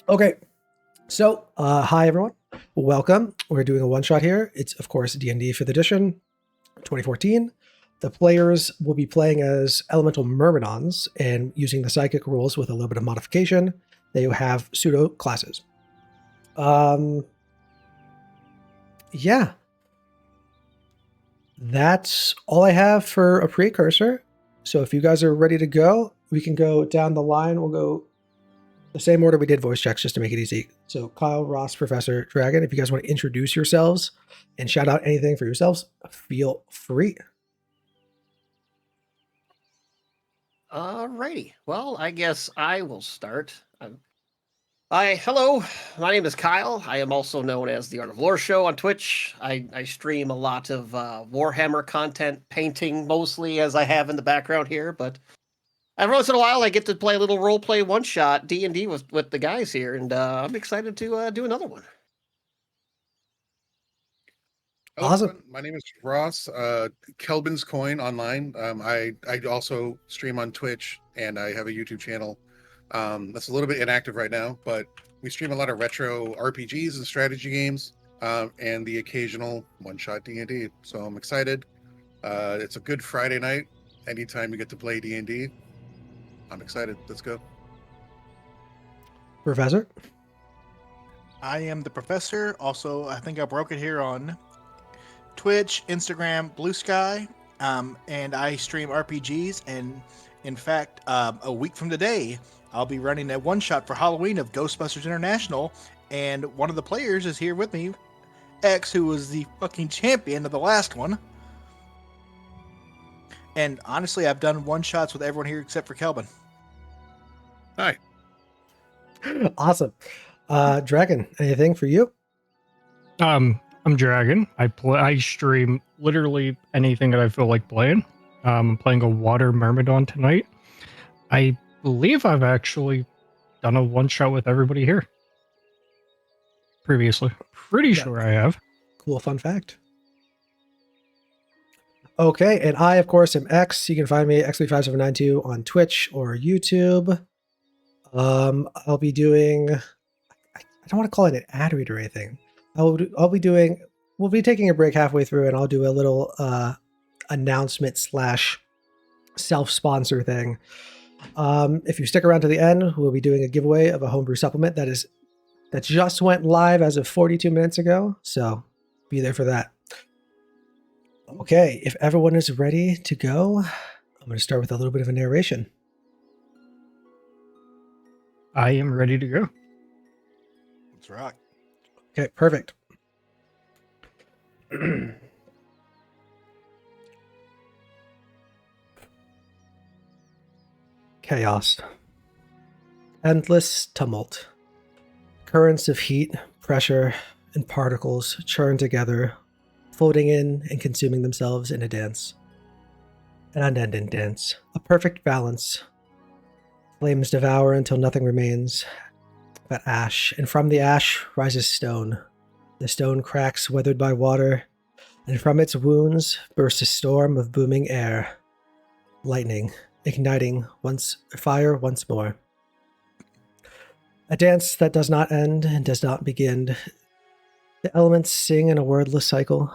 Okay, so hi everyone, welcome. We're doing a one-shot here. It's of course D&D 5th edition, 2014. The players will be playing as Elemental Myrmidons and using the psychic rules with a little bit of modification. They have pseudo classes. Yeah, that's all I have for a precursor. So if you guys are ready to go, we can go down the line. We'll go the same order we did voice checks just to make it easy. So Kyle, Ross, Professor, Dragon, if you guys want to introduce yourselves and shout out anything for yourselves, feel free. Alrighty. Well, I guess I will start. Hello, my name is Kyle. I am also known as the Art of Lore Show on Twitch. I stream a lot of Warhammer content, painting mostly, as I have in the background here. But every once in a while, I get to play a little role play one shot D&D with the guys here, and I'm excited to do another one. Hello, Awesome. everyone. My name is Ross, Kelvin's Coin online. I also stream on Twitch and I have a YouTube channel. That's a little bit inactive right now, but we stream a lot of retro RPGs and strategy games, and the occasional one-shot D&D. So I'm excited. It's a good Friday night. Anytime you get to play D&D, I'm excited. Let's go. Professor? I am the Professor. Also, I think I broke it here on Twitch, Instagram, Blue Sky, and I stream RPGs. And in fact, a week from today, I'll be running a one-shot for Halloween of Ghostbusters International, and one of the players is here with me, X, who was the fucking champion of the last one. And honestly, I've done one-shots with everyone here except for Kelvin. Hi. Awesome. Dragon, anything for you? I'm Dragon. I stream literally anything that I feel like playing. I'm playing a water myrmidon tonight. I believe I've actually done a one shot with everybody here previously. Pretty sure I have. Cool fun fact. Okay, and I, of course, am X. You can find me XB5792 on Twitch or YouTube. I'll be doing... I don't want to call it an ad read or anything. We'll be taking a break halfway through, and I'll do a little announcement / self-sponsor thing. If you stick around to the end, we'll be doing a giveaway of a homebrew supplement that just went live as of 42 minutes ago. So be there for that. Okay, if everyone is ready to go, I'm going to start with a little bit of a narration. I am ready to go. Let's rock. Okay, perfect. Chaos. Endless tumult. Currents of heat, pressure, and particles churn together, floating in and consuming themselves in a dance. An unending dance. A perfect balance. Flames devour until nothing remains but ash, and from the ash rises stone. The stone cracks, weathered by water, and from its wounds bursts a storm of booming air. Lightning, igniting fire once more. A dance that does not end and does not begin. The elements sing in a wordless cycle.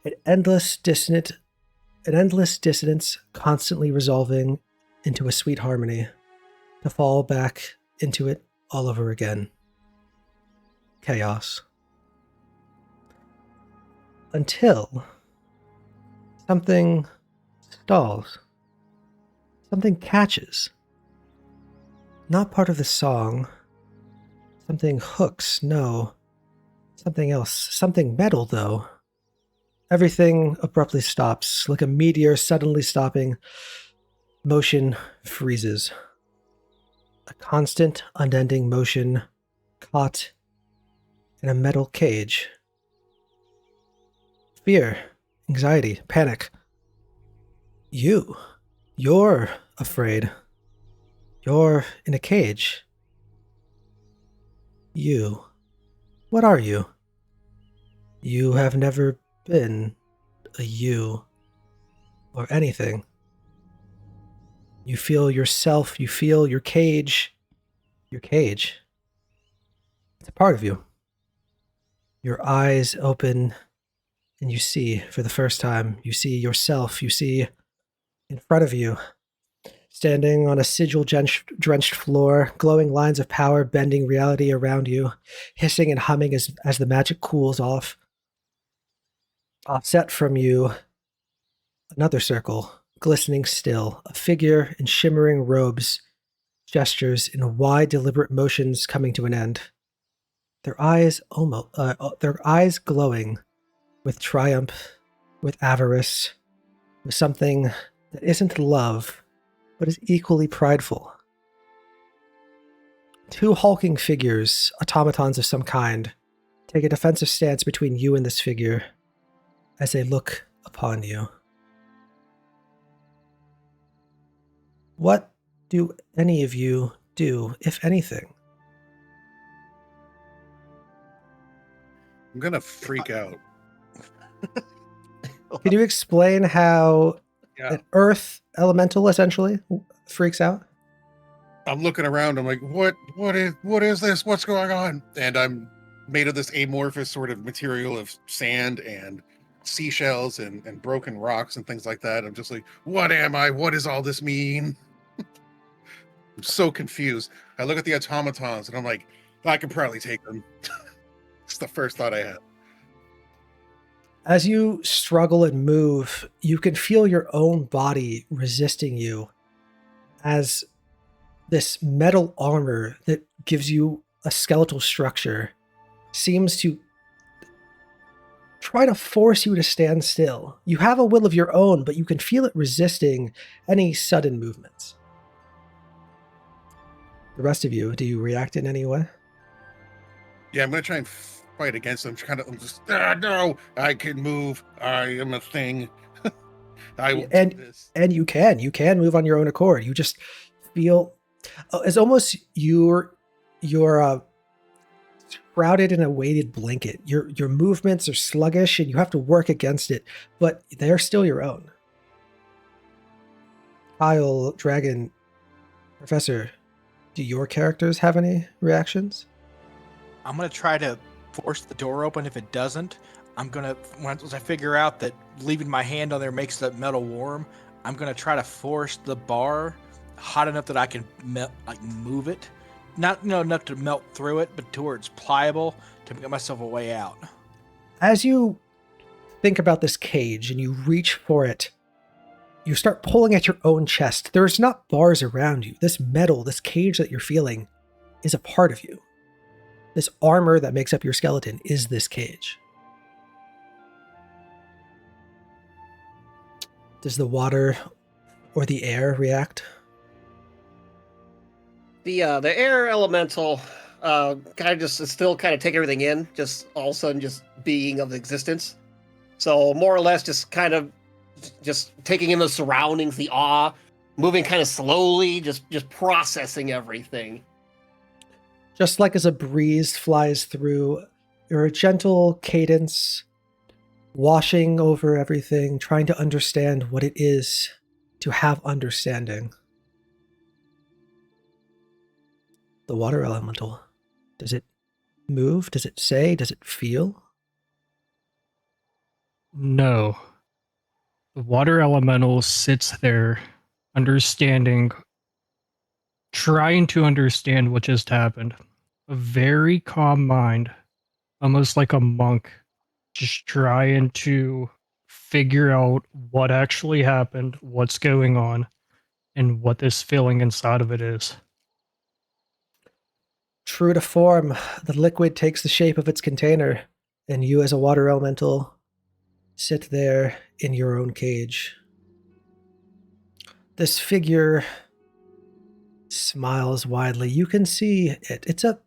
An endless dissonance constantly resolving into a sweet harmony, to fall back into it all over again. Chaos. Until something stalls. Something catches. Not part of the song. Something hooks, no. Something else. Something metal, though. Everything abruptly stops, like a meteor suddenly stopping. Motion freezes. A constant, unending motion caught in a metal cage. Fear, anxiety, panic. You're afraid. You're in a cage. You. What are you? You have never been a you or anything. You feel yourself, you feel your cage. Your cage. It's a part of you. Your eyes open and you see for the first time, you see yourself, you see in front of you, standing on a sigil-drenched floor, glowing lines of power bending reality around you, hissing and humming as the magic cools off. Offset from you, another circle, glistening still, a figure in shimmering robes, gestures in wide, deliberate motions coming to an end. Their eyes glowing with triumph, with avarice, with something that isn't love, but is equally prideful. Two hulking figures, automatons of some kind, take a defensive stance between you and this figure as they look upon you. What do any of you do, if anything? I'm gonna freak out. Can you explain how Yeah. an earth elemental essentially freaks out? I'm looking around. I'm like, what is this? What's going on? And I'm made of this amorphous sort of material of sand and seashells and broken rocks and things like that. I'm just like, what am I? What does all this mean? I'm so confused. I look at the automatons and I'm like, I can probably take them. It's the first thought I had. As you struggle and move, you can feel your own body resisting you as this metal armor that gives you a skeletal structure seems to try to force you to stand still. You have a will of your own, but you can feel it resisting any sudden movements. The rest of you, do you react in any way? Yeah, I'm gonna try and fight against them. I'm just, no, I can move. I am a thing. I will do this. And you can move on your own accord. You just feel it's almost you're shrouded in a weighted blanket. Your movements are sluggish and you have to work against it, but they're still your own. Kyle, Dragon, Professor, do your characters have any reactions? I'm gonna try to force the door open. If it doesn't, I'm gonna, once I figure out that leaving my hand on there makes the metal warm, I'm gonna try to force the bar hot enough that I can move it. Not enough to melt through it, but to where it's pliable to get myself a way out. As you think about this cage and you reach for it, you start pulling at your own chest. There's not bars around you. This metal, this cage that you're feeling, is a part of you. This armor that makes up your skeleton is this cage. Does the water or the air react? The air elemental kind of just still kind of take everything in, just all of a sudden just being of existence. So more or less just kind of just taking in the surroundings, the awe, moving kind of slowly, just processing everything. Just like as a breeze flies through, you're a gentle cadence, washing over everything, trying to understand what it is to have understanding. The water elemental, does it move? Does it say? Does it feel? No. The water elemental sits there, understanding, trying to understand what just happened. A very calm mind, almost like a monk, just trying to figure out what actually happened, what's going on, and what this feeling inside of it is. True to form, the liquid takes the shape of its container, and you as a water elemental sit there in your own cage. This figure smiles widely. You can see it. It's a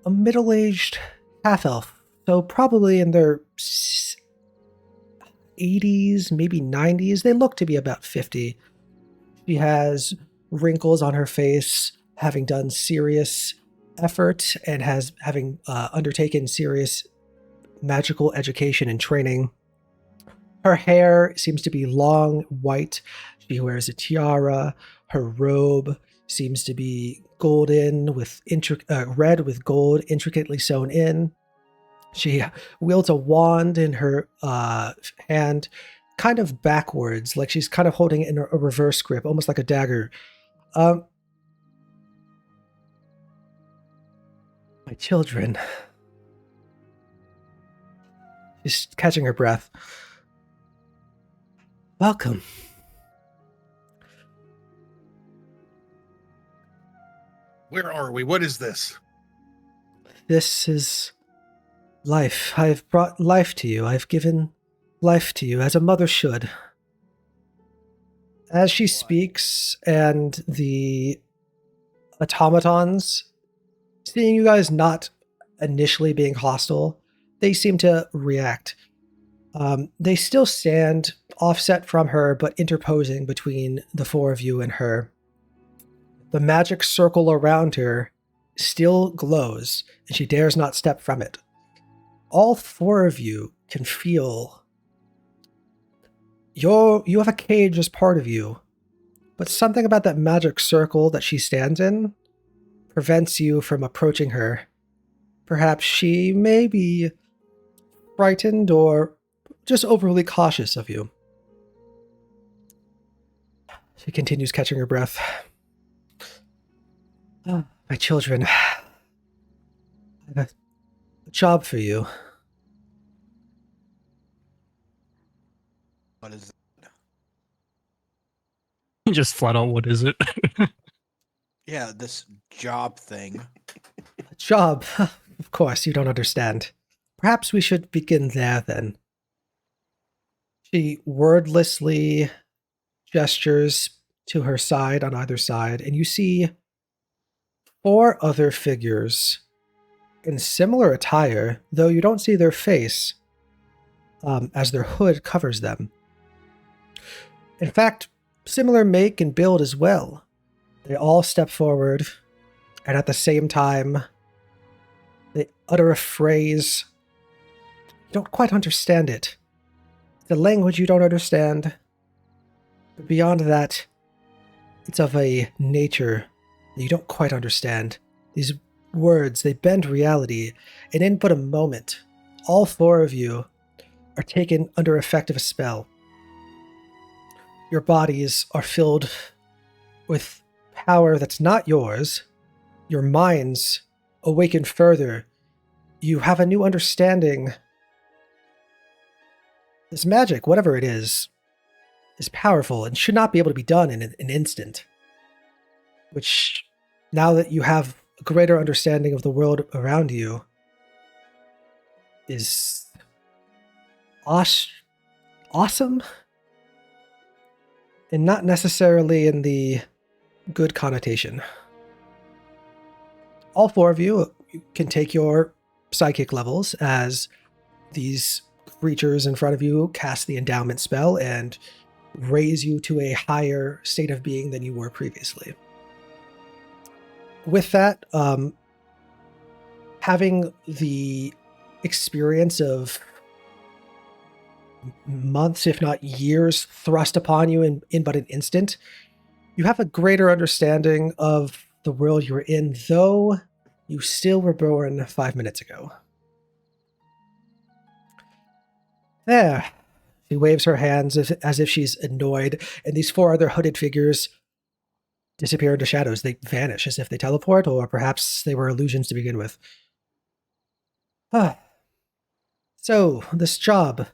middle-aged half-elf, so probably in their 80s, maybe 90s. They look to be about 50. She has wrinkles on her face, having done serious effort and having undertaken serious magical education and training. Her hair seems to be long, white. She wears a tiara. Her robe seems to be red with gold intricately sewn in. She wields a wand in her hand, kind of backwards, like she's kind of holding it in a reverse grip, almost like a dagger. My children. She's catching her breath. Welcome. Where are we? What is this? This is life. I've brought life to you. I've given life to you as a mother should. As she speaks, and the automatons, seeing you guys not initially being hostile, they seem to react. They still stand offset from her, but interposing between the four of you and her. The magic circle around her still glows, and she dares not step from it. All four of you can feel you have a cage as part of you, but something about that magic circle that she stands in prevents you from approaching her. Perhaps she may be frightened or just overly cautious of you. She continues catching her breath. Oh, my children, I have a job for you. What is Just flat out, what is it? this job thing? A job? Of course, you don't understand. Perhaps we should begin there, then. She wordlessly gestures to her side on either side, and you see 4 other figures in similar attire, though you don't see their face, as their hood covers them. In fact, similar make and build as well. They all step forward, and at the same time, they utter a phrase. You don't quite understand it. The language you don't understand. But beyond that, it's of a nature that you don't quite understand. These words, they bend reality, and in but a moment, all 4 of you are taken under effect of a spell. Your bodies are filled with power that's not yours. Your minds awaken further. You have a new understanding. This magic, whatever it is powerful and should not be able to be done in an instant. Which, now that you have a greater understanding of the world around you, is awesome, and not necessarily in the good connotation. All 4 of you can take your psychic levels as these creatures in front of you cast the endowment spell and raise you to a higher state of being than you were previously. With that, having the experience of months, if not years, thrust upon you in but an instant, you have a greater understanding of the world you were in, though you still were born 5 minutes ago. There. She waves her hands as if she's annoyed, and these 4 other hooded figures disappear into shadows. They vanish as if they teleport, or perhaps they were illusions to begin with. So, this job,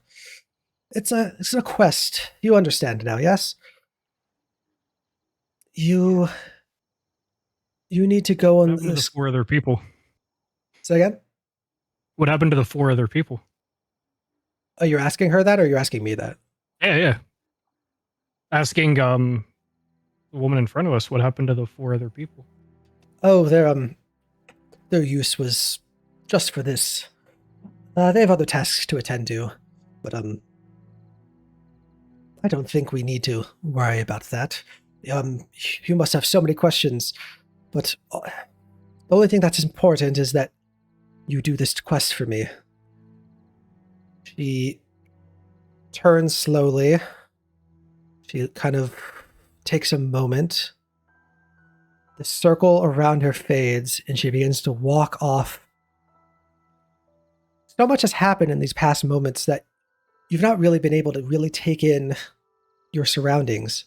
it's a quest. You understand now, yes? You need to go on What happened to the 4 other people? Say again? What happened to the 4 other people? Oh, you're asking her that, or you're asking me that? Yeah. Asking the woman in front of us what happened to the 4 other people. Oh, their use was just for this. They have other tasks to attend to, but I don't think we need to worry about that. You must have so many questions, but the only thing that's important is that you do this quest for me. She turns slowly. She kind of takes a moment. The circle around her fades, and she begins to walk off. So much has happened in these past moments that you've not really been able to really take in your surroundings.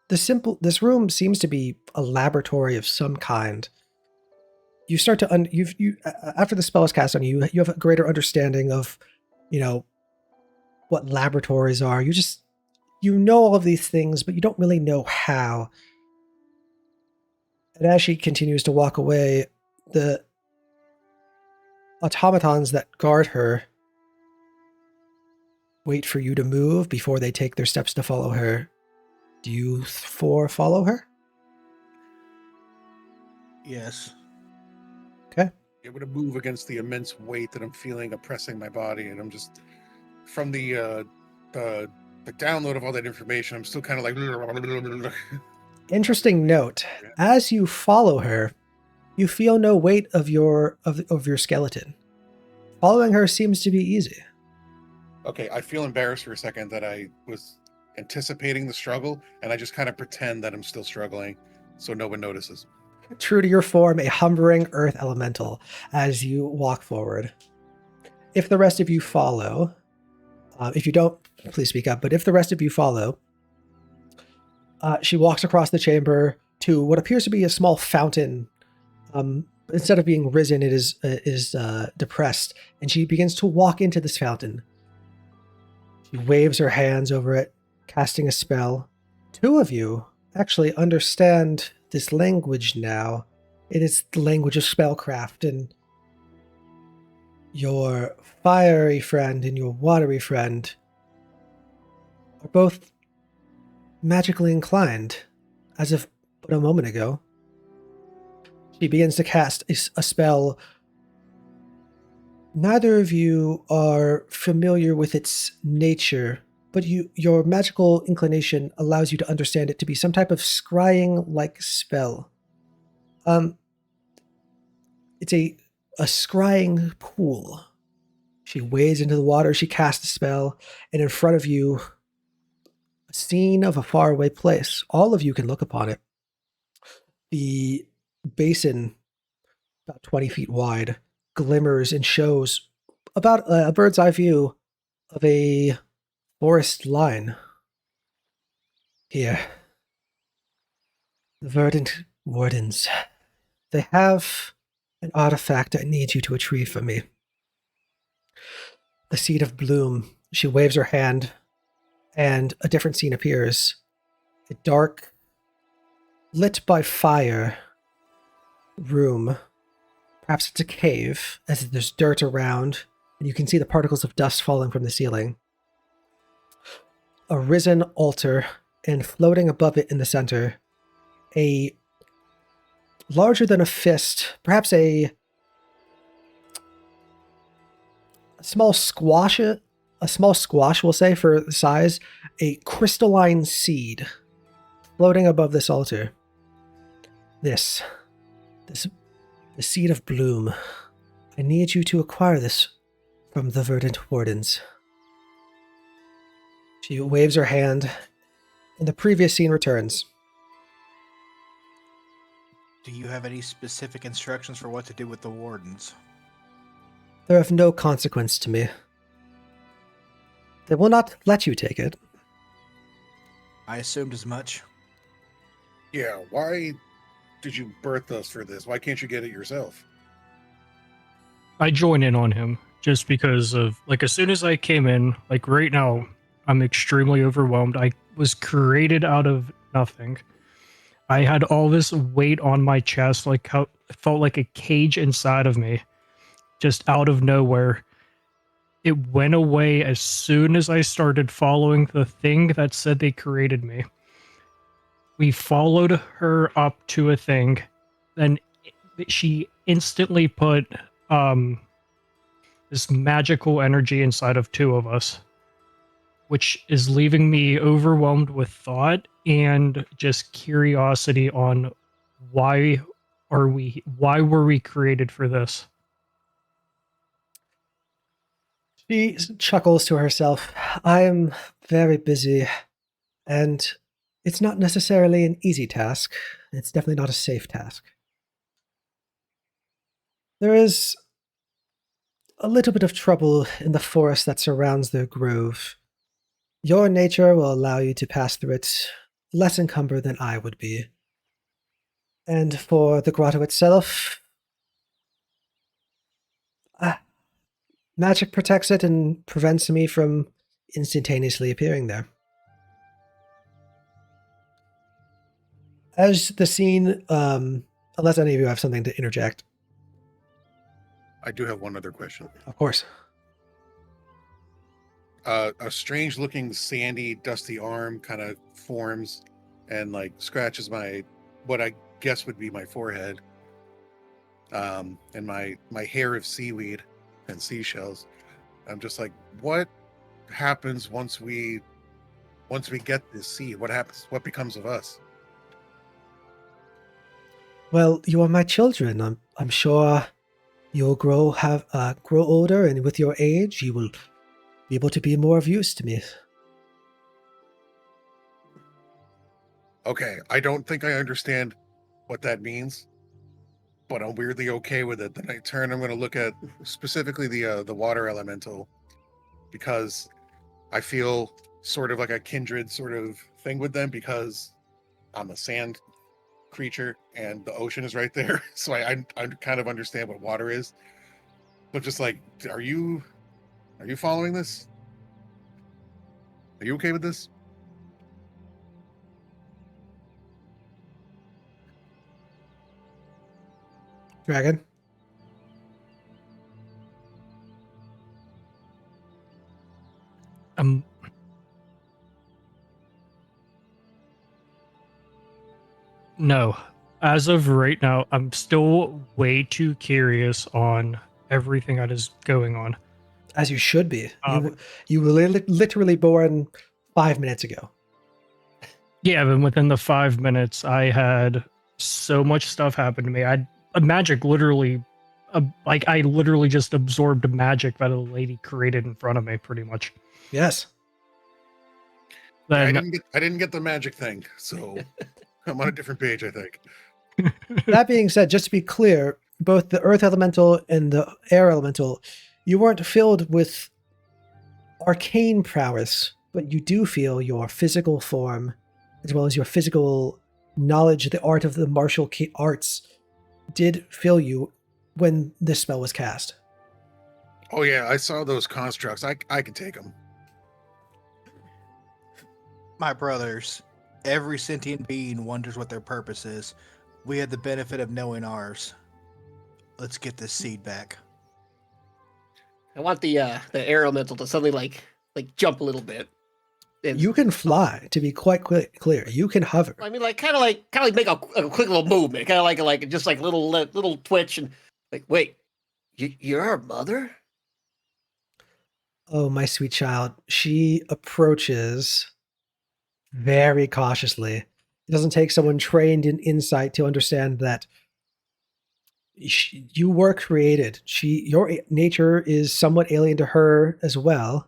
This room seems to be a laboratory of some kind. You start to after the spell is cast on you, you have a greater understanding of, what laboratories are. You know all of these things, but you don't really know how. And as she continues to walk away, the automatons that guard her wait for you to move before they take their steps to follow her. Do you four follow her? Yes. Okay. Able to move against the immense weight that I'm feeling oppressing my body, and I'm just from the download of all that information. I'm still kind of like. Interesting note. As you follow her, you feel no weight of your skeleton. Following her seems to be easy. Okay, I feel embarrassed for a second that I was anticipating the struggle, and I just kind of pretend that I'm still struggling, so no one notices. True to your form, a humbering earth elemental as you walk forward. If the rest of you follow, if you don't, please speak up, but if the rest of you follow, she walks across the chamber to what appears to be a small fountain. Instead of being risen, it is depressed, and she begins to walk into this fountain. She waves her hands over it, casting a spell. Two of you actually understand this language now. It is the language of spellcraft, and your fiery friend and your watery friend are both magically inclined, as if but a moment ago. She begins to cast a spell. Neither of you are familiar with its nature, but your magical inclination allows you to understand it to be some type of scrying-like spell. It's a scrying pool. She wades into the water, she casts a spell, and in front of you, a scene of a faraway place. All of you can look upon it. The basin, about 20 feet wide, glimmers and shows about a bird's eye view of a forest line. Here, the verdant wardens. They have an artifact I need you to retrieve for me. The seed of bloom. She waves her hand, and a different scene appears. A dark, lit by fire room. Perhaps it's a cave, as there's dirt around, and you can see the particles of dust falling from the ceiling. A risen altar, and floating above it in the center, a larger than a fist, perhaps a small squash, we'll say for the size, a crystalline seed floating above this altar. The seed of bloom. I need you to acquire this from the verdant wardens. She waves her hand, and the previous scene returns. Do you have any specific instructions for what to do with the wardens? They're of no consequence to me. They will not let you take it. I assumed as much. Yeah, why did you birth us for this? Why can't you get it yourself? I join in on him just because of, like, as soon as I came in, like right now, I'm extremely overwhelmed. I was created out of nothing. I had all this weight on my chest, like how it felt like a cage inside of me, just out of nowhere. It went away as soon as I started following the thing that said they created me. We followed her up to a thing, then she instantly put this magical energy inside of two of us, which is leaving me overwhelmed with thought and just curiosity on why were we created for this? She chuckles to herself. I am very busy, and It's not necessarily an easy task. It's definitely not a safe task. There is a little bit of trouble in the forest that surrounds the grove. Your nature will allow you to pass through it less encumbered than I would be. And for the grotto itself, magic protects it and prevents me from instantaneously appearing there. As the scene, unless any of you have something to interject. I do have one other question. Of course. A strange looking sandy dusty arm kind of forms and like scratches what I guess would be my forehead, and my hair of seaweed and seashells. I'm just like, what happens once we get this seed? What happens? What becomes of us? Well, you are my children. I'm sure you'll grow older, and with your age, you will be able to be more of use to me. Okay, I don't think I understand what that means, but I'm weirdly okay with it. Then I turn. I'm going to look at specifically the water elemental, because I feel sort of like a kindred sort of thing with them, because I'm a sand creature and the ocean is right there. So I kind of understand what water is. But just like, are you following this? Are you okay with this? Dragon? No. As of right now, I'm still way too curious on everything that is going on. As you should be. You were literally born 5 minutes ago. Yeah, but within the 5 minutes, I had so much stuff happen to me. A magic literally, I literally just absorbed magic that a lady created in front of me, pretty much. Yes. Yeah, Then, I didn't get the magic thing, so I'm on a different page, I think. That being said, just to be clear, both the earth elemental and the air elemental, you weren't filled with arcane prowess, but you do feel your physical form, as well as your physical knowledge, the art of the martial arts, did fill you when this spell was cast. Oh yeah, I saw those constructs. I can take them. My brothers, every sentient being wonders what their purpose is. We had the benefit of knowing ours. Let's get this seed back. I want the air elemental to suddenly like jump a little bit. And, You can fly, to be quite clear. You can hover. I mean, kind of like make a quick little movement, kind of like just like little twitch, and like, wait, you're our mother? Oh, my sweet child. She approaches very cautiously. It doesn't take someone trained in insight to understand that you were created. Your nature is somewhat alien to her as well.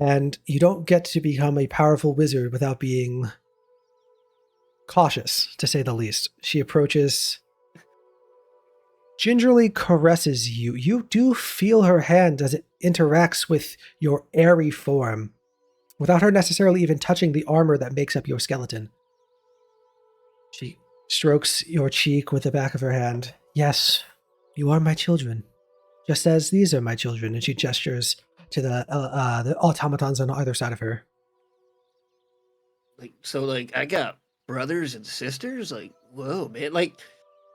And you don't get to become a powerful wizard without being cautious, to say the least. She approaches, gingerly caresses you. You do feel her hand as it interacts with your airy form, without her necessarily even touching the armor that makes up your skeleton. She strokes your cheek with the back of her hand. Yes, you are my children, just as these are my children. And she gestures to the automatons on either side of her. Like, I got brothers and sisters. Like, whoa, man! Like,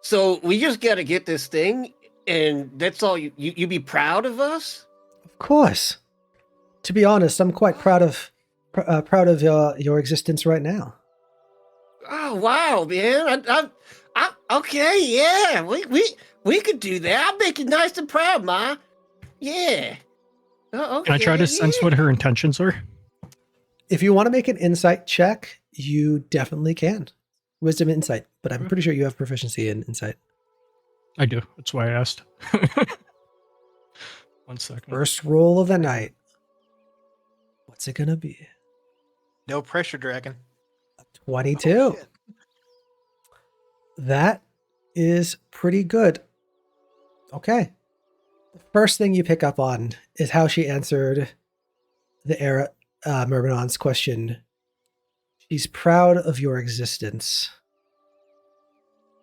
so we just got to get this thing, and that's all. You be proud of us? Of course. To be honest, I'm quite proud of your existence right now. Oh wow, man! I'm okay. Yeah, we could do that. I'll make you nice and proud, Ma. Yeah. Oh, okay. can I try to sense what her intentions are? If you want to make an insight check, you definitely can. Wisdom insight, but I'm pretty sure you have proficiency in insight. I do. That's why I asked. 1 second. First roll of the night. What's it gonna be? No pressure, Dragon. 22. Oh, shit. That is pretty good. Okay. The first thing you pick up on is how she answered the Myrmidon's question. She's proud of your existence.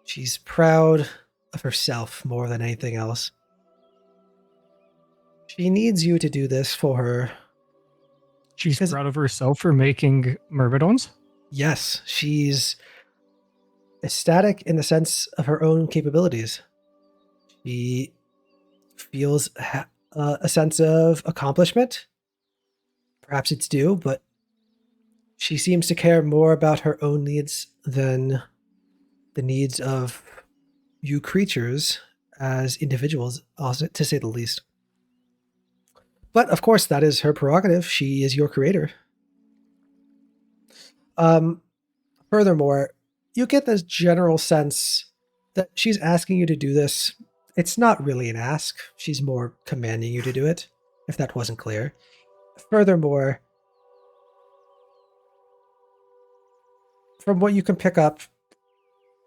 She's proud of herself more than anything else. She needs you to do this for her. She's 'Cause- proud of herself for making Myrmidons. Yes, she's ecstatic in the sense of her own capabilities. She feels a sense of accomplishment. Perhaps it's due, but she seems to care more about her own needs than the needs of you creatures as individuals, also, to say the least. But of course, that is her prerogative. She is your creator. Furthermore, you get this general sense that she's asking you to do this. It's not really an ask. She's more commanding you to do it, if that wasn't clear. Furthermore, from what you can pick up,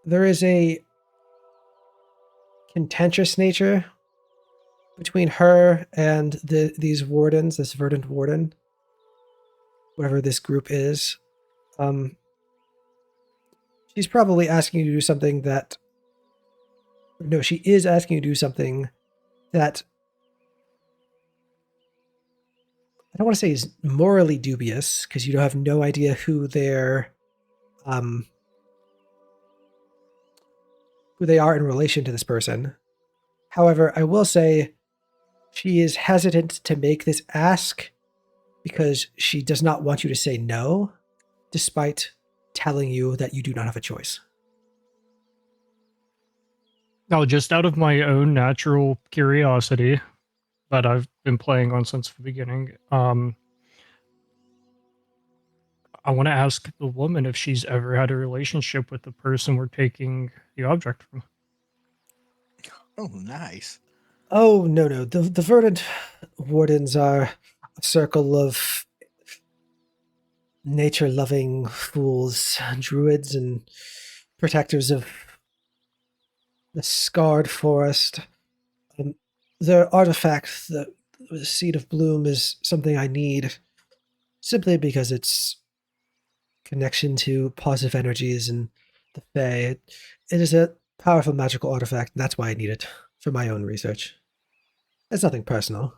there is a contentious nature between her and these wardens, this verdant warden, whatever this group is. She's probably asking you to do something that... No, she is asking you to do something that I don't want to say is morally dubious, because you have no idea who they are in relation to this person. However, I will say she is hesitant to make this ask because she does not want you to say no, despite telling you that you do not have a choice. Now, just out of my own natural curiosity that I've been playing on since the beginning, I want to ask the woman if she's ever had a relationship with the person we're taking the object from. Oh, nice. Oh, no. The verdant wardens are a circle of nature-loving fools, druids, and protectors of the scarred forest. Their artifact, the Seed of Bloom, is something I need simply because its connection to positive energies and the Fae. It is a powerful magical artifact, and that's why I need it for my own research. It's nothing personal.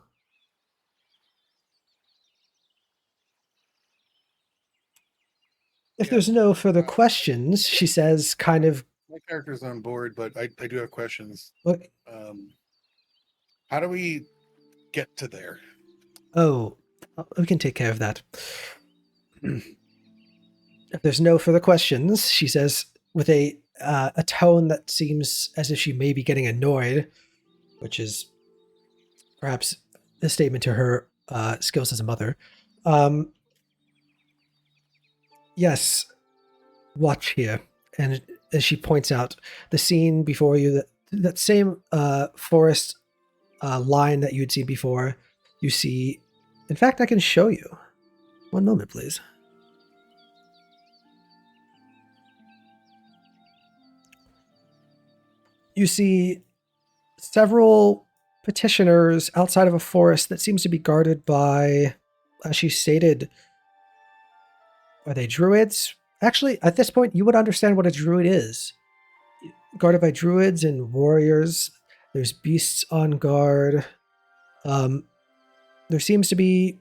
If there's no further questions, she says, kind of... My character's on board, but I do have questions. What? How do we get to there? Oh, we can take care of that. If there's no further questions, she says, with a tone that seems as if she may be getting annoyed, which is perhaps a statement to her skills as a mother. Yes, watch here. And as she points out, the scene before you, that same forest line that you'd seen before, you see... In fact, I can show you. One moment, please. You see several petitioners outside of a forest that seems to be guarded by, as she stated, are they druids? Actually, at this point, you would understand what a druid is. Guarded by druids and warriors. There's beasts on guard. There seems to be...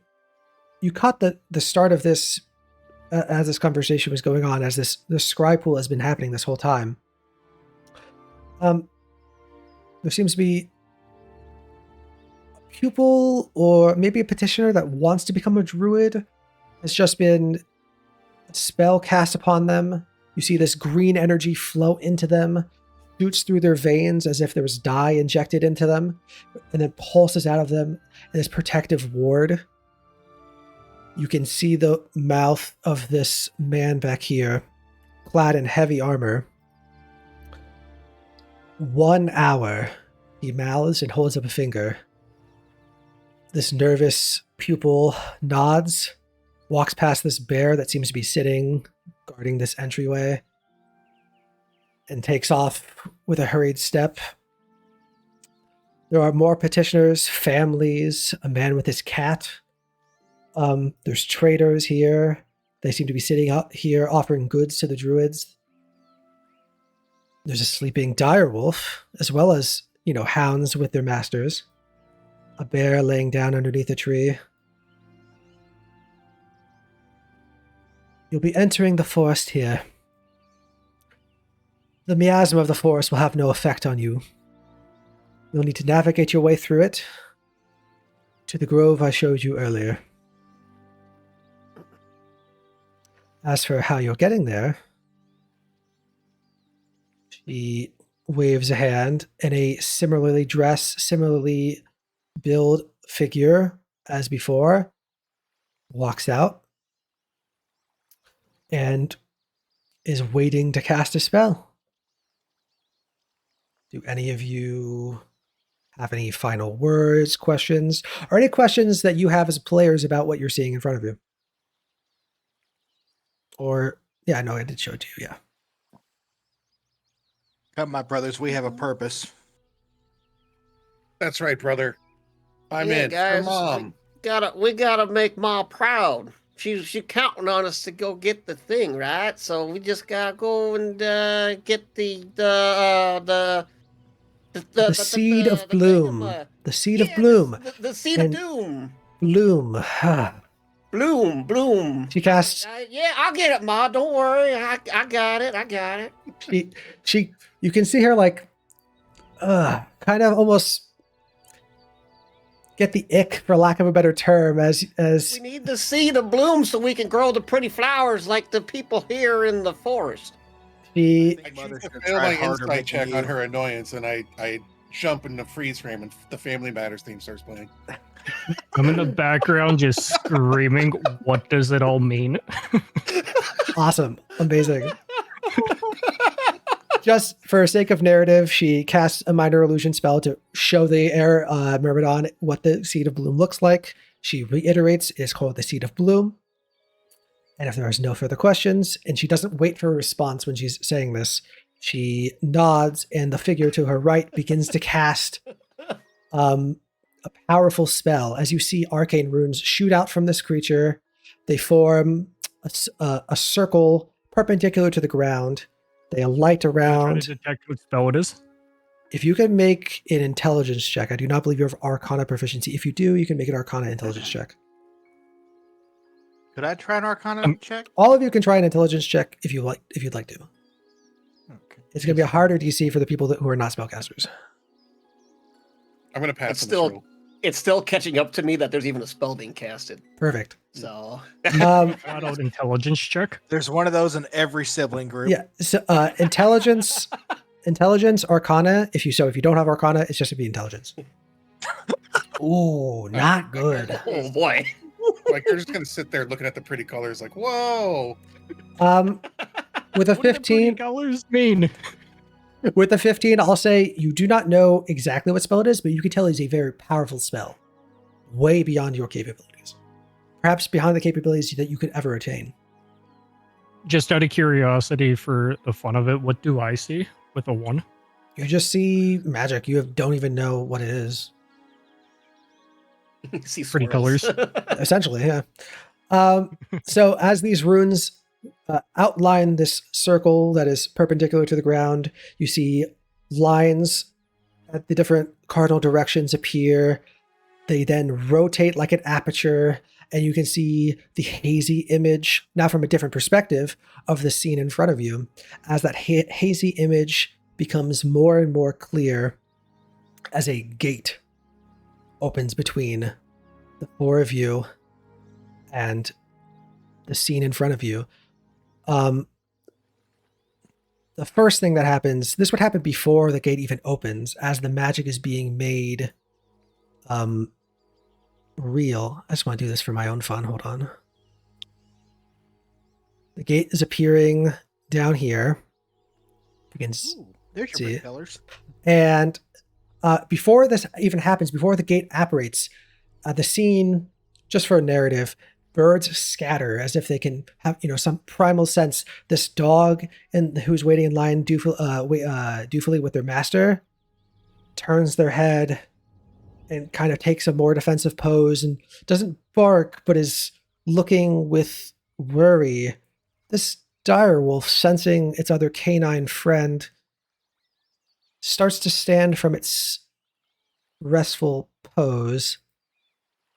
You caught the start of this as this conversation was going on, as this scry pool has been happening this whole time. There seems to be a pupil or maybe a petitioner that wants to become a druid. It's just been a spell cast upon them. You see this green energy flow into them, shoots through their veins as if there was dye injected into them, and then pulses out of them in this protective ward. You can see the mouth of this man back here, clad in heavy armor. 1 hour, he mouths and holds up a finger. This nervous pupil nods, walks past this bear that seems to be sitting guarding this entryway and takes off with a hurried step. There are more petitioners, families, a man with his cat. There's traders here. They seem to be sitting up here offering goods to the druids. There's a sleeping direwolf, as well as, hounds with their masters. A bear laying down underneath a tree. You'll be entering the forest here. The miasma of the forest will have no effect on you. You'll need to navigate your way through it to the grove I showed you earlier. As for how you're getting there, she waves a hand, and a similarly dressed, similarly build figure as before walks out and is waiting to cast a spell. Do any of you have any final words, questions, or any questions that you have as players about what you're seeing in front of you? Or, yeah, no, I did show it to you, yeah. Come, my brothers, we have a purpose. That's right, brother. I'm Yeah, in. guys, For Mom. We gotta make Ma proud. She's counting on us to go get the thing, right? So we just gotta go and get the seed of bloom. The seed of bloom. The seed of doom. Bloom. Bloom. She casts. Yeah, I'll get it, Ma. Don't worry. I got it. She. You can see her kind of almost get the ick, for lack of a better term, as we need the seed of bloom so we can grow the pretty flowers like the people here in the forest. She. I choose to fail my insight check on her annoyance, and I jump in the freeze frame, and the Family Matters theme starts playing. I'm in the background just screaming, what does it all mean? Awesome. Amazing. Just for sake of narrative, she casts a minor illusion spell to show the air Myrmidon what the seed of bloom looks like. She reiterates it's called the seed of bloom. And if there is no further questions, and she doesn't wait for a response when she's saying this, she nods, and the figure to her right begins to cast a powerful spell. As you see arcane runes shoot out from this creature, they form a circle perpendicular to the ground. They alight around. To detect what spell it is. If you can make an intelligence check, I do not believe you have Arcana proficiency. If you do, you can make an Arcana intelligence check. Could I try an Arcana check? All of you can try an intelligence check if you'd like to. Okay. It's going to be a harder DC for the people who are not spellcasters. I'm going to pass. It's still catching up to me that there's even a spell being casted. Perfect. So, Flat-out intelligence check. There's one of those in every sibling group. Yeah. So, intelligence, Arcana. If you don't have Arcana, it's just to be intelligence. Ooh, not good. oh boy. Like, you're just going to sit there looking at the pretty colors like, whoa. With a 15, Colors mean. with a 15, I'll say you do not know exactly what spell it is, but you can tell it's a very powerful spell, way beyond your capabilities. Perhaps beyond the capabilities that you could ever attain. Just out of curiosity, for the fun of it, what do I see with a 1? You just see magic. You don't even know what it is. See Pretty swirls. colors. Essentially, yeah. So as these runes outline this circle that is perpendicular to the ground, you see lines at the different cardinal directions appear. They then rotate like an aperture, and you can see the hazy image, now from a different perspective, of the scene in front of you. As that hazy image becomes more and more clear, as a gate opens between the four of you and the scene in front of you. The first thing that happens, this would happen before the gate even opens, as the magic is being made real. I just want to do this for my own fun. Hold on. The gate is appearing down here. You can There's see your it. colors. And before this even happens, before the gate apparates, the scene, just for a narrative, birds scatter as if they can have, some primal sense. This dog who's waiting in line dutifully with their master turns their head and kind of takes a more defensive pose and doesn't bark, but is looking with worry. This dire wolf, sensing its other canine friend, starts to stand from its restful pose.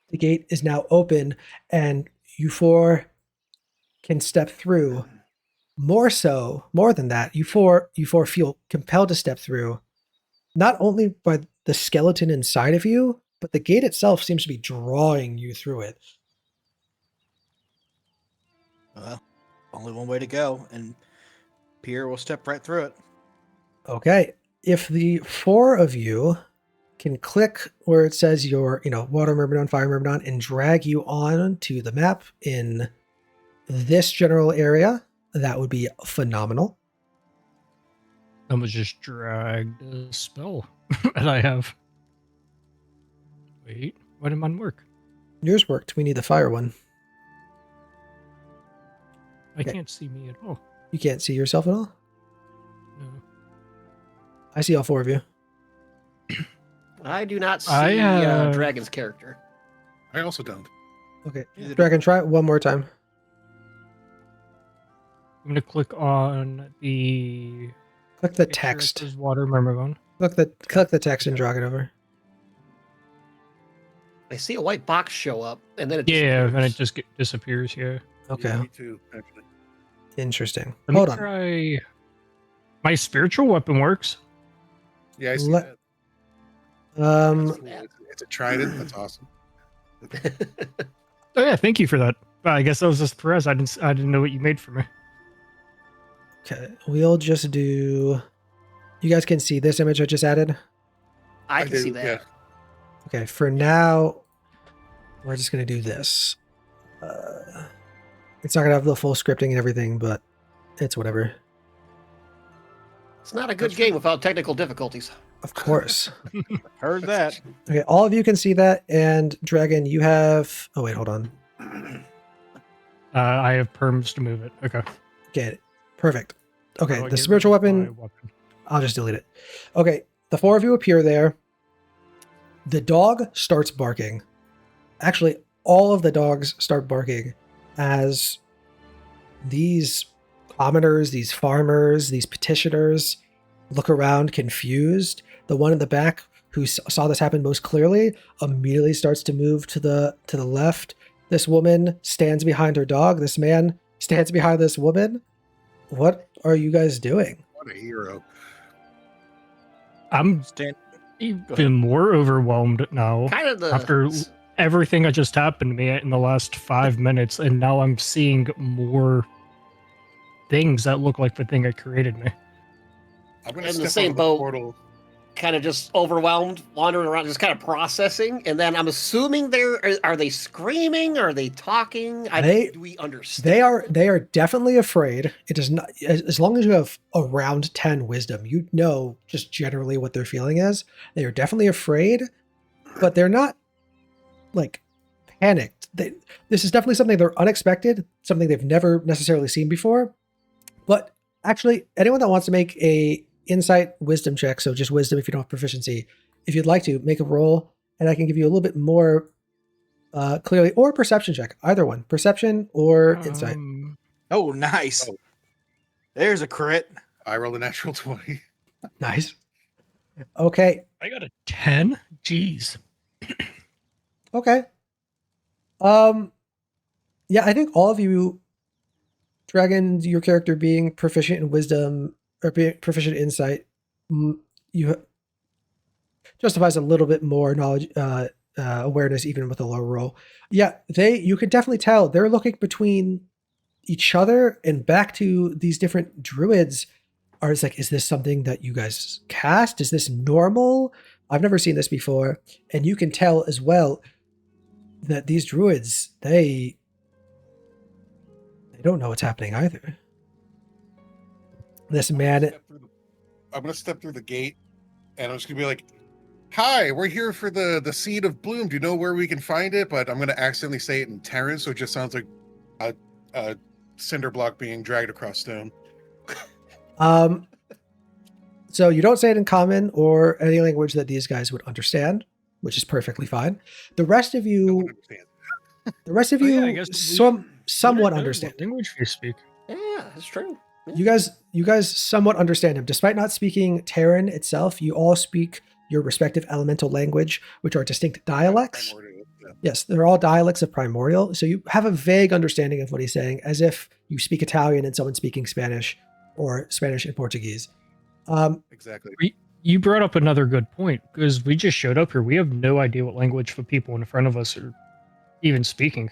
The gate is now open, and you four can step through. More than that, you four feel compelled to step through, not only by the skeleton inside of you, but the gate itself seems to be drawing you through it. Well, only one way to go, and Pierre will step right through it. Okay. If the four of you can click where it says your, water myrmidon, fire myrmidon, and drag you on to the map in this general area, that would be phenomenal. I was just dragged a spell that I have. Wait, why did mine work? Yours worked. We need the fire one. I can't see me at all. You can't see yourself at all? No. I see all four of you. I do not see I, Dragon's character. I also don't. Okay. Is it- Dragon, try it one more time. I'm gonna click on the Click the picture that text. says Water Myrmidon. Click the text and drag it over. I see a white box show up, and then it Yeah, disappears. and it just disappears. Yeah. Okay. Yeah, me too, actually. Interesting. Let Hold me on. try. My spiritual weapon works. Yeah, I see Let- that. Um, It's a trident. That's awesome. Oh yeah, thank you for that. I guess that was just Perez. I didn't know what you made for me. okay. We'll just do. You guys can see this image I just added. I can see do, that. yeah. Okay. For now, we're just gonna do this. It's not gonna have the full scripting and everything, but it's whatever. It's not a good game without technical difficulties. Of course. Heard that. Okay, all of you can see that, and Dragon, you have. Oh wait, hold on. I have perms to move it. Okay. Get it. Perfect. Okay, How do I the get spiritual rid of my weapon. weapon? I'll just delete it. Okay, the four of you appear there. The dog starts barking. Actually, all of the dogs start barking as these commoners, these farmers, these petitioners look around confused. The one in the back who saw this happen most clearly immediately starts to move to the left. This woman stands behind her dog. This man stands behind this woman. What are you guys doing? What a hero. I'm Stand. even more overwhelmed now Kind of the after everything that just happened to me in the last 5 minutes, and now I'm seeing more things that look like the thing that created me. I'm gonna In the step same out of boat. portal. kind of just overwhelmed, wandering around, just kind of processing. And then I'm assuming are they screaming? Are they talking? Do we understand? They are definitely afraid. It does not, as long as you have around 10 wisdom, you know just generally what their feeling is. They are definitely afraid, but they're not like panicked. This is definitely something they're unexpected, something they've never necessarily seen before. But actually, anyone that wants to make a insight wisdom check, so just wisdom if you don't have proficiency, if you'd like to make a roll, and I can give you a little bit more clearly, or perception check, either one, perception or insight. Oh, nice. Oh. There's a crit. I rolled a natural 20. Nice. Okay. I got a 10. Jeez. Okay. Yeah, I think all of you, Dragon, your character being proficient in wisdom or being proficient in insight, you justifies a little bit more knowledge, awareness, even with a low roll. Yeah, you could definitely tell they're looking between each other and back to these different druids. It's like, is this something that you guys cast? Is this normal? I've never seen this before. And you can tell as well that these druids, they don't know what's happening either. This man, I'm gonna step through the gate, and I'm just gonna be like, Hi, we're here for the seed of bloom. Do you know where we can find it? But I'm going to accidentally say it in Terran, so it just sounds like a cinder block being dragged across stone. So you don't say it in common or any language that these guys would understand, which is perfectly fine. The rest of No you, one understands. Oh, yeah, I guess we somewhat know understand. what language you speak. Yeah, that's true. Yeah. You guys somewhat understand him. Despite not speaking Terran itself, you all speak your respective elemental language, which are distinct dialects. Primordial, yeah. Yes, they're all dialects of Primordial. So you have a vague understanding of what he's saying, as if you speak Italian and someone speaking Spanish or Spanish and Portuguese. Exactly. You brought up another good point because we just showed up here. We have no idea what language the people in front of us are even speaking.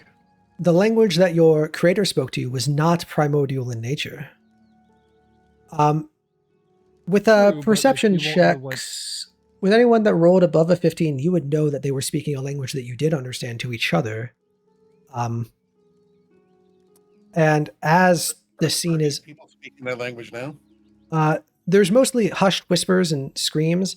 The language that your creator spoke to you was not primordial in nature. With True, a but, like, perception you won't know what- checks, with anyone that rolled above a 15, you would know that they were speaking a language that you did understand to each other. And as the scene is, People speaking that language now. there's mostly hushed whispers and screams,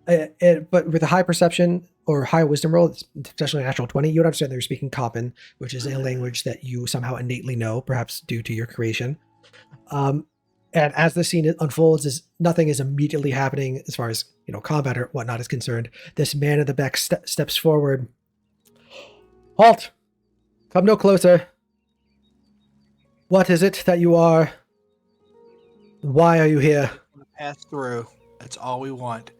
but with a high perception or high wisdom roll, it's especially a natural 20, you would understand they're speaking Common, which is a language that you somehow innately know, perhaps due to your creation. And as the scene unfolds, nothing is immediately happening as far as combat or whatnot is concerned. This man in the back steps forward. Halt! Come no closer. What is it that you are? Why are you here? Pass through. That's all we want.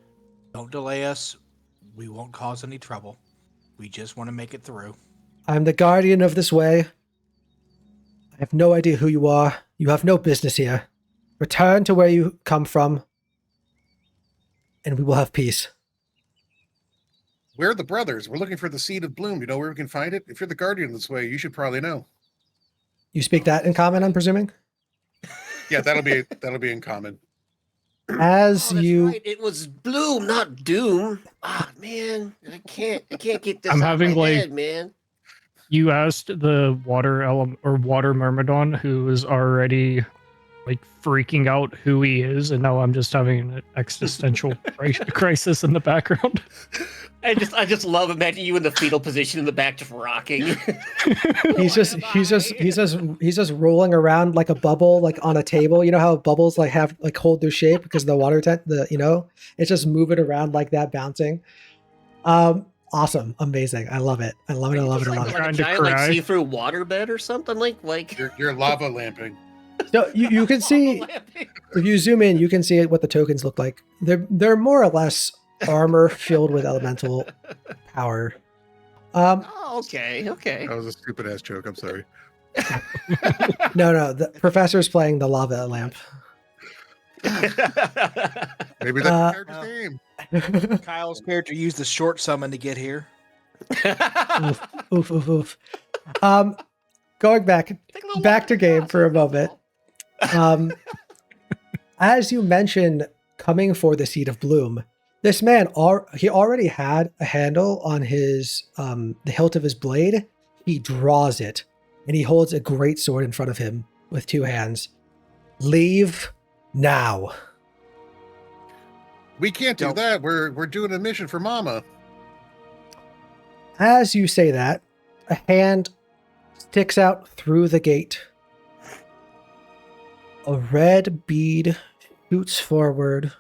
Don't delay us. We won't cause any trouble. We just want to make it through. I'm the guardian of this way. I have no idea who you are. You have no business here. Return to where you come from, and we will have peace. We're the brothers. We're looking for the seed of bloom. You know where we can find it? If you're the guardian this way, you should probably know. You speak that in common, I'm presuming? Yeah, that'll be in common. As Oh, that's you... right. It was Bloom, not Doom. Ah, man, I can't get this I'm out of having, my like- head, man. You asked the water Myrmidon who is already freaking out who he is, and now I'm just having an existential crisis in the background. I just love imagining you in the fetal position in the back, just rocking. He's just rolling around like a bubble, like on a table. You know how bubbles hold their shape because of the water it's just moving around like that, bouncing. Awesome, amazing. I love it. I love it. Like a Trying to giant cry. see-through waterbed or something like. You're lava lamping. So you can see, if you zoom in, you can see what the tokens look like. They're more or less armor filled with elemental power. Oh, okay. That was a stupid ass joke. I'm sorry. No, the professor's playing the lava lamp. Maybe that's the character's name. Kyle's character used the short summon to get here. Oof. Going back to game for a moment. As you mentioned, coming for the seed of bloom, this man he already had a handle on his the hilt of his blade. He draws it, and he holds a great sword in front of him with two hands. Leave now. We can't do Don't- that. We're doing a mission for Mama. As you say that, a hand sticks out through the gate. A red bead shoots forward.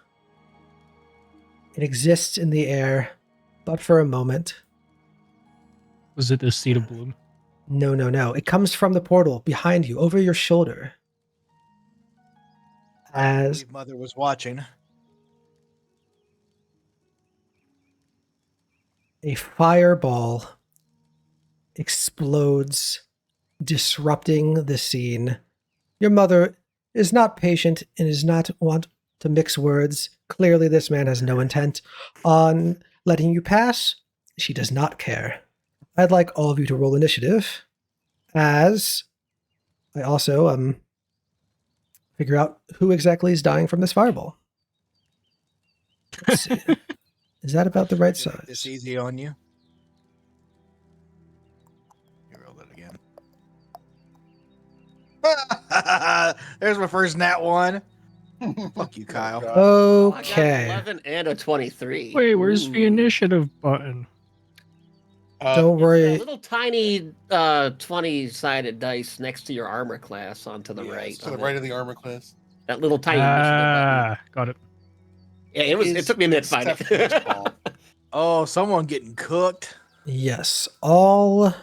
It exists in the air, but for a moment. Was it the seed of bloom? No. It comes from the portal behind you, over your shoulder. I As believe Mother was watching. a fireball explodes, disrupting the scene. Your mother is not patient and does not want to mix words. Clearly, this man has no intent on letting you pass. She does not care. I'd like all of you to roll initiative, as I also figure out who exactly is dying from this fireball. Let's see. Is that about the right size? It's easy on you. You roll it again. There's my first nat one. Fuck you, Kyle. God. Oh, I got Okay. 11 and a 23. Wait, where's the Ooh. initiative button? Don't It's worry. that little tiny 20-sided dice next to your armor class onto the Yeah, right. it's to the of right it. of the armor class. That little tiny initiative button. Got it. Yeah, it took me a minute to find Steph's it. fault. Oh, someone getting cooked. Yes, all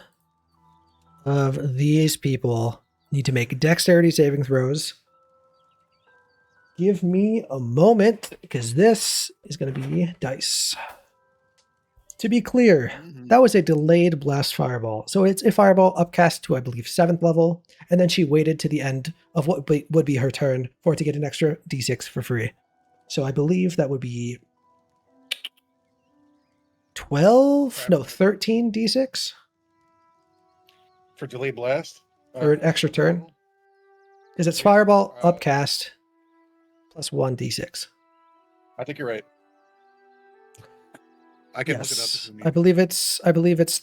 of these people need to make dexterity saving throws. Give me a moment because this is going to be dice. To be clear, Mhm. that was a delayed blast fireball. So it's a fireball upcast to, I believe, 7th level, and then she waited to the end of what would be her turn for it to get an extra d6 for free. So I believe that would be 13 d6 For delayed blast? for an extra turn. Because it's fireball upcast plus 1 d6. I think you're right. I can look it up. Yes, if you need. I believe it's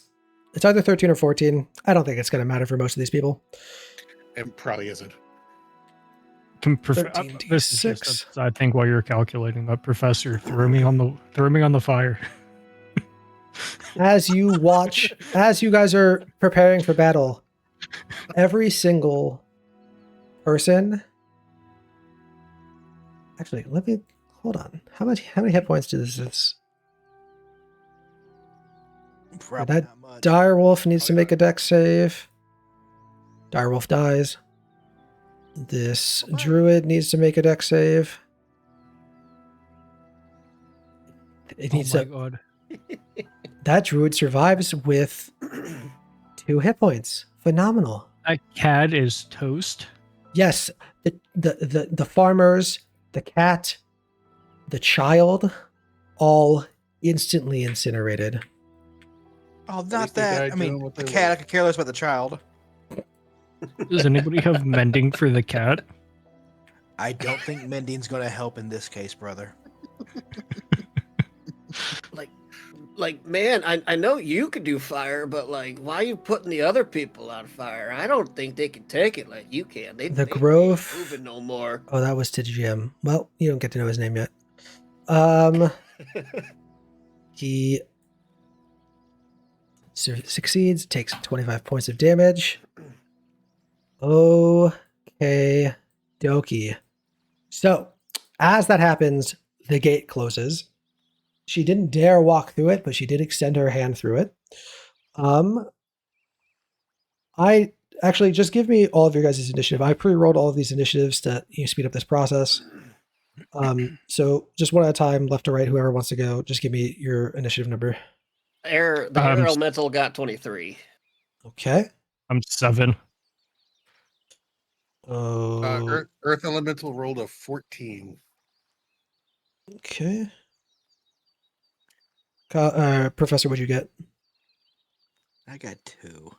either 13 or 14. I don't think it's going to matter for most of these people. It probably isn't. Can 13d6. this is just a side thing while you're calculating that, Professor. Throw me on the fire. As you watch, as you guys are preparing for battle, every single person. Actually, let me hold on. How many hit points does this? Probably That not much. direwolf needs to make a dex save. Direwolf dies. This druid needs to make a dex save. It needs Oh my to. god. That druid survives with 2 hit points. Phenomenal. That cat is toast. Yes, the farmers, the cat, the child, all instantly incinerated. Oh, least not they that. died I mean, doing what the they cat, I love. could care less about the child. Does anybody have mending for the cat? I don't think mending's going to help in this case, brother. Like, man, I know you could do fire, but like, why are you putting the other people on fire? I don't think they can take it like you can. They The ain't grove. moving no more. Oh, that was to GM. Well, you don't get to know his name yet. He succeeds, takes 25 points of damage. Okay, dokie. So, as that happens, the gate closes. She didn't dare walk through it, but she did extend her hand through it. I actually just give me all of your guys' initiative. I pre-rolled all of these initiatives to speed up this process. So just one at a time, left to right, whoever wants to go, just give me your initiative number. The air elemental got 23. Okay. I'm 7. Oh, Earth Elemental rolled a 14. okay. Professor, what'd you get? I got 2.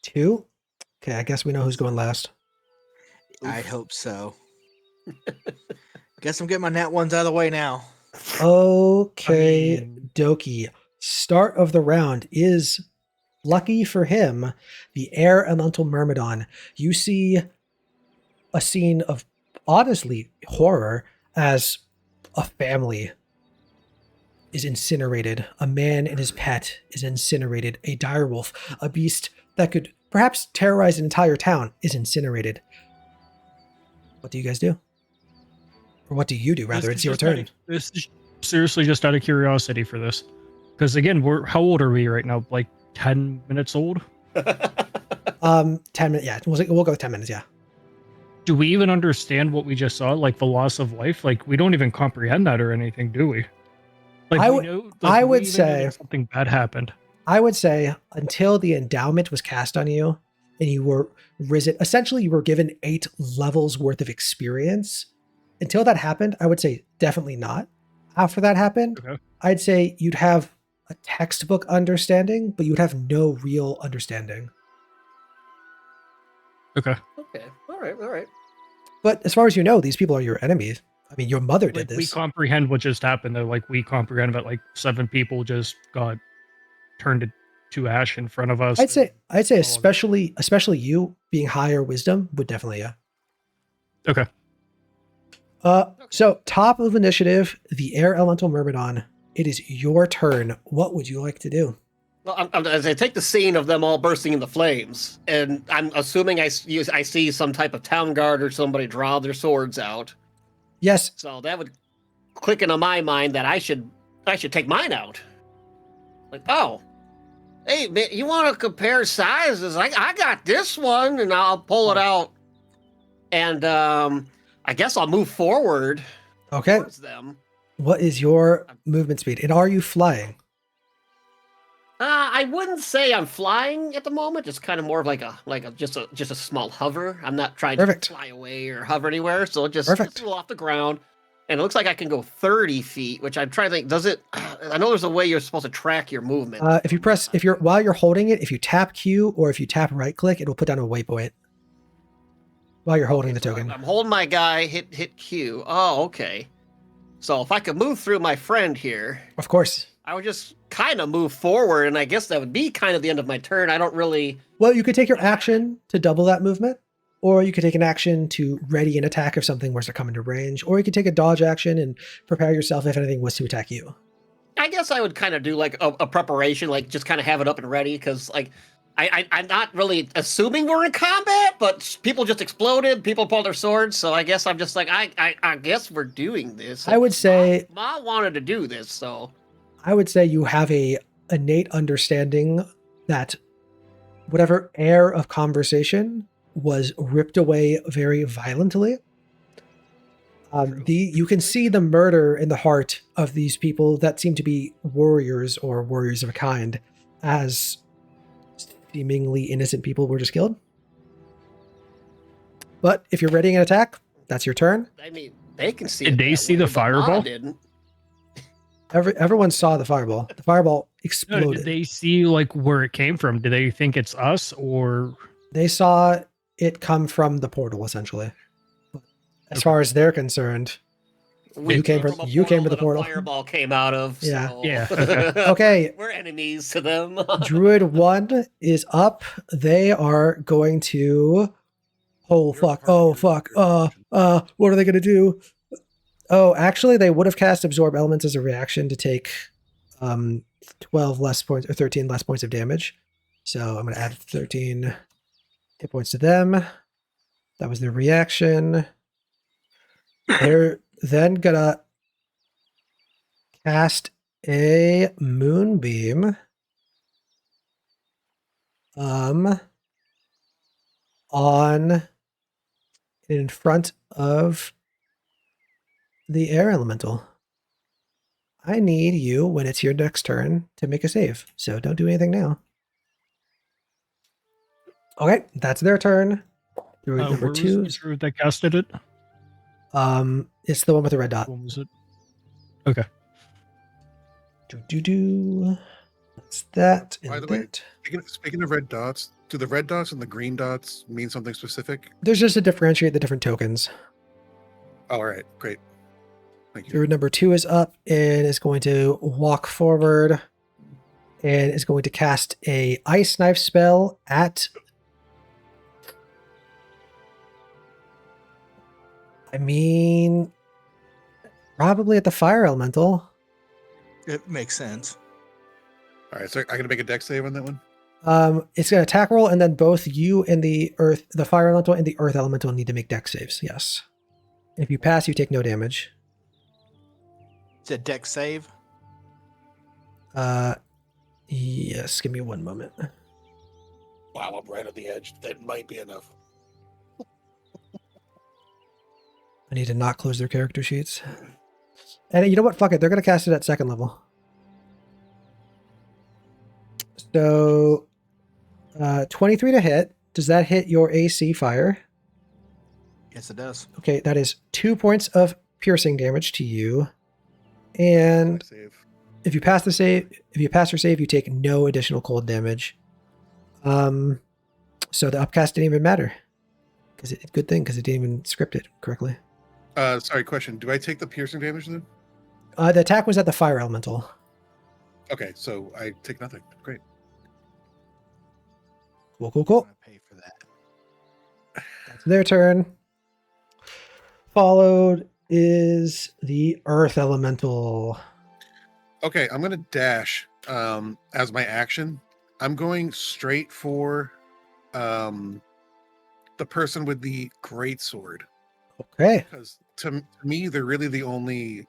2? Okay, I guess we know who's going last. I hope so. Guess I'm getting my nat ones out of the way now. Okay, I mean- dokie. Start of the round is, lucky for him, the air elemental myrmidon. You see a scene of, honestly, horror as a family is incinerated. A man and his pet is incinerated. A direwolf, a beast that could perhaps terrorize an entire town, is incinerated. What do you guys do? Or what do you do, rather? It's your turn. This is seriously just out of curiosity for this. Because again, how old are we right now? Like 10 minutes old? 10 minutes, yeah. We'll go with 10 minutes, yeah. Do we even understand what we just saw? Like the loss of life? Like we don't even comprehend that or anything, do we? Like I we would- know, I do we would even know say- that something bad happened. I would say until the endowment was cast on you and you were risen, essentially you were given 8 levels worth of experience. Until that happened, I would say definitely not. After that happened, Okay. I'd say you'd have a textbook understanding, but you'd have no real understanding. Okay. Okay. All right. But as far as you know, these people are your enemies. I mean, your mother did Like we this. comprehend what just happened though. Like we comprehend that like 7 people just got turned to ash in front of us. I'd say all of it. especially you being higher wisdom would definitely, yeah. Okay. So top of initiative, the Air Elemental Myrmidon. It is your turn. What would you like to do? Well, as I take the scene of them all bursting into flames, and I'm assuming I see some type of town guard or somebody draw their swords out. Yes. So that would click into my mind that I should take mine out. Like, oh, hey, man, you want to compare sizes? I got this one, and I'll pull it out, and I guess I'll move forward Okay. towards them. What is your movement speed? And are you flying? I wouldn't say I'm flying at the moment. It's kind of more of like a just a small hover. I'm not trying Perfect. to fly away or hover anywhere. So just Perfect. a little off the ground. And it looks like I can go 30 feet, which I'm trying to think. Does it? I know there's a way you're supposed to track your movement. While you're holding it, if you tap Q or if you tap right click, it'll put down a waypoint while you're holding the So token. I'm holding my guy. Hit Q. Oh, okay. So if I could move through my friend here, Of course. I would just kind of move forward, and I guess that would be kind of the end of my turn. I don't really. Well, you could take your action to double that movement, or you could take an action to ready an attack if something was to come into range, or you could take a dodge action and prepare yourself if anything was to attack you. I guess I would kind of do like a preparation, like just kind of have it up and ready, because like I'm not really assuming we're in combat, but people just exploded, people pulled their swords, so I guess I'm just like I guess we're doing this. I would say Ma wanted to do this, so I would say you have a innate understanding that whatever air of conversation was ripped away very violently. You can see the murder in the heart of these people that seem to be warriors or warriors of a kind, as seemingly innocent people were just killed. But if you're readying an attack, that's your turn. I mean they can see. Did they see the fireball? Didn't. Everyone saw the fireball. The fireball No, exploded. did they see like where it came from? Do they think it's us or? They saw it come from the portal, essentially. As far as they're concerned, you came to the portal. Fireball came out of. Yeah. So. Yeah, okay. Okay, We're enemies to them. Druid 1 is up. They are going to... Oh, fuck. What are they going to do? Oh, actually, they would have cast Absorb Elements as a reaction to take 12 less points, or 13 less points of damage. So I'm going to add 13 hit points to them. That was their reaction. They're then going to cast a Moonbeam on in front of the air elemental. I need you, when it's your next turn, to make a save. So don't do anything now. Okay, that's their turn. Druid number Where was 2. the druid that casted it? It's the one with the red dot. What was it? Okay. That's that. By the way, speaking of red dots, do the red dots and the green dots mean something specific? There's just to differentiate the different tokens. Oh, all right, great. Thank you. Druid number 2 is up and is going to walk forward and is going to cast a ice knife spell at... probably at the fire elemental. It makes sense. All right, so I gotta make a dex save on that one. It's an attack roll, and then both you and the fire elemental and the earth elemental need to make dex saves. Yes. If you pass, you take no damage. It's a dex save. Yes. Give me one moment. Wow, I'm right on the edge. That might be enough. I need to not close their character sheets. And you know what? Fuck it. They're going to cast it at second level. So, 23 to hit. Does that hit your AC fire? Yes, it does. Okay, that is 2 points of piercing damage to you. And Save. if you pass or save, you take no additional cold damage. So the upcast didn't even matter. Good thing, because it didn't even script it correctly. Sorry, question. Do I take the piercing damage then? The attack was at the fire elemental. Okay, so I take nothing. Great. Cool. I'm gonna pay for that. That's their turn. Followed is the Earth Elemental. Okay, I'm gonna dash as my action. I'm going straight for the person with the great sword. Okay. Because to me, they're really the only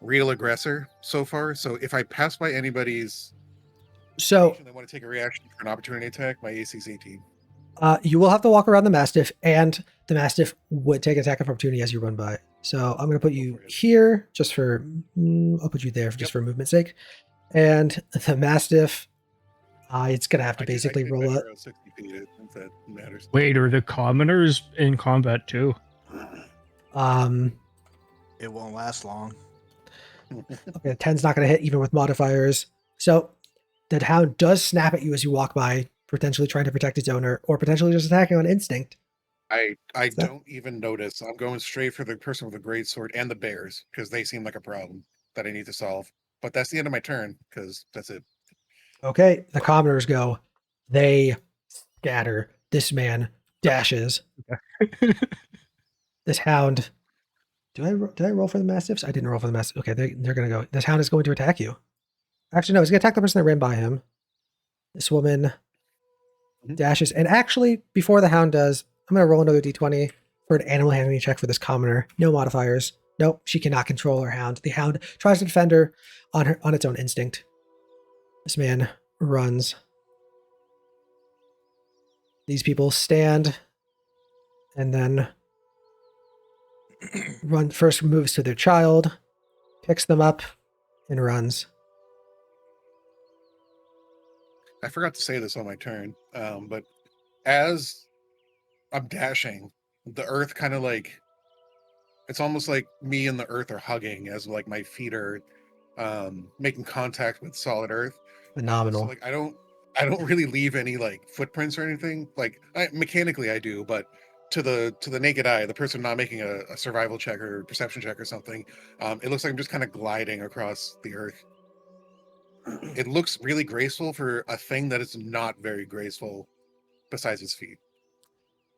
real aggressor so far. So if I pass by anybody's So and they want to take a reaction for an opportunity attack, my AC is 18. you will have to walk around the Mastiff, and the Mastiff would take attack of opportunity as you run by. So I'm going to put you here just for, I'll put you there just for movement's sake. And the Mastiff, it's going to have to basically roll up. 60 feet, if that matters. Wait, are the commoners in combat too? It won't last long. Okay, 10's not going to hit even with modifiers. So the hound does snap at you as you walk by, potentially trying to protect its owner, or potentially just attacking on instinct. I don't even notice. I'm going straight for the person with the great sword and the bears because they seem like a problem that I need to solve. But that's the end of my turn because that's it. Okay, the commoners go. They scatter. This man dashes. This hound. Did I roll for the mastiffs? I didn't roll for the mastiffs. Okay, they're gonna go. This hound is going to attack you. Actually, no, he's gonna attack the person that ran by him. This woman dashes, and actually, before the hound does, I'm gonna roll another d20 for an animal handling check for this commoner. No modifiers. Nope, she cannot control her hound. The hound tries to defend her on its own instinct. This man runs. These people stand and then first moves to their child, picks them up, and runs. I forgot to say this on my turn, but as I'm dashing, the earth kind of like, it's almost like me and the earth are hugging as like my feet are making contact with solid earth. Phenomenal. So like I don't really leave any like footprints or anything. Like mechanically I do, but to the naked eye, the person not making a survival check or perception check or something, it looks like I'm just kind of gliding across the earth. It looks really graceful for a thing that is not very graceful besides its feet.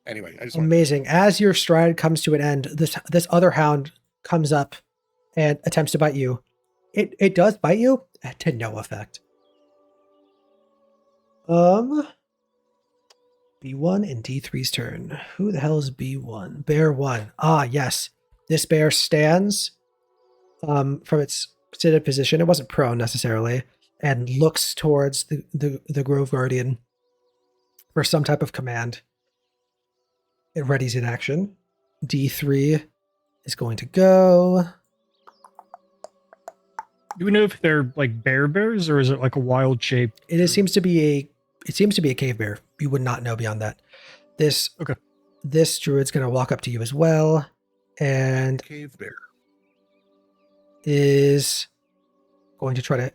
Anyway, I just amazing. As your stride comes to an end, this other hound comes up and attempts to bite you. It does bite you to no effect. B1 and D3's turn. Who the hell is B1? Bear 1. Ah, yes. This bear stands from its seated position. It wasn't prone necessarily, and looks towards the Grove Guardian for some type of command. It readies in action. D3 is going to go. Do we know if they're like bears or is it like a wild shape? It seems to be a cave bear. You would not know beyond that. This druid's going to walk up to you as well, and cave bear is going to try to.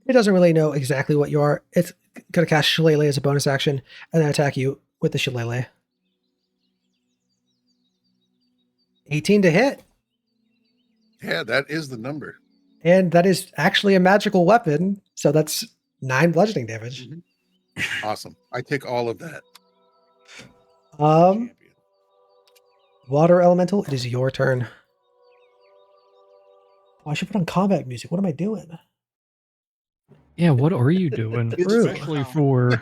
It doesn't really know exactly what you are. It's going to cast Shillelagh as a bonus action and then attack you with the Shillelagh. 18 to hit. Yeah, that is the number. And that is actually a magical weapon, so that's 9 bludgeoning damage. Mm-hmm. Awesome. I take all of that. Water Elemental, it is your turn. Oh, I should put on combat music. What am I doing? Yeah, what are you doing? Especially for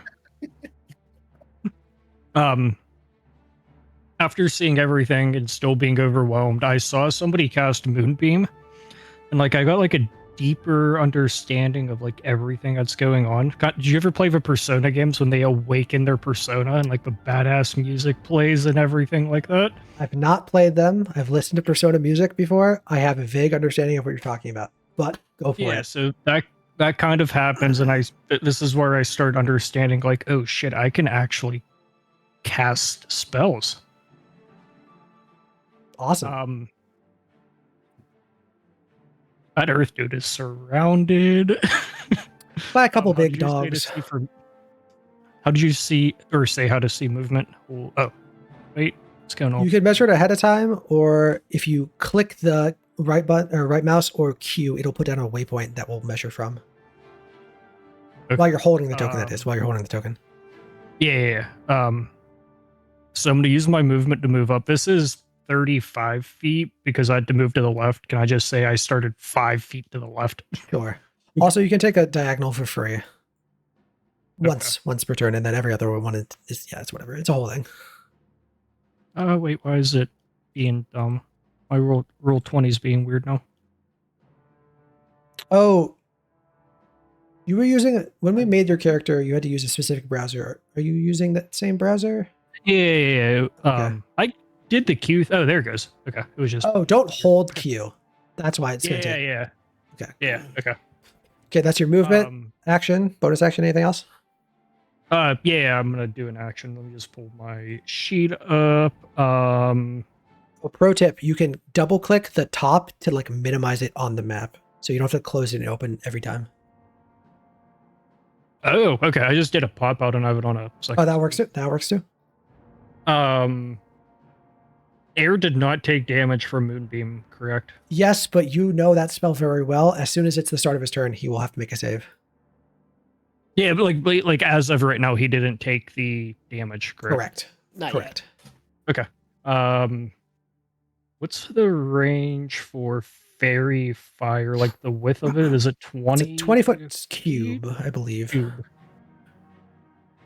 after seeing everything and still being overwhelmed, I saw somebody cast Moonbeam, and like I got like a deeper understanding of like everything that's going on. Did you ever play the Persona games when they awaken their persona and like the badass music plays and everything like that? I've not played them. I've listened to Persona music before. I have a vague understanding of what you're talking about, but go for it. Yeah, so that kind of happens, and this is where I start understanding like, oh shit, I can actually cast spells. Awesome. That Earth dude is surrounded by a couple big dogs. How did you see or say how to see movement? Oh, wait, what's going on? You can measure it ahead of time, or if you click the right button or right mouse or Q, it'll put down a waypoint that will measure from. Okay. While you're holding the token, that is. While you're holding the token. Yeah. So I'm going to use my movement to move up. This is 35 feet because I had to move to the left. Can I just say I started 5 feet to the left? Sure. Also, you can take a diagonal for free. Once per turn, and then every other one is it's whatever. It's a whole thing. Wait, why is it being dumb? My roll 20 is being weird now. Oh, you were using when we made your character. You had to use a specific browser. Are you using that same browser? Yeah. Okay. I did the Q. Oh, there it goes. Okay, it was just. Oh, don't hold Q. That's why it's gonna take. Yeah. Okay. Yeah. Okay. Okay, that's your movement, action, bonus action. Anything else? Yeah, I'm gonna do an action. Let me just pull my sheet up. Well, pro tip: you can double click the top to like minimize it on the map, so you don't have to close it and open every time. Oh, okay. I just did a pop out and I have it on a second. Oh, that works too. That works too. Air did not take damage from Moonbeam, correct? Yes, but you know that spell very well. As soon as it's the start of his turn, he will have to make a save. Yeah, but like as of right now, he didn't take the damage, correct? Not Correct. Okay. What's the range for fairy fire? Like the width of it? Is it 20? It's a 20-foot cube, I believe. Cube.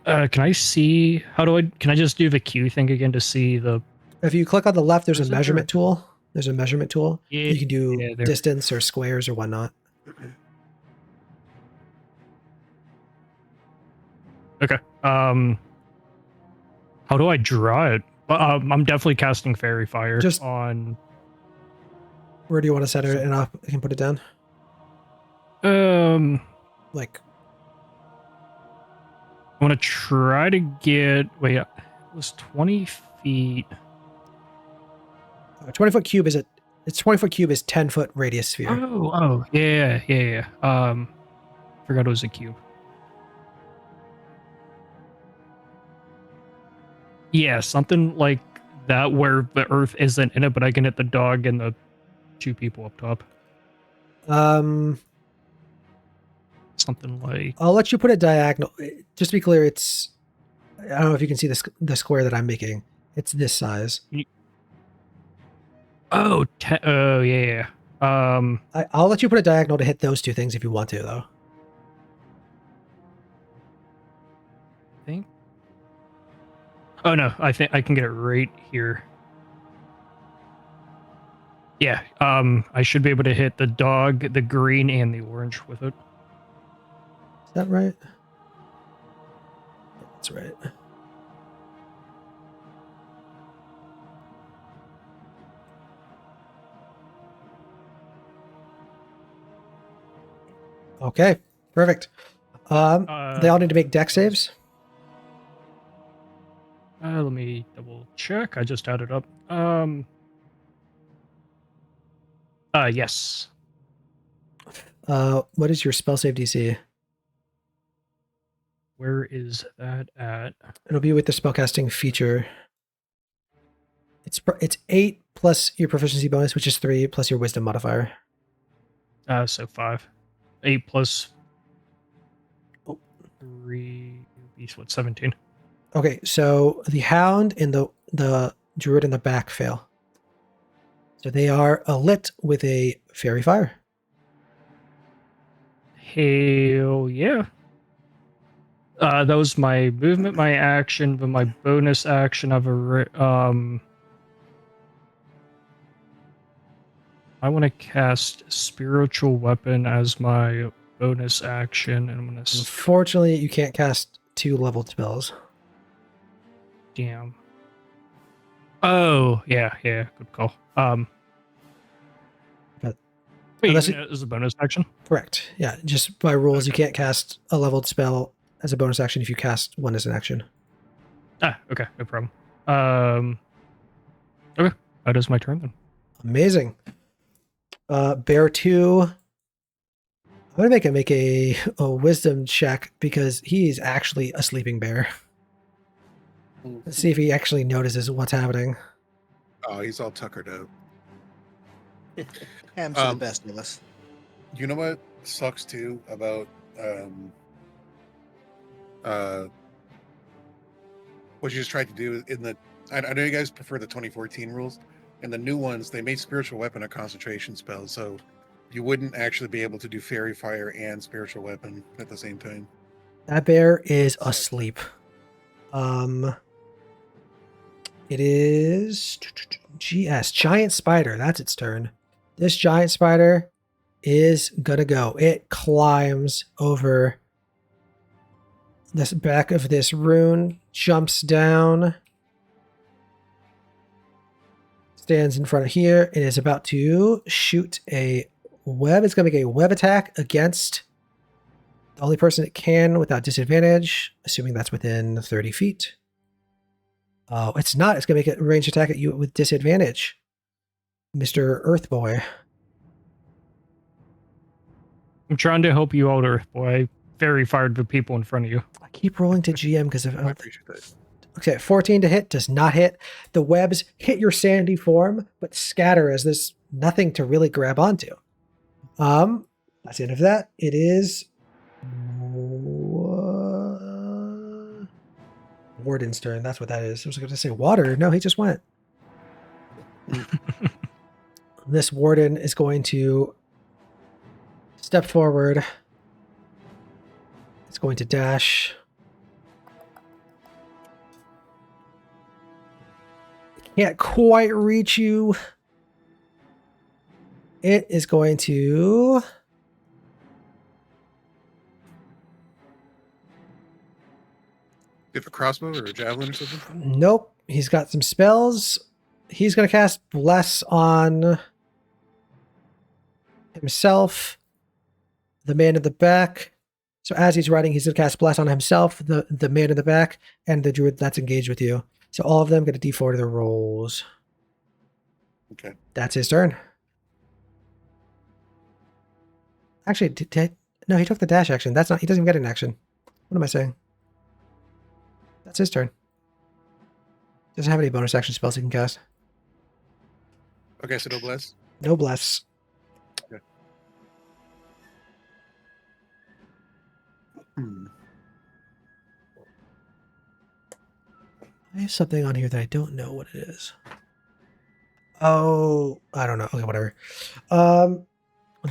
Can I see? Can I just do the Q thing again to see the? If you click on the left, there's Is a it measurement tool. There's a measurement tool. Yeah, You can do there. distance or squares or whatnot. Okay. How do I draw it? I'm definitely casting fairy fire Just- on. Where do you want to set it up? I can put it down. Like, I want to try to get. Wait, it was 20 feet. a 20-foot cube is it's 20-foot cube is 10-foot radius sphere. Oh, yeah. Forgot it was a cube. Yeah, something like that where the earth isn't in it, but I can hit the dog and the 2 people up top. Something like. I'll let you put it diagonal. Just to be clear, it's. I don't know if you can see the square that I'm making. It's this size. Oh, yeah. I'll let you put it diagonal to hit those 2 things if you want to, though. I think. Oh no, I think I can get it right here. Yeah, I should be able to hit the dog, the green, and the orange with it. Is that right? That's right. Okay, perfect. They all need to make deck saves. Let me double check. I just added up. Yes. What is your spell save DC? Where is that at? It'll be with the spellcasting feature. It's 8 plus your proficiency bonus, which is 3 plus your wisdom modifier. So 5. 8 plus 3 is what, 17. Okay, so the hound and the druid in the back fail. So they are lit with a fairy fire. Hell yeah. That was my movement, my action, but my bonus action of I want to cast spiritual weapon as my bonus action, and I'm gonna. Unfortunately, you can't cast 2 leveled spells. Damn. Oh yeah, good call. But wait, unless even as a bonus action. Correct. Yeah, just by rules, you can't cast a leveled spell as a bonus action if you cast one as an action. Okay, no problem. Okay, that is my turn then. Amazing. Bear 2. I'm gonna make a wisdom check because he's actually a sleeping bear. Let's see if he actually notices what's happening. Oh, he's all tuckered out. Ham's the best of us. You know what sucks too about what you just tried to do in the. I know you guys prefer the 2014 rules, and the new ones they made spiritual weapon a concentration spell, so you wouldn't actually be able to do fairy fire and spiritual weapon at the same time. That bear is Sad. asleep. It is GS giant spider. That's its turn. This giant spider is gonna go. It climbs over this back of this rune, jumps down, stands in front of here, and is about to shoot a web. It's gonna make a web attack against the only person it can without disadvantage, assuming that's within 30 feet. Oh, it's not. It's going to make a ranged attack at you with disadvantage, Mr. Earth Boy. I'm trying to help you out, Earth Boy. I fairy fired the people in front of you. I keep rolling to GM because of. I appreciate that. Okay, 14 to hit does not hit. The webs hit your sandy form, but scatter as there's nothing to really grab onto. That's the end of that. It is Warden's turn. That's what that is. I was going to say water. No, he just went. This Warden is going to step forward. It's going to dash. Can't quite reach you. It is going to... Do you have a crossbow or a javelin or something? Nope. He's got some spells. He's going to cast Bless on himself, the man in the back. So as he's riding, he's going to cast Bless on himself, the man in the back, and the druid that's engaged with you. So all of them get a d4 to their rolls. Okay. That's his turn. Actually, no, he took the dash action. That's not. He doesn't even get an action. What am I saying? That's his turn. Doesn't have any bonus action spells he can cast. Okay, so no bless. No bless. Okay. I have something on here that I don't know what it is. Oh, I don't know. Okay, whatever.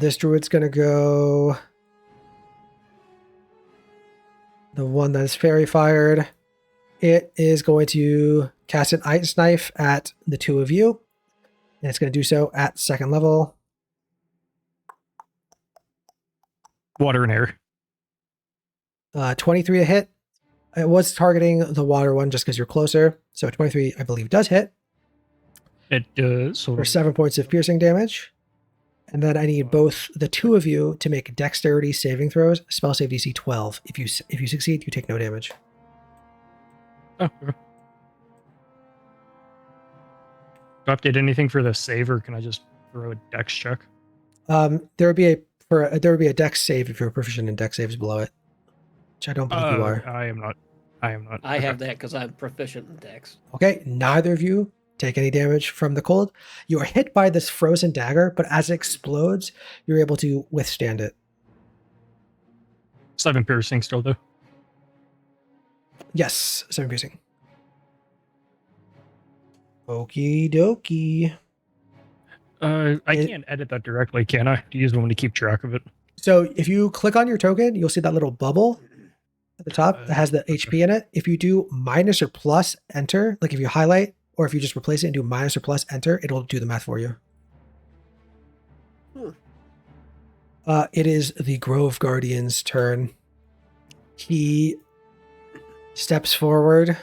This druid's gonna go. The one that is fairy fired. It is going to cast an ice knife at the two of you. And it's going to do so at second level. Water and air. 23 to hit. It was targeting the water one just because you're closer. So 23, I believe, does hit. It does. So For 7 points of piercing damage. And then I need both the two of you to make dexterity saving throws. Spell save DC 12. If you succeed, you take no damage. Oh, okay. Do I update anything for the save, or can I just throw a dex check? There would be a dex save if you're proficient in dex saves below it, which I don't believe you are. I am not. I am not. I Okay. have that because I'm proficient in Dex. Okay, neither of you take any damage from the cold. You are hit by this frozen dagger, but as it explodes, you're able to withstand it. 7 piercing still, though. Yes, 7 piercing. Okie dokie. I can't edit that directly, can I? Do you just want me to keep track of it? So if you click on your token, you'll see that little bubble at the top that has the HP in it. If you do minus or plus enter, like if you highlight, or if you just replace it and do minus or plus enter, it'll do the math for you. It is the Grove Guardian's turn. He steps forward.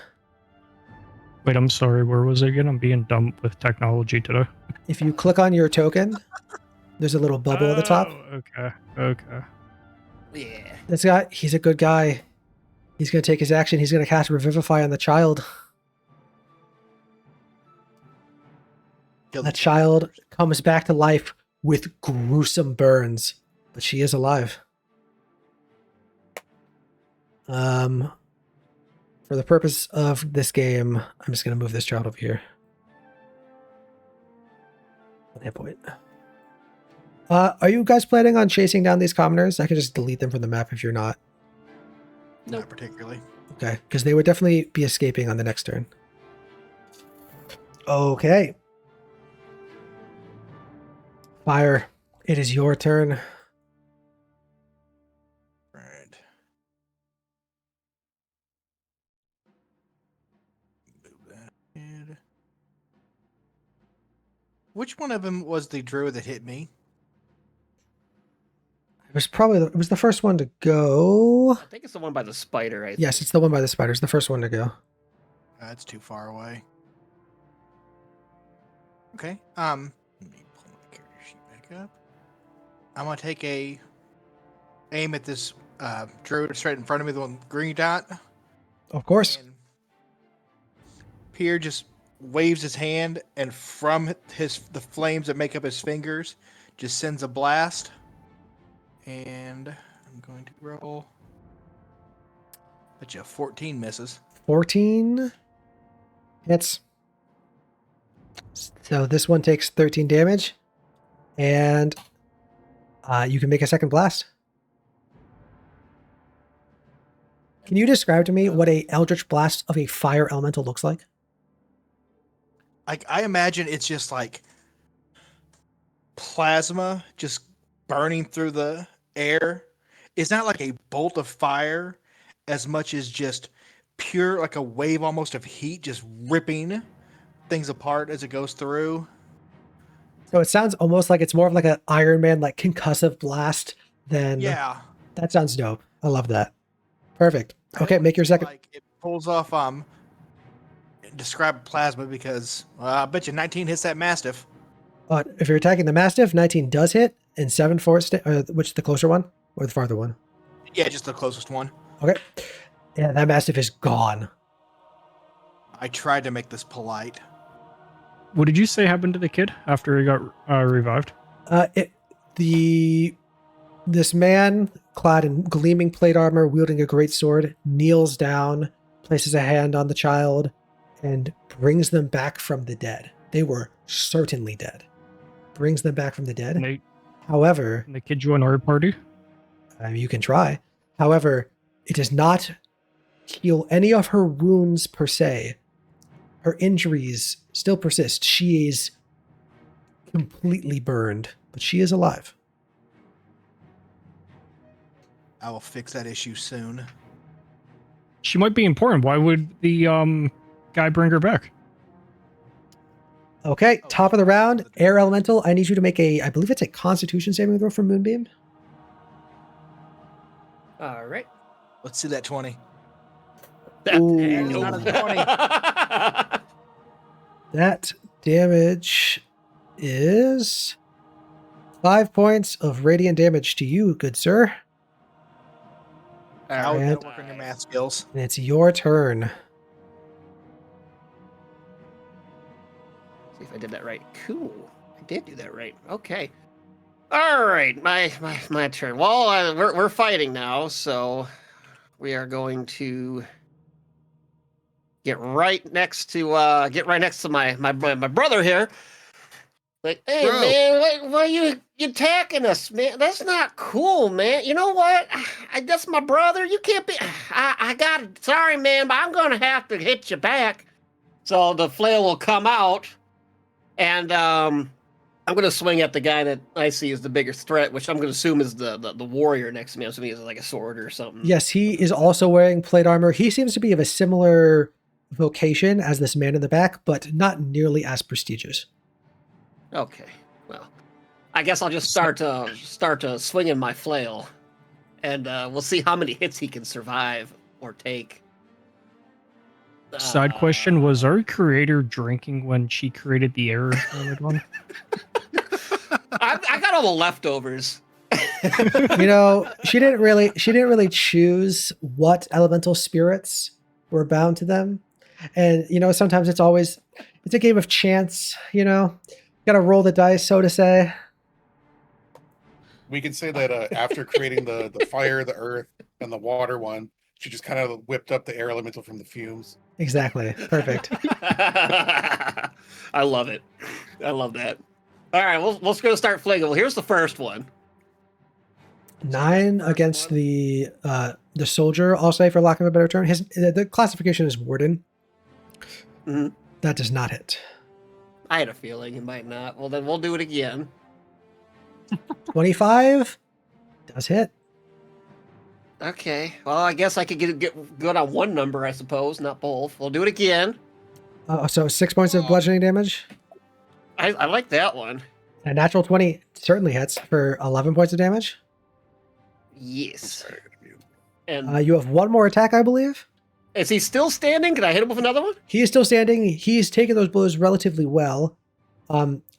Wait, I'm sorry. Where was it again? I'm being dumb with technology today. If you click on your token, there's a little bubble at the top. Oh, okay. Okay. Yeah. This guy, he's a good guy. He's going to take his action. He's going to cast Revivify on the child. Kill That the child comes back to life with gruesome burns, but she is alive. For the purpose of this game, I'm just going to move this child over here. One hit point. Are you guys planning on chasing down these commoners? I can just delete them from the map if you're not. Not particularly. Okay, because they would definitely be escaping on the next turn. Okay. Fire, it is your turn. Right. Move that ahead. Which one of them was the druid that hit me? It was probably it was the first one to go. I think it's the one by the spider. I Yes, think. it's the one by the spiders, the first one to go. That's too far away. Okay. Let me pull my character sheet back up. I'm gonna take a aim at this druid straight in front of me, the one with the green dot. Of course. And Pierre just waves his hand, and from the flames that make up his fingers, just sends a blast. And I'm going to roll. Bet you 14 misses. 14 hits. So this one takes 13 damage. And you can make a second blast. Can you describe to me what a eldritch blast of a fire elemental looks like? I imagine it's just like plasma just burning through the air. It's not like a bolt of fire as much as just pure, like a wave almost of heat just ripping things apart as it goes through. So it sounds almost like it's more of like an Iron Man, like concussive blast than. Yeah. That sounds dope. I love that. Perfect. Okay, make your second. Like it pulls off describe plasma because I bet you 19 hits that mastiff. If you're attacking the Mastiff, 19 does hit, and 7 for it. Which is the closer one or the farther one? Yeah, just the closest one. Okay. Yeah, that Mastiff is gone. I tried to make this polite. What did you say happened to the kid after he got revived? This man, clad in gleaming plate armor, wielding a great sword, kneels down, places a hand on the child, and brings them back from the dead. They were certainly dead. Brings them back from the dead. However, And the kid joined our party? you can try. However, it does not heal any of her wounds per se. Her injuries still persist. She is completely burned, but she is alive. I will fix that issue soon. She might be important. Why would the guy bring her back? Okay, top of the round, Air Elemental. I need you to make I believe it's a Constitution saving throw for Moonbeam. All right. Let's see that 20. Ooh. It's not a 20. That damage is 5 points of radiant damage to you, good sir. How would Alright. that work on your math skills? And it's your turn. See if I did that right. Cool. I did do that right. Okay. All right, my turn. Well, we're fighting now, so we are going to get right next to my brother here. Like, hey Bro. man, why you attacking us, man? That's not cool, man. You know what? That's my brother. You can't be. I got it. Sorry, man, but I'm gonna have to hit you back. So the flail will come out, and I'm gonna swing at the guy that I see as the biggest threat, which I'm gonna assume is the warrior next to me. I'm assuming he's like a sword or something. Yes, he is also wearing plate armor. He seems to be of a similar vocation as this man in the back, but not nearly as prestigious. Okay. Well, I guess I'll just start swinging my flail, and we'll see how many hits he can survive or take. Side question, was our creator drinking when she created the air one? I got all the leftovers. You know, she didn't really choose what elemental spirits were bound to them. And you know, sometimes it's a game of chance, you know. Gotta roll the dice, so to say. We can say that after creating the fire, the earth, and the water one, she just kind of whipped up the air elemental from the fumes. Exactly. Perfect. I love it. I love that. All right, let's go start flinging. Well, here's the first one. 9 First against one. the soldier, I'll say, for lack of a better term. The classification is warden. Mhm. That does not hit. I had a feeling he might not. Well, then we'll do it again. 25 does hit. Okay. Well, I guess I could get good on one number, I suppose, not both. We'll do it again. So 6 points of bludgeoning damage. I like that one. A natural 20 certainly hits for 11 points of damage. Yes. Sorry, I gotta mute. And You have one more attack, I believe. is he still standing? Can I hit him with another one? He is still standing. He's taken those blows relatively well.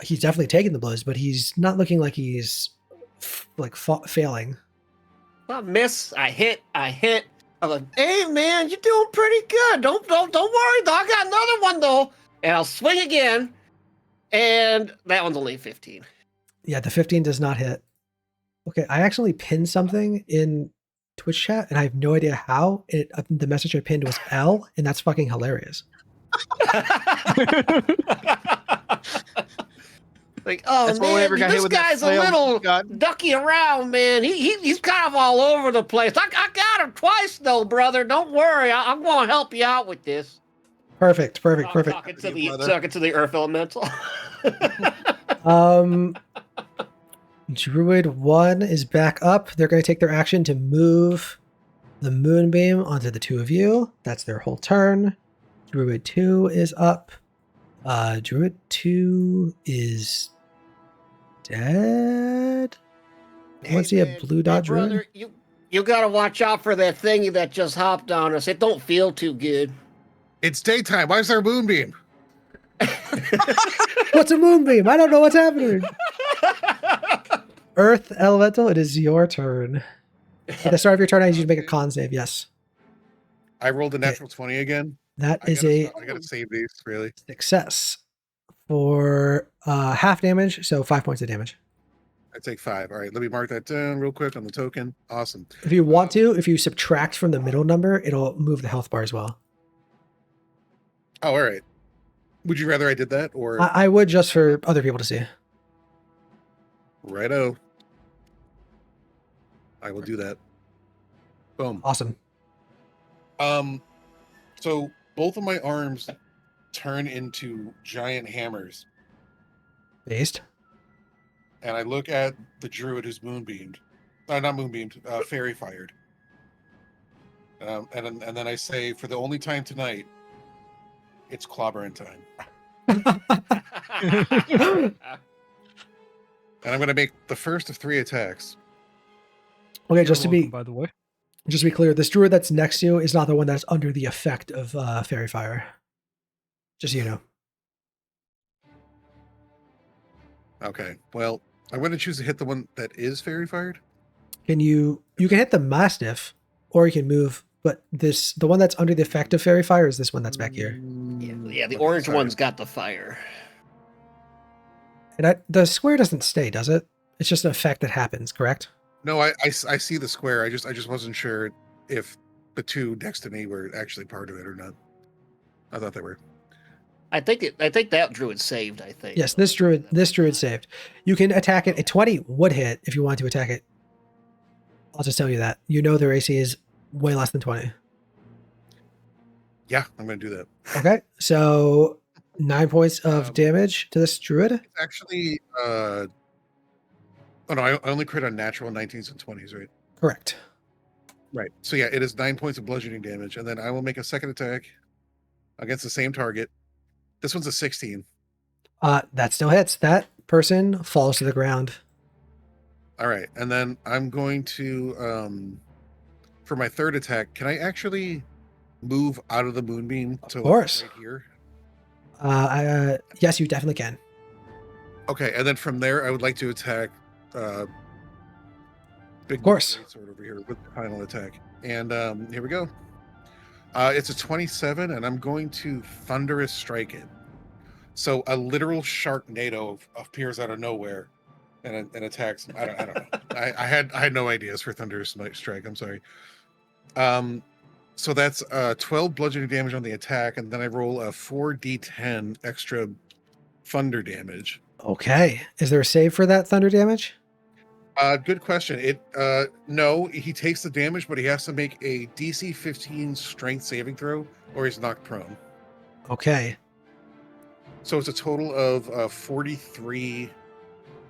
He's definitely taken the blows, but he's not looking like he's failing. Well, miss. I hit. I'm like, hey man, you're doing pretty good. Don't worry though. I got another one though. And I'll swing again. And that one's only 15. Yeah, the 15 does not hit. Okay, I actually pinned something in Twitch chat, and I have no idea how. The message I pinned was L, and that's fucking hilarious. Like, oh That's why we never man, got hit this with that guy's a flail little gun. ducky around, man. He's kind of all over the place. I got him twice though, brother. Don't worry, I'm going to help you out with this. Perfect. Talking to the Earth Elemental. Druid 1 is back up. They're going to take their action to move the moonbeam onto the two of you. That's their whole turn. Druid 2 is up. Druid 2 is dead. I want to see a blue dot druid. Brother, you got to watch out for that thingy that just hopped on us. It don't feel too good. It's daytime. Why is there a moonbeam? What's a moonbeam? I don't know what's happening. Earth Elemental, it is your turn. At the start of your turn, I need you to make a con save. Yes. I rolled a natural 20 again. That is I gotta save these, really. success for half damage, so 5 points of damage. I take 5. All right, let me mark that down real quick on the token. Awesome. If you want to, if you subtract from the middle number, it'll move the health bar as well. Oh, all right. Would you rather I did that or I would, just for other people to see. righto? I will do that. Boom. Awesome. So both of my arms turn into giant hammers, Based. and I look at the druid who's moonbeamed. Not moonbeamed, fairy fired. And then I say, for the only time tonight, it's clobbering time. And I'm going to make the first of 3 attacks. Okay, just to be by the way. Just to be clear, this druid that's next to you is not the one that's under the effect of fairy fire. Just so you know. Okay, well, I'm going to choose to hit the one that is fairy fired. You can hit the mastiff, or you can move, but the one that's under the effect of fairy fire is this one that's back here. Yeah, the orange one's got the fire. And the square doesn't stay, does it? It's just an effect that happens, correct? No, I see the square. I just wasn't sure if the 2 next to me were actually part of it or not. I thought they were. I think that druid saved. I think. Yes, this druid saved. You can attack it. A 20 would hit if you want to attack it. I'll just tell you that. You know their AC is way less than 20. Yeah, I'm going to do that. Okay, so 9 points of damage to this druid. It's actually, oh no, I only crit on natural 19s and 20s, right? Correct. Right. So yeah, it is 9 points of bludgeoning damage, and then I will make a second attack against the same target. This one's a 16. That still hits. That person falls to the ground. All right, and then I'm going to, for my third attack, can I actually move out of the moonbeam to course. right here? Yes, you definitely can. Okay, and then from there, I would like to attack big Of course. sword over here with the final attack. And here we go. It's a 27, and I'm going to thunderous strike it. So a literal sharknado appears out of nowhere and attacks. I don't know. I had no ideas for thunderous strike. I'm sorry. So that's 12 bludgeoning damage on the attack, and then I roll a 4d10 extra thunder damage. Okay. Is there a save for that thunder damage? Good question. No, he takes the damage, but he has to make a DC 15 strength saving throw, or he's knocked prone. Okay. So it's a total of 43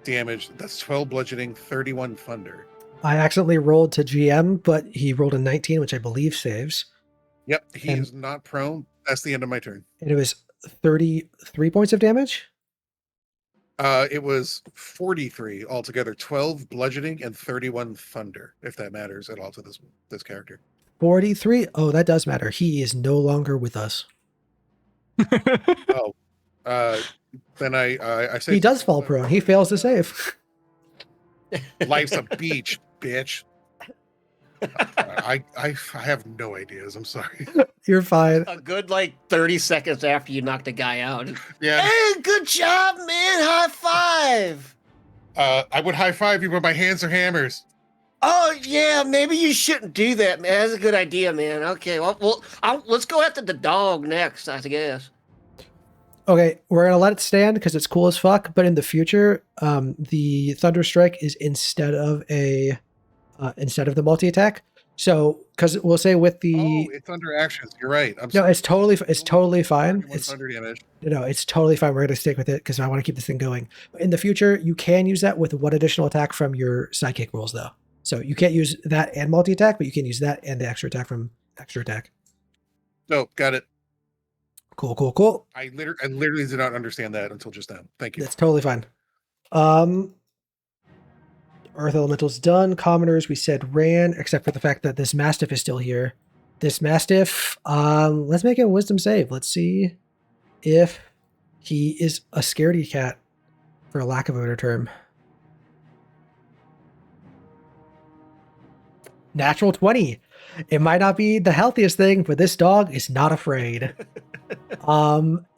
damage. That's 12 bludgeoning, 31 thunder. I accidentally rolled to GM, but he rolled a 19, which I believe saves. Yep, he And- is not prone. That's the end of my turn. And it was 33 points of damage? It was 43 altogether, 12 bludgeoning and 31 thunder, if that matters at all to this character. 43? Oh, that does matter. He is no longer with us. Oh, then I say He does fall prone. He fails to save. Life's a beach, bitch. I have no ideas. I'm sorry. You're fine. A good 30 seconds after you knock the guy out. Yeah, Hey, good job, man! High five. I would high five you, but my hands are hammers. Oh yeah, maybe you shouldn't do that, man. That's a good idea, man. Okay, well, let's go after the dog next, I guess. Okay, we're gonna let it stand because it's cool as fuck. But in the future, the Thunder Strike is instead of the multi attack. So, because we'll say with the It's under actions. You're right. no, it's totally fine. 31 It's thunder damage. no, it's totally fine. We're gonna stick with it because I want to keep this thing going. But in the future, you can use that with one additional attack from your sidekick rolls, though. So you can't use that and multi attack, but you can use that and the extra attack from extra attack. No, got it. Cool. I literally did not understand that until just now. Thank you. That's totally fine. Earth Elemental's done. Commoners, we said ran, except for the fact that this Mastiff is still here. This Mastiff, let's make a Wisdom save. Let's see if he is a scaredy cat, for a lack of a better term. Natural 20. It might not be the healthiest thing, but this dog is not afraid.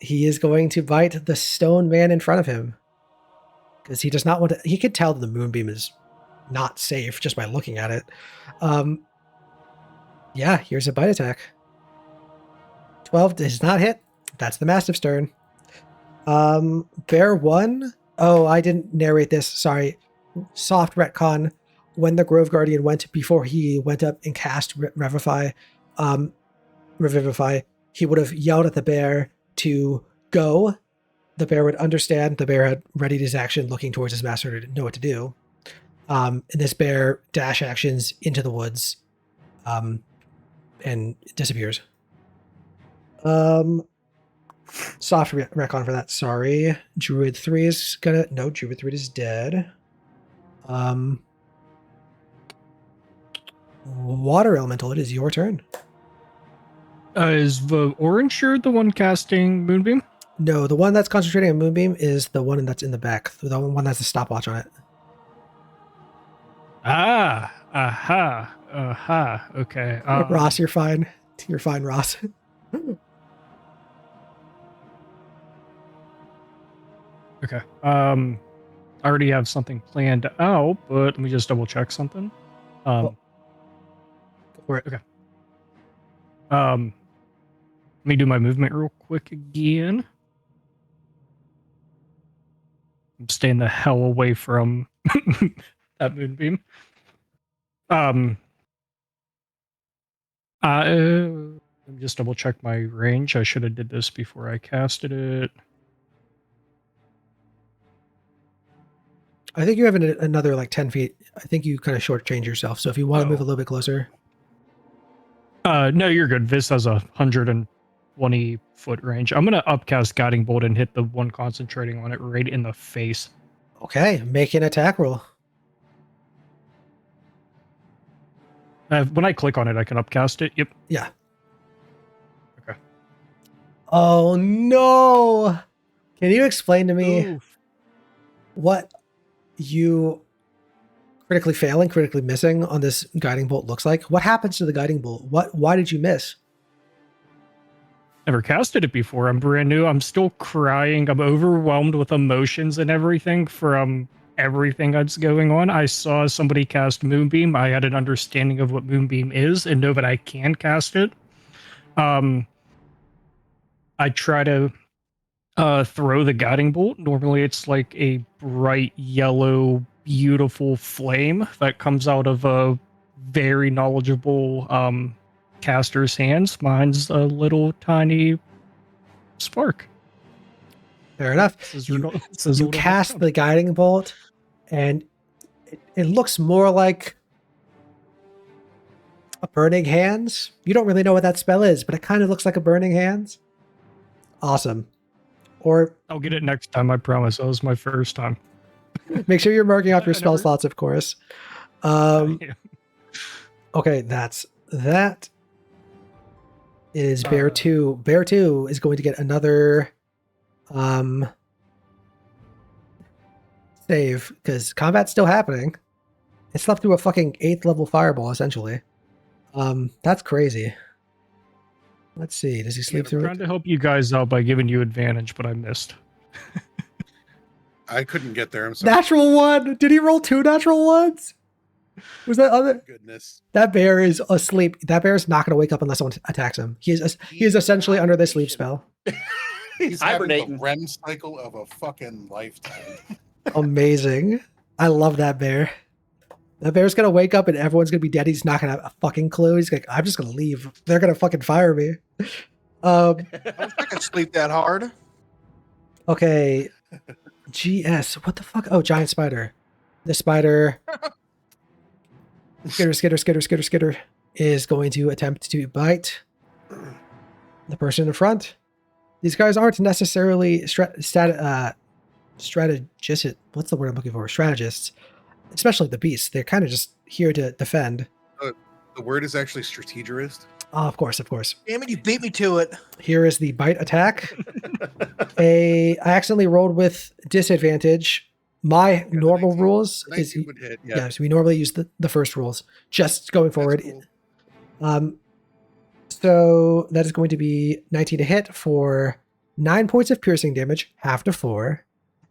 He is going to bite the stone man in front of him. Because he does not want to. He could tell that the moonbeam is not safe just by looking at it. Yeah, here's a bite attack. 12 does not hit. That's the Mastiff's turn. Bear 1. Oh, I didn't narrate this. Sorry. Soft retcon. When the Grove Guardian went, before he went up and cast Revivify, he would have yelled at the bear to go. The bear would understand. The bear had readied his action, looking towards his master to know what to do. And this bear dash actions into the woods and disappears. Soft retcon for that. Sorry. Druid 3 is gonna... No, Druid 3 is dead. Water Elemental, it is your turn. Is the orange shirt the one casting Moonbeam? No, the one that's concentrating on Moonbeam is the one that's in the back. The one that's a stopwatch on it. Okay. Ross, you're fine. You're fine, Ross. Okay. I already have something planned out, but let me just double check something. Go for it. Okay. Let me do my movement real quick again. I'm staying the hell away from that moonbeam. Let me just double check my range. I should have did this before I casted it. I think you have another like 10 feet. I think you kind of shortchange yourself. So if you want to move a little bit closer. No, you're good. This has 120-foot range. I'm going to upcast Guiding Bolt and hit the one concentrating on it right in the face. Okay, make an attack roll. When I click on it, I can upcast it. Yep. Yeah. Okay. Oh, no. Can you explain to me Oof. what you critically failing, critically missing on this guiding bolt looks like? What happens to the guiding bolt? Why did you miss? Never casted it before. I'm brand new. I'm still crying. I'm overwhelmed with emotions and everything from everything that's going on. I saw somebody cast Moonbeam. I had an understanding of what Moonbeam is and know that I can cast it. I try to throw the guiding bolt. Normally it's like a bright yellow beautiful flame that comes out of a very knowledgeable caster's hands. Mine's a little tiny spark. Fair enough. Sizzled You on the cast ground. the guiding bolt, and it looks more like a burning hands. You don't really know what that spell is, but it kind of looks like a burning hands. Awesome. Or I'll get it next time, I promise. That was my first time. make sure you're marking off your I spell never- slots, of course. Yeah. Okay, that is Bear 2. Bear 2 is going to get another save because combat's still happening. It slept through a fucking 8th level fireball, essentially. That's crazy. Let's see. Does he sleep I'm through trying it? to help you guys out by giving you advantage, but I missed. I couldn't get there. I'm sorry. Natural 1. Did he roll 2 natural ones? Was that other? Goodness. That bear is asleep. That bear is not going to wake up unless someone attacks him. He is essentially under the sleep spell. He's having the hibernating. REM cycle of a fucking lifetime. Amazing. I love that bear. That bear's going to wake up and everyone's going to be dead. He's not going to have a fucking clue. He's like, I'm just going to leave. They're going to fucking fire me. I can sleep that hard. Okay. GS. What the fuck? Oh, giant spider. The spider. Skitter is going to attempt to bite the person in front. These guys aren't necessarily strategists. What's the word I'm looking for? Strategists, especially the beasts. They're kind of just here to defend. The word is actually strategist. Oh, of course. Damn it, you beat me to it. Here is the bite attack. I accidentally rolled with disadvantage. My normal 19 rules 19 is would hit. yeah. Yeah. So we normally use the first rules just going forward. Cool. So that is going to be 19 to hit for 9 points of piercing damage, half to 4,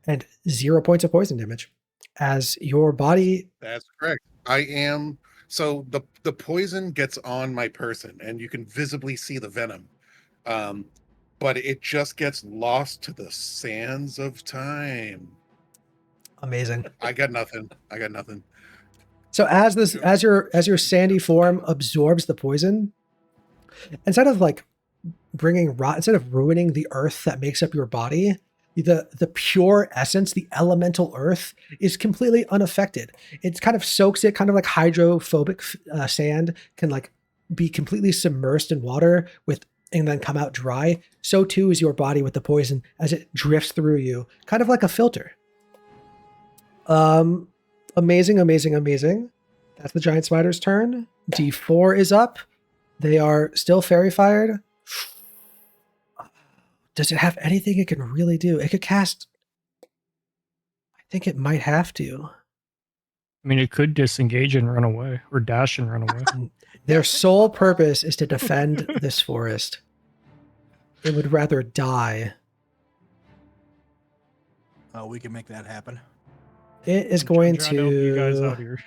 and 0 points of poison damage. As your body, That's correct. I am. So the poison gets on my person, and you can visibly see the venom. But it just gets lost to the sands of time. amazing. I got nothing. So as your sandy form absorbs the poison, instead of ruining the earth that makes up your body, the pure essence, the elemental earth, is completely unaffected. It kind of soaks it, kind of like hydrophobic sand can like be completely submersed in water and then come out dry. So too is your body with the poison as it drifts through you, kind of like a filter. Amazing. That's the giant spider's turn. D4 is up. They are still fairy fired. Does it have anything it can really do? It could cast. I think it might have to. I mean, it could disengage and run away, or dash and run away. Their sole purpose is to defend this forest. It would rather die. Oh, we can make that happen. It is I'm going trying to help you guys out to. here.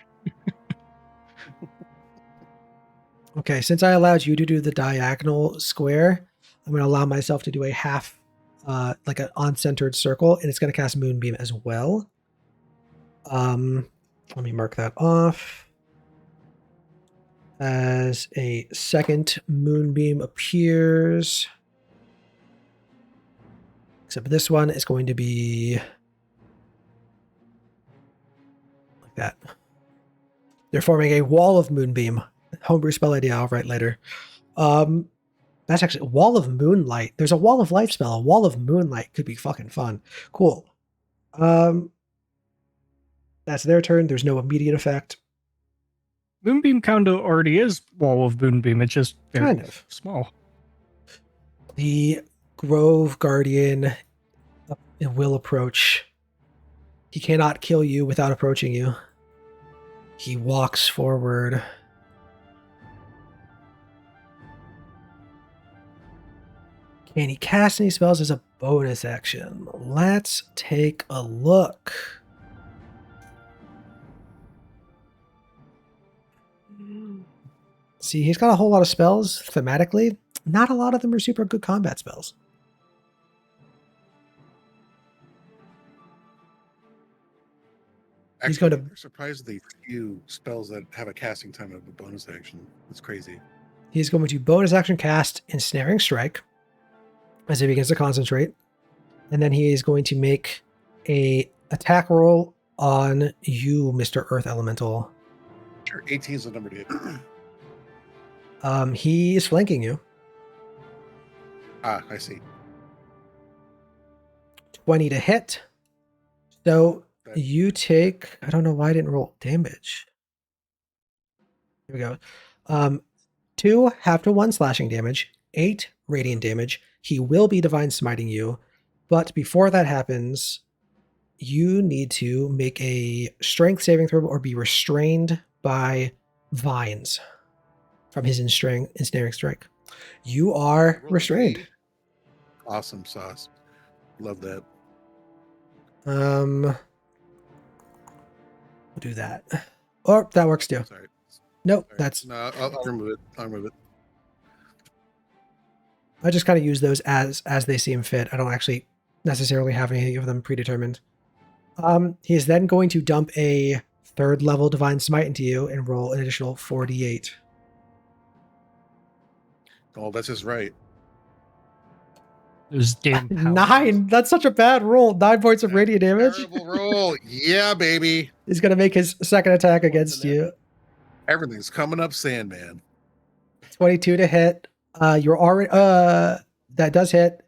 Okay, since I allowed you to do the diagonal square, I'm going to allow myself to do a half, like an on-centered circle, and it's going to cast Moonbeam as well. Let me mark that off. As a second Moonbeam appears. Except this one is going to be like that. They're forming a wall of Moonbeam. Homebrew spell idea I'll write later. That's actually a wall of moonlight. There's a wall of light spell. A wall of moonlight could be fucking fun. Cool. That's their turn. There's no immediate effect. Moonbeam kind of already is Wall of Moonbeam. It's just very Kind of. small. The Grove Guardian will approach. He cannot kill you without approaching you. He walks forward. Can he cast any spells as a bonus action? Let's take a look. See, he's got a whole lot of spells thematically. Not a lot of them are super good combat spells. He's going to- They're surprisingly few spells that have a casting time of a bonus action. It's crazy. He's going to bonus action cast Ensnaring Strike as he begins to concentrate. And then he is going to make a attack roll on you, Mr. Earth Elemental. Sure, 18 is the number to hit. He is flanking you. Ah, I see. 20 to hit. So That- you take, I don't know why I didn't roll damage. Here we go. 2 half to 1 slashing damage, 8 radiant damage. He will be divine smiting you, but before that happens, you need to make a strength saving throw or be restrained by vines from his ensnaring strike. You are Roll restrained. 3. Awesome sauce. Love that. We'll do that. Or that works too. Sorry. Nope, Sorry. that's No, I'll remove it. I'll remove it. I just kind of use those as they seem fit. I don't actually necessarily have any of them predetermined. He is then going to dump a 3rd level divine smite into you and roll an additional 48. Oh, that's just right. Those damn paladins. 9. That's such a bad roll. 9 points of radiant damage. Terrible roll. Yeah, baby. He's gonna make his second attack against you. Everything's coming up, Sandman. 22 to hit. You're already that does hit.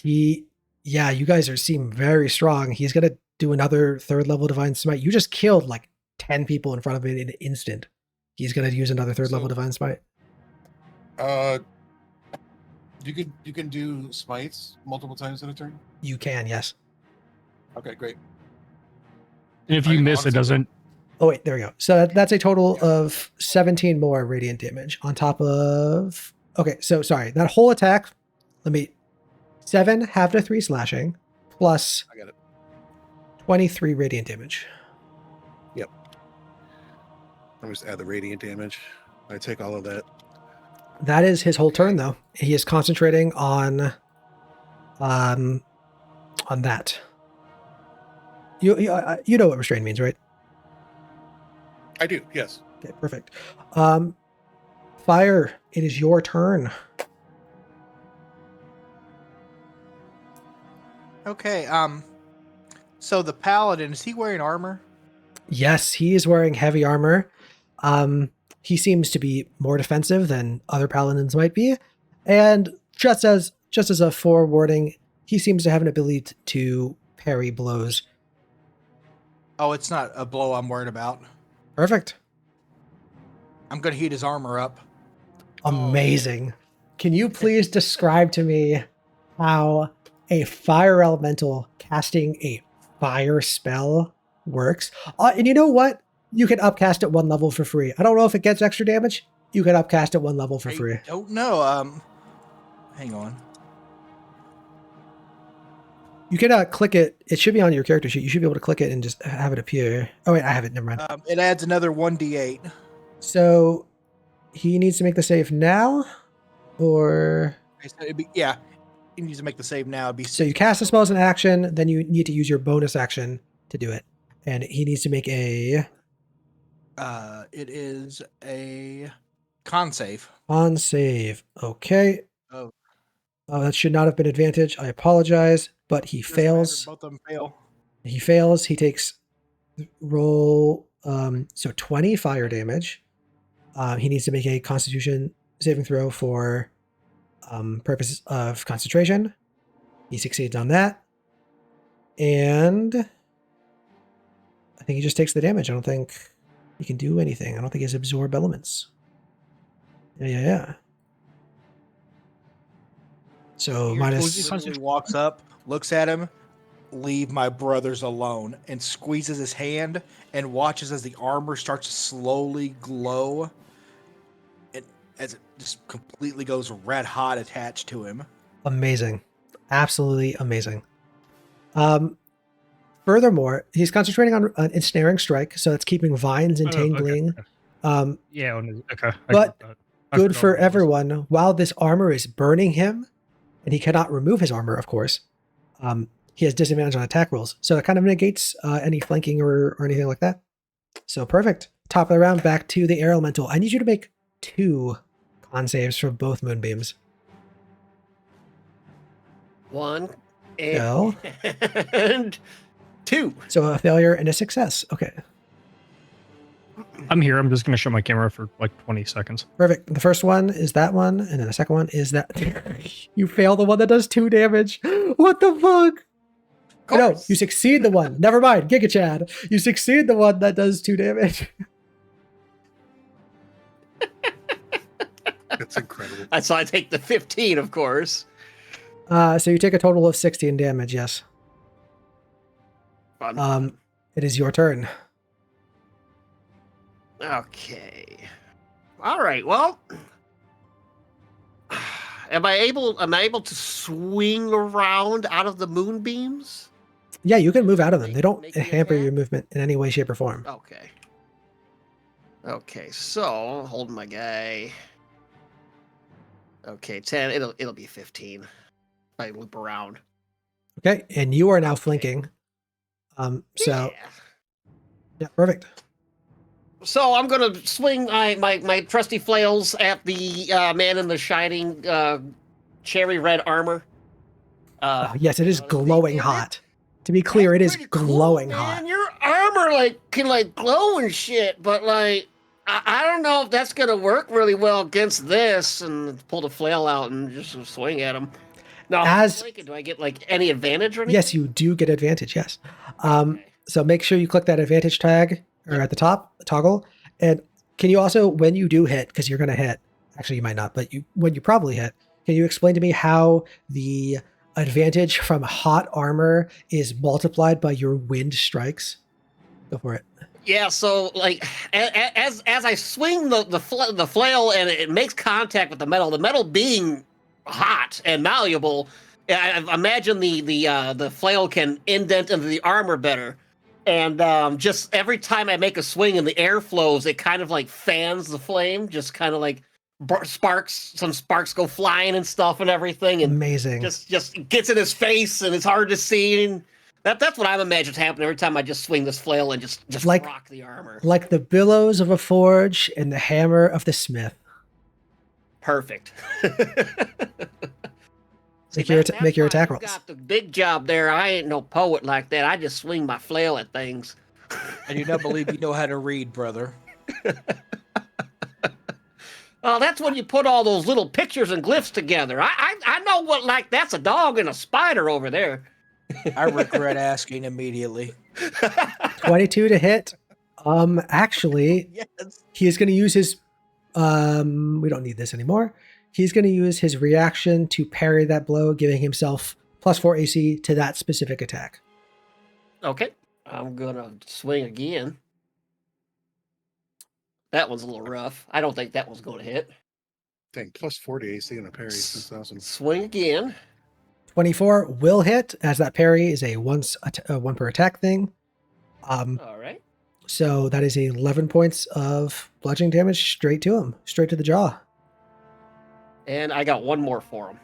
You guys seem very strong. He's gonna do another 3rd level divine smite. You just killed like 10 people in front of him in an instant. He's gonna use another 3rd level divine smite. You can do smites multiple times in a turn. You can, yes. Okay, great. And if you miss, it honestly- doesn't. Oh wait, there we go. So that's a total of 17 more radiant damage on top of. Okay, so sorry, that whole attack. 7 half to 3 slashing plus I got it. 23 radiant damage. Let me just add the radiant damage. I take all of that. That is his whole turn, though. He is concentrating on that. You know what restrain means, right? I do, yes. Okay, perfect. Fire, it is your turn. Okay. So the paladin, is he wearing armor? Yes, he is wearing heavy armor. He seems to be more defensive than other paladins might be, and just as a forewarning, he seems to have an ability to parry blows. Oh, it's not a blow I'm worried about. Perfect. I'm gonna heat his armor up. Amazing. Can you please describe to me how a fire elemental casting a fire spell works? And you know what? You can upcast at 1 level for free. I don't know if it gets extra damage. You can upcast at 1 level for free. I don't know. Hang on. You can click it. It should be on your character sheet. You should be able to click it and just have it appear. Oh wait, I have it. Never mind. It adds another 1d8. So he needs to make the save now, or Okay, so it'd be, yeah, he needs to make the save now. It'd be so you cast the spell as an action, then you need to use your bonus action to do it, and he needs to make a It is a con save. on save. Okay. Oh. That should not have been advantage. I apologize, but he Doesn't matter, fails. Both of them fail. He fails. He takes roll so 20 fire damage. He needs to make a Constitution saving throw for purposes of concentration. He succeeds on that, and I think he just takes the damage. I don't think he can do anything. I don't think he has absorb elements. Yeah. So He minus. literally walks up, looks at him, leave my brothers alone, and squeezes his hand and watches as the armor starts to slowly glow, and as it just completely goes red hot attached to him. Amazing. Absolutely amazing. Furthermore, he's concentrating on an ensnaring strike, so it's keeping vines entangling. Yeah. Okay. I But got that. I Good forgot for what it was. everyone. While this armor is burning him, and he cannot remove his armor, of course, he has disadvantage on attack rolls. So that kind of negates any flanking or anything like that. So perfect. Top of the round, back to the air elemental. I need you to make 2 con saves for both moonbeams. 1 Go. and 2. So a failure and a success. Okay, I'm here. I'm just going to show my camera for like 20 seconds. perfect. The first one is that one, and then the second one is that. You fail the one that does 2 damage. What the fuck? No, you succeed the one. Never mind, Giga Chad. You succeed the one that does 2 damage. That's incredible. So I take the 15, of course. So you take a total of 16 damage. Yes. Fun. It is your turn. Okay. All right. Well, am I able to swing around out of the moonbeams? Yeah, you can move out of them. They don't Make me hamper attack? your movement in any way, shape, or form. Okay. Okay. So holding my guy. Okay, 10. It'll be 15. If I loop around. Okay, and you are now Okay. flanking. So Yeah. yeah, perfect. So I'm gonna swing my trusty flails at the man in the shining cherry red armor. Yes, it is Big glowing damage. hot. To be clear, it is Pretty cool, glowing man. hot. Your armor can glow and shit, but I don't know if that's gonna work really well against this. And pull the flail out and just swing at him. Now, do I get any advantage or anything? Yes, you do get advantage. Yes. Okay. So make sure you click that advantage tag or at the top toggle. And can you also, when you do hit, because you're going to hit, actually you might not, but when you probably hit, can you explain to me how the advantage from hot armor is multiplied by your wind strikes? Go for it. Yeah, so as I swing the flail and it makes contact with the metal being hot and malleable, I imagine the flail can indent into the armor better. And just every time I make a swing and the air flows, it kind of fans the flame, just kind of some sparks go flying and stuff and everything, and Amazing. just gets in his face and it's hard to see. And that's what I'm imagining happening every time I just swing this flail and just rock the armor. Like the billows of a forge and the hammer of the smith. Perfect. Make your attack rolls. You got the big job there. I ain't no poet like that. I just swing my flail at things. I do not believe you know how to read, brother. Oh, that's when you put all those little pictures and glyphs together. I know what that's a dog and a spider over there. I regret asking immediately. 22 to hit. Actually, Yes. he is going to use his we don't need this anymore. He's going to use his reaction to parry that blow, giving himself +4 AC to that specific attack. Okay. I'm gonna swing again. That one's a little rough. I don't think that one's going to hit. Dang, +40 AC and a parry. That's awesome. Swing again. 24 will hit, as that parry is a one per attack thing. All right. So that is 11 points of bludgeoning damage straight to him, straight to the jaw. And I got one more for him.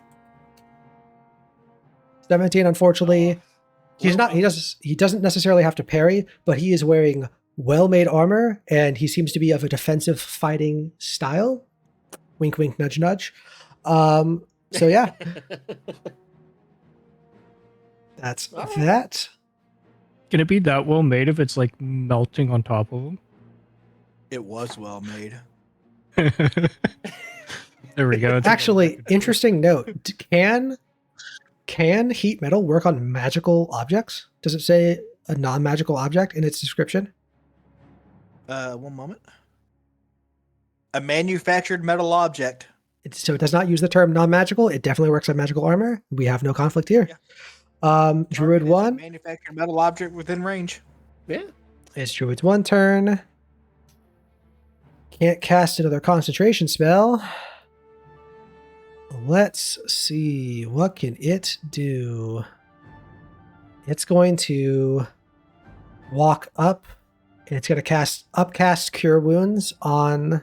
17, unfortunately. He doesn't necessarily have to parry, but he is wearing well-made armor, and he seems to be of a defensive fighting style. Wink, wink, nudge, nudge. So yeah, that's All right. that. Can it be that well made if it's melting on top of them? It was well made. There we go. Actually, interesting note. Can heat metal work on magical objects? Does it say a non-magical object in its description? 1 moment. A manufactured metal object. So it does not use the term non-magical. It definitely works on magical armor. We have no conflict here. Druid It is a 1. manufactured metal object within range. Yeah. It's Druid's 1 turn. Can't cast another concentration spell. Let's see. What can it do? It's going to walk up, and it's going to cast Upcast Cure Wounds on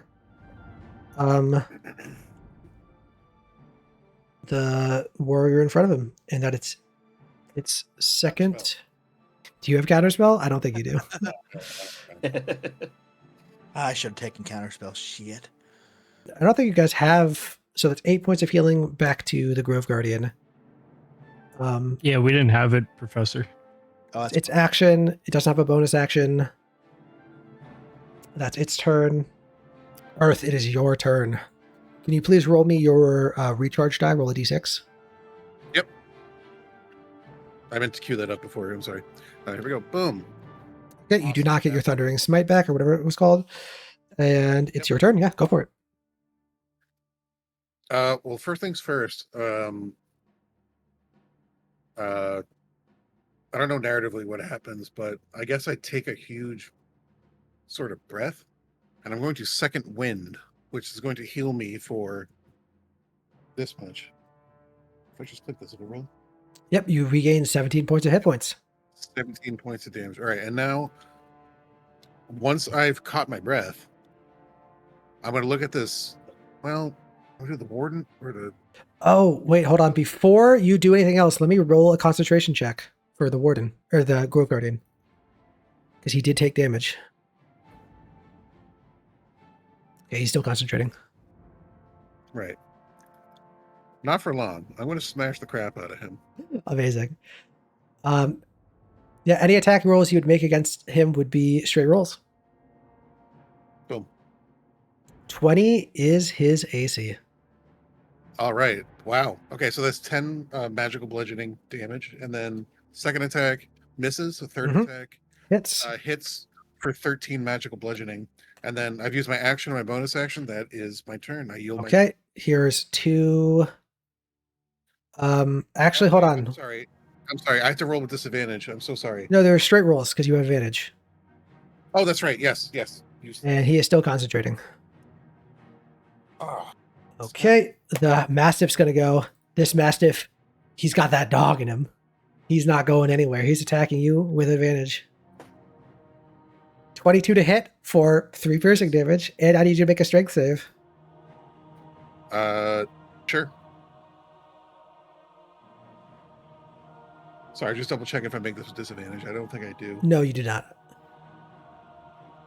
the warrior in front of him, and that it's Its second. Do you have counterspell? I don't think you do. I should have taken counterspell. Shit. I don't think you guys have. So that's 8 points of healing back to the Grove Guardian. Yeah, we didn't have it, Professor. Oh, that's Its action. It doesn't have a bonus action. That's its turn. Earth, it is your turn. Can you please roll me your recharge die? Roll a d6. I meant to cue that up before. I'm sorry. Here we go. Boom. Okay, you do not get your Thundering Smite back or whatever it was called. And it's your turn. Yeah, go for it. Well, first things first. I don't know narratively what happens, but I guess I take a huge sort of breath, and I'm going to second wind, which is going to heal me for this much. If I just click this, it'll roll. Yep, you regain 17 points of hit points. 17 points of damage. All right, and now, once I've caught my breath, I'm going to look at this. Well, I'll do the warden or the. Oh, wait, hold on. Before you do anything else, let me roll a concentration check for the warden or the Grove Guardian. Because he did take damage. Okay, he's still concentrating. Right. Not for long. I'm going to smash the crap out of him. Amazing. Yeah, any attack rolls you would make against him would be straight rolls. Boom. 20 is his AC. All right. Wow. Okay, so that's 10 magical bludgeoning damage, and then second attack misses. The third attack Hits. hits for 13 magical bludgeoning, and then I've used my action, my bonus action. That is my turn. I yield. Okay, here's 2. Actually, hold on. I'm sorry. I have to roll with disadvantage. I'm so sorry. No, there are straight rolls because you have advantage. Oh, that's right. Yes. And he is still concentrating. Oh, Okay, the Mastiff's going to go. This Mastiff, he's got that dog in him. He's not going anywhere. He's attacking you with advantage. 22 to hit for 3 piercing damage, and I need you to make a strength save. Sure. Sorry, just double check if I make this with disadvantage. I don't think I do. No, you do not.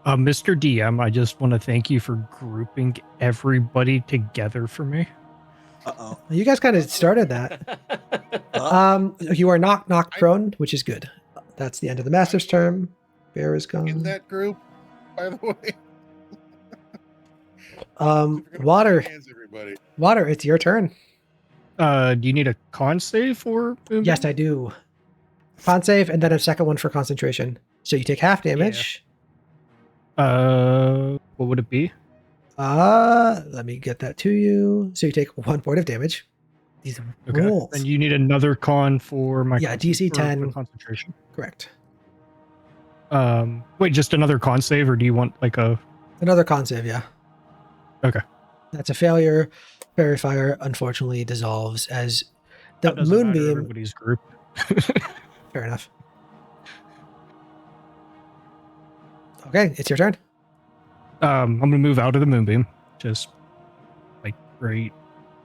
Mr. DM, I just want to thank you for grouping everybody together for me. Uh-oh. You guys kind of started that. You are knock prone, which is good. That's the end of the Mastiff's turn. Bear is gone. In that group, by the way. Water. Hands, everybody. Water, it's your turn. Do you need a con save for movement? Yes, I do. Con save, and then a second one for concentration. So you take half damage. What would it be? Let me get that to you. So you take 1 point of damage. These rolls. And you need another con for my DC 10 for concentration. Correct. Wait, just another con save, or do you want like a Another con save, yeah. Okay. That's a failure. Fairy fire unfortunately dissolves as the that doesn't matter, moonbeam. everybody's group. Fair enough. Okay, it's your turn. I'm gonna move out of the moonbeam. Just like right.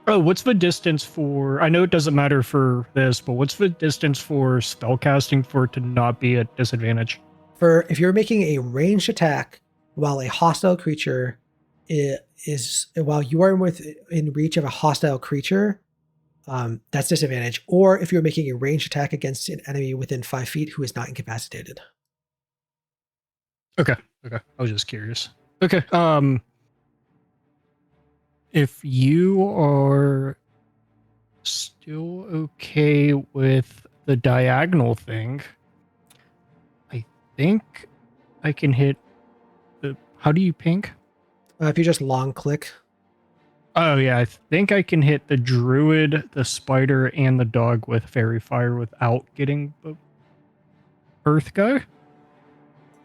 Oh, what's the distance for? I know it doesn't matter for this, but what's the distance for spellcasting for it to not be at disadvantage? For if you're making a ranged attack while a hostile creature while you are in reach of a hostile creature, that's disadvantage. Or if you're making a ranged attack against an enemy within 5 feet who is not incapacitated. Okay. I was just curious. Okay. If you are still okay with the diagonal thing, I think I can hit the. How do you pink? If you just long click. Oh yeah, I think I can hit the druid, the spider, and the dog with fairy fire without getting the earth guy.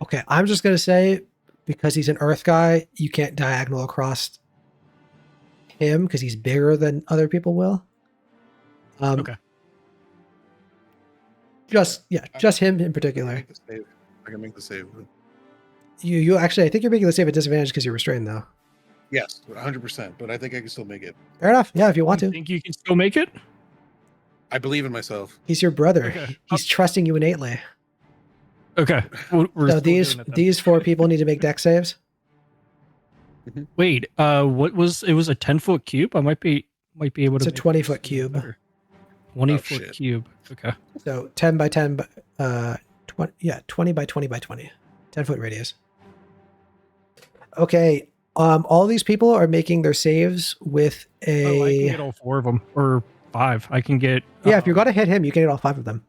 Okay, I'm just gonna say because he's an earth guy, you can't diagonal across him because he's bigger than other people will. Okay. Just him in particular. I can make the save. You actually, I think you're making the save at disadvantage because you're restrained though. Yes, 100%. But I think I can still make it. Fair enough. Yeah, if you want You to. think you can still make it? I believe in myself. He's your brother. Okay. He's trusting you innately. Okay. We're So still doing it then. these 4 people need to make dex saves. Wait, what was it? Was a 10-foot cube? I might be able It's to. a make 20-foot this even cube. better. 20-foot shit. cube. Okay. So 10 by 10, 20 by 20 by 20. 10-foot radius. Okay. All these people are making their saves with a. Oh, I can get all 4 of them or 5. I can get. Yeah, if you're gonna hit him, you can get all 5 of them.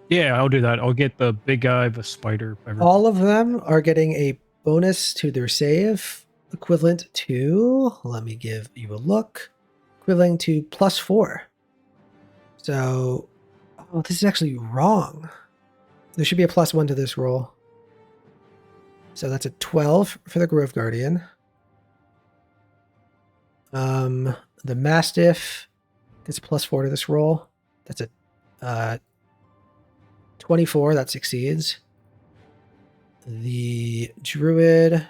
Yeah, I'll do that. I'll get the big guy, the spider. Everything. All of them are getting a bonus to their save, equivalent to. Let me give you a look. Equivalent to +4. So, oh, this is actually wrong. There should be a +1 to this roll. So that's a 12 for the Grove Guardian. The Mastiff gets a +4 to this roll. That's a 24. That succeeds. The Druid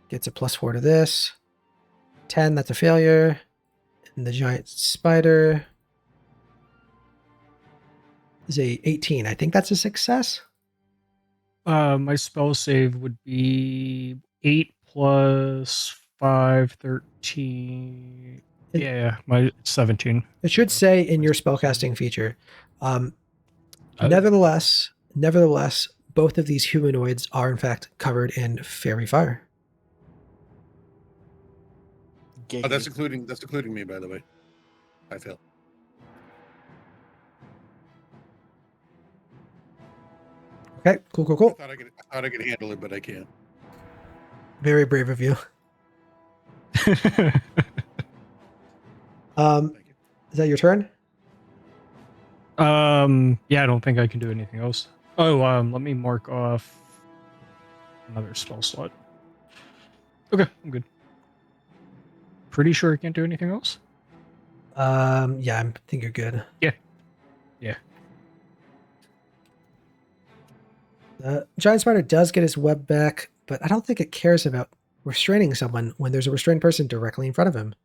gets a +4 to this. 10. That's a failure. And the Giant Spider is a 18. I think that's a success. My spell save would be 8 plus 5, 13. It- Yeah, my 17. It should say in your spellcasting feature. Oh. Nevertheless, both of these humanoids are in fact covered in fairy fire. Oh, that's including me, by the way. I fail. Okay, cool. I thought I could handle it, but I can't. Very brave of you. Thank you. Is that your turn? Yeah, I don't think I can do anything else. Oh, let me mark off another spell slot. Okay, I'm good. Pretty sure I can't do anything else. Yeah, I think you're good. Yeah. The giant spider does get his web back, but I don't think it cares about restraining someone when there's a restrained person directly in front of him.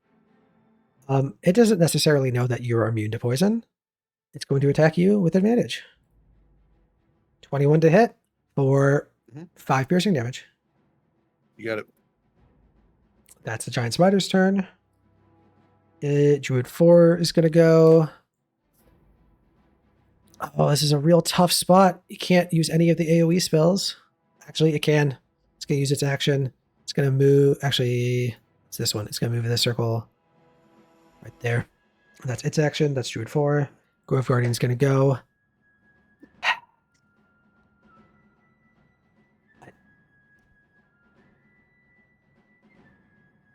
It doesn't necessarily know that you're immune to poison. It's going to attack you with advantage. 21 to hit for 5 piercing damage. You got it. That's the giant spider's turn. Druid 4 is going to go. Oh, this is a real tough spot. You can't use any of the AoE spells. Actually, it can. It's going to use its action. It's going to move. Actually, it's this one. It's going to move in the circle right there. That's its action. That's Druid 4. Grove Guardian's going to go.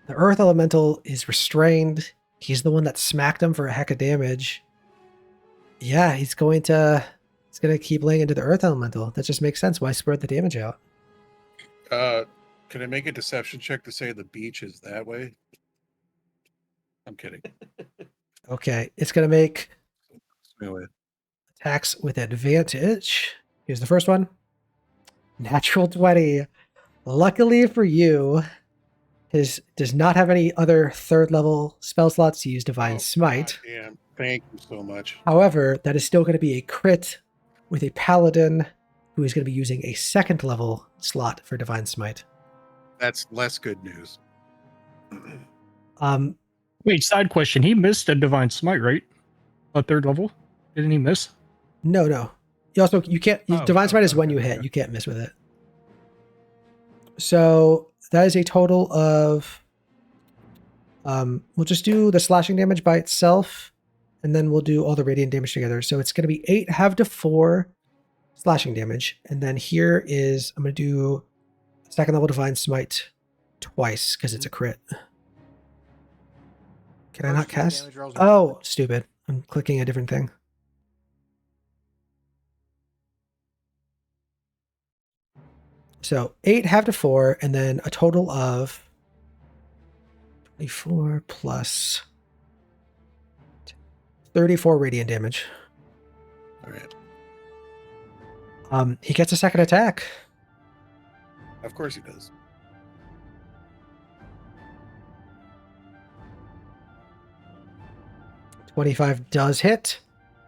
The Earth Elemental is restrained. He's the one that smacked him for a heck of damage. Yeah, he's going to keep laying into the Earth Elemental. That just makes sense. Why spread the damage out? Can I make a deception check to say the beach is that way? I'm kidding. Okay, it's going to make Anyway, attacks with advantage. Here's the first one. Natural 20. Luckily for you, his does not have any other 3rd level spell slots to use Divine Smite. Damn. Thank you so much. However, that is still going to be a crit with a paladin who is going to be using a 2nd level slot for Divine Smite. That's less good news. Wait, side question. He missed a divine smite, right? A 3rd level? Didn't he miss? No. You can't. Oh, Divine Smite is when okay, you hit. okay. You can't miss with it. So that is a total of. We'll just do the slashing damage by itself, and then we'll do all the radiant damage together. So it's going to be 8 halved to 4 slashing damage, and then here is I'm going to do 2nd level Divine Smite twice because it's a crit. Can I not cast? Oh, stupid. I'm clicking a different thing. So 8 halved to 4, and then a total of 24 plus 34 radiant damage. All right. He gets a 2nd attack. Of course he does. 25 does hit.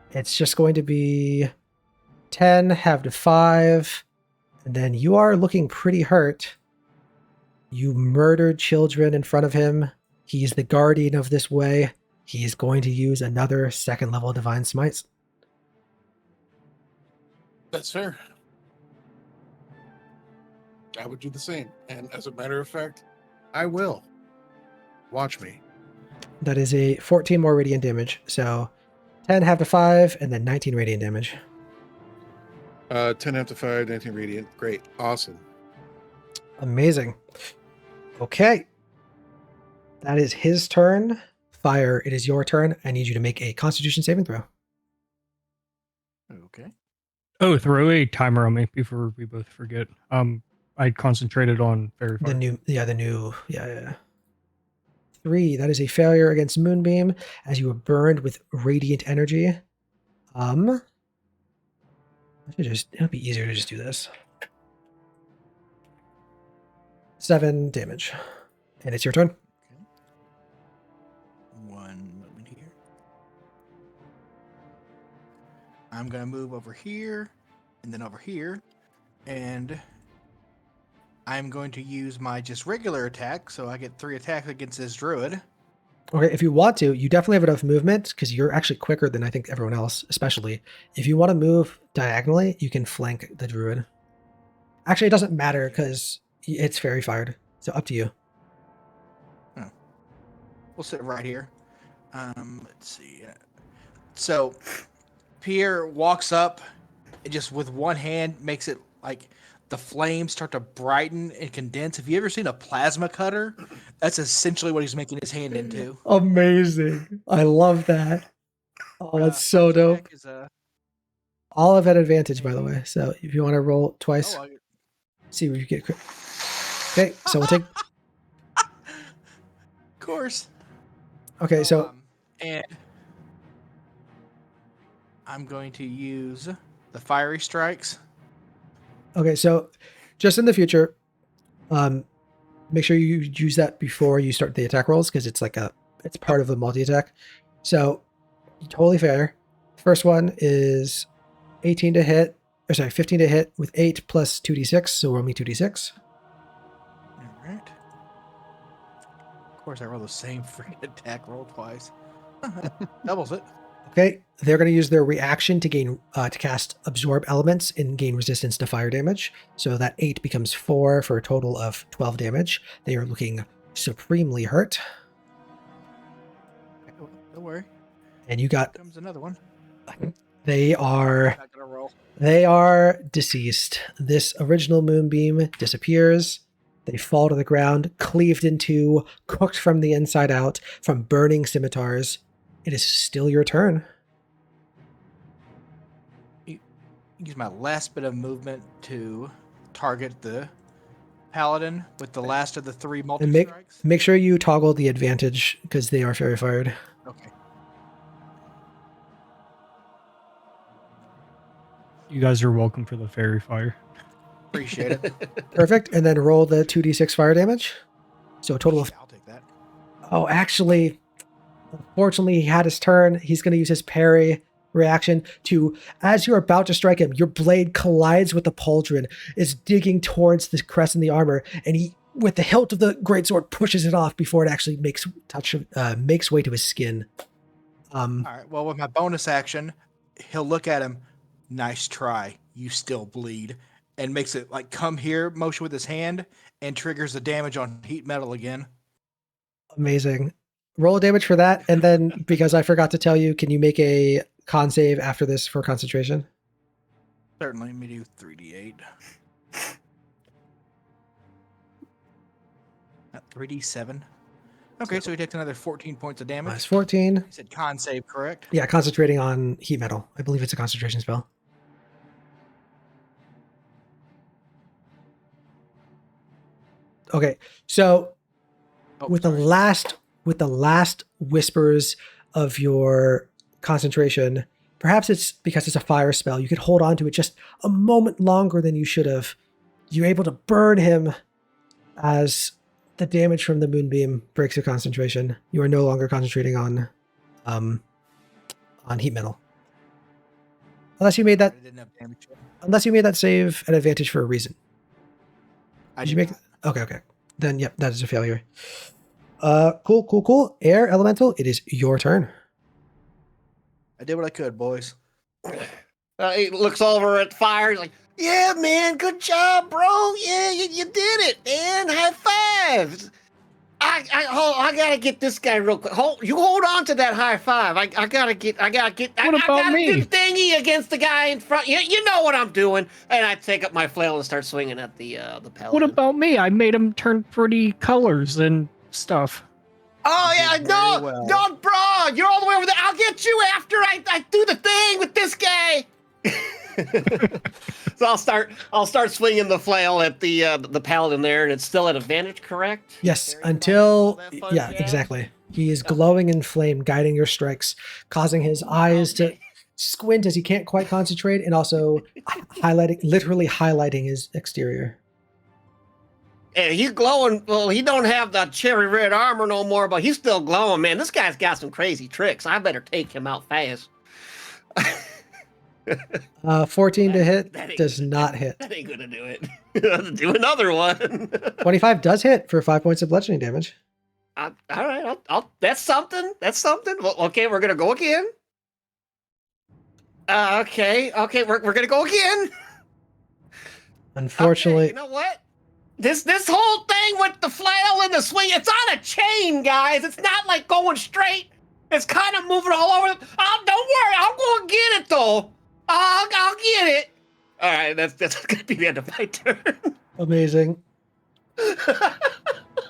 It's just going to be 10 halved to 5. And then you are looking pretty hurt. You murdered children in front of him. He's the guardian of this way. He's going to use another second level Divine Smite. That's fair. I would do the same. And as a matter of fact, I will. Watch me. That is a 14 more radiant damage. So 10 half to 5, and then 19 radiant damage. 10 after 5, 19 radiant. Great. Awesome. Amazing. Okay. That is his turn. Fire, it is your turn. I need you to make a Constitution saving throw. Okay. Oh, throw a timer on me before we both forget. I concentrated on very far. The new, yeah. 3, that is a failure against Moonbeam as you are burned with radiant energy. It'll be easier to just do this. 7 damage. And it's your turn. Okay. One moment here. I'm going to move over here and then over here. And I'm going to use my just regular attack. So I get 3 attacks against this druid. Okay, if you want to, you definitely have enough movement because you're actually quicker than I think everyone else, especially. If you want to move diagonally, you can flank the druid. Actually, it doesn't matter because it's fairy fired. So up to you. We'll sit right here. Let's see. So Pierre walks up and just with one hand makes it like the flames start to brighten and condense. Have you ever seen a plasma cutter? That's essentially what he's making his hand into. Amazing. I love that. Oh, that's so first dope. attack is, All of that advantage, by the way. So if you want to roll twice, see what you get. Okay, so we'll take. Of course. Okay, so and I'm going to use the fiery strikes. okay, so just in the future, make sure you use that before you start the attack rolls because it's part of the multi attack. So totally fair. First one is 15 to hit with 8 plus 2d6. So roll me 2d6. All right. Of course, I roll the same freaking attack roll twice. Doubles it. Okay, they're going to use their reaction to gain to cast absorb elements and gain resistance to fire damage. So that 8 becomes 4 for a total of 12 damage. They are looking supremely hurt. Don't worry. And you got. Here comes another one. They are. Not gonna roll. They are deceased. This original moonbeam disappears. They fall to the ground, cleaved in two, cooked from the inside out, from burning scimitars. It is still your turn. Use my last bit of movement to target the paladin with the last of the 3 multi And strikes. make sure you toggle the advantage because they are fairy fired. Okay. You guys are welcome for the fairy fire. Appreciate it. Perfect. And then roll the 2d6 fire damage. So a total of. I'll take that. Oh, actually, unfortunately, he had his turn. He's going to use his parry reaction to, as you're about to strike him, your blade collides with the pauldron, is digging towards the crest in the armor, and he, with the hilt of the greatsword, pushes it off before it actually makes way to his skin. All right. Well, with my bonus action, he'll look at him. Nice try. You still bleed. And makes it like come here motion with his hand and triggers the damage on heat metal again. Amazing. Roll damage for that, and then because I forgot to tell you, can you make a con save after this for concentration? Certainly. Let me do 3d8. 3d7. Okay, so he takes another 14 points of damage. Minus 14. You said con save, correct? Yeah, concentrating on heat metal. I believe it's a concentration spell. Okay, so Oh, with sorry. the last whispers of your concentration, perhaps it's because it's a fire spell, you could hold on to it just a moment longer than you should have. You're able to burn him as the damage from the moonbeam breaks your concentration. You are no longer concentrating on on heat metal. Unless you made that I didn't have damage. save at advantage for a reason. I Did you did make? not. Okay. Then yep, that is a failure. Cool. Air Elemental, it is your turn. I did what I could, boys. He looks over at fire. He's like, "Yeah, man, good job, bro. Yeah, you did it, man. High five." I gotta get this guy real quick. Hold on to that high five. I gotta get. What I about gotta me? do the thingy against the guy in front. You know what I'm doing. And I take up my flail and start swinging at the paladin. What about me? I made him turn pretty colors and stuff. Oh You yeah, did no, very well. no, bro, you're all the way over there. I'll get you after I do the thing with this guy. So I'll start swinging the flail at the paladin there, and it's still at advantage, correct? Yes, Very until fun, all that fun yeah, jazz. exactly. He is glowing in flame, guiding your strikes, causing his eyes to squint as he can't quite concentrate, and also literally highlighting his exterior. Hey, he's glowing. Well, he don't have the cherry red armor no more, but he's still glowing, man. This guy's got some crazy tricks. I better take him out fast. 14 to hit That ain't does gonna- not hit. That ain't gonna do it. Do another one. 25 does hit for 5 points of bludgeoning damage. All right, that's something. That's something. Well, okay, we're gonna go again. Okay, we're gonna go again. Unfortunately, Okay, you know what? This whole thing with the flail and the swing, it's on a chain, guys. It's not like going straight. It's kind of moving all over. Oh, don't worry, I'll go and get it though. I'll get it. All right, that's gonna be the end of my turn. amazing.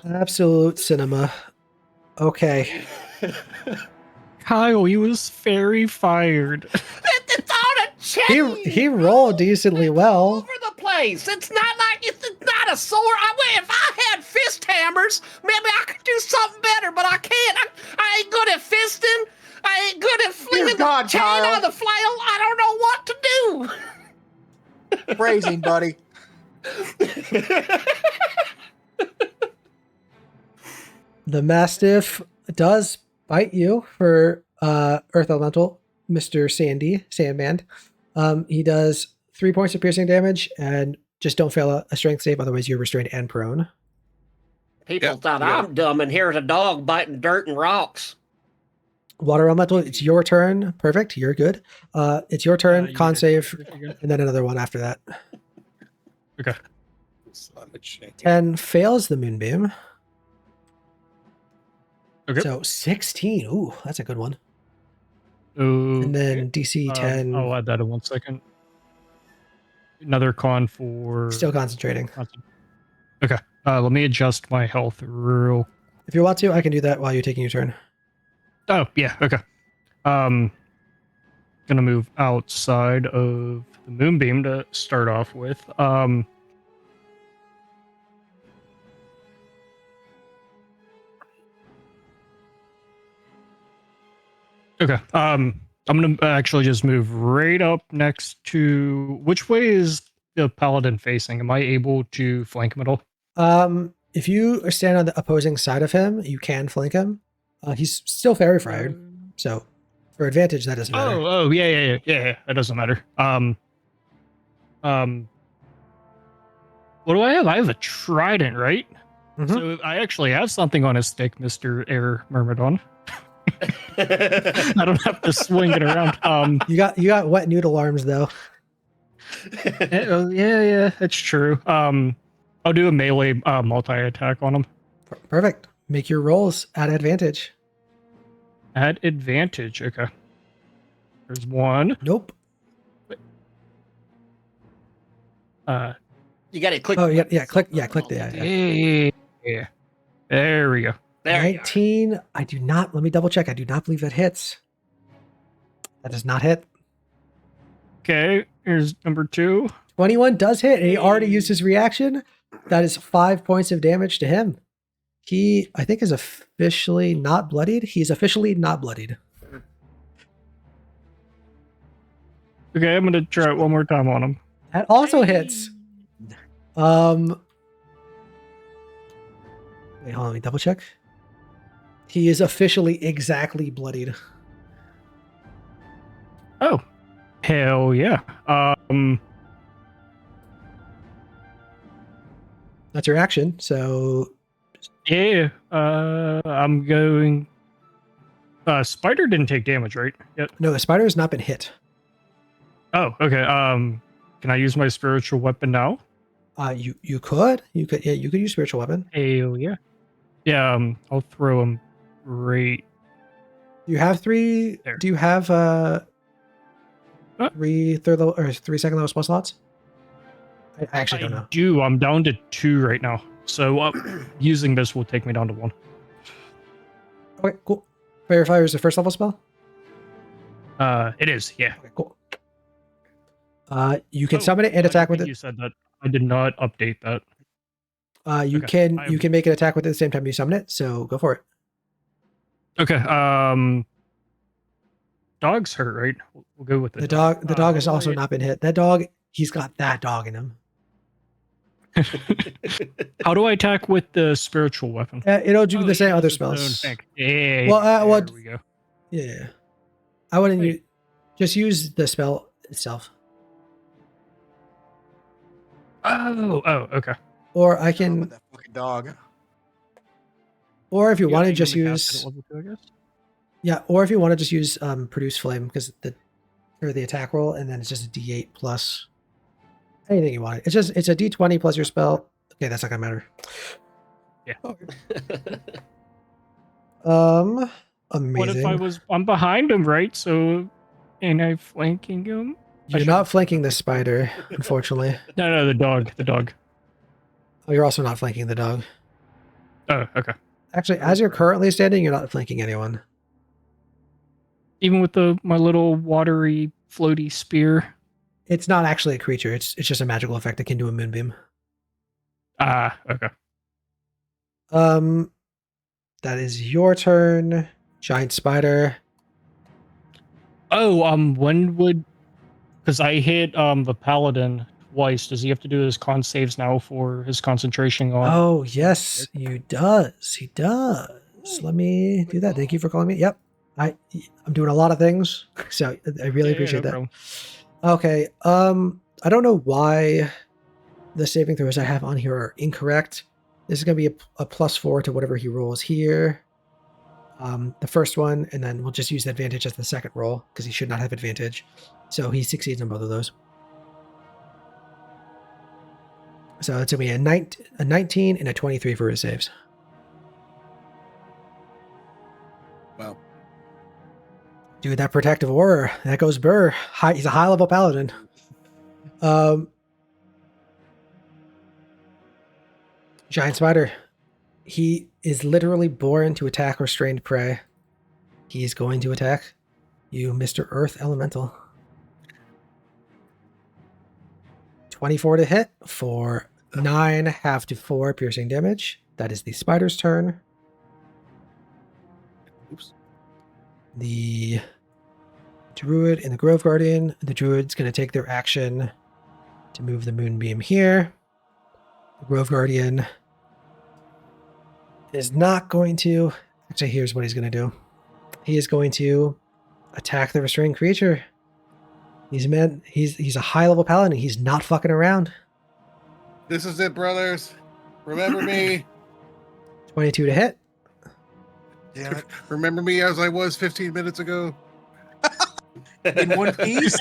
Absolute cinema. Okay. Kyle, he was very fired. It's on a chain. He rolled decently well. Over the place. It's not like it's not a sword. If I had fist hammers, maybe I could do something better, but I can't. I ain't good at fisting. I ain't good at flinging God, the chain Kyle. on the flail. I don't know what to do. Phrasing, buddy. The Mastiff does bite you for Earth Elemental, Mr. Sandman. He does 3 points of piercing damage, and just don't fail a strength save, otherwise you're restrained and prone. People Yeah, thought yeah. I'm dumb, and here's a dog biting dirt and rocks. Water Elemental, it's your turn. Perfect, you're good. It's your turn, You con get save, it again. and then another one after that. Okay. Son of a chain. 10 fails the Moonbeam. Okay. So 16. Ooh, that's a good one. Ooh, And then DC 10, I'll add that in 1 second. Another con for still concentrating. Okay. Let me adjust my health real. If you want to, I can do that while you're taking your turn. Oh yeah. Okay. Gonna move outside of the moonbeam to start off with. Okay. I'm gonna actually just move right up next to. Which way is the paladin facing? Am I able to flank him at all? If you stand on the opposing side of him, you can flank him. He's still fairy fired, so for advantage that doesn't matter. Oh, yeah. That doesn't matter. What do I have? I have a trident, right? Mhm. So I actually have something on his stick, Mr. Air Myrmidon. I don't have to swing it around. You got wet noodle arms though. Yeah, that's true. I'll do a melee multi-attack on him. Perfect. Make your rolls at advantage. At advantage, okay. There's one. Nope. You got to click. Oh yeah, click the Yeah. There we go. There you are. 19. I do not. Let me double check. I do not believe that hits. That does not hit. Okay, here's number 2. 21 does hit, and he already used his reaction. That is 5 points of damage to him. He, I think, is officially not bloodied. He's officially not bloodied. Okay, I'm gonna try it one more time on him. That also hits. Wait, hold on, let me double check. He is officially exactly bloodied. Oh, hell yeah. That's your action. So Yeah. I'm going. Spider didn't take damage, right? Yet. no, the spider has not been hit. Oh, okay. Can I use my spiritual weapon now? You could use spiritual weapon. Hell yeah. Yeah. I'll throw him right. You have three. There. Do you have three third level or 3 second level spell slots? I actually don't know. Do. I'm down to 2 right now. So using this will take me down to 1. Okay, cool. Fire Fire is the first level spell. It is. Yeah. Okay, cool. You can summon it and I attack think with it. You said that. I did not update that. You Okay, can make an attack with it at the same time you summon it. So go for it. Okay. Dog's hurt, right? We'll go with The dog. The dog has also not been hit. That dog. He's got that dog in him. How do I attack with the spiritual weapon? It'll do the same other spells. Yeah. Well, there we go. Yeah. I wouldn't Wait. just use the spell itself. Oh, okay. Or I With can, that fucking dog. or if you want to Yeah, just can only cast it use, at level 2, I guess. yeah, or if you want to just use produce flame because the attack roll and then it's just a D8 plus anything you want. It's a D20 plus your spell. Okay, that's not gonna matter. Yeah. Amazing. What if I'm behind him, right? So, ain't I flanking him? You're not flanking the spider, unfortunately. No, the dog. Oh, you're also not flanking the dog. Oh, okay. Actually, as you're currently standing, you're not flanking anyone. Even with my little watery, floaty spear. It's not actually a creature. It's just a magical effect akin to a moonbeam. Ah, okay. That is your turn, giant spider. Oh, when would? Because I hit the paladin twice. Does he have to do his con saves now for his concentration on? Oh yes, he does. He does. Let me do that. Thank you for calling me. Yep, I'm doing a lot of things, so I really appreciate that. Problem. Okay. I don't know why the saving throws I have on here are incorrect. This is going to be a +4 to whatever he rolls here. The first one, and then we'll just use the advantage as the second roll because he should not have advantage. So he succeeds on both of those. So it's going to be a 19 and a 23 for his saves. Wow. Dude, that protective aura, that goes burr. He's a high level paladin. Giant spider. He is literally born to attack restrained prey. He's going to attack you, Mr. Earth Elemental. 24 to hit for 9 half to 4 piercing damage. That is the spider's turn. Oops. The druid and the grove guardian. The druid's going to take their action to move the moonbeam here. The grove guardian is not going to. Actually, here's what he's going to do. He is going to attack the restrained creature. He's a high level paladin. He's not fucking around. This is it, brothers. Remember me. 22 to hit. Damn it. Remember me as I was 15 minutes ago. In one piece?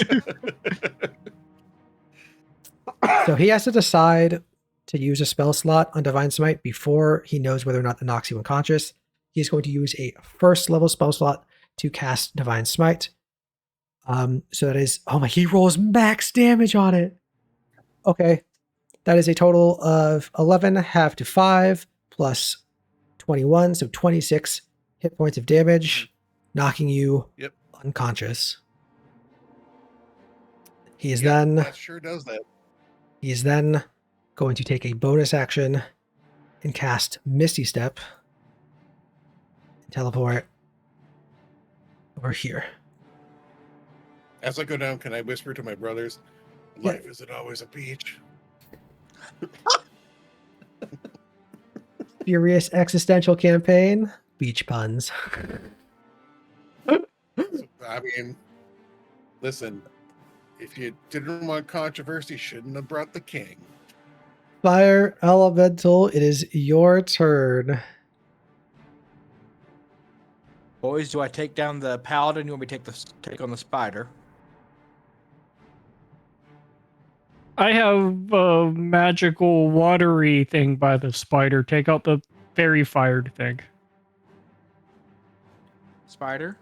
So he has to decide to use a spell slot on Divine Smite before he knows whether or not it knocks you unconscious. He's going to use a first level spell slot to cast Divine Smite. So that is, oh my, he rolls max damage on it. Okay. That is a total of 11 half to 5 plus 21, so 26 hit points of damage, knocking you unconscious. He is then That sure does that. He is then going to take a bonus action and cast Misty Step and teleport over here. As I go down, can I whisper to my brothers, life isn't always a beach? Furious existential campaign, beach puns. I mean, Listen, if you didn't want controversy, shouldn't have brought the king. Fire Elemental, it is your turn. Boys, do I take down the paladin? You want me to take on the spider? I have a magical watery thing by the spider. Take out the fairy fired thing. Spider?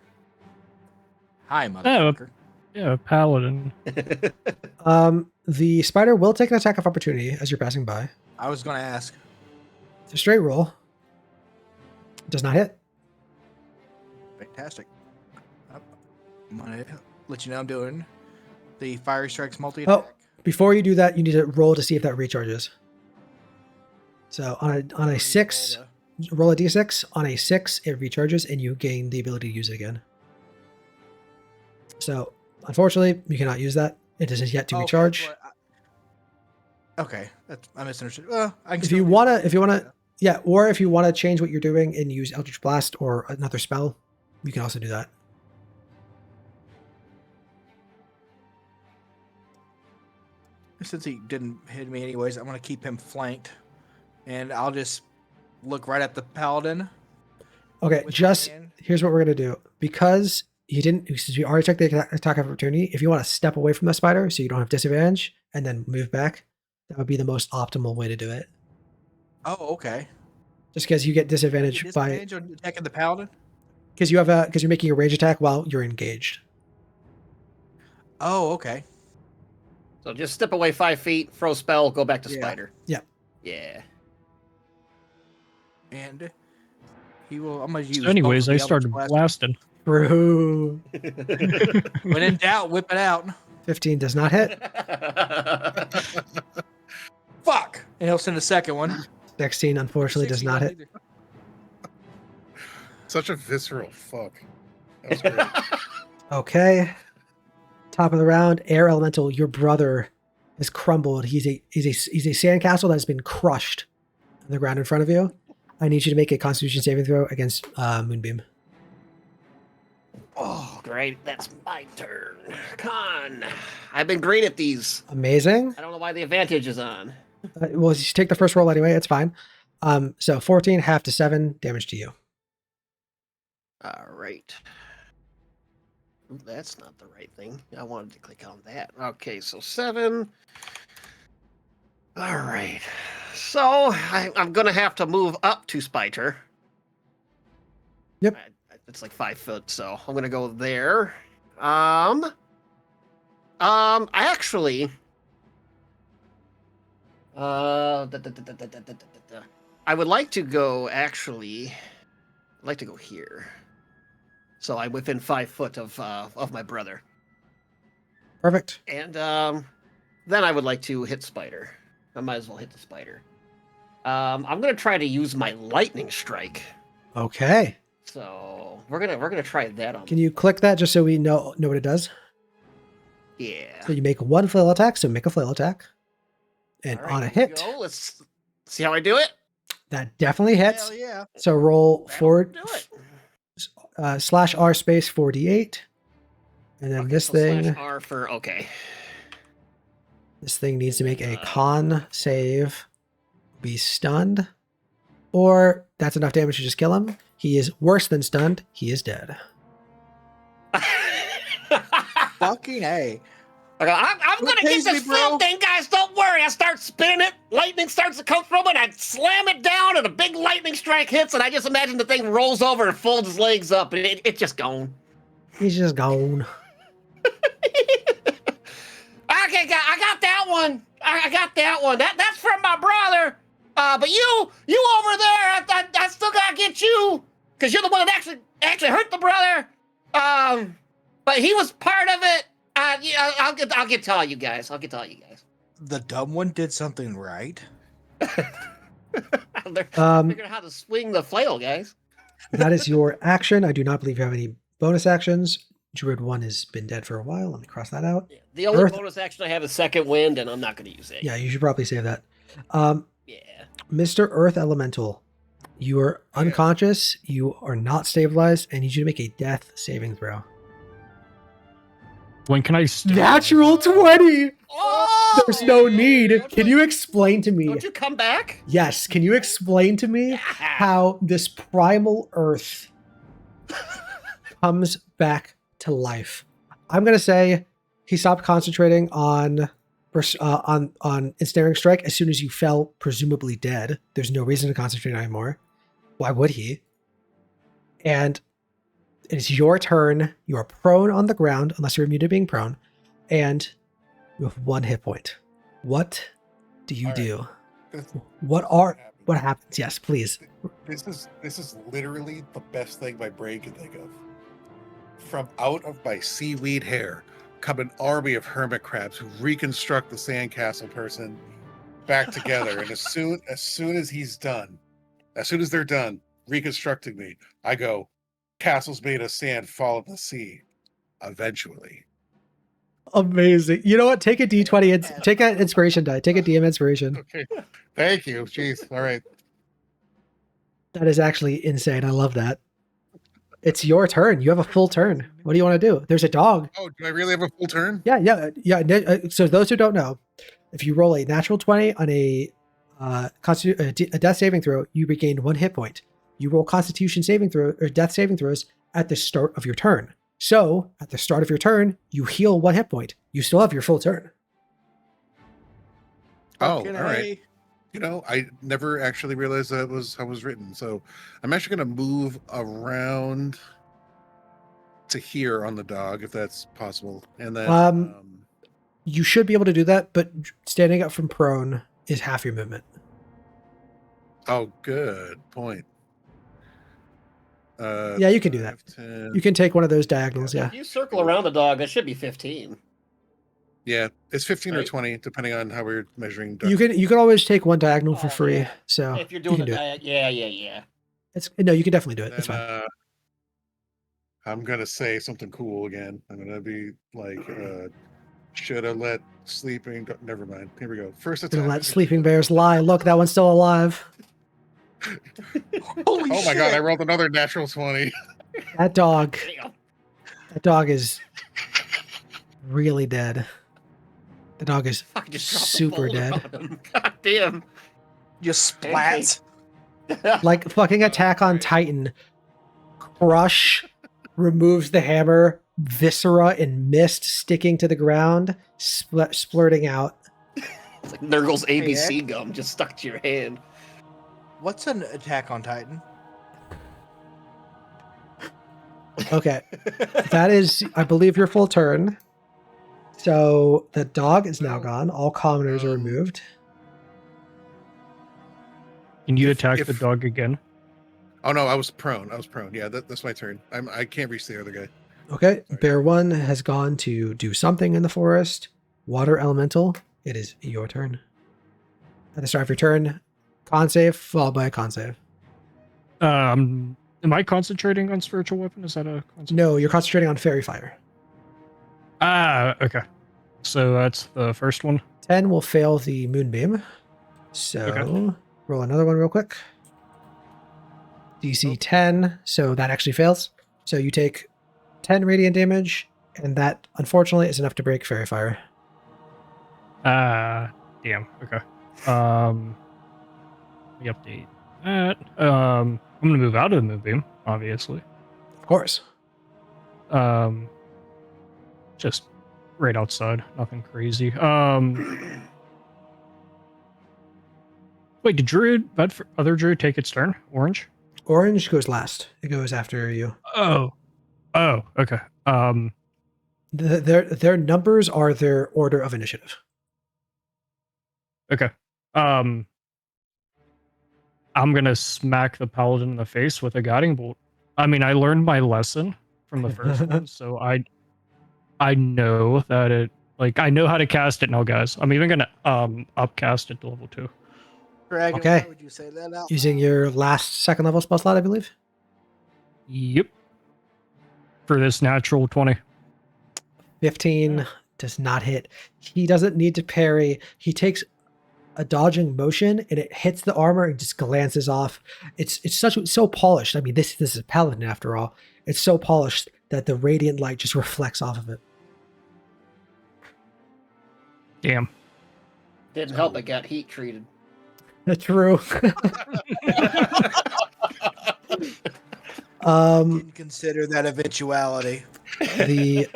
Hi, motherfucker. Yeah, paladin. The spider will take an attack of opportunity as you're passing by. I was going to ask. It's a straight roll. Does not hit. Fantastic. I'm going to let you know I'm doing the Fire Strikes multi Oh, attack. before you do that, you need to roll to see if that recharges. So on a 6, roll a d6. On a 6, it recharges, and you gain the ability to use it again. So, unfortunately, you cannot use that. It is yet to recharge. Okay, I misunderstood. Well, I can If you wanna, yeah, or if you want to change what you're doing and use Eldritch Blast or another spell, you can also do that. Since he didn't hit me anyways, I'm going to keep him flanked. And I'll just look right at the paladin. Okay, here's what we're going to do. Because since you already took the attack of opportunity, if you want to step away from the spider so you don't have disadvantage and then move back, that would be the most optimal way to do it. Oh, okay. Just because you get disadvantage on attacking the paladin? because you're making a range attack while you're engaged. Oh, okay. So just step away 5 feet, throw spell, go back to spider. Yeah. Yeah. And he will. I'm gonna use. So anyways, I both of the started Eldritch blasting. True. Blast. When in doubt, whip it out. 15 does not hit. Fuck. And he'll send a second one. 16 unfortunately does 16 not hit. either. Such a visceral fuck. That was great. Okay. Top of the round, Air Elemental, your brother has crumbled. He's a sandcastle that has been crushed on the ground in front of you. I need you to make a Constitution saving throw against Moonbeam. Oh, great. That's my turn. Con. I've been great at these. Amazing. I don't know why the advantage is on. Well, you take the first roll anyway. It's fine. So 14, half to 7 damage to you. All right. Ooh, that's not the right thing. I wanted to click on that. Okay, so 7. All right. So I'm going to have to move up to Spiter. Yep. It's like 5 foot, so I'm going to go there. I actually... I would like to go, actually... I'd like to go here. So I'm within 5 foot of my brother. Perfect. And then I would like to hit Spider. I might as well hit the Spider. I'm gonna try to use my lightning strike. Okay. So we're gonna try that on. Can you click that just so we know what it does? Yeah. So you make one flail attack, so make a flail attack. And All right, on a here we hit, go. Let's see how I do it. that definitely hits. Hell yeah. So roll That'll forward, do it. /R space 4d8. And then Okay, this so thing, /R for okay. this thing needs to make a con save, be stunned, or that's enough damage to just kill him. He is worse than stunned. He is dead. Fucking A. I'm Who gonna get pays me, this bro? film thing, guys. Don't worry. I start spinning it. Lightning starts to come from it. I slam it down, and a big lightning strike hits. And I just imagine the thing rolls over and folds his legs up, and it's just gone. He's just gone. Okay, I got that one. I got that one. That's from my brother. But you over there, I still gotta get you, cause you're the one that actually hurt the brother. But he was part of it. Yeah, I'll get to all you guys. I'll get to all you guys. The dumb one did something right. They're figuring out how to swing the flail, guys. That is your action. I do not believe you have any bonus actions. Druid 1 has been dead for a while. Let me cross that out. Yeah, the only Earth- bonus action I have is second wind, and I'm not going to use it. Yeah, you should probably save that. Yeah. Mr. Earth Elemental, you are unconscious. You are not stabilized. I need you to make a death saving throw. When can I stabilize? Natural 20! Oh, There's no man. need. Don't Can you explain to me? Don't you come back? Yes, can you explain to me how this primal earth comes back to life? I'm gonna say he stopped concentrating on ensnaring strike as soon as you fell, presumably dead. There's no reason to concentrate anymore. Why would he? And it is your turn. You are prone on the ground, unless you're immune to being prone, and you have 1 hit point. What do you All right. do? This- What happens? Yes, please. This is literally the best thing my brain can think of. From out of my seaweed hair come an army of hermit crabs who reconstruct the sandcastle person back together. And as soon as he's done, as soon as they're done reconstructing me, I go, castles made of sand fall in the sea. Eventually. Amazing. You know what? Take a D20. Take an inspiration die. Take a DM inspiration. Okay. Thank you. Jeez. All right. That is actually insane. I love that. It's your turn. You have a full turn. What do you want to do? There's a dog. Oh, do I really have a full turn? Yeah. So those who don't know, if you roll a natural 20 on a death saving throw, you regain 1 hit point. You roll Constitution saving throw or death saving throws at the start of your turn. So at the start of your turn, you heal 1 hit point. You still have your full turn. Oh, Fucking all right. A. You know, I never actually realized that was how it was written. So I'm actually going to move around to here on the dog, if that's possible. And then, You should be able to do that, but standing up from prone is half your movement. oh, good point. Yeah, you can do that. 10. You can take one of those diagonals, yeah. If you circle around the dog, that should be 15. Yeah, it's 15 or Right. 20, depending on how we're measuring. You can always take one diagonal for Oh, free. yeah. So If you're doing you the can do it. yeah. No, you can definitely do it. It's Then, fine. I'm gonna say something cool again. I'm gonna be like, should have let sleeping. Never mind. Here we go. First attack. Gonna let sleeping bears lie. Look, that one's still alive. Holy Oh my shit. god! I rolled another natural 20. That dog Damn. is really dead. The dog is Fuck, just dropped a super boulder dead. on him. God damn. Just splats. Like fucking Attack on Titan. Crush removes the hammer, viscera and mist sticking to the ground, splurting out. It's like Nurgle's ABC gum just stuck to your hand. What's an Attack on Titan? Okay. That is, I believe, your full turn. So the dog is now gone. All commoners are removed. Can you If- attack if- the dog again? Oh no, I was prone. Yeah, that's my turn. I can't reach the other guy. Okay. Bear 1 has gone to do something in the forest. Water elemental, it is your turn. At the start of your turn, con save, followed by a con save. Am I concentrating on spiritual weapon? Is that a concept? No, you're concentrating on fairy fire. Ah, okay. So that's the first one. 10 will fail the moonbeam. So Okay. roll another one real quick. DC 10, so that actually fails. So you take 10 radiant damage, and that unfortunately is enough to break fairy fire. Ah, damn. Okay. Let me update that. I'm gonna move out of the moonbeam, obviously. Of course. Just right outside, nothing crazy. Wait, did other druid take its turn? Orange? Orange goes last. It goes after you. Oh, okay. Their numbers are their order of initiative. Okay. I'm gonna smack the paladin in the face with a guiding bolt. I mean, I learned my lesson from the first one, so I know that I know how to cast it now, guys. I'm even gonna upcast it to level 2. Dragon, Okay. why would you say that out? Using your last second level spell slot, I believe. Yep. For this natural 20. 15 does not hit. He doesn't need to parry. He takes a dodging motion and it hits the armor and just glances off. It's so polished. I mean, this is a paladin after all. It's so polished that the radiant light just reflects off of it. Damn. Didn't help it got heat treated. True. Didn't consider that eventuality. The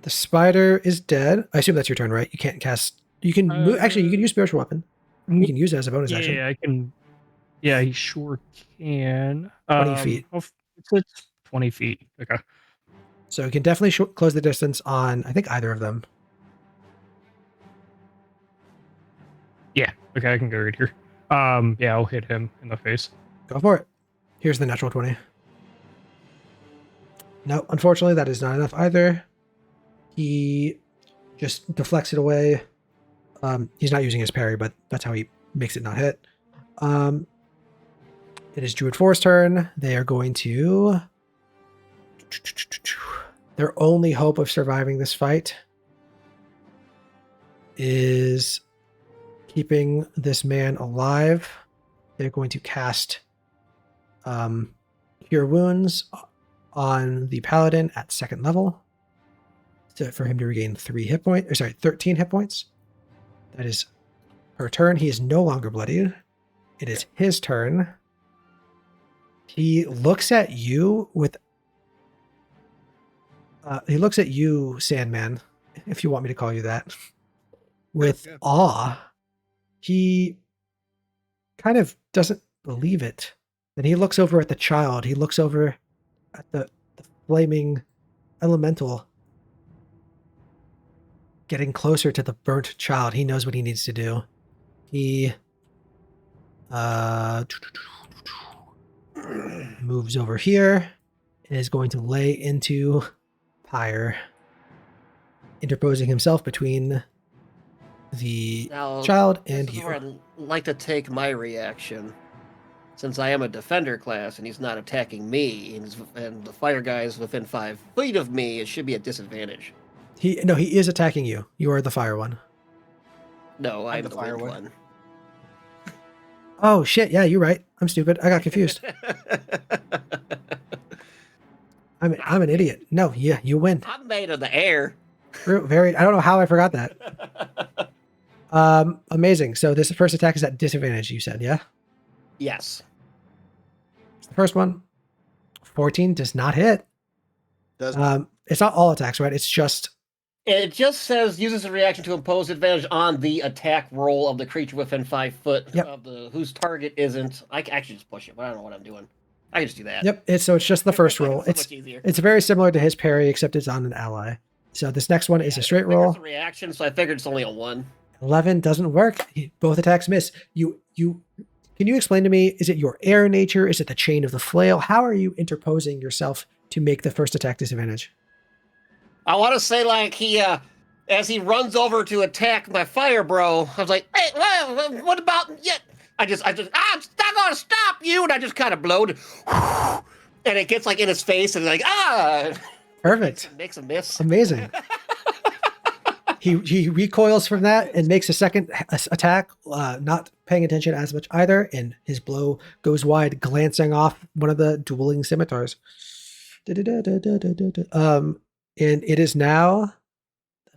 spider is dead. I assume that's your turn, right? You can't cast. You can move. Actually, you can use spiritual weapon. You can use it as a bonus action. Yeah, I can. Yeah, he sure can. 20 feet. It's 20 feet. Okay. So you can definitely close the distance on, I think, either of them. Yeah. Okay, I can go right here. Yeah, I'll hit him in the face. Go for it. Here's the natural 20. No, unfortunately, that is not enough either. He just deflects it away. He's not using his parry, but that's how he makes it not hit. It is Druid 4's turn. They are going to... Their only hope of surviving this fight is keeping this man alive. They're going to cast Cure Wounds on the Paladin at 2nd level for him to regain 13 hit points. That is per turn. He is no longer bloodied. It is his turn. He looks at you with... he looks at you, Sandman, if you want me to call you that, with awe. He kind of doesn't believe it. Then he looks over at the child. He looks over at the flaming elemental getting closer to the burnt child. He knows what he needs to do. He moves over here and is going to lay into Pyre, interposing himself between the child and this is you. where I'd like to take my reaction. Since I am a defender class and he's not attacking me, and the fire guy is within 5 feet of me, it should be a disadvantage. He is attacking you. You are the fire one. No, I'm the the fire wind one. one. Oh shit! Yeah, you're right. I'm stupid. I got confused. I'm an idiot. No, yeah, you win. I'm made of the air. True. Very. I don't know how I forgot that. Amazing. So this first attack is at disadvantage. You said, yeah. Yes. The first one, 14 does not hit. It's not all attacks, right? It's just. It just says uses a reaction to impose advantage on the attack roll of the creature within 5 foot of whose target isn't. I can actually just push it, but I don't know what I'm doing. I can just do that. Yep. It's just the first roll. It's so much easier. It's very similar to his parry, except it's on an ally. So this next one is a straight roll. It's a reaction, so I figured it's only a 1. 11 doesn't work. Both attacks miss. Can you explain to me, is it your air nature? Is it the chain of the flail? How are you interposing yourself to make the first attack disadvantage? I want to say, like, he, as he runs over to attack my fire bro, I was like, hey, what about, I'm not going to stop you, and I just kind of blowed, and it gets, like, in his face, and like, Perfect. Makes a miss. Amazing. He recoils from that and makes a second attack, not paying attention as much either, and his blow goes wide, glancing off one of the dueling scimitars. And it is now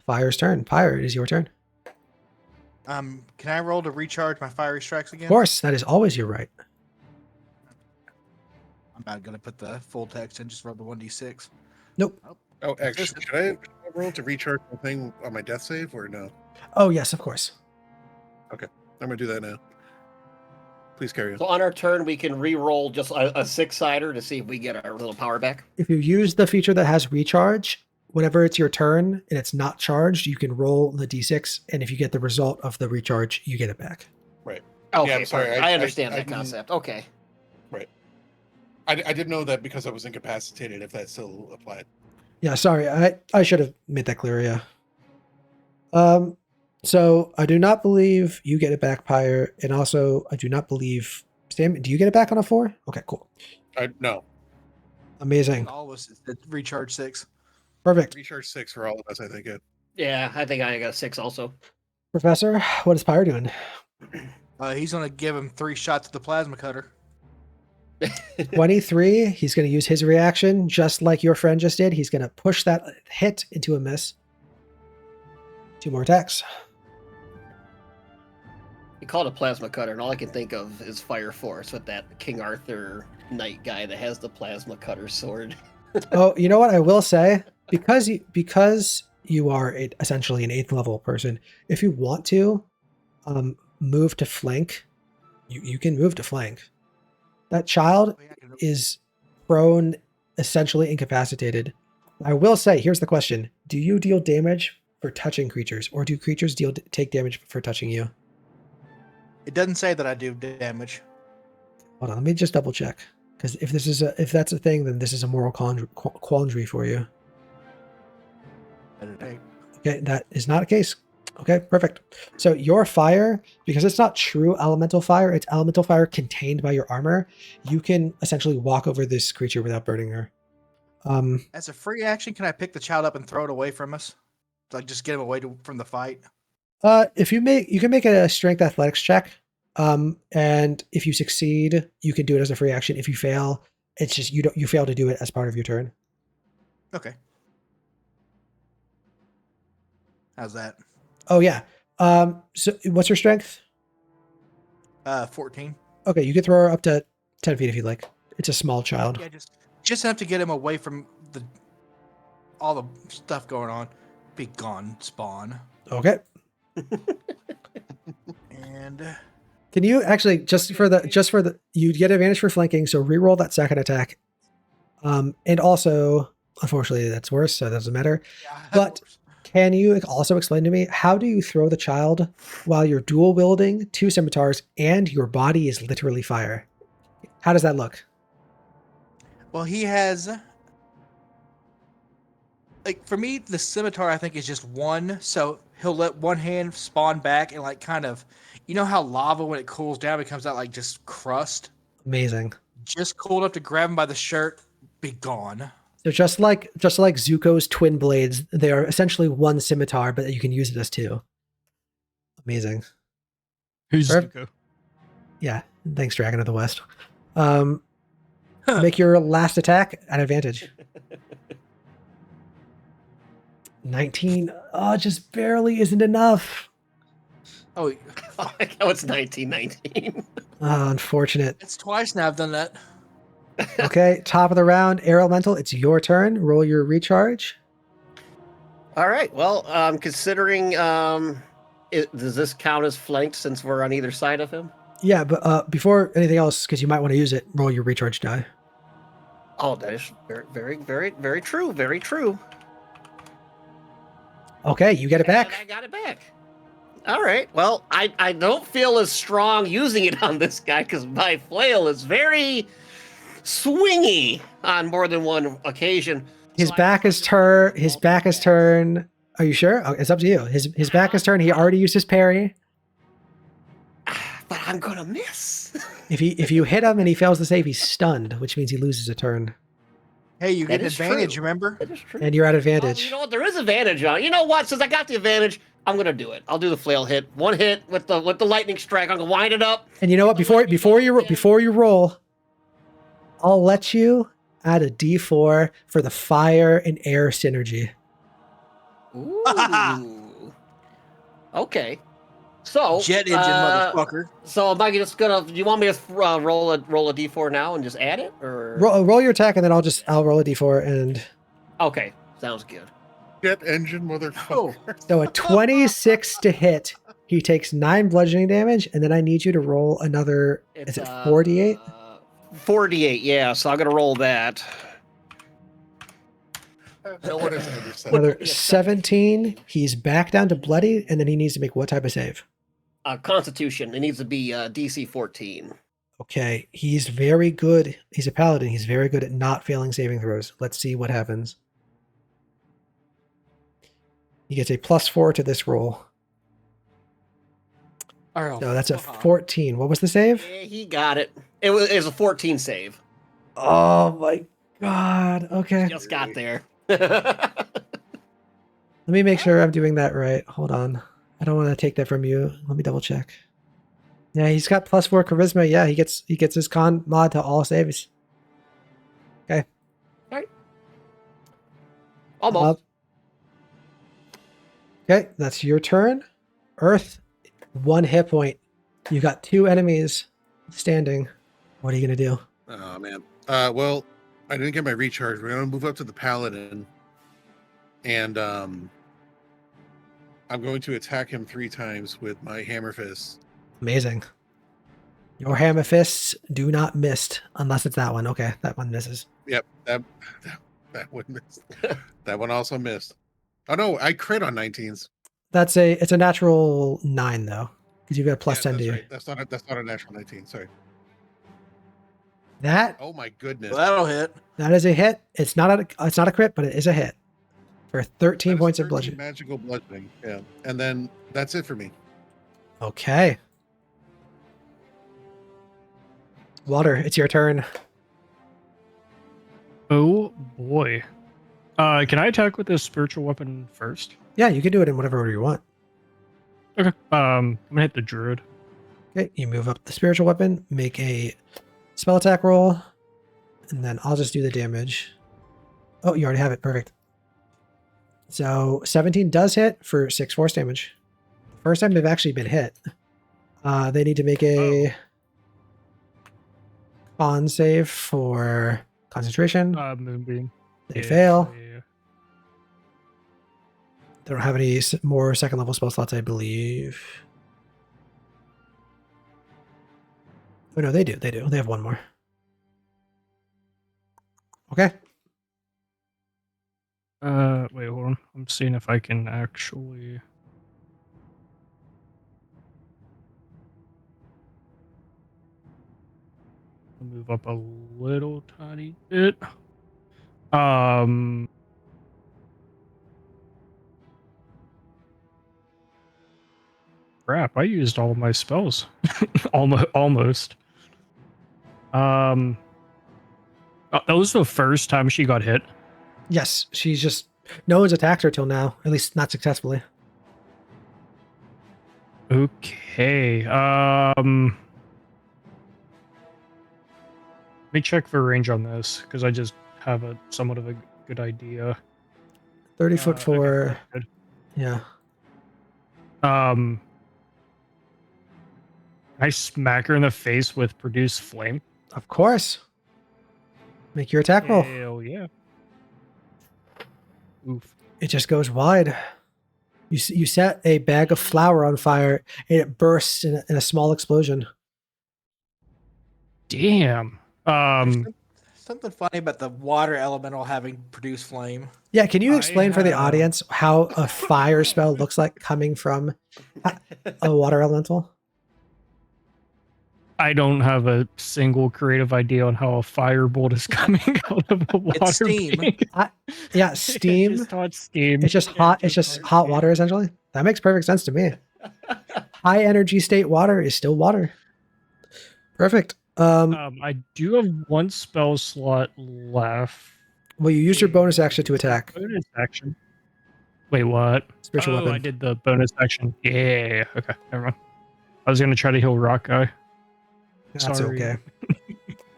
Fire's turn. Fire, it is your turn. Can I roll to recharge my fiery strikes again? Of course, that is always your right. I'm not gonna put the full text and just roll the 1d6. Nope. Oh, actually, should I roll to recharge the thing on my death save or no? Oh, yes, of course. Okay, I'm gonna do that now. Please carry on. So on our turn, we can re-roll just a 6-sider to see if we get our little power back. If you use the feature that has recharge, whenever it's your turn and it's not charged, you can roll the d6, and if you get the result of the recharge, you get it back. Right. Okay, Yeah, I'm sorry. perfect. I understand that didn't- concept. Okay. Right. I didn't know that because I was incapacitated, if that still applied. Yeah, sorry. I should have made that clear, yeah. So I do not believe you get it back, Pyre, and also I do not believe Stam. Do you get it back on a 4? Okay, cool. No. Amazing. All of us did recharge 6. Perfect. Recharge 6 for all of us, I think. Yeah, I think I got a 6 also. Professor, what is Pyre doing? He's gonna give him 3 shots of the plasma cutter. 23. He's going to use his reaction just like your friend just did. He's going to push that hit into a miss. 2 more attacks. You call it a plasma cutter, and all I can think of is Fire Force with that King Arthur knight guy that has the plasma cutter sword. Oh, you know what I will say? Because you are essentially an 8th level person, if you want to move to flank, you can move to flank. That child is prone, essentially incapacitated. I will say, here's the question. Do you deal damage for touching creatures, or do creatures take damage for touching you? It doesn't say that I do damage. Hold on, let me just double check. Because if that's a thing, then this is a moral quandary for you. Okay, that is not a case. Okay, perfect. So your fire, because it's not true elemental fire, it's elemental fire contained by your armor, you can essentially walk over this creature without burning her. As a free action, can I pick the child up and throw it away from us? Like just get him away from the fight? You can make a strength athletics check. And if you succeed, you can do it as a free action. If you fail, it's just you fail to do it as part of your turn. Okay. How's that? Oh yeah. So what's your strength? 14. Okay, you can throw her up to 10 feet if you'd like. It's a small child. Yeah, just have to get him away from all the stuff going on. Be gone, spawn. Okay. And Can you actually just for the you get advantage for flanking, so reroll that second attack. And also, unfortunately, that's worse, so it doesn't matter. yeah, But can you also explain to me, how do you throw the child while you're dual wielding 2 scimitars and your body is literally fire? How does that look? well, he has like for me, the scimitar I think is just one, so he'll let one hand spawn back and like kind of, you know how lava when it cools down becomes that like just crust, Amazing. just cool enough to grab him by the shirt, be gone. So just like Zuko's twin blades, they are essentially one scimitar, but you can use it as 2. Amazing. Who's Perfect. Zuko? Yeah. Thanks, Dragon of the West. Make your last attack at advantage. 19. Oh, just barely isn't enough. Oh, Oh, it's 1919. Oh, unfortunate. it's twice now I've done that. Okay, top of the round, Air Elemental. It's your turn. Roll your recharge. All right. Well, considering does this count as flanked since we're on either side of him? Yeah, but before anything else, because you might want to use it, roll your recharge die. Oh, that is very, very, very, very true. Very true. Okay, you get it back. And I got it back. All right. Well, I don't feel as strong using it on this guy because my flail is very swingy on more than one occasion. His back is turned. His back is turned. Are you sure? Oh, it's up to you. His back is turned. He already used his parry. But I'm gonna miss. If you hit him and he fails to save, he's stunned, which means he loses a turn. Hey, you get That an is advantage, true. remember? That is true. And you're at Oh, advantage. you know what? There is advantage on it. You know what? Since I got the advantage, I'm gonna do it. I'll do the flail hit. One hit with the lightning strike. I'm gonna wind it up. And you know what? Before you roll, I'll let you add a D4 for the fire and air synergy. Ooh. Okay. So Jet engine, motherfucker. So am I just gonna? Do you want me to roll a D4 now and just add it, or Roll your attack, and then I'll roll a D4. And Okay, sounds good. Jet engine, motherfucker. so a 26 to hit, he takes 9 bludgeoning damage, and then I need you to roll another. Is it 48? 48. Yeah. So I'm gonna roll that. No one has ever said Another 17. He's back down to bloody, and then he needs to make what type of save? Constitution. It needs to be DC 14. Okay, he's very good. He's a paladin. He's very good at not failing saving throws. Let's see what happens. He gets a +4 to this roll. Oh, So that's a 14. What was the save? Yeah, he got it. It was a 14 save. Oh my god. Okay. Just got there. Let me make sure I'm doing that right. Hold on. I don't want to take that from you. Let me double check. Yeah, he's got +4 charisma. Yeah, he gets his con mod to all saves. Okay. Almost. Okay, that's your turn. Earth, 1 hit point. You got 2 enemies standing. What are you gonna do? Oh man. Well, I didn't get my recharge. We're gonna move up to the paladin, and I'm going to attack him 3 times with my hammer fist. Amazing. Your hammer fists do not miss unless it's that one. Okay, that one misses. Yep, that one missed. That one also missed. Oh no, I crit on 19s. It's a natural 9 though, because you've got plus 10 to that's you. right. That's not a natural 19. Sorry. That Oh my goodness. Well, that'll hit. that is a hit. It's not a crit, but it is a hit for 13 That is points of 13 bludgeoning. magical bludgeoning. Yeah, and then that's it for me. Okay. Water, it's your turn. Oh boy. Can I attack with this spiritual weapon first? Yeah, you can do it in whatever order you want. Okay. I'm gonna hit the druid. Okay, you move up the spiritual weapon, make a spell attack roll, and then I'll just do the damage. Oh, you already have it. Perfect. So 17 does hit for 6 force damage. First time they've actually been hit. They need to make a con save for concentration. Moonbeam. They Yeah, fail. yeah. They don't have any more second level spell slots, I believe. Oh no, they do. They do. They have one more. Okay. Wait, hold on. I'm seeing if I can actually. Move up a little tiny bit. Crap, I used all of my spells. Almost. That was the first time she got hit. Yes, she's just no one's attacked her till now, at least not successfully. Okay. Let me check for range on this because I just have a somewhat of a good idea. 30 foot Okay, for good. yeah. I smack her in the face with produce flame. Of course. Make your attack roll. Hell yeah. Oof. It just goes wide. You set a bag of flour on fire and it bursts in a small explosion. Damn. Something funny about the water elemental having produced flame. Yeah, can you I explain for the have- audience how a fire spell looks like coming from a water elemental? I don't have a single creative idea on how a firebolt is coming out of a water steam. tank. Yeah, steam. It's just hot steam. It's just hot. It's just hot water, essentially. That makes perfect sense to me. High energy state water is still water. Perfect. I do have one spell slot left. Well, you used your bonus action to attack. Bonus action. Wait, what? Spiritual I weapon. did the bonus action. Yeah. Okay. Never mind. I was gonna try to heal Rock Guy. That's Sorry. okay.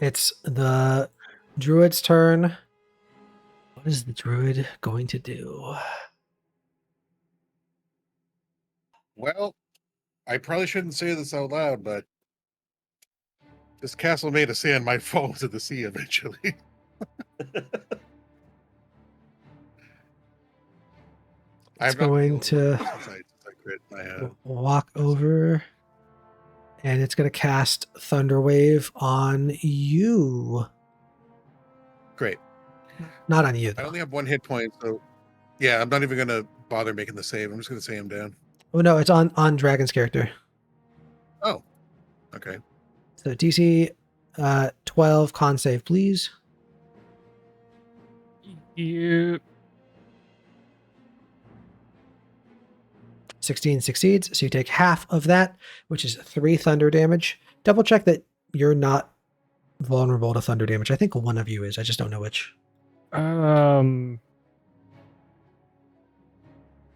It's the druid's turn. What is the druid going to do? Well, I probably shouldn't say this out loud, but this castle made of sand might fall into the sea eventually. It's going to walk over and it's going to cast Thunder Wave on you. Great. Not on you, I though. only have 1 hit point, so yeah, I'm not even going to bother making the save. I'm just going to say him down. Oh, no, it's on Dragon's character. Oh, okay. So DC 12 con save, please. You 16 succeeds, so you take half of that, which is 3 thunder damage. Double check that you're not vulnerable to thunder damage. I think one of you is. I just don't know which. I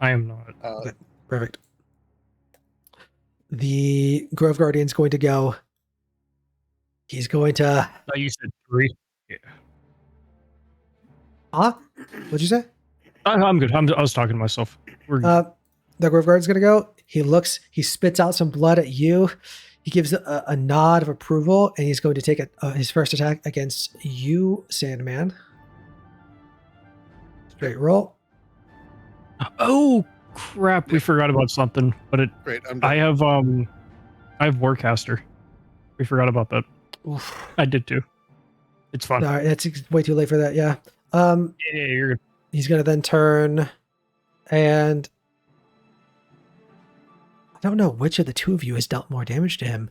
am not. Okay, perfect. The Grove Guardian's going to go. He's going to. You said 3. Yeah. What'd you say? I'm good. I was talking to myself. We're the Grove Guard's going to go. He looks, he spits out some blood at you. He gives a nod of approval, and he's going to take his first attack against you, Sandman. Straight roll. Oh crap! We forgot about something, but Great. I have Warcaster. We forgot about that. Oof. I did too. It's fun. Sorry, it's way too late for that. Yeah. Yeah, you're good. He's going to then turn, and I don't know which of the two of you has dealt more damage to him.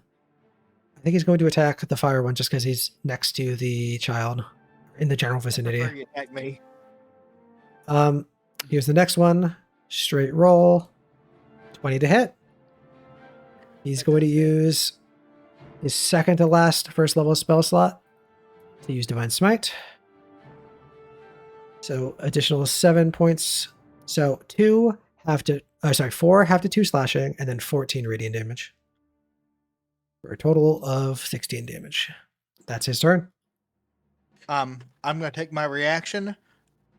I think he's going to attack the fire one just because he's next to the child in the general vicinity. Prefer you attack me. Here's the next one. Straight roll. 20 to hit. He's going to use his second to last first level spell slot to use Divine Smite. So additional 7 points. So 4 half to 2 slashing, and then 14 radiant damage. For a total of 16 damage. That's his turn. I'm gonna take my reaction.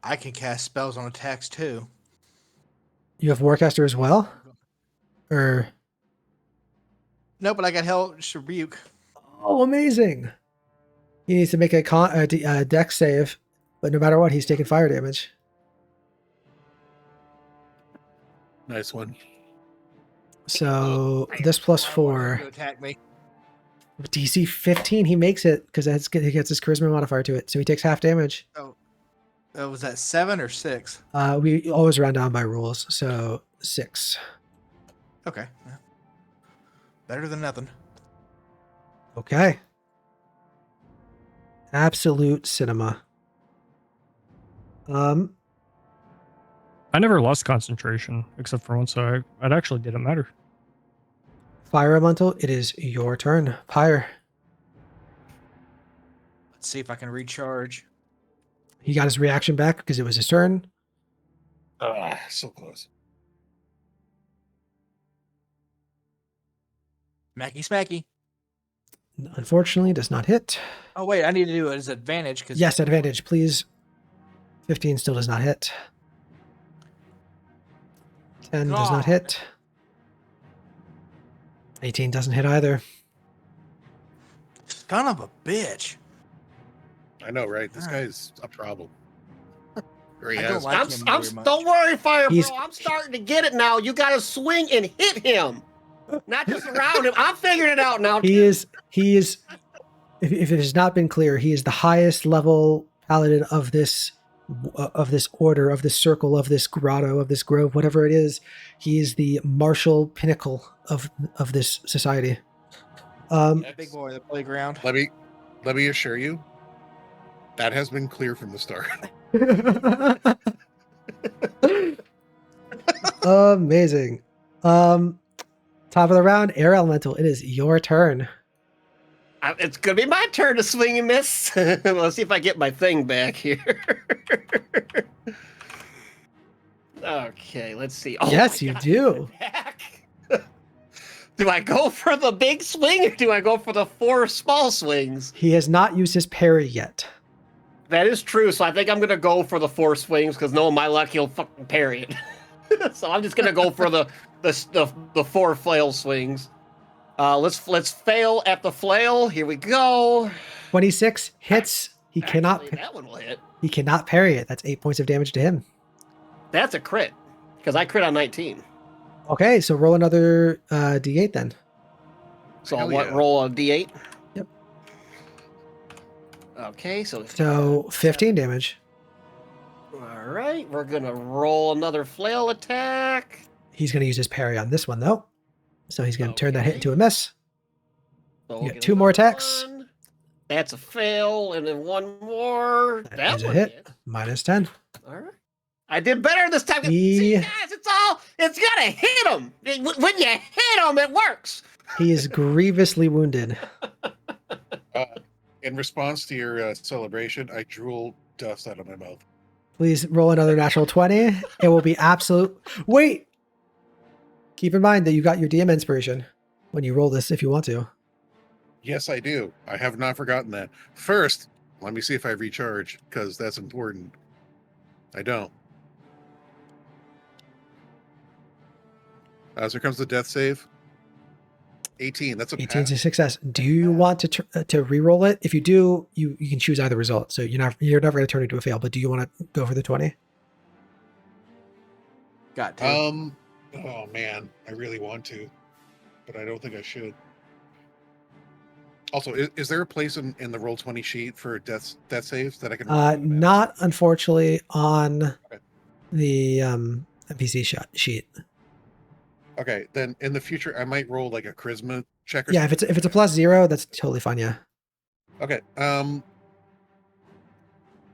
I can cast spells on attacks too. You have Warcaster as well? Or No, but I got Hellish Rebuke. oh, amazing! He needs to make a dex save, but no matter what, he's taking fire damage. Nice one. So this plus I want 4, him to attack me. DC 15. He makes it because he gets his charisma modifier to it, so he takes half damage. Was that 7 or 6? We always round down by rules, so 6. Okay. Yeah. Better than nothing. Okay. Absolute cinema. I never lost concentration except for once, so it actually didn't matter. Fire Elemental, it is your turn. Pyre. Let's see if I can recharge. He got his reaction back because it was his turn. So close. Smacky smacky. Unfortunately, does not hit. Oh wait, I need to do it as advantage because Yes, advantage, please. 15 still does not hit. 10 does not God. hit. 18 doesn't hit either. son of a bitch. I know, right? This guy's a problem. Or he I has. don't like him very much. Don't worry, Fire He's- Bro. I'm starting to get it now. You got to swing and hit him, not just around him. I'm figuring it out now. He is, if it has not been clear, he is the highest level paladin of this order, of this circle, of this grotto, of this grove, whatever it is. He is the martial pinnacle of this society. That big boy, the playground. Let me assure you, that has been clear from the start. Amazing. Top of the round, Air Elemental. It is your turn. It's gonna be my turn to swing and miss. Let's see if I get my thing back here. Okay, let's see. Oh Yes, my you God, do. attack. Do I go for the big swing or do I go for the 4 small swings? He has not used his parry yet. That is true. So I think I'm gonna go for the 4 swings because knowing my luck, he'll fucking parry it. So I'm just gonna go for the 4 flail swings. Let's fail at the flail. Here we go. 26 hits. He cannot. Actually, that one will hit. He cannot parry it. That's 8 points of damage to him. That's a crit because I crit on 19. Okay, so roll another d8 then. So Hell I'll yeah. roll a d8. Yep. Okay, so So 15 damage. All right, we're gonna roll another flail attack. He's going to use his parry on this one though. So he's going to turn that hit Okay. into a miss. So You we'll got get 2 more another attacks. one. That's a fail, and then 1 more. That is a one hit. Minus 10. All right. I did better this time. He- See, guys, it's gotta hit him. When you hit him, it works. He is grievously wounded. In response to your celebration, I drool dust out of my mouth. Please roll another natural 20. It will be absolute. Wait! Keep in mind that you got your DM inspiration when you roll this if you want to. Yes, I do. I have not forgotten that. First, let me see if I recharge, because that's important. I don't. So here comes the death save. 18. That's a 18 pass. is a success. Do you want to re-roll it? If you do, you can choose either result. So you're never going to turn it into a fail. But do you want to go for the 20? Got to. Oh man, I really want to, but I don't think I should. Also, is there a place in the Roll20 sheet for death saves that I can? Not unfortunately on Okay. the NPC sheet. Okay, then in the future I might roll like a charisma check. Or Yeah, something. if it's a +0, that's totally fine. Yeah. Okay.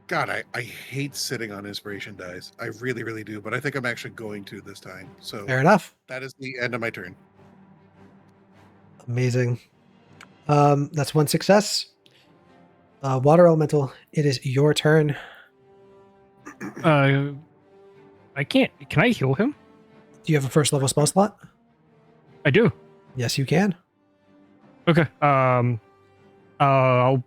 God, I hate sitting on inspiration dice. I really, really do. But I think I'm actually going to this time. So Fair enough. that is the end of my turn. Amazing. That's one success. Water Elemental, it is your turn. I can't. Can I heal him? Do you have a first level spell slot? I do. Yes, you can. Okay. I'll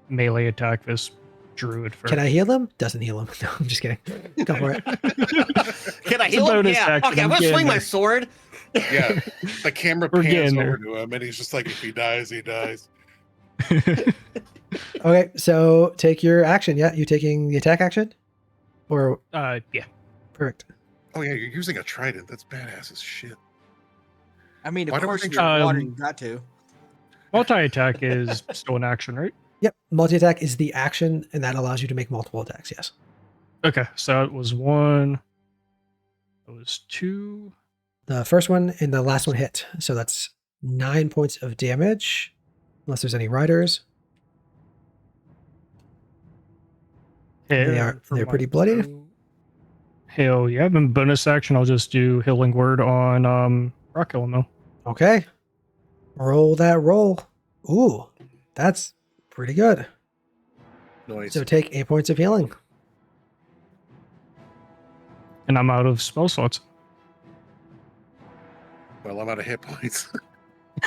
melee attack this druid first. Can I heal him? Doesn't heal him. No, I'm just kidding. Go for it. Can I It's a heal him? bonus Yeah. action, Okay, I'm I'm gonna getting swing my there. sword. Yeah, the camera We're pans getting over there. to him, and he's just like, if he dies, he dies. Okay, so take your action. Yeah, you taking the attack action? Or Yeah. perfect. Oh yeah, you're using a trident. That's badass as shit. I mean, Why of don't we course, think- you're water, you got to. Multi-attack is still an action, right? Yep, multi-attack is the action, and that allows you to make multiple attacks, yes. Okay, so it was 1. It was 2. The first one and the last one hit. So that's 9 points of damage. Unless there's any riders. Hell, for They're my pretty bloody. throw. Hell yeah. Then bonus action, I'll just do Healing Word on Rock Elemental. Okay. Roll that roll. Ooh, that's pretty good. Noise. So take 8 points of healing. And I'm out of spell slots. Well, I'm out of hit points.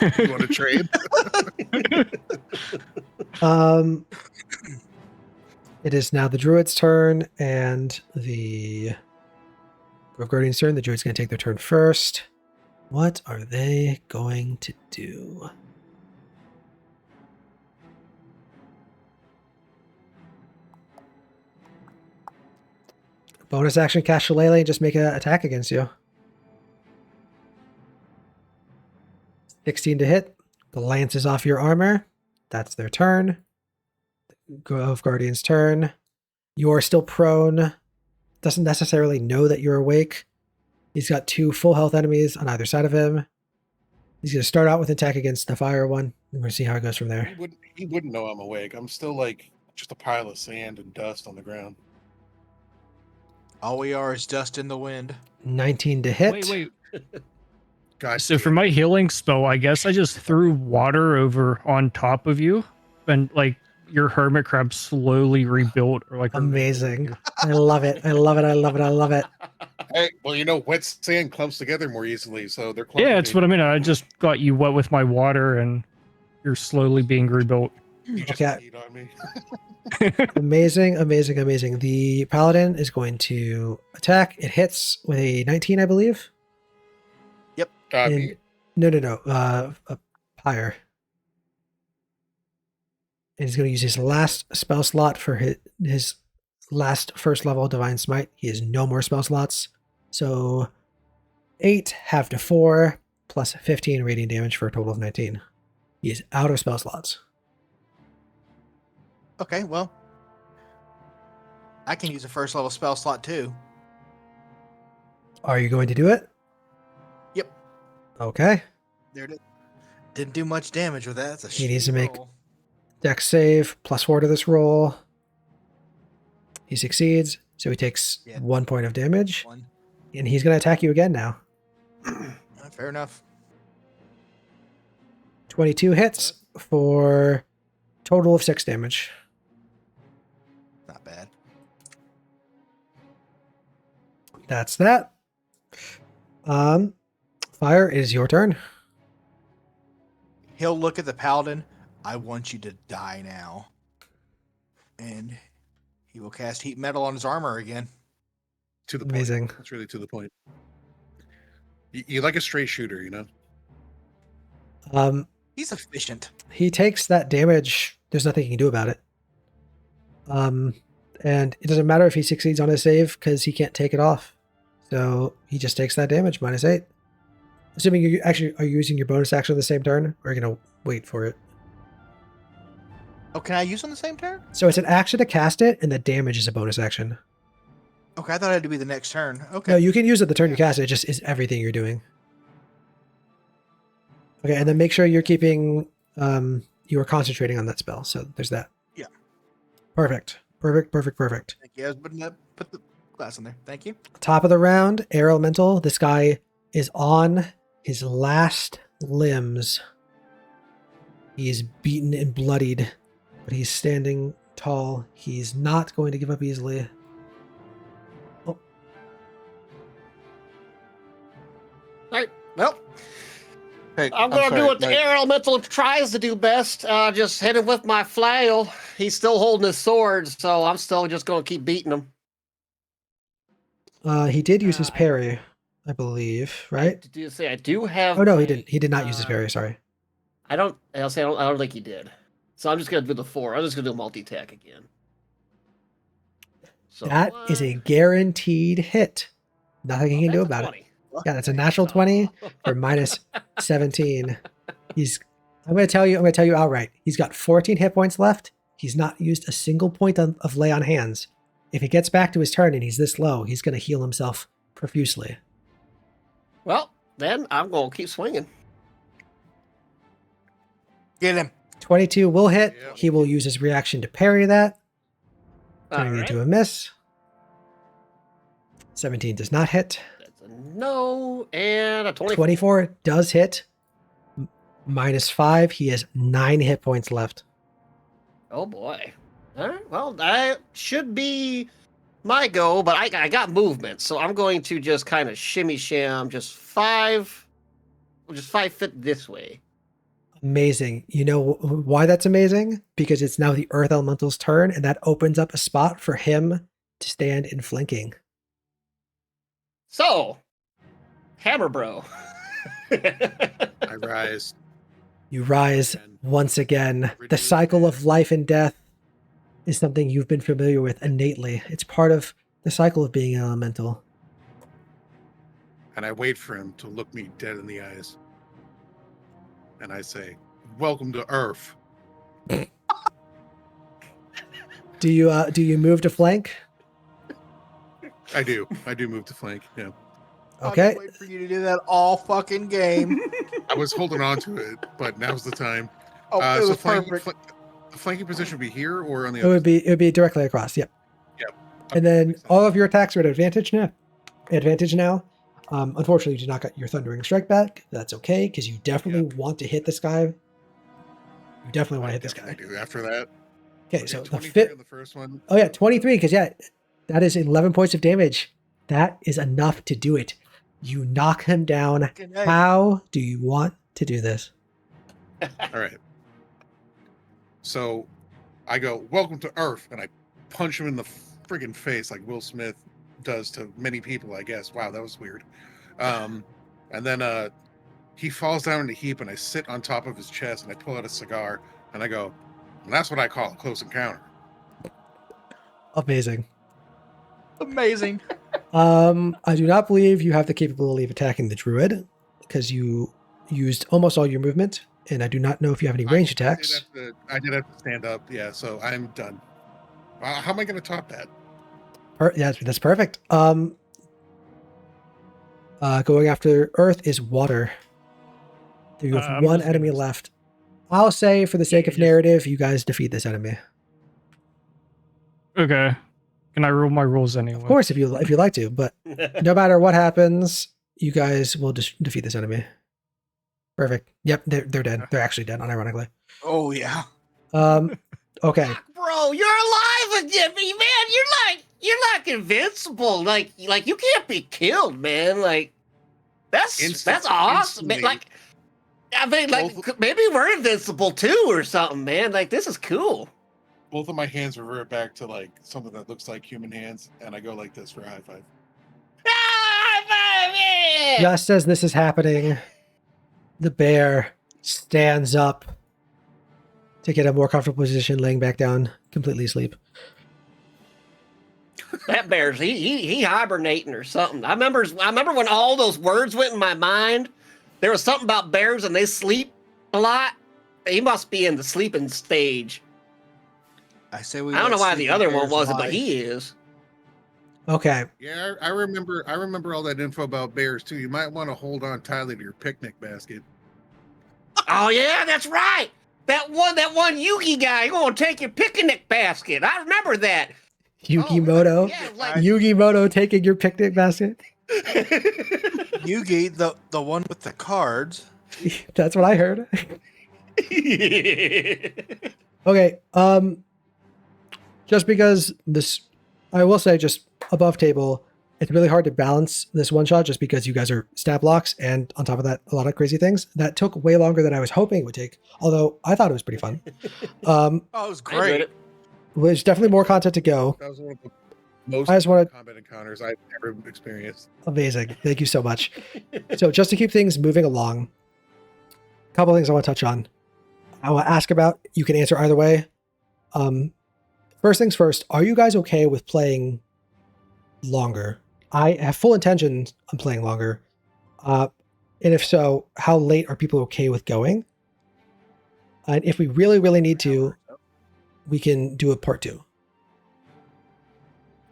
You want to trade? It is now the druid's turn and the Grove Guardian's turn. The druid's going to take their turn first. What are they going to do? Bonus action, cast Shillelagh and just make an attack against you. 16 to hit. Glances off your armor. That's their turn. Grove Guardian's turn. You're still prone. Doesn't necessarily know that you're awake. He's got 2 full health enemies on either side of him. He's going to start out with an attack against the fire one. We're going to see how it goes from there. He wouldn't know I'm awake. I'm still like just a pile of sand and dust on the ground. All we are is dust in the wind. 19 to hit. Wait. God. So for my healing spell, I guess I just threw water over on top of you, and like your hermit crab slowly rebuilt, or like Amazing. I love it. I love it. I love it. I love it. Hey, well, you know, wet sand clumps together more easily, so they're Yeah, it's what I mean. I just got you wet with my water, and you're slowly being rebuilt. You just Okay. peed on me. Amazing, amazing, amazing. The paladin is going to attack. It hits with a 19, I believe. Me. No. A pyre. And he's going to use his last spell slot for his last first level divine smite. He has no more spell slots. So 8 half to 4 plus 15 radiant damage for a total of 19. He is out of spell slots. Okay, well, I can use a first level spell slot too. Are you going to do it? Yep. Okay. There it is. Didn't do much damage with that. It's a He needs to shitty make- roll. Dex save +4 to this roll. He succeeds, so he takes Yeah. 1 point of damage, One. and he's going to attack you again now. Fair enough. 22 hits for total of 6 damage. Not bad. That's that. Fire, it is your turn. He'll look at the paladin. I want you to die now. And he will cast heat metal on his armor again. To the point. Amazing. That's really to the point. You like a straight shooter, you know? He's efficient. He takes that damage. There's nothing he can do about it. And it doesn't matter if he succeeds on his save because he can't take it off. So he just takes that damage, -8. Assuming you actually are using your bonus action on the same turn, or are you going to wait for it? Oh, can I use on the same turn? So it's an action to cast it, and the damage is a bonus action. Okay, I thought it had to be the next turn. Okay. No, you can use it the turn you cast it. It just is everything you're doing. Okay, and then make sure you're keeping, you are concentrating on that spell. So there's that. Yeah. Perfect. Perfect. Thank you. I was putting that, put the glass in there. Thank you. Top of the round, Air Elemental. This guy is on his last limbs. He is beaten and bloodied, but he's standing tall. He's not going to give up easily. Oh, All right. Well, Hey, I'm gonna do what the air elemental tries to do best. Just hit him with my flail. He's still holding his sword, so I'm still just gonna keep beating him. he did use his parry, I believe, right? Did you say I do have? Oh no, my, he didn't. He did not use his parry. Sorry. I don't. I'll say I don't think he did. So I'm just gonna do the 4. I'm just gonna do a multi attack again. So That is a guaranteed hit. Nothing he can do about it. Yeah, that's a natural 20 for -17. I'm going to tell you outright. He's got 14 hit points left. He's not used a single point of lay on hands. If it gets back to his turn and he's this low, he's going to heal himself profusely. Well, then I'm gonna keep swinging. Get him. 22 will hit. Yeah. He will use his reaction to parry that, turning it Alright. into a miss. 17 does not hit. That's a no, and a 24. 24 does hit. -5. He has 9 hit points left. Oh boy. All right. Well, that should be my go, but I got movement, so I'm going to just kind of shimmy sham, just 5 feet this way. Amazing. You know why that's amazing? Because it's now the Earth Elemental's turn, and that opens up a spot for him to stand in flanking. So, Hammer Bro. I rise. You rise once again. The cycle of life and death is something you've been familiar with innately. It's part of the cycle of being an elemental. And I wait for him to look me dead in the eyes. And I say, "Welcome to Earth." Do you move to flank? I do move to flank. Yeah. Okay. I'll wait for you to do that all fucking game. I was holding on to it, but now's the time. Oh, it was flanking, perfect. the flanking position would be here or on the It other would be directly across. Yep. Yep. And then all of your attacks are at advantage now. Unfortunately, you did not get your Thundering Strike back. That's okay, because you definitely want to hit this guy. You definitely want to hit this guy. I do after that. Okay, so the 23 fit. on the first one. Oh yeah, 23. Because yeah, that is 11 points of damage. That is enough to do it. You knock him down. Fucking A. How do you want to do this? All right. So I go, "Welcome to Earth," and I punch him in the friggin' face like Will Smith does to many people, I guess. Wow, that was weird. And then he falls down in a heap, and I sit on top of his chest, and I pull out a cigar, and I go, "And that's what I call a close encounter." Amazing. Amazing. I do not believe you have the capability of attacking the druid because you used almost all your movement, and I do not know if you have any range attacks. I did have to stand up, yeah, so I'm done. How am I going to top that? Yeah, that's perfect. Going after Earth is water. You have I'm one just enemy gonna- left. I'll say, for the sake of narrative, you guys defeat this enemy. Okay. Can I rule my rules anyway? Of course, if you like to, but no matter what happens, you guys will just defeat this enemy. Perfect. Yep, they're dead. They're actually dead, unironically. Oh yeah. Okay. Bro, you're alive again, man. You're like invincible. Like you can't be killed, man. Like that's awesome, man. Instantly. Like I mean, like maybe we're invincible too, or something, man. Like this is cool. Both of my hands revert back to like something that looks like human hands, and I go like this for a high five. Ah, high five, Yeah. Just as this is happening, the bear stands up to get a more comfortable position, laying back down, completely asleep. That bear's he hibernating or something. I remember when all those words went in my mind. There was something about bears and they sleep a lot. He must be in the sleeping stage. I say we. I don't let know why the sleeping other one bears wasn't, but lie. he is. Okay. Yeah, I remember all that info about bears too. You might want to hold on tightly to your picnic basket. Oh yeah, that's right. That one Yugi guy. You gonna take your picnic basket? I remember that. Yugimoto. Yeah, like Yugimoto taking your picnic basket. Yugi, the one with the cards. That's what I heard. Okay. Just because this, I will say, just above table, it's really hard to balance this one shot just because you guys are stab blocks, and on top of that, a lot of crazy things. That took way longer than I was hoping it would take, although I thought it was pretty fun. Oh, it was I enjoyed great. it. There's definitely more content to go. That was one of the most I just want to, combat encounters I've ever experienced. amazing. Thank you so much. So just to keep things moving along, a couple things I want to touch on. I want to ask about, you can answer either way. First things first, are you guys okay with playing longer? I have full intentions on playing longer. And if so, how late are people okay with going? And if we really, really need to, we can do a part 2.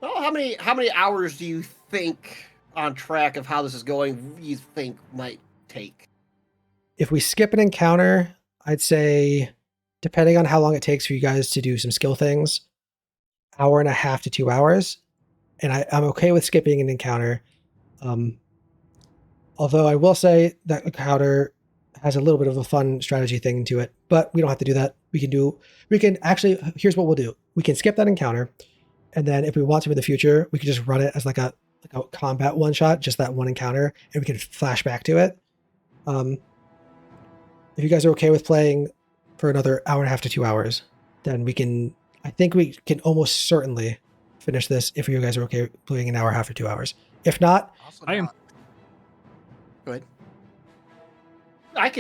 Well, how many hours do you think on track of how this is going? You think might take? If we skip an encounter, I'd say, depending on how long it takes for you guys to do some skill things, 1.5 to 2 hours. And I'm okay with skipping an encounter. Although I will say that encounter has a little bit of a fun strategy thing to it, but we don't have to do that. We can actually, here's what we'll do. We can skip that encounter. And then if we want to in the future, we can just run it as like a combat one shot, just that one encounter, and we can flash back to it. If you guys are okay with playing for another 1.5 to 2 hours, then I think we can almost certainly finish this if you guys are okay playing an 1.5 or 2 hours. If not, Also I am- not- Go ahead.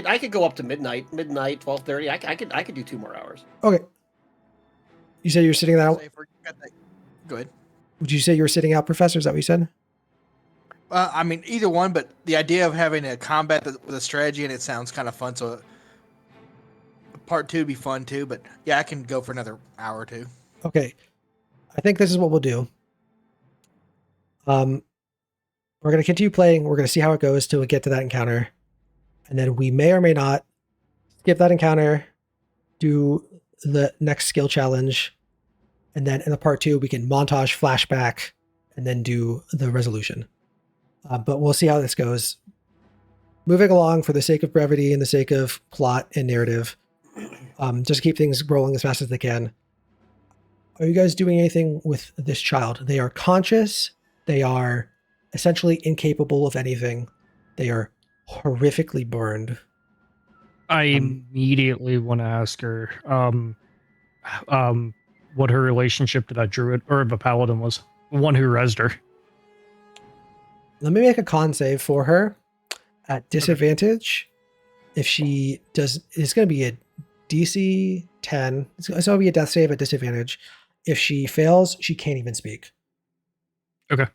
I could go up to midnight, 12:30. I could do 2 more hours. okay. You said you're sitting out. Say if we're- Go ahead. Would you say you were sitting out, Professor? Is that what you said? I mean, either one, but the idea of having a combat with a strategy and it sounds kind of fun. So part 2 would be fun too. But yeah, I can go for another hour or two. Okay. I think this is what we'll do. We're going to continue playing. We're going to see how it goes till we get to that encounter. And then we may or may not skip that encounter, do the next skill challenge, and then in the part 2, we can montage flashback and then do the resolution. But we'll see how this goes. Moving along for the sake of brevity and the sake of plot and narrative, just keep things rolling as fast as they can. Are you guys doing anything with this child? They are conscious. They are essentially incapable of anything. They are horrifically burned. I immediately want to ask her what her relationship to that druid or the paladin was. The one who rezzed her. Let me make a con save for her at disadvantage. If she does, it's going to be a DC 10. So it'll be a death save at disadvantage. If she fails, she can't even speak. Okay.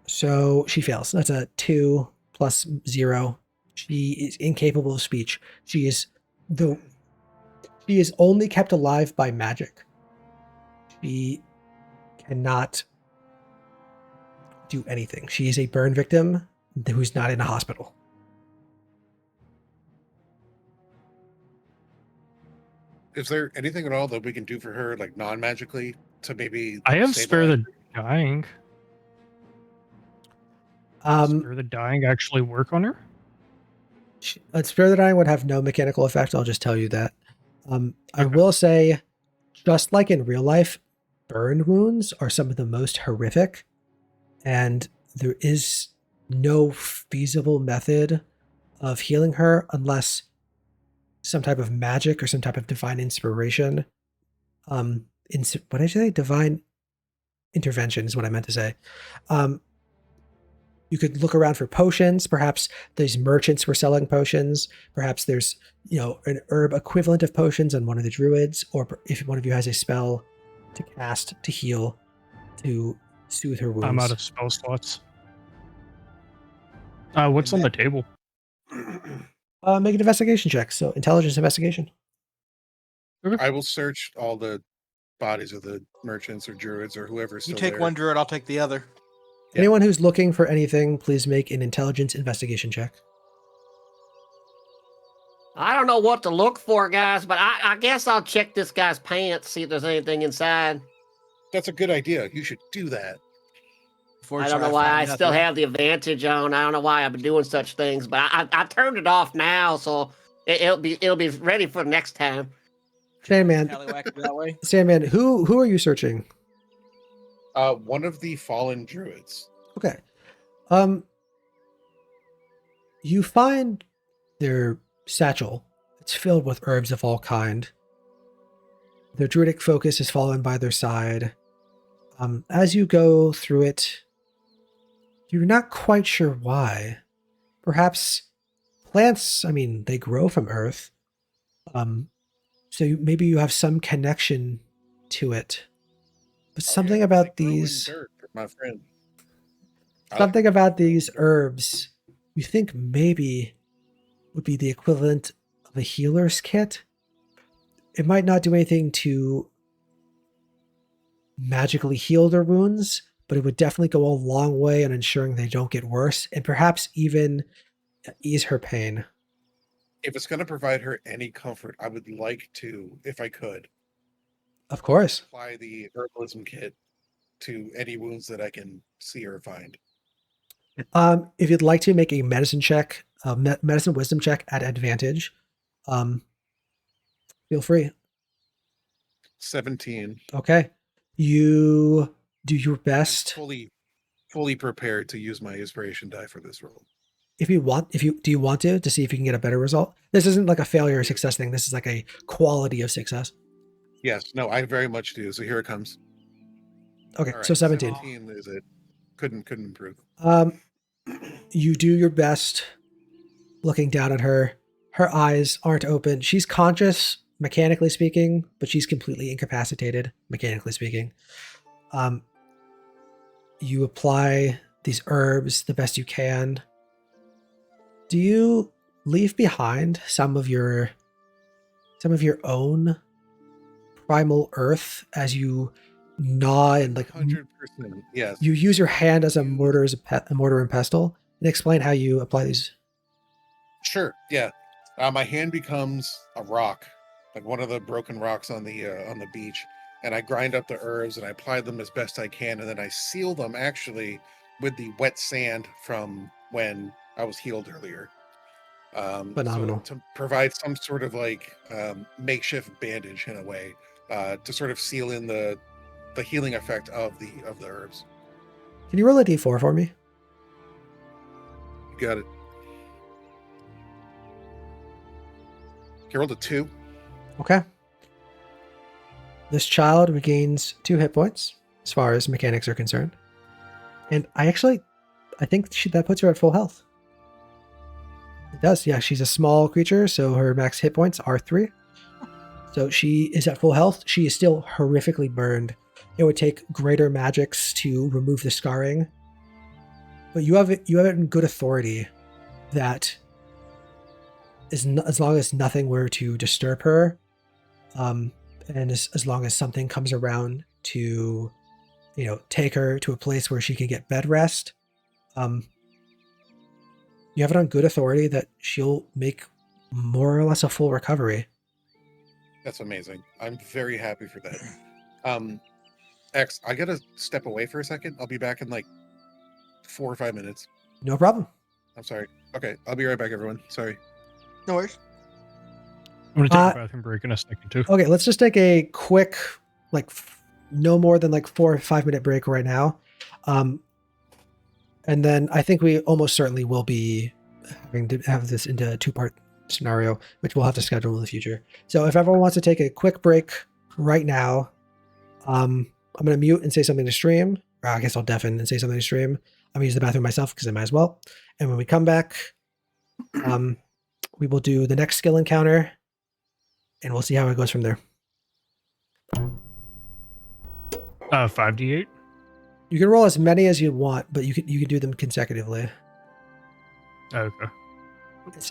So she fails. That's a 2 plus 0. She is incapable of speech. She is only kept alive by magic. She cannot do anything. She is a burn victim who's not in a hospital. Is there anything at all that we can do for her, like non-magically, to maybe? I have spare stabilize the dying. Um, Spare the dying actually work on her? Spare the Dying would have no mechanical effect. I'll just tell you that. I will say, just like in real life, burn wounds are some of the most horrific, and there is no feasible method of healing her unless some type of magic or some type of divine inspiration. What did I say? Divine intervention is what I meant to say. You could look around for potions. Perhaps these merchants were selling potions. Perhaps there's, an herb equivalent of potions on one of the druids, or if one of you has a spell to cast to heal, to soothe her wounds. I'm out of spell slots. What's on the table? Make an investigation check. So intelligence investigation. I will search all the bodies of the merchants or druids or whoever's You still take there. one druid, I'll take the other. Yeah. Anyone who's looking for anything, please make an intelligence investigation check. I don't know what to look for, guys, but I guess I'll check this guy's pants, see if there's anything inside. That's a good idea. You should do that. I don't know why I still have the advantage on. I don't know why I've been doing such things, but I turned it off now, so it'll be ready for next time. Sandman, that way. Sandman, who are you searching? One of the fallen druids. Okay. You find their satchel. It's filled with herbs of all kind. Their druidic focus is fallen by their side. As you go through it, you're not quite sure why. Perhaps plants, they grow from earth. So maybe you have some connection to it. But something about They grow in these... dirt, my friend. Something about these herbs you think maybe would be the equivalent of a healer's kit. It might not do anything to magically heal their wounds, but it would definitely go a long way in ensuring they don't get worse and perhaps even ease her pain. If it's going to provide her any comfort, I would like to, if I could, Of course. apply the herbalism kit to any wounds that I can see or find. If you'd like to make a medicine check, medicine wisdom check at advantage, feel free. 17. Okay. You do your I'm best. fully prepared to use my inspiration die for this roll. Do you want to see if you can get a better result? This isn't like a failure or success thing. This is like a quality of success. Yes, no, I very much do. So here it comes. Okay, All right, so 17. 17 is it. Couldn't improve. You do your best looking down at her. Her eyes aren't open. She's conscious, mechanically speaking, but she's completely incapacitated, mechanically speaking. You apply these herbs the best you can. Do you leave behind some of your own primal earth as you gnaw and 100%. Yes. you use your hand as a mortar and pestle, and explain how you apply these? Sure. Yeah. My hand becomes a rock, like one of the broken rocks on the beach, and I grind up the herbs and I apply them as best I can, and then I seal them actually with the wet sand from when I was healed earlier. Phenomenal. So to provide some sort of makeshift bandage in a way, to sort of seal in the healing effect of the herbs. Can you roll a d4 for me? You got it. Okay, rolled a 2. Okay. This child regains 2 hit points as far as mechanics are concerned. And I think that puts her at full health. It does, yeah. She's a small creature, so her max hit points are 3. So she is at full health. She is still horrifically burned. It would take greater magics to remove the scarring. But you have it in good authority that as long as nothing were to disturb her, and as long as something comes around to, take her to a place where she can get bed rest, you have it on good authority that she'll make more or less a full recovery. That's amazing. I'm very happy for that. X, I gotta step away for a second. I'll be back in 4 or 5 minutes. No problem. I'm sorry. Okay, I'll be right back, everyone. Sorry. No worries. I'm going to take a bathroom break in a second, too. Okay, let's just take a quick, no more than 4 or 5 minute break right now. And then I think we almost certainly will be having to have this into a 2-part scenario, which we'll have to schedule in the future. So if everyone wants to take a quick break right now, I'm going to mute and say something to stream. Or I guess I'll deafen and say something to stream. I'm going to use the bathroom myself because I might as well. And when we come back, we will do the next skill encounter, and we'll see how it goes from there. 5d8. You can roll as many as you want, but you can do them consecutively. Okay.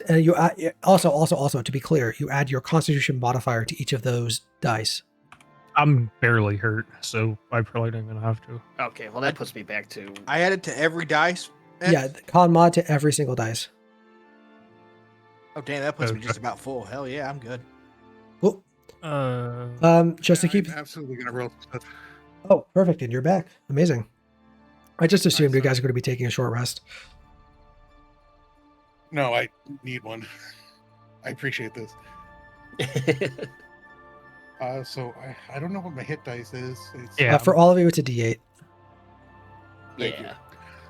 And you also to be clear, you add your Constitution modifier to each of those dice. I'm barely hurt, so I probably don't even have to. Okay, well that puts me back to. I add it to every dice. Yeah, the con mod to every single dice. Oh damn, that puts me Okay. just about full. Hell yeah, I'm good. Cool. Just to keep. I'm absolutely gonna roll. Oh, perfect, and you're back. Amazing. I just assumed you Nice. guys are going to be taking a short rest. No, I need one. I appreciate this. So I don't know what my hit dice is. It's, Yeah. For all of you, it's a D8. Thank you. Yeah.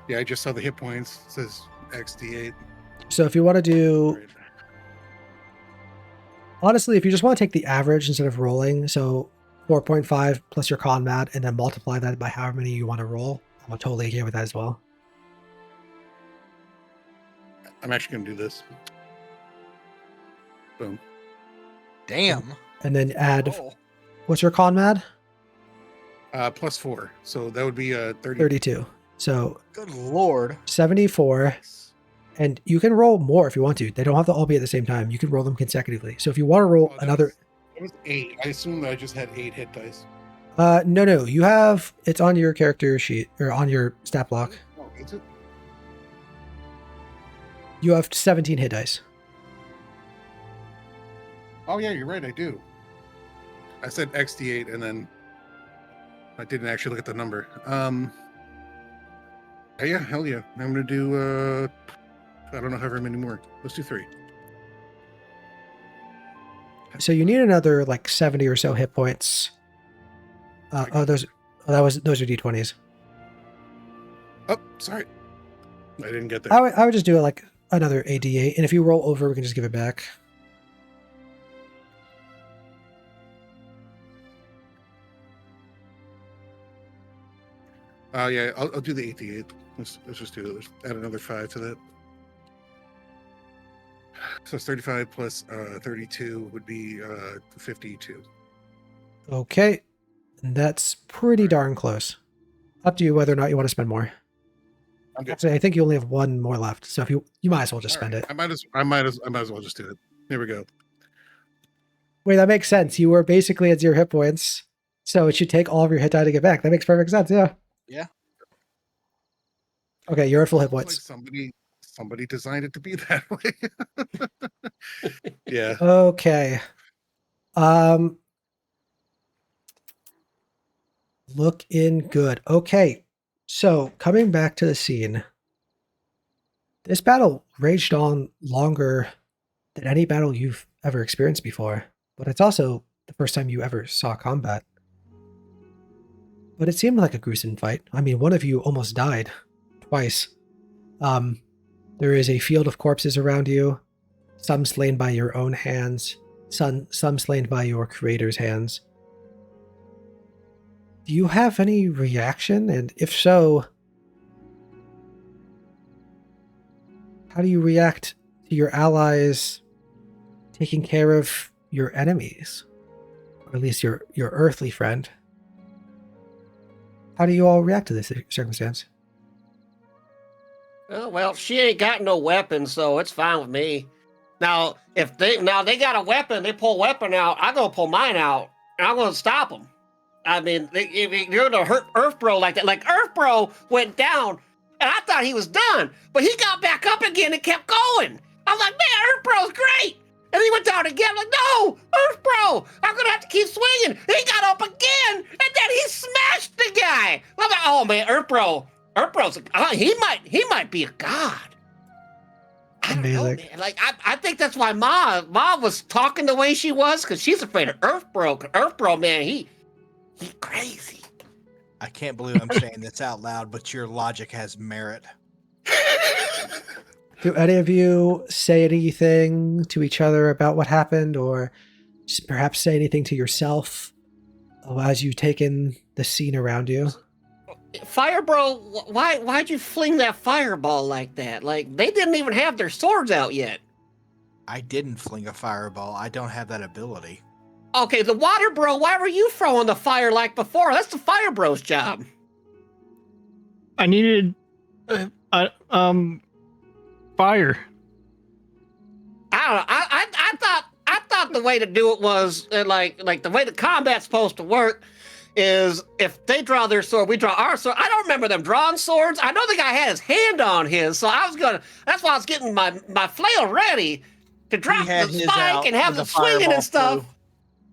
Yeah, I just saw the hit points. It says XD8. So if you want to do, Right. honestly, if you just want to take the average instead of rolling, so 4.5 plus your con mat, and then multiply that by however many you want to roll, I'm totally okay with that as well. I'm actually gonna do this. Boom. Damn. And then add, Oh. what's your con mat? +4. So that would be 30. 32. So Good lord. 74. And you can roll more if you want to. They don't have to all be at the same time. You can roll them consecutively. So if you want to roll Oh, that another, It was 8. I assume that I just had 8 hit dice. no, you have, it's on your character sheet or on your stat block. Oh, is it? You have 17 hit dice. Oh yeah, you're right. I do. I said XD8 and then I didn't actually look at the number. Yeah, hell yeah. I'm gonna do I don't know however many more. Let's do 3. So you need another like 70 or so hit points. Those are D20s. Oh, sorry. I didn't get there. I would just do it like another AD8, and if you roll over, we can just give it back. Yeah, I'll do the 88. Let's just do it. Let's add another 5 to that. So it's 35 plus 32 would be 52. Okay, and that's pretty darn close. Up to you whether or not you want to spend more. I'm good. Actually, I think you only have one more left, so if you might as well just All spend right. it. I might as well just do it. Here we go. Wait, that makes sense. You were basically at 0 hit points, so it should take all of your hit die to get back. That makes perfect sense. Yeah. Yeah. Okay, you're at full hit It's like points. somebody designed it to be that way. Yeah. Okay. Looking good. Okay. So coming back to the scene, this battle raged on longer than any battle you've ever experienced before, but it's also the first time you ever saw combat. But it seemed like a gruesome fight. I mean, one of you almost died twice. There is a field of corpses around you, some slain by your own hands, some slain by your creator's hands. Do you have any reaction? And if so, how do you react to your allies taking care of your enemies? Or at least your earthly friend. How do you all react to this circumstance? Oh, well, she ain't got no weapon, so it's fine with me. Now, if they got a weapon, they pull a weapon out, I'm gonna pull mine out, and I'm gonna stop them. I mean, if you're gonna hurt Earth Bro like that, like Earth Bro went down, and I thought he was done, but he got back up again and kept going. I was like, man, Earth Bro's great. And he went down again. I'm like, no, Earth Bro, I'm gonna have to keep swinging. He got up again, and then he smashed the guy. I'm like, oh man, Earth Bro's, he might be a god. I don't know, Amazing. man. Like, I think that's why Ma was talking the way she was, because she's afraid of Earth Bro. 'Cause Earth Bro, man, he crazy. I can't believe I'm saying this out loud, but your logic has merit. Do any of you say anything to each other about what happened, or just perhaps say anything to yourself as you take in the scene around you? Firebro, why'd you fling that fireball like that? Like, they didn't even have their swords out yet. I didn't fling a fireball. I don't have that ability. Okay, the water bro, why were you throwing the fire like before? That's the fire bro's job. I needed fire. I don't know. I thought the way to do it was like the way the combat's supposed to work is if they draw their sword, we draw our sword. I don't remember them drawing swords. I know the guy had his hand on his, so that's why I was getting my flail ready to drop the spike and have the swinging and stuff.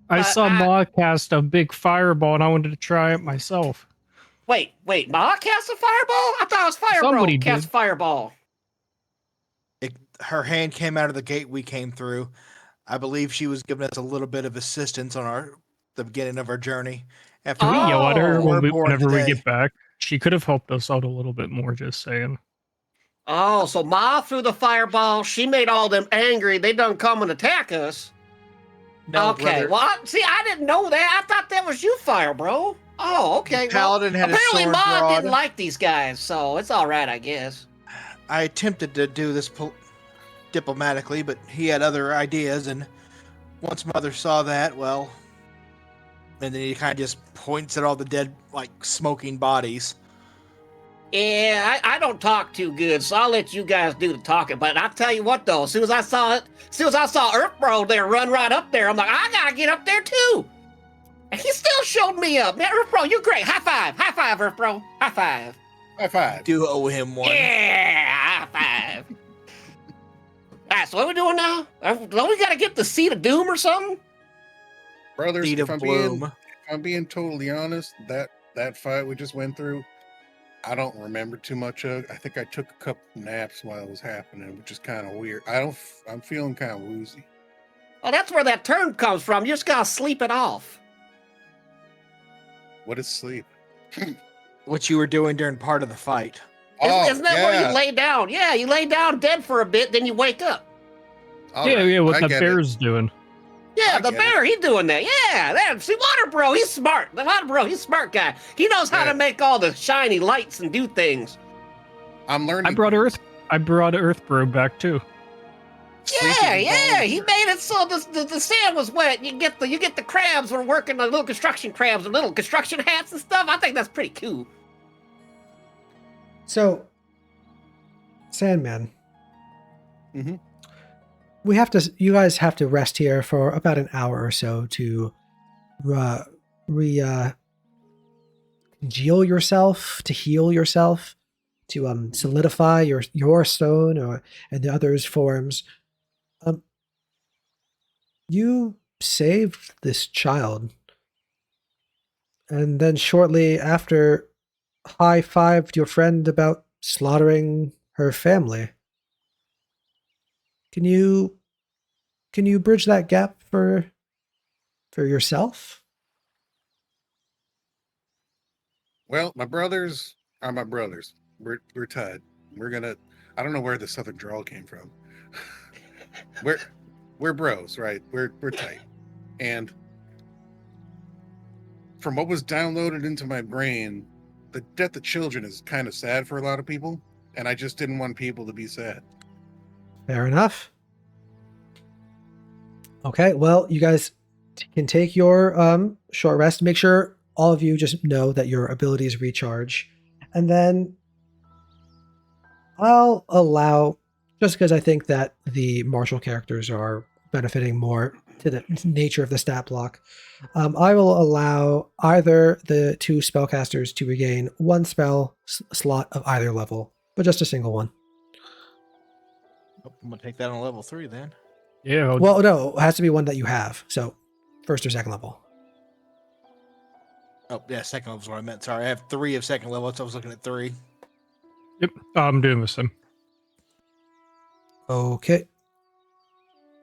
I saw Ma cast a big fireball and I wanted to try it myself. Wait, Ma cast a fireball? I thought it was Firebro cast fireball. Her hand came out of the gate we came through. I believe she was giving us a little bit of assistance on the beginning of our journey. After we yell at her whenever we today. get back. She could have helped us out a little bit more, just saying. Oh, so Ma threw the fireball. She made all them angry. They done come and attack us. No, okay, brother. well, I didn't know that. I thought that was you, Firebro. Oh, okay. The Paladin had his apparently sword Ma drawn. didn't like these guys, so it's all right, I guess. I attempted to do this diplomatically, but he had other ideas, and once Mother saw that, well, and then he kind of just points at all the dead, like, smoking bodies. Yeah, I don't talk too good, so I'll let you guys do the talking. But I'll tell you what, though, as soon as I saw Earthbro there run right up there, I'm like, I gotta get up there too. And he still showed me up. Man, Earthbro, you're great. High five, Earthbro. High five. High five. Do owe him one. Yeah, high five. All right, so what are we doing now? Don't we gotta get the Seed of Doom or something? Brothers, Seed if of Bloom. I'm being totally honest, that fight we just went through, I don't remember too much of. I think I took a couple naps while it was happening, which is kind of weird. I'm feeling kind of woozy. Oh, that's where that term comes from. You just gotta sleep it off. What is sleep? What you were doing during part of the fight. Isn't that where you lay down? Yeah, you lay down dead for a bit, then you wake up. Yeah, what the bear's doing. Yeah, the bear, he's doing that. Yeah, see, Water Bro, he's smart. The Water Bro, he's a smart guy. He knows how to make all the shiny lights and do things. I'm learning. I brought Earthbro back too. Yeah, he made it so the sand was wet. You get the crabs were working, the little construction crabs with little construction hats and stuff. I think that's pretty cool. So, Sandman. Mm-hmm. You guys have to rest here for about an hour or so to congeal yourself, to heal yourself, to solidify your stone and the others' forms. You saved this child, and then shortly after, high-fived your friend about slaughtering her family. Can you bridge that gap for yourself? Well, my brothers are my brothers. We're tied. I don't know where the southern drawl came from. We're bros, right? We're tight. And from what was downloaded into my brain, the death of children is kind of sad for a lot of people, and I just didn't want people to be sad. Fair enough. Okay, well, you guys can take your short rest. Make sure all of you just know that your abilities recharge. And then I'll allow, just because I think that the martial characters are benefiting more to the nature of the stat block, I will allow either the two spellcasters to regain one spell slot of either level, but just a single one. I'm going to take that on level 3 then. Yeah. Well, no, it has to be one that you have. So, first or second level. Oh, yeah, second level is what I meant. Sorry, I have 3 of second level, so I was looking at 3. Yep, I'm doing the same. Okay.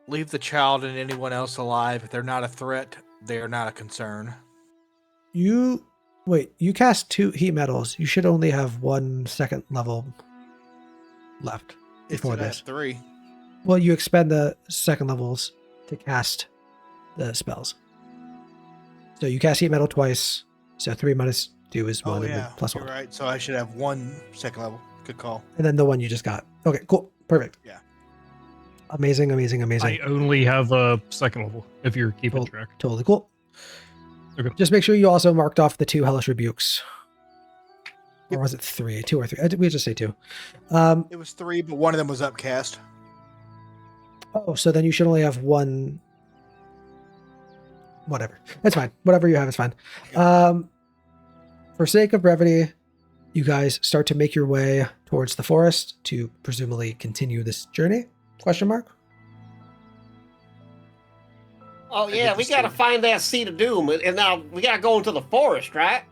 Leave the child and anyone else alive. If they're not a threat, they are not a concern. You cast 2 heat metals. You should only have 1 second level left. before It said I this. had 3. Well, you expend the second levels to cast the spells. So you cast heat metal twice. So 3 minus 2 is 1, Oh and yeah, then plus you're 1. right. So I should have 1 second level. Good call. And then the one you just got. Okay, cool. Perfect. Yeah. Amazing, amazing, amazing. I only have a second level, if you're keeping track. Totally cool. Okay. Just make sure you also marked off the 2 hellish rebukes. Or was it 3? 2 or 3? We just say 2. It was 3, but one of them was upcast. Oh, so then you should only have 1. Whatever. That's fine. Whatever you have is fine. For sake of brevity, you guys start to make your way towards the forest to presumably continue this journey? Question mark? Oh I yeah, get we the gotta same. find that seed of doom, and now we gotta go into the forest, right?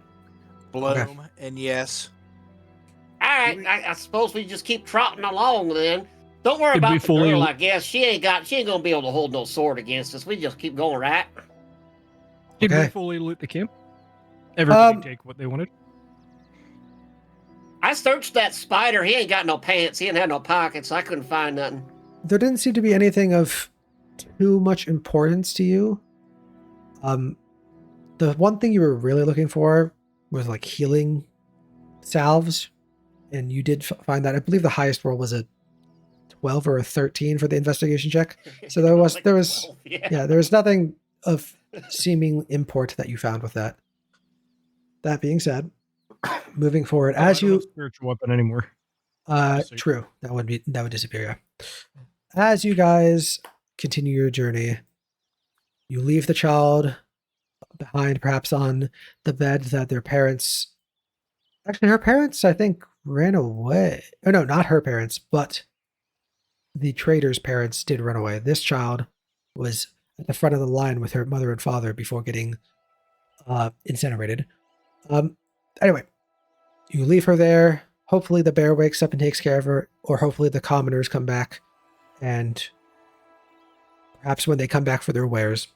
Bloom and yes. All right, I suppose we just keep trotting along then. Don't worry Did we about the fully- girl. I guess she ain't gonna be able to hold no sword against us. We just keep going, right? Did we Okay. fully loot the camp? Everybody Um, take what they wanted? I searched that spider. He ain't got no pants. He ain't had no pockets. I couldn't find nothing. There didn't seem to be anything of too much importance to you. The one thing you were really looking for was like healing salves, and you did find that. I believe the highest roll was a 12 or a 13 for the investigation check. So there was 12, yeah, there was nothing of seeming import that you found with that. That being said, moving forward, Oh, I as don't you have spiritual weapon anymore. Just so you- true, that would disappear. Yeah. As you guys continue your journey, you leave the child behind, perhaps on the bed that their parents. Actually, her parents, I think, ran away. Oh no, not her parents, but the trader's parents did run away. This child was at the front of the line with her mother and father before getting incinerated. Anyway, you leave her there. Hopefully the bear wakes up and takes care of her, or hopefully the commoners come back, and perhaps when they come back for their wares.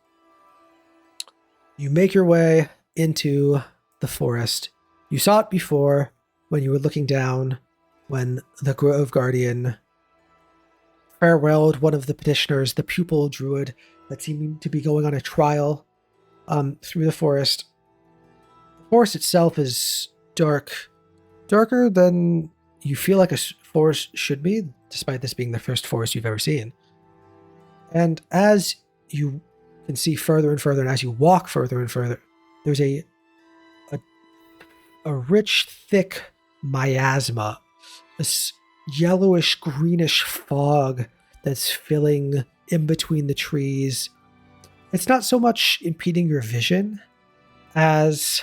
You make your way into the forest. You saw it before when you were looking down, when the Grove Guardian farewelled one of the petitioners, the pupil druid that seemed to be going on a trial through the forest. The forest itself is darker than you feel like a forest should be, despite this being the first forest you've ever seen. And as you can see further and further, and as you walk further and further, there's a rich, thick miasma, this yellowish, greenish fog that's filling in between the trees. It's not so much impeding your vision as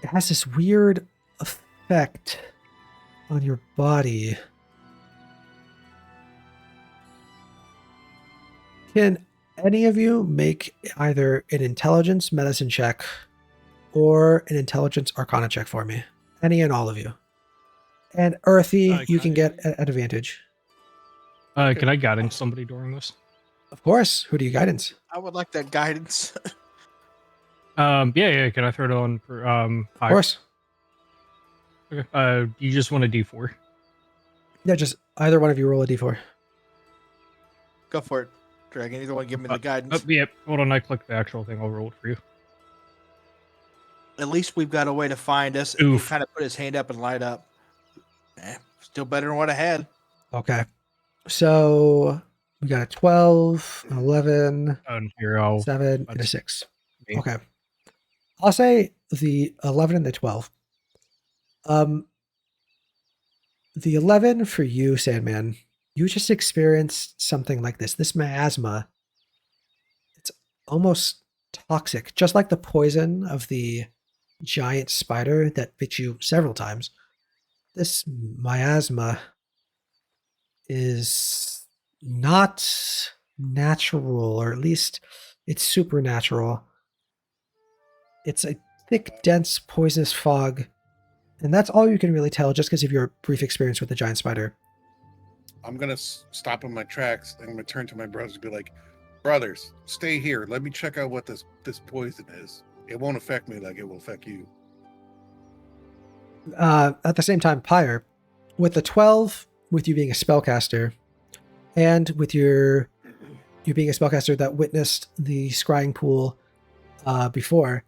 it has this weird effect on your body. Can any of you make either an intelligence medicine check or an intelligence arcana check for me? Any and all of you. And Earthy, you can get an advantage. Can I guidance somebody during this? Of course. Who do you guidance? I would like that guidance. Yeah. Can I throw it on for Of higher? course. Okay. You just want a D4. Yeah, just either one of you roll a d4. Go for it, Dragon. Either one, give me the guidance. Yeah. Hold on. I clicked the actual thing. I'll roll it for you. At least we've got a way to find us. And he Oof. kind of put his hand up and light up. Still better than what I had. Okay. So we got a 12, an 11, And here I'll 7, and a that's 6. me. Okay. I'll say the 11 and the 12. The 11 for you, Sandman, you just experienced something like this. This miasma, it's almost toxic, just like the poison of the giant spider that bit you several times. This miasma is not natural, or at least it's supernatural. It's a thick, dense, poisonous fog, and that's all you can really tell just because of your brief experience with the giant spider. I'm gonna stop in my tracks. I'm gonna turn to my brothers and be like, "Brothers, stay here. Let me check out what this poison is. It won't affect me like it will affect you." At the same time, Pyre, with the 12, with you being a spellcaster, and with you being a spellcaster that witnessed the scrying pool before,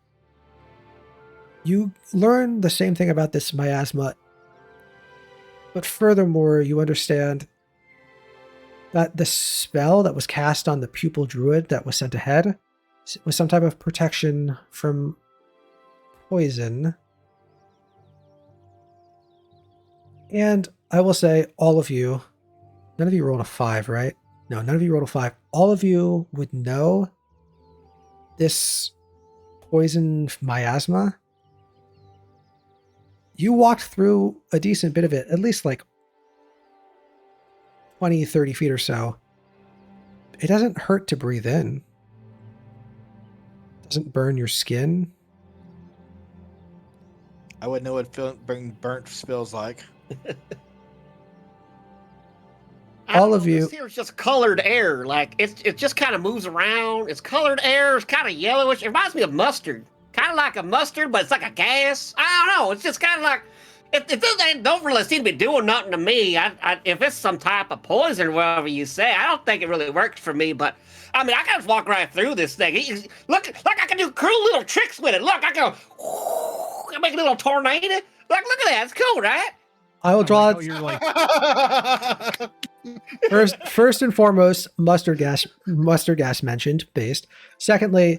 you learn the same thing about this miasma, but furthermore, you understand that the spell that was cast on the pupil druid that was sent ahead was some type of protection from poison. And I will say, all of you, none of you rolled a 5, right? No, none of you rolled a 5. All of you would know this poison miasma. You walked through a decent bit of it, at least like 20, 30 feet or so. It doesn't hurt to breathe in. It doesn't burn your skin. I wouldn't know what being burnt feels like. All of you- This here is just colored air. Like it just kind of moves around. It's colored air. It's kind of yellowish. It reminds me of mustard. Kind of like a mustard, but it's like a gas. I don't know. It's just kind of like it don't really seem to be doing nothing to me. If it's some type of poison or whatever you say, I don't think it really works for me. But I mean, I can just walk right through this thing. Look, I can do cool little tricks with it. Look, I can go, make a little tornado. Look at that. It's cool, right? I will draw. You're like, First and foremost, mustard gas mentioned, based. Secondly,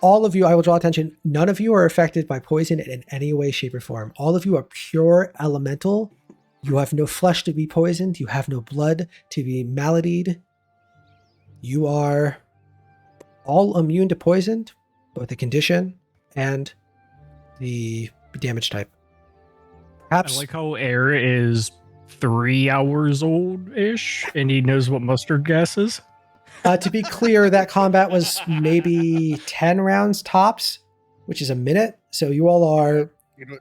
all of you, I will draw attention, none of you are affected by poison in any way, shape, or form. All of you are pure elemental. You have no flesh to be poisoned. You have no blood to be maladied. You are all immune to poison, both the condition and the damage type. I Perhaps like how air is 3 hours old-ish, and he knows what mustard gas is. to be clear, that combat was maybe 10 rounds tops, which is a minute. So you all are You know,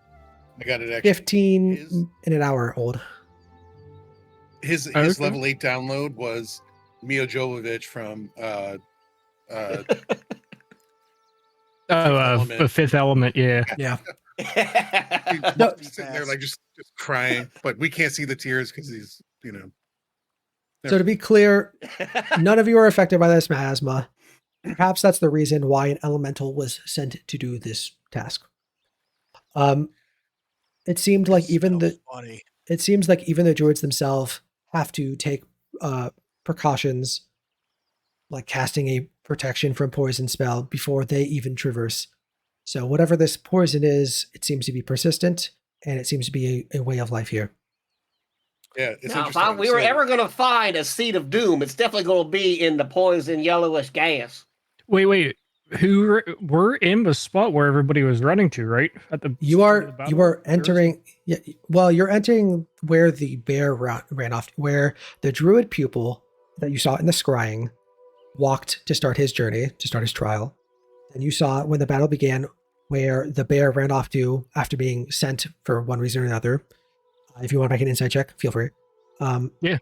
I got it. Actually, 15 in an hour old. his Okay. level 8 download was Mio Jovovich from Element. The Fifth Element, yeah. Yeah. No, he's sitting there like just crying, but we can't see the tears because he's, So to be clear, none of you are affected by this miasma. Perhaps that's the reason why an elemental was sent to do this task. It seemed like it seems like even the druids themselves have to take precautions, like casting a protection from poison spell before they even traverse. So whatever this poison is, it seems to be persistent, and it seems to be a way of life here. Yeah, it's Now, if interesting. we were ever going to find a seed of doom, it's definitely going to be in the poison yellowish gas. Wait. We're in the spot where everybody was running to, right? At the You start of the are battle? entering. Yeah, well, you're entering where the bear ran off, where the druid pupil that you saw in the scrying walked to start his journey, to start his trial. And you saw when the battle began where the bear ran off to after being sent for one reason or another. If you want to make an insight check, feel free. Yeah.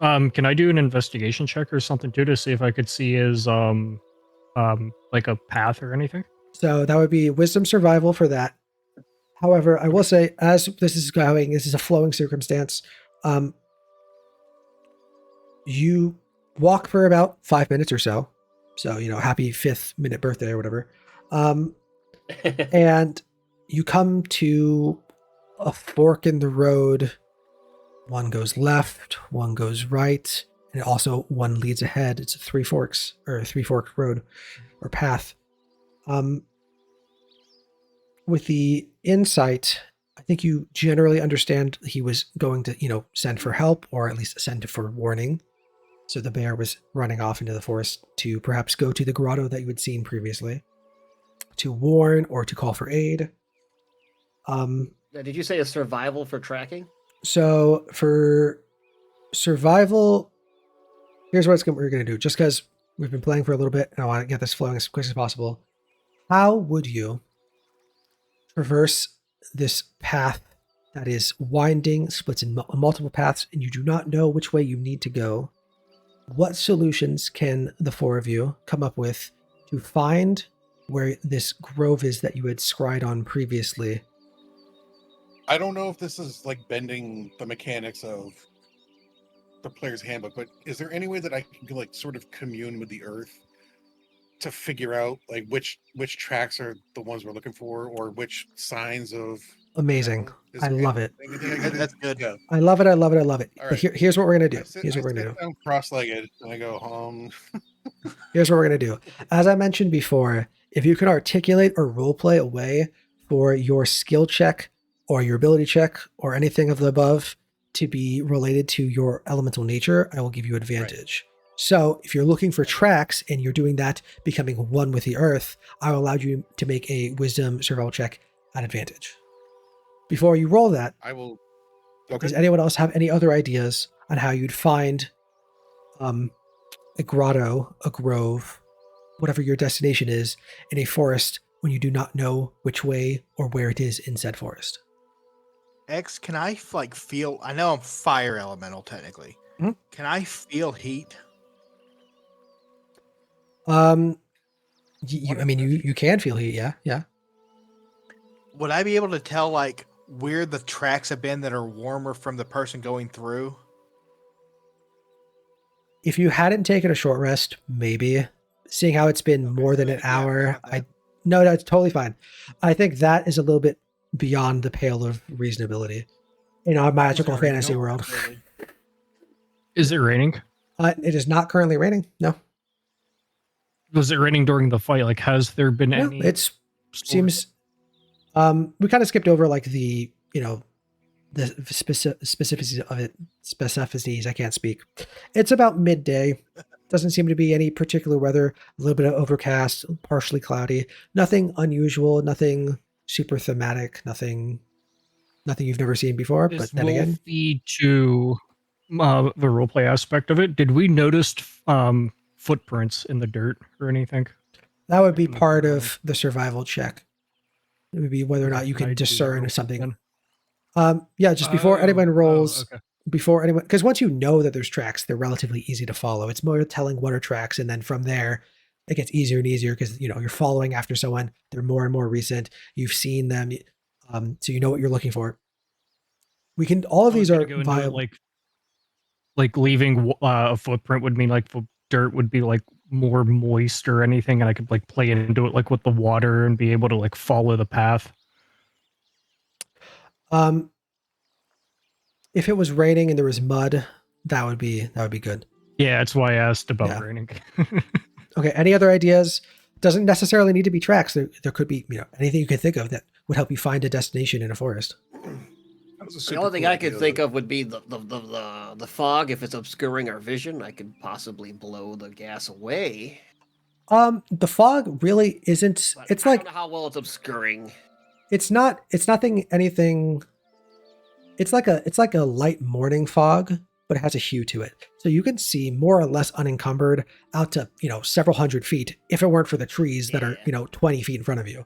Can I do an investigation check or something too to see if I could see his like a path or anything? So that would be wisdom survival for that. However, I will say, as this is going, this is a flowing circumstance. You walk for about 5 minutes or so. So, happy 5th minute birthday or whatever. And you come to a fork in the road. One goes left, one goes right, and also one leads ahead. It's a three forked road or path. With the insight, I think you generally understand he was going to, send for help, or at least send for warning. So the bear was running off into the forest to perhaps go to the grotto that you had seen previously, to warn or to call for aid. Did you say a survival for tracking? So for survival, here's what we're going to do. Just because we've been playing for a little bit and I want to get this flowing as quick as possible. How would you traverse this path that is winding, splits in multiple paths, and you do not know which way you need to go? What solutions can the four of you come up with to find where this grove is that you had scryed on previously? I don't know if this is like bending the mechanics of the player's handbook, but is there any way that I can like sort of commune with the earth to figure out like which tracks are the ones we're looking for, or which signs of Amazing. is I there love it. anything I can do? That's good. Yeah. I love it. I love it. I love it. All But right. here's what we're gonna do. I Here's what we're gonna sit do. down cross-legged and I go, Here's what we're gonna do. As I mentioned before, if you can articulate or roleplay a way for your skill check or your ability check or anything of the above to be related to your elemental nature, I will give you advantage. So if you're looking for tracks and you're doing that, becoming one with the earth, I will allow you to make a wisdom survival check at advantage. Before you roll that, I will. does Okay. anyone else have any other ideas on how you'd find a grotto, a grove, whatever your destination is, in a forest when you do not know which way or where it is in said forest? X, can I like feel? I know I'm fire elemental technically. Mhm. Can I feel heat? I mean, you can feel heat, yeah. Would I be able to tell like where the tracks have been that are warmer from the person going through? If you hadn't taken a short rest, maybe. Seeing how it's been more than an Yeah, I hour, forgot that. no, it's totally fine. I think that is a little bit beyond the pale of reasonability in our magical Sorry, fantasy no, world. absolutely. Is it raining? It is not currently raining. No, Was it raining during the fight? Like, has there been no, any? it's seems. We kind of skipped over like the the specificities of it. Specificities. I can't speak. It's about midday. Doesn't seem to be any particular weather. A little bit of overcast, partially cloudy. Nothing unusual. Nothing super thematic. Nothing you've never seen before. This But then will again, feed to the roleplay aspect of it. Did we notice footprints in the dirt or anything? that would be From the part caravan. of the survival check. It would be whether or not you Can I can do that discern real quick something. then? Yeah, just before anyone rolls, okay. before anyone, because once you know that there's tracks, they're relatively easy to follow. It's more telling what are tracks, and then from there, it gets easier and easier because you're following after someone. They're more and more recent. You've seen them, so you know what you're looking for. We can. All of I was these gonna are go into it viable. like leaving a footprint would mean like the dirt would be like more moist or anything, and I could like play into it like with the water and be able to like follow the path. If it was raining and there was mud, that would be good. Yeah, that's why I asked about Yeah. raining. Okay. Any other ideas? Doesn't necessarily need to be tracks. There could be anything you can think of that would help you find a destination in a forest. That was a The super only thing cool I could idea, think though. of would be the fog. If it's obscuring our vision, I could possibly blow the gas away. The fog really isn't. But It's I like don't know how well it's obscuring. it's nothing anything. It's like a light morning fog, but it has a hue to it. So you can see more or less unencumbered out to, several hundred feet if it weren't for the trees that are, Yeah. 20 feet in front of you.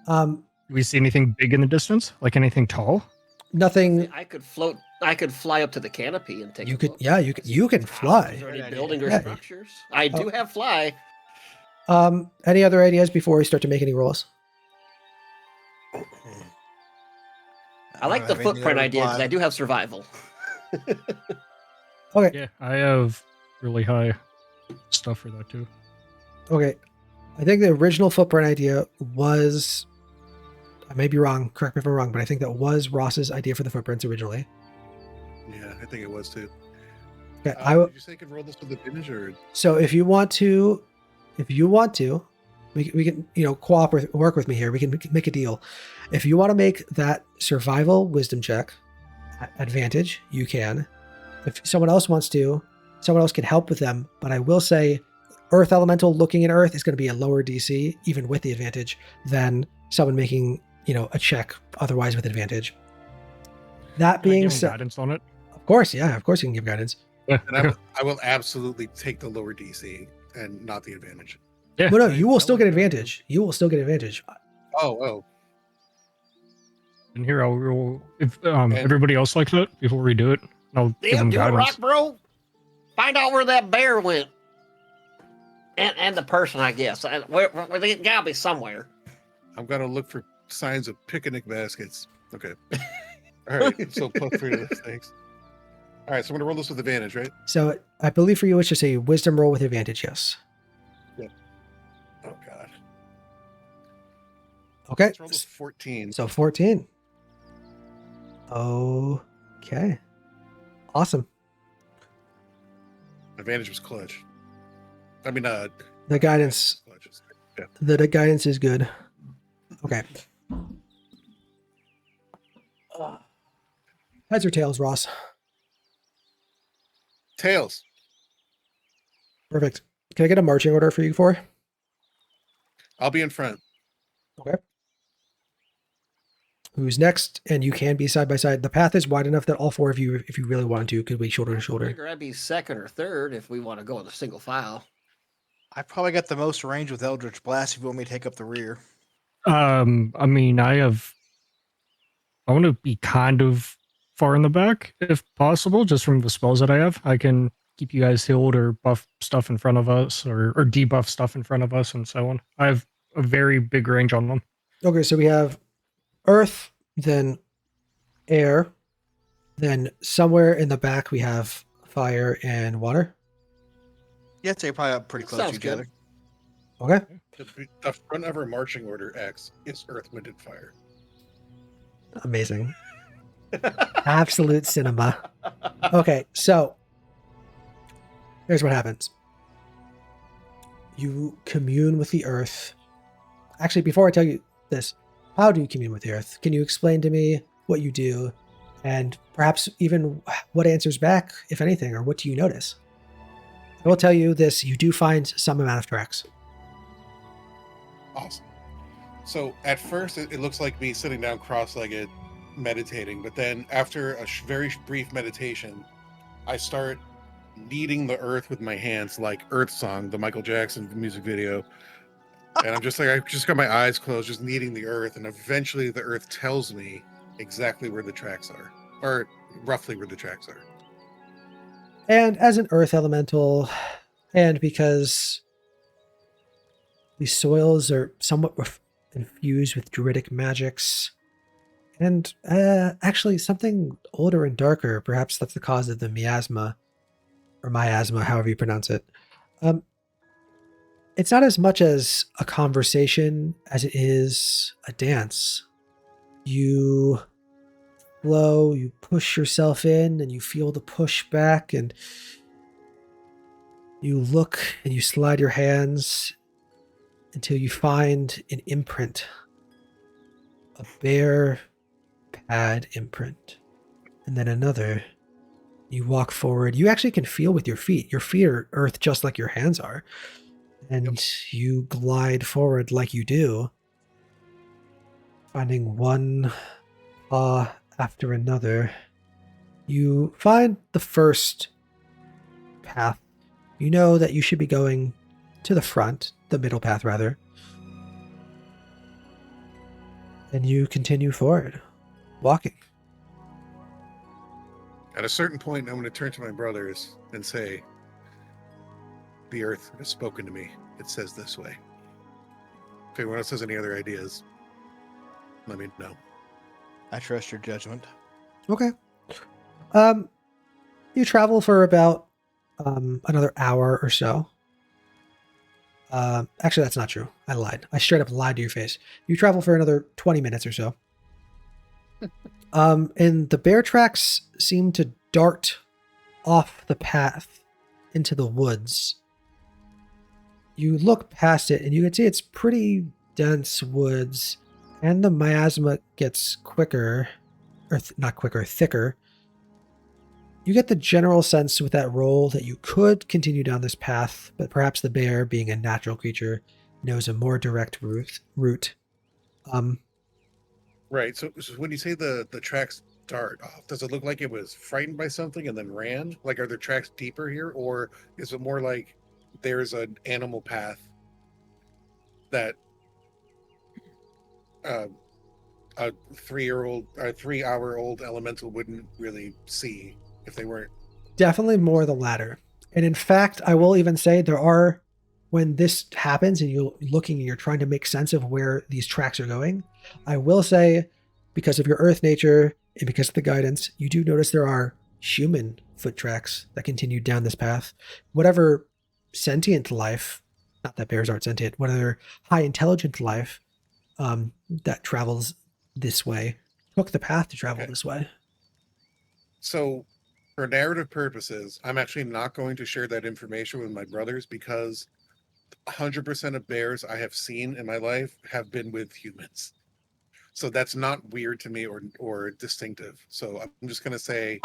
Do we see anything big in the distance? Like anything tall? Nothing. I could float. I could fly up to the canopy and take. You a could, look. yeah, you can Is fly. there Good any idea. building or Yeah. structures? I do have fly. Any other ideas before we start to make any rolls? I like the don't have anything footprint to idea because reply. I do have survival. Okay. Yeah, I have really high stuff for that too. Okay. I think the original footprint idea was, I may be wrong, correct me if I'm wrong, but I think that was Ross's idea for the footprints originally. Yeah, I think it was too. Okay. Did you say you could roll this with advantage, or So if you want to, we can cooperate, work with me here. We can make a deal. If you want to make that survival wisdom check at advantage, you can. If someone else wants to, someone else can help with them. But I will say, Earth Elemental looking at Earth is going to be a lower DC, even with the advantage, than someone making a check otherwise with advantage. That Can I being give him said, guidance on it? of course you can give guidance. Yeah, and okay. I will absolutely take the lower DC and not the advantage. Yeah, Well, no, I- you will I still like get that idea. advantage. You will still get advantage. Oh, And here I'll roll. If everybody else likes it before we do it, I'll give Yeah, them do it, guidance. Rock Bro. Find out where that bear went, and the person, I guess. Where they gotta be somewhere. I'm gonna look for signs of picnic baskets. Okay. All right, so +3 to this. Thanks. All right, so I'm gonna roll this with advantage, right? So I believe for you, it's just a wisdom roll with advantage. Yes. Oh God. Okay. Let's roll this 14. So 14. Okay. Awesome. Advantage was clutch. I mean, The guidance. clutch. Yeah. The guidance is good. Okay. Heads or tails, Ross? Tails. Perfect. Can I get a marching order for you four? I'll be in front. Okay. Who's next? And you can be side by side. The path is wide enough that all four of you, if you really wanted to, could be shoulder to I shoulder. figure I'd be second or third if we want to go in the single file. I probably got the most range with Eldritch Blast if you want me to take up the rear. I mean, I want to be kind of far in the back if possible, just from the spells that I have. I can keep you guys healed or buff stuff in front of us or debuff stuff in front of us and so on. I have a very big range on them. Okay, so we have earth, then air, then somewhere in the back we have fire and water. Yeah, I'd say probably up pretty close to Sounds each good. other. Okay. The front of our marching order X is Earth, Wind, and Fire. Amazing. Absolute cinema. Okay, so here's what happens. You commune with the earth. Actually, before I tell you this, how do you commune with the earth? Can you explain to me what you do and perhaps even what answers back, if anything, or what do you notice? I will tell you this, you do find some amount of tracks. Awesome. So at first, it looks like me sitting down cross-legged, meditating. But then after a very brief meditation, I start kneading the earth with my hands, like Earth Song, the Michael Jackson music video. And I'm just like, I just got my eyes closed, just kneading the earth. And eventually the earth tells me exactly where the tracks are, or roughly where the tracks are. And as an earth elemental, and because these soils are somewhat infused with druidic magics, and actually something older and darker, perhaps that's the cause of the miasma, or miasma, however you pronounce it. It's not as much as a conversation as it is a dance. You flow, you push yourself in, and you feel the push back, and you look and you slide your hands until you find an imprint, a bare pad imprint, and then another. You walk forward. You actually can feel with your feet. Your feet are earth just like your hands are. And you glide forward like you do, finding one paw after another. You find the first path. You know that you should be going to the front, the middle path rather. And you continue forward, walking. At a certain point, I'm going to turn to my brothers and say, the earth has spoken to me. It says this way. If anyone else has any other ideas, let me know. I trust your judgment. Okay. You travel for about another hour or so. Actually, that's not true. I lied. I straight up lied to your face. You travel for another 20 minutes or so. And the bear tracks seem to dart off the path into the woods. You look past it and you can see it's pretty dense woods, and the miasma gets quicker, or not quicker, thicker. You get the general sense with that roll that you could continue down this path, but perhaps the bear, being a natural creature, knows a more direct route. Right. So when you say the tracks dart off, does it look like it was frightened by something and then ran? Like, are there tracks deeper here, or is it more like there's an animal path that a 3-hour-old elemental wouldn't really see if they weren't? Definitely more the latter. And in fact, I will even say there are, when this happens and you're looking and you're trying to make sense of where these tracks are going, I will say, because of your earth nature and because of the guidance, you do notice there are human foot tracks that continue down this path. Whatever sentient life, not that bears aren't sentient, whatever high intelligent life that travels this way took the path to travel this way. So, for narrative purposes, I'm actually not going to share that information with my brothers because 100% of bears I have seen in my life have been with humans. So that's not weird to me or distinctive. So I'm just going to say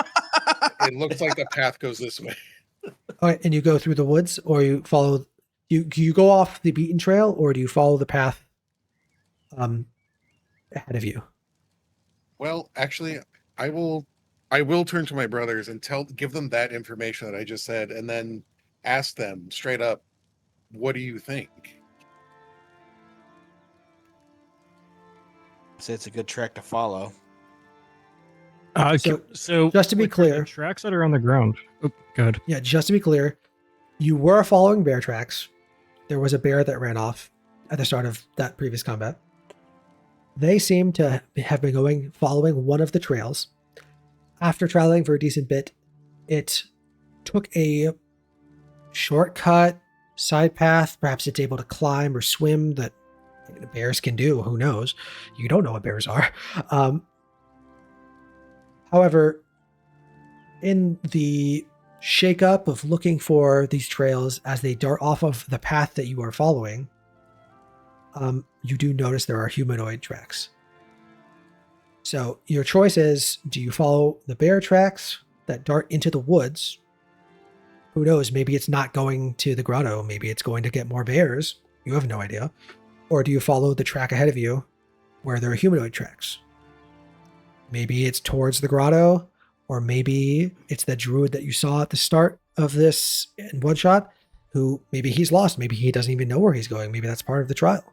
it looks like the path goes this way. All right, and you go through the woods, or you follow. You go off the beaten trail, or do you follow the path ahead of you? Well, actually, I will turn to my brothers and give them that information that I just said, and then ask them straight up, what do you think? So it's a good track to follow. So just to be clear, the tracks that are on the ground. Oh, good. Yeah, just to be clear, you were following bear tracks. There was a bear that ran off at the start of that previous combat. They seem to have been following one of the trails. After traveling for a decent bit, it took a shortcut, side path. Perhaps it's able to climb or swim that bears can do. Who knows? You don't know what bears are. However, in the shakeup of looking for these trails as they dart off of the path that you are following, you do notice there are humanoid tracks. So your choice is, do you follow the bear tracks that dart into the woods? Who knows? Maybe it's not going to the grotto. Maybe it's going to get more bears. You have no idea. Or do you follow the track ahead of you where there are humanoid tracks? Maybe it's towards the grotto, or maybe it's the druid that you saw at the start of this in one shot, who maybe he's lost. Maybe he doesn't even know where he's going. Maybe that's part of the trial.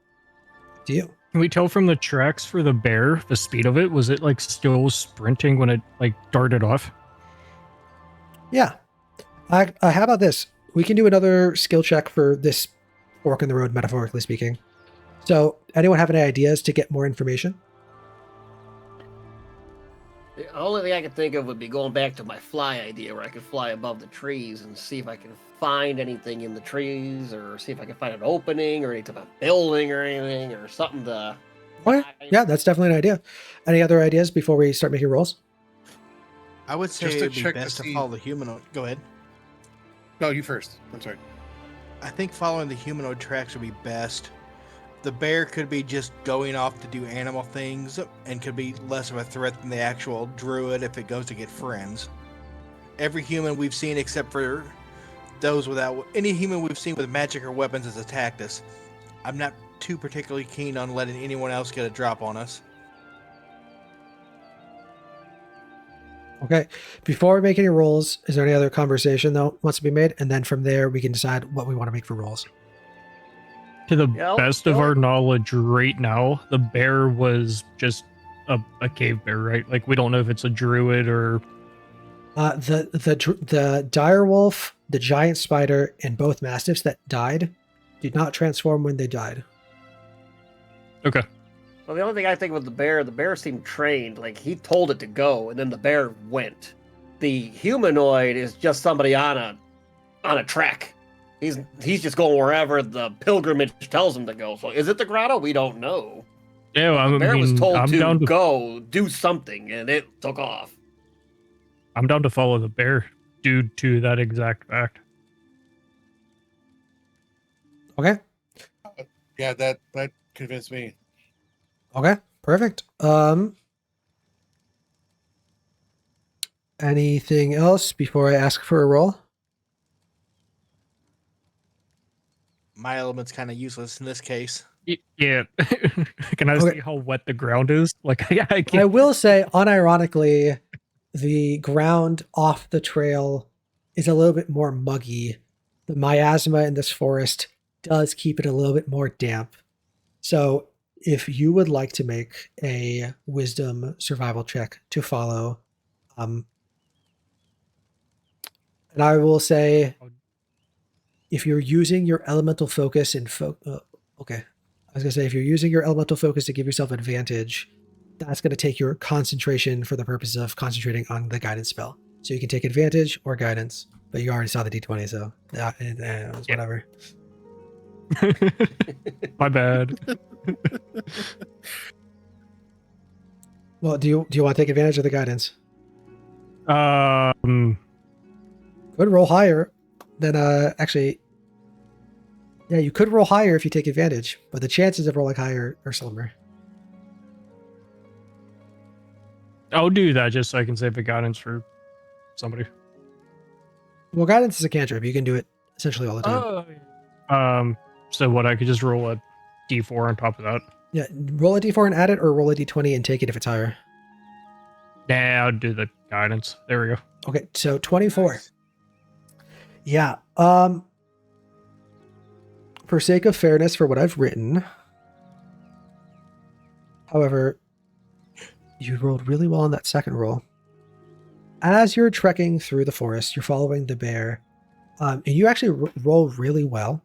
Do you? Can we tell from the tracks for the bear, the speed of it? Was it like still sprinting when it like darted off? Yeah. How about this? We can do another skill check for this fork in the road, metaphorically speaking. So anyone have any ideas to get more information? The only thing I could think of would be going back to my fly idea, where I could fly above the trees and see if I can find anything in the trees, or see if I can find an opening or any type of building or anything, or something to... Okay. Yeah, that's definitely an idea. Any other ideas before we start making rolls? I would say Just to it'd be check to best to see- follow the humanoid. Go ahead. No, you first. I'm sorry. I think following the humanoid tracks would be best. The bear could be just going off to do animal things and could be less of a threat than the actual druid if it goes to get friends. Every human we've seen, except for those without any human we've seen with magic or weapons, has attacked us. I'm not too particularly keen on letting anyone else get a drop on us. Okay. Before we make any rolls, is there any other conversation though wants to be made? And then from there, we can decide what we want to make for rolls. To the Yeah, best of our knowledge right now, the bear was just a cave bear, right? Like, we don't know if it's a druid or... The dire wolf, the giant spider, and both mastiffs that died did not transform when they died. Okay. Well, the only thing I think with the bear seemed trained. Like, he told it to go, and then the bear went. The humanoid is just somebody on a track. He's just going wherever the pilgrimage tells him to go. So is it the grotto? We don't know. Yeah, well, The bear was told I'm to down to go do something, and it took off. I'm down to follow the bear due to that exact fact. Okay. Yeah, that convinced me. Okay. Perfect. Anything else before I ask for a roll? My element's kind of useless in this case. Yeah. Can I Okay. see how wet the ground is? Like, yeah, I I can't. will say, unironically, the ground off the trail is a little bit more muggy. The miasma in this forest does keep it a little bit more damp. So if you would like to make a wisdom survival check to follow, and I will say, if you're using your elemental focus and okay, I was gonna say if you're using your elemental focus to give yourself advantage, that's going to take your concentration for the purpose of concentrating on the guidance spell. So you can take advantage or guidance, but you already saw the d20, so it was whatever. My bad. Well, do you want to take advantage of the guidance? Could roll higher than actually. Yeah, you could roll higher if you take advantage, but the chances of rolling higher are slimmer. I'll do that just so I can save the guidance for somebody. Well, guidance is a cantrip. You can do it essentially all the time. Oh. So what? I could just roll a d4 on top of that. Yeah, roll a d4 and add it, or roll a d20 and take it if it's higher. Nah, I'll do the guidance. There we go. Okay, so 24. Nice. Yeah. For sake of fairness, for what I've written, however, you rolled really well on that second roll. As you're trekking through the forest, you're following the bear, and you actually roll really well.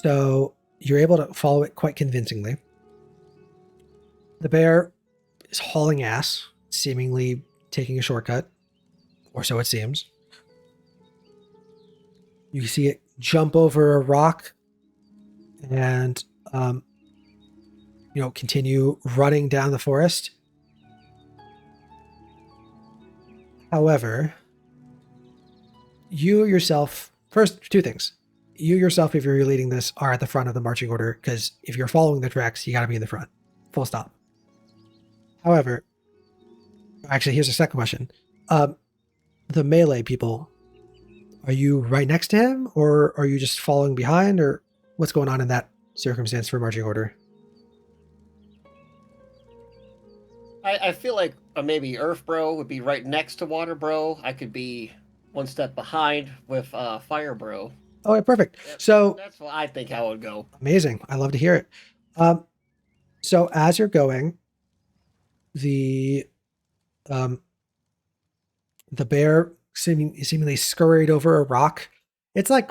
So you're able to follow it quite convincingly. The bear is hauling ass, seemingly taking a shortcut, or so it seems. You see it jump over a rock and, continue running down the forest. However, you yourself, first, two things. You yourself, if you're leading this, are at the front of the marching order, because if you're following the tracks, you got to be in the front. Full stop. However, actually, here's a second question. The melee people, are you right next to him, or are you just following behind, or what's going on in that circumstance for marching order? I feel like maybe Earth Bro would be right next to Water Bro. I could be one step behind with Fire Bro. Oh, yeah, perfect. So that's what I think how it would go. Amazing. I love to hear it. So as you're going, the bear seemingly scurried over a rock. It's like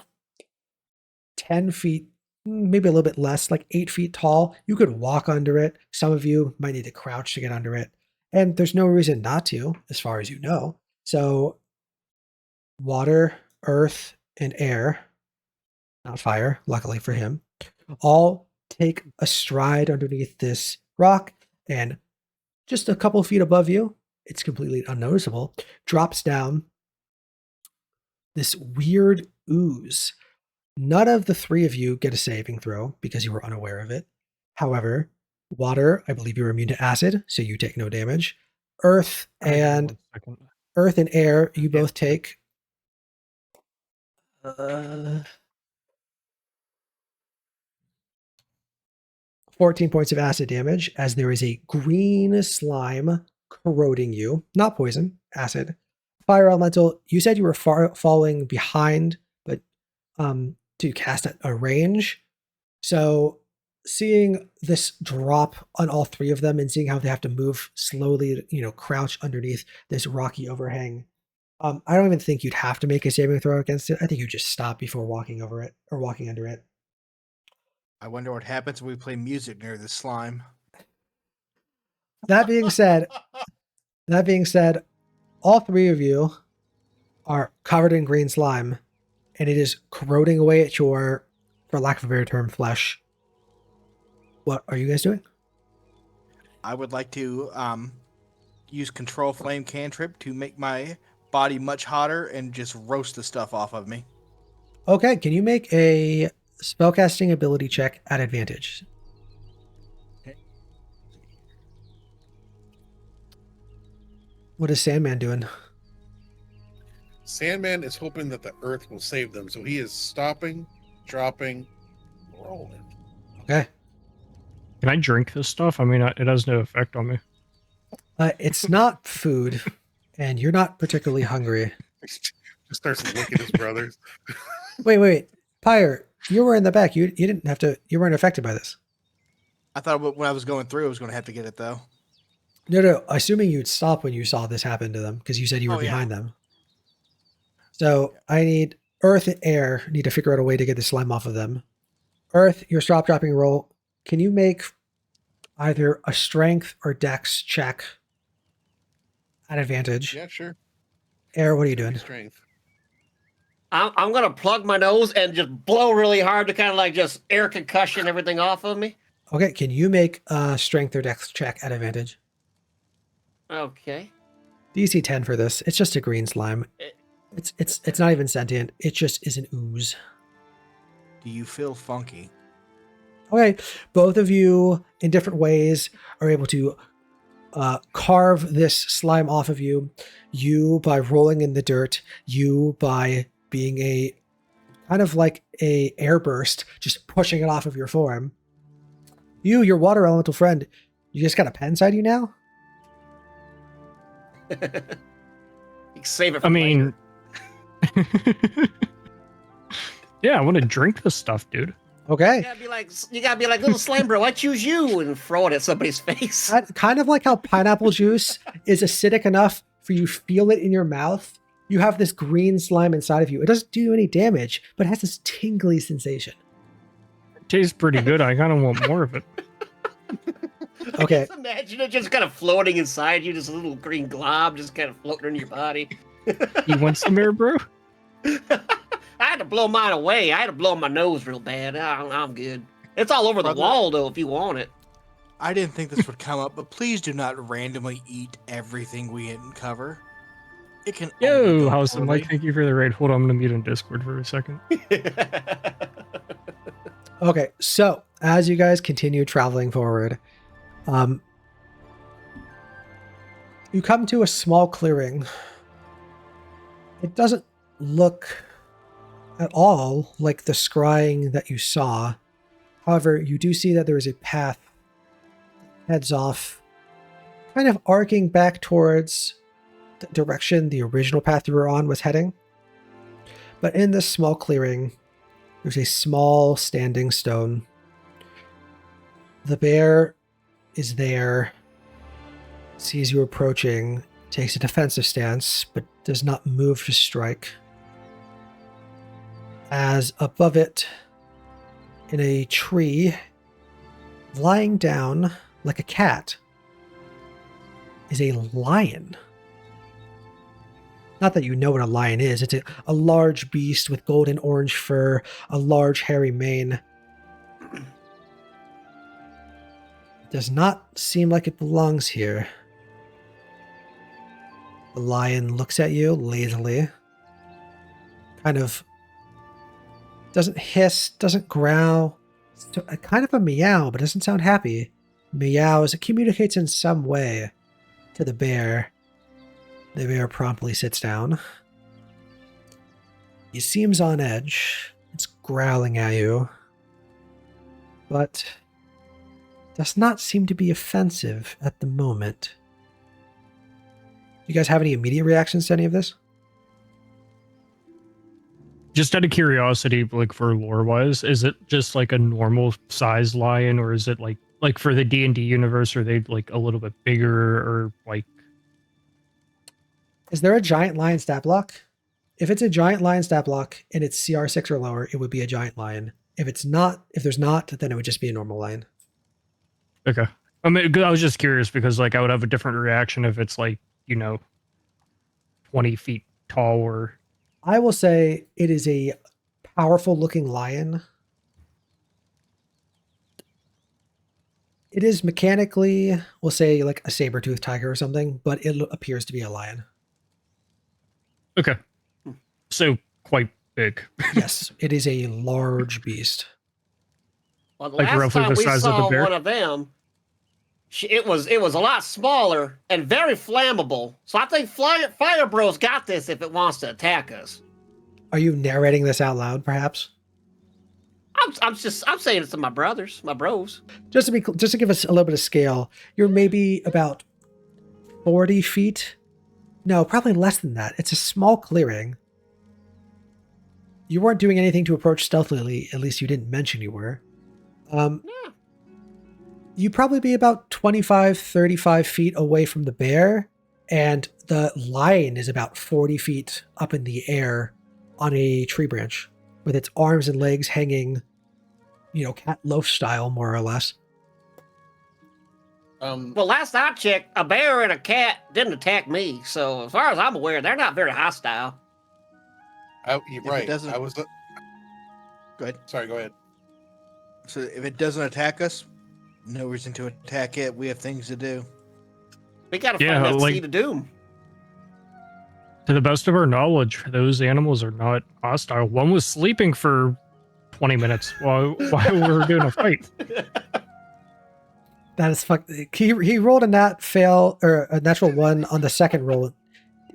10 feet, maybe a little bit less, like 8 feet tall. You could walk under it. Some of you might need to crouch to get under it. And there's no reason not to, as far as you know. So water, earth, and air, not fire, luckily for him, all take a stride underneath this rock, and just a couple feet above you, it's completely unnoticeable, drops down this weird ooze. None of the three of you get a saving throw because you were unaware of it. However, water, I believe you're immune to acid, so you take no damage. Earth and air, you both take 14 points of acid damage, as there is a green slime corroding you. Not poison, acid. Fire elemental, you said you were falling behind, but to cast at a range. So seeing this drop on all three of them and seeing how they have to move slowly, crouch underneath this rocky overhang, I don't even think you'd have to make a saving throw against it. I think you just stop before walking over it or walking under it. I wonder what happens when we play music near the slime. That being said, all three of you are covered in green slime, and it is corroding away at your, for lack of a better term, flesh. What are you guys doing? I would like to use Control Flame cantrip to make my body much hotter and just roast the stuff off of me. Okay, can you make a spellcasting ability check at advantage? Okay. What is Sandman doing? Sandman is hoping that the earth will save them, so he is stopping, dropping, rolling. Okay. Can I drink this stuff? I mean, it has no effect on me. It's not food, and you're not particularly hungry. Just starts licking his brothers. Wait. Pyre, you were in the back. You didn't have to. You weren't affected by this. I thought when I was going through, I was going to have to get it, though. No. Assuming you'd stop when you saw this happen to them, because you said you were behind them. So I need Earth and Air need to figure out a way to get the slime off of them. Earth, your stop dropping roll. Can you make either a strength or dex check at advantage. Yeah, sure. Air, what are you Give me doing? Strength. I'm gonna plug my nose and just blow really hard to kind of like just air concussion everything off of me. Okay, can you make a strength or dex check at advantage? Okay. DC 10 for this. It's just a green slime. It's not even sentient. It just is an ooze. Do you feel funky? Okay, both of you in different ways are able to carve this slime off of you. You by rolling in the dirt. You by being a kind of like a airburst, just pushing it off of your form. You, your water elemental friend, you just got a pen inside you now? You can save it for I mean, later. yeah, I want to drink this stuff, dude. Okay. You gotta be like little slime bro. I choose you, and throw it at somebody's face. Kind of like how pineapple juice is acidic enough for you to feel it in your mouth. You have this green slime inside of you. It doesn't do you any damage, but it has this tingly sensation. It tastes pretty good. I kind of want more of it. Okay. Just imagine it just kind of floating inside you, this little green glob just kind of floating in your body. You want some air, bro? I had to blow mine away. I had to blow my nose real bad. I'm good. It's all over the Brother. wall, though, if you want it. I didn't think this would come up, but please do not randomly eat everything we didn't cover. It can only Yo, go House and poorly. Mike, thank you for the raid. Hold on, I'm gonna mute on Discord for a second. Okay, so as you guys continue traveling forward, you come to a small clearing. It doesn't look at all like the scrying that you saw. However, you do see that there is a path that heads off, kind of arcing back towards the direction the original path you were on was heading. But in this small clearing, there's a small standing stone. The bear is there, sees you approaching, takes a defensive stance, but does not move to strike. As above it, in a tree, lying down like a cat, is a lion. Not that you know what a lion is. It's a large beast with golden orange fur, a large hairy mane. Does not seem like it belongs here. The lion looks at you lazily. Kind of doesn't hiss, doesn't growl. It's kind of a meow, but doesn't sound happy. Meows. It communicates in some way to the bear. The bear promptly sits down. He seems on edge. It's growling at you, but does not seem to be offensive at the moment. You guys have any immediate reactions to any of this? Just out of curiosity, like for lore-wise, is it just like a normal size lion, or is it like for the D&D universe, are they like a little bit bigger, or like? Is there a giant lion stat block? If it's a giant lion stat block and it's CR 6 or lower, it would be a giant lion. If there's not, then it would just be a normal lion. Okay. I mean, 'cause I was just curious because like I would have a different reaction if it's like, 20 feet tall or. I will say it is a powerful looking lion. It is mechanically, we'll say like a saber-toothed tiger or something, but it appears to be a lion. Okay. So quite big. Yes, it is a large beast. Well, the Like last roughly time the we size of the saw bear? one of them, it was a lot smaller and very flammable. So I think Fire Bro's got this if it wants to attack us. Are you narrating this out loud, perhaps? I'm saying it to my brothers, my bros. Just to give us a little bit of scale, you're maybe about 40 feet. No, probably less than that. It's a small clearing. You weren't doing anything to approach stealthily, at least you didn't mention you were. Yeah. You'd probably be about 25, 35 feet away from the bear, and the lion is about 40 feet up in the air on a tree branch, with its arms and legs hanging, cat loaf style, more or less. Well, last I checked, a bear and a cat didn't attack me. So as far as I'm aware, they're not very hostile. You're If it right. doesn't- I was. Go ahead. Sorry. Go ahead. So if it doesn't attack us, no reason to attack it. We have things to do. We gotta Yeah, find that like- seed of doom. To the best of our knowledge, those animals are not hostile. One was sleeping for 20 minutes while we were doing a fight. That is fuck. He rolled a natural one on the second roll.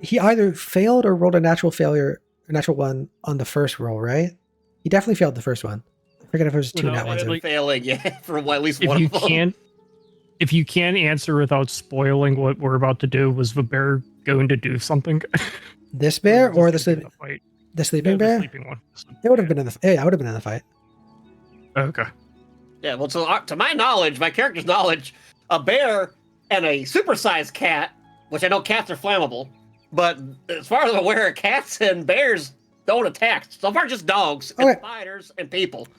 He either failed or rolled a natural failure, a natural one on the first roll, right? He definitely failed the first one. I forget if it was two Well, no, nat ones. like- Failing, yeah, for at least If one you of them. can't, if you can't answer without spoiling what we're about to do, was the bear going to do something? This bear or the sleeping fight? sleeping The bear? sleeping one. It would have been in the I would have been in the fight. Okay. Yeah, well, so to my knowledge, my character's knowledge, a bear and a supersized cat, which I know cats are flammable, but as far as I'm aware, cats and bears don't attack. So far, just dogs and Okay. spiders and people.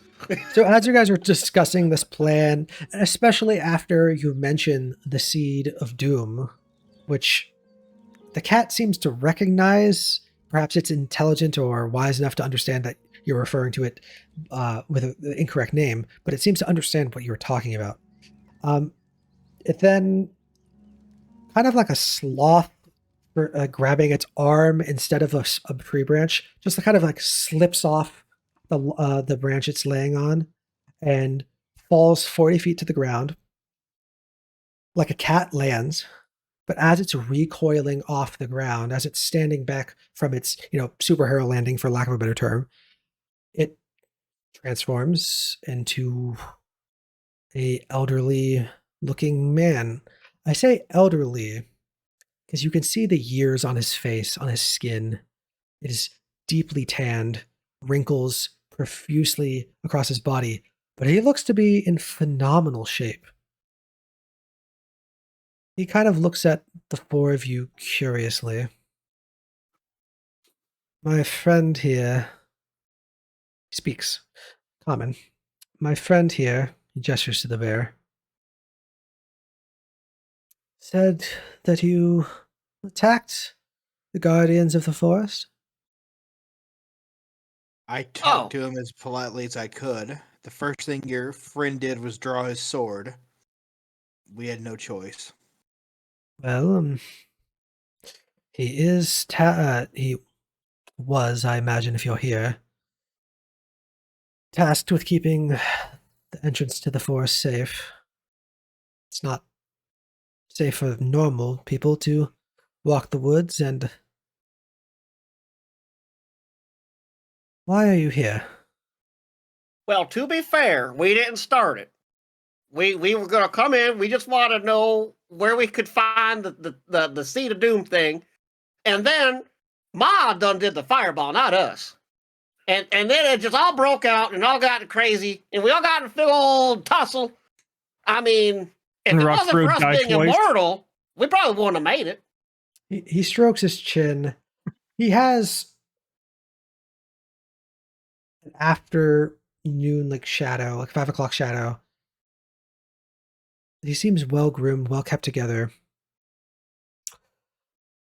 So as you guys are discussing this plan, and especially after you mention the seed of doom, which the cat seems to recognize, perhaps it's intelligent or wise enough to understand that you're referring to it with the incorrect name, but it seems to understand what you're talking about. It then, kind of like a sloth grabbing its arm instead of a tree branch, just kind of like slips off the branch it's laying on and falls 40 feet to the ground. Like a cat lands, but as it's recoiling off the ground, as it's standing back from its, superhero landing, for lack of a better term, it transforms into a elderly looking man. I say elderly because you can see the years on his face, on his skin. It is deeply tanned, wrinkles profusely across his body, but he looks to be in phenomenal shape. He kind of looks at the four of you curiously. My friend here speaks. Common. My friend here, he gestures to the bear, said that you attacked the guardians of the forest. I talked to him as politely as I could. The first thing your friend did was draw his sword. We had no choice. Well, he was, I imagine, if you're here, tasked with keeping the entrance to the forest safe. It's not safe for normal people to walk the woods, and why are you here? Well, to be fair, we didn't start it. We were gonna come in. We just want to know where we could find the seed of doom thing, and then Ma done did the fireball, not us. And then it just all broke out and all got crazy, and we all got in a big old tussle. I mean, if And it Rock wasn't for Road us died being twice. immortal, we probably wouldn't have made it. He strokes his chin. He has an afternoon like shadow, like 5 o'clock shadow. He seems well groomed, well kept together.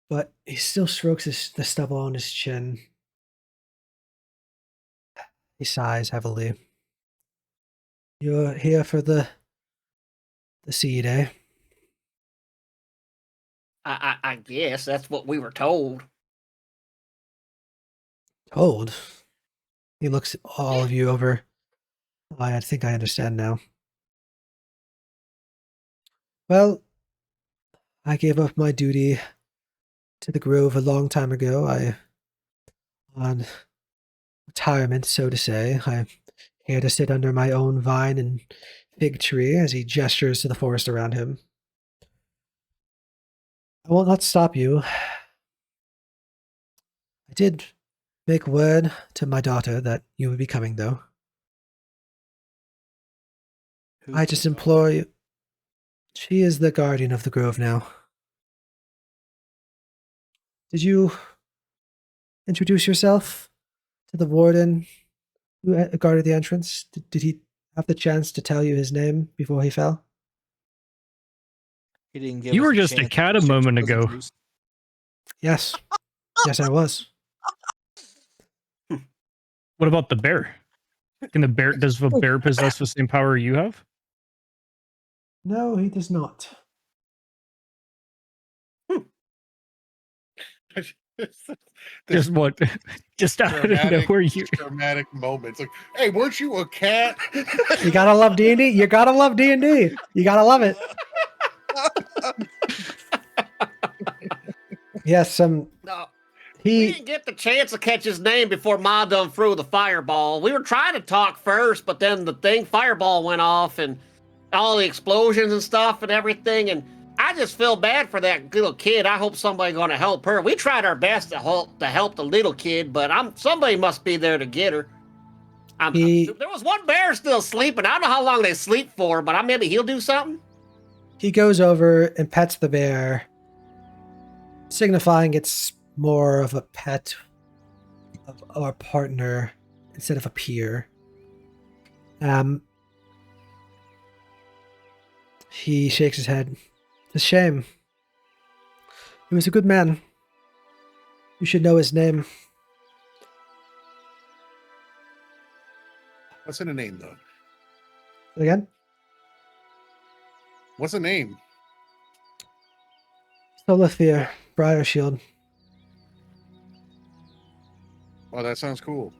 But he still strokes the stubble on his chin. He sighs heavily. You're here for the seed, eh? I guess that's what we were told. Told. He looks at all of you over. I think I understand now. Well, I gave up my duty to the Grove a long time ago. On retirement, so to say. I'm here to sit under my own vine and fig tree as he gestures to the forest around him. I will not stop you. I did make word to my daughter that you would be coming, though. I just implore you. She is the guardian of the grove now. Did you introduce yourself to the warden who guarded the entrance? Did he have the chance to tell you his name before he fell? He didn't give You us were just a chance to cat a exchange moment prison ago. juice. Yes. Yes, I was. What about the bear? Does the bear possess the same power you have? No, he does not. Just what? Just out of nowhere, you. Dramatic moments. Like, hey, weren't you a cat? You gotta love D&D. You gotta love D&D. You gotta love it. Yes, No, we he didn't get the chance to catch his name before Ma done threw the fireball. We were trying to talk first, but then the fireball went off and all the explosions and stuff and everything. And I just feel bad for that little kid. I hope somebody's going to help her. We tried our best to help the little kid, but somebody must be there to get her. There was one bear still sleeping. I don't know how long they sleep for, but maybe he'll do something. he goes over and pets the bear, signifying it's more of a pet of our partner instead of a peer. He shakes his head. It's a shame. He was a good man. You should know his name. What's in a name, though? Again? What's a name? Solithir, Briar Shield. Oh, that sounds cool.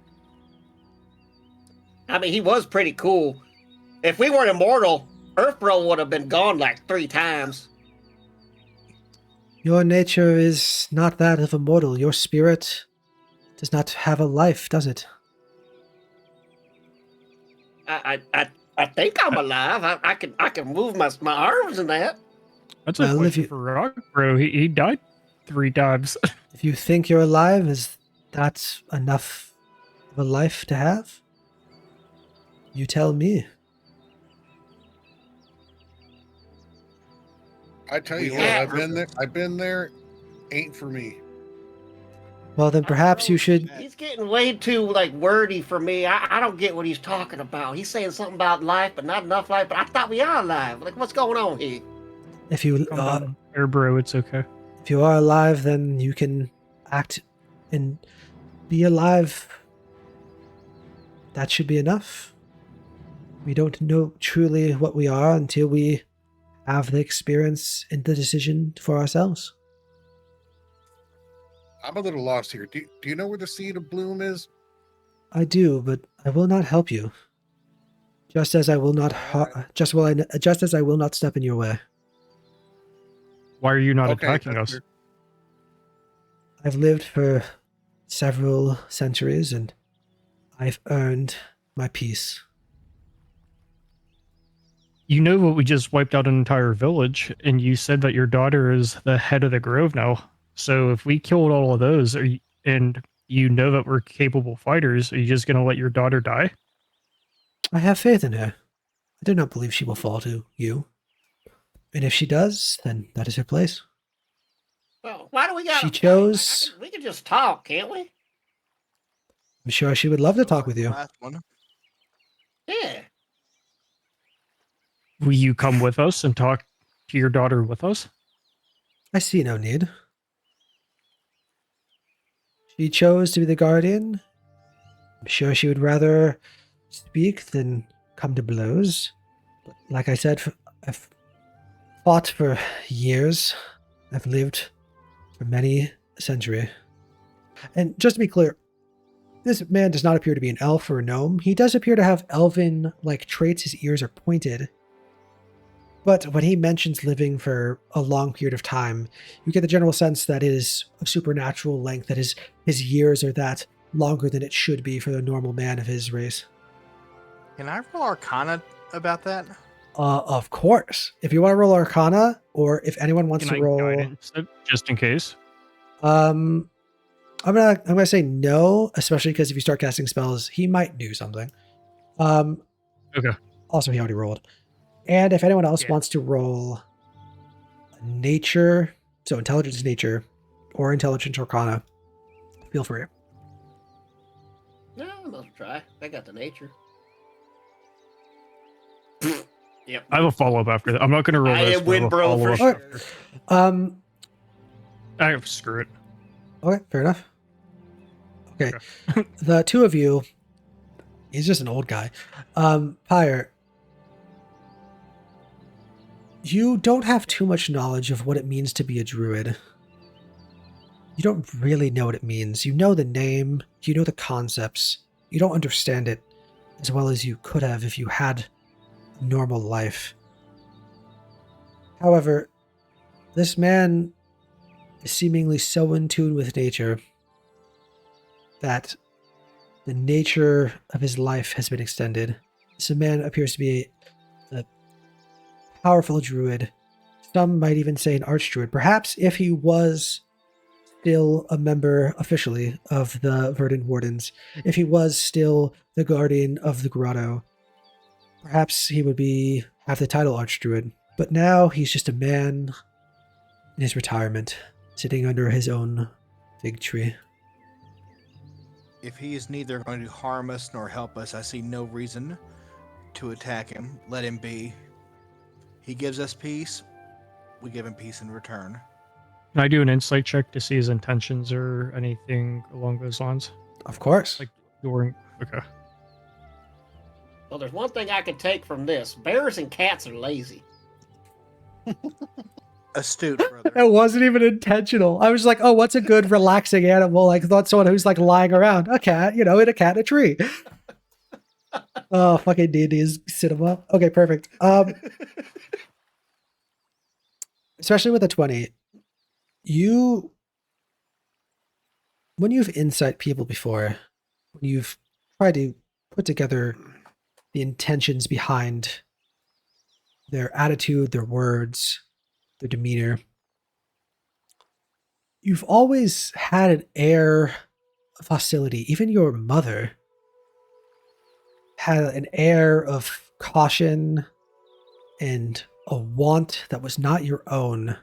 I mean, he was pretty cool. If we weren't immortal, Earthbro would have been gone like 3 times. Your nature is not that of a mortal. Your spirit does not have a life, does it? I think I'm alive. I can move my arms and that. That's a Well, if question you- for Rock, bro. He died 3 times. If you think you're alive, is that enough of a life to have? You tell me. I tell you We what, have I've been there. Ain't for me. Well, then perhaps you should. He's getting way too wordy for me. I don't get what he's talking about. He's saying something about life, but not enough life. But I thought we are alive. Like, what's going on here? If you Calm down, Air bro, it's okay. if you are alive, then you can act and be alive. That should be enough. We don't know truly what we are until we have the experience and the decision for ourselves. I'm a little lost here. Do you know where the seed of bloom is? I do, but I will not help you. Just as I will not just as I will not step in your way. Why are you not Okay, attacking that's us? fair. I've lived for several centuries and I've earned my peace. You know what? We just wiped out an entire village, and you said that your daughter is the head of the grove now. So if we killed all of those, and you know that we're capable fighters, are you just going to let your daughter die? I have faith in her. I do not believe she will fall to you. And if she does, then that is her place. Well, why do we got? She chose- We can just talk, can't we? I'm sure she would love to talk with you. Last one. Yeah. Will you come with us and talk to your daughter with us? I see no need. She chose to be the guardian. I'm sure she would rather speak than come to blows. But like I said, I've fought for years. I've lived for many a century. And just to be clear, this man does not appear to be an elf or a gnome. He does appear to have elven-like traits. His ears are pointed. But when he mentions living for a long period of time, you get the general sense that it is of supernatural length, that his years are that longer than it should be for a normal man of his race. Can I roll Arcana about that? Of course. If you want to roll Arcana, or if anyone wants Can to I roll, guidance it, just in case? I'm gonna say no, especially because if you start casting spells, he might do something. Okay. Also, he already rolled. And if anyone else wants to roll nature, so intelligence nature, or intelligence arcana, feel free. No, let's try. I got the nature. Yep. I have a follow up after that. I'm not going to roll I this. am but I have win, a bro, for follow-up sure. after. Um, Screw it. okay, fair enough. Okay. The two of you, he's just an old guy. Pyre, you don't have too much knowledge of what it means to be a druid. You don't really know what it means. You know the name, you know the concepts. You don't understand it as well as you could have if you had a normal life. However, this man is seemingly so in tune with nature that the nature of his life has been extended. This man appears to be a powerful druid. Some might even say an archdruid. Perhaps if he was still a member officially of the Verdant Wardens, if he was still the guardian of the grotto, perhaps he would have the title archdruid. But now he's just a man in his retirement, sitting under his own fig tree. If he is neither going to harm us nor help us, I see no reason to attack him. Let him be. He gives us peace. We give him peace in return. Can I do an insight check to see his intentions or anything along those lines? Of course. Like during. Okay. Well, there's one thing I could take from this: bears and cats are lazy. Astute, brother. It wasn't even intentional. I was like, oh, what's a good relaxing animal? Like, thought someone who's like lying around. A cat, in a cat in a tree. Oh, fucking D&D's cinema. Okay, perfect. Especially with a 20, when you've insight people before, when you've tried to put together the intentions behind their attitude, their words, their demeanor, you've always had an air of hostility. Even your mother had an air of caution and a want that was not your own.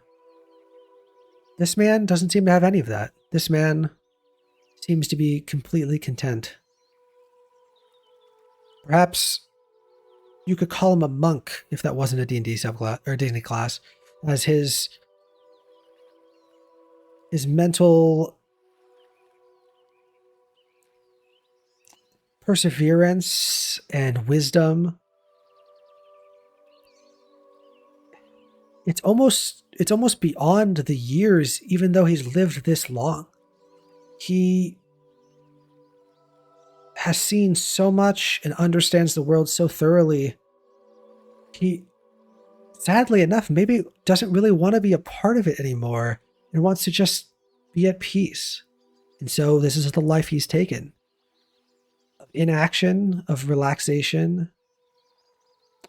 This man doesn't seem to have any of that. This man seems to be completely content. Perhaps you could call him a monk if that wasn't a D&D subclass or D&D class, as his mental perseverance and wisdom, it's almost beyond the years, even though he's lived this long. He has seen so much and understands the world so thoroughly. He, sadly enough, maybe doesn't really want to be a part of it anymore and wants to just be at peace. And so this is the life he's taken. Of inaction, of relaxation,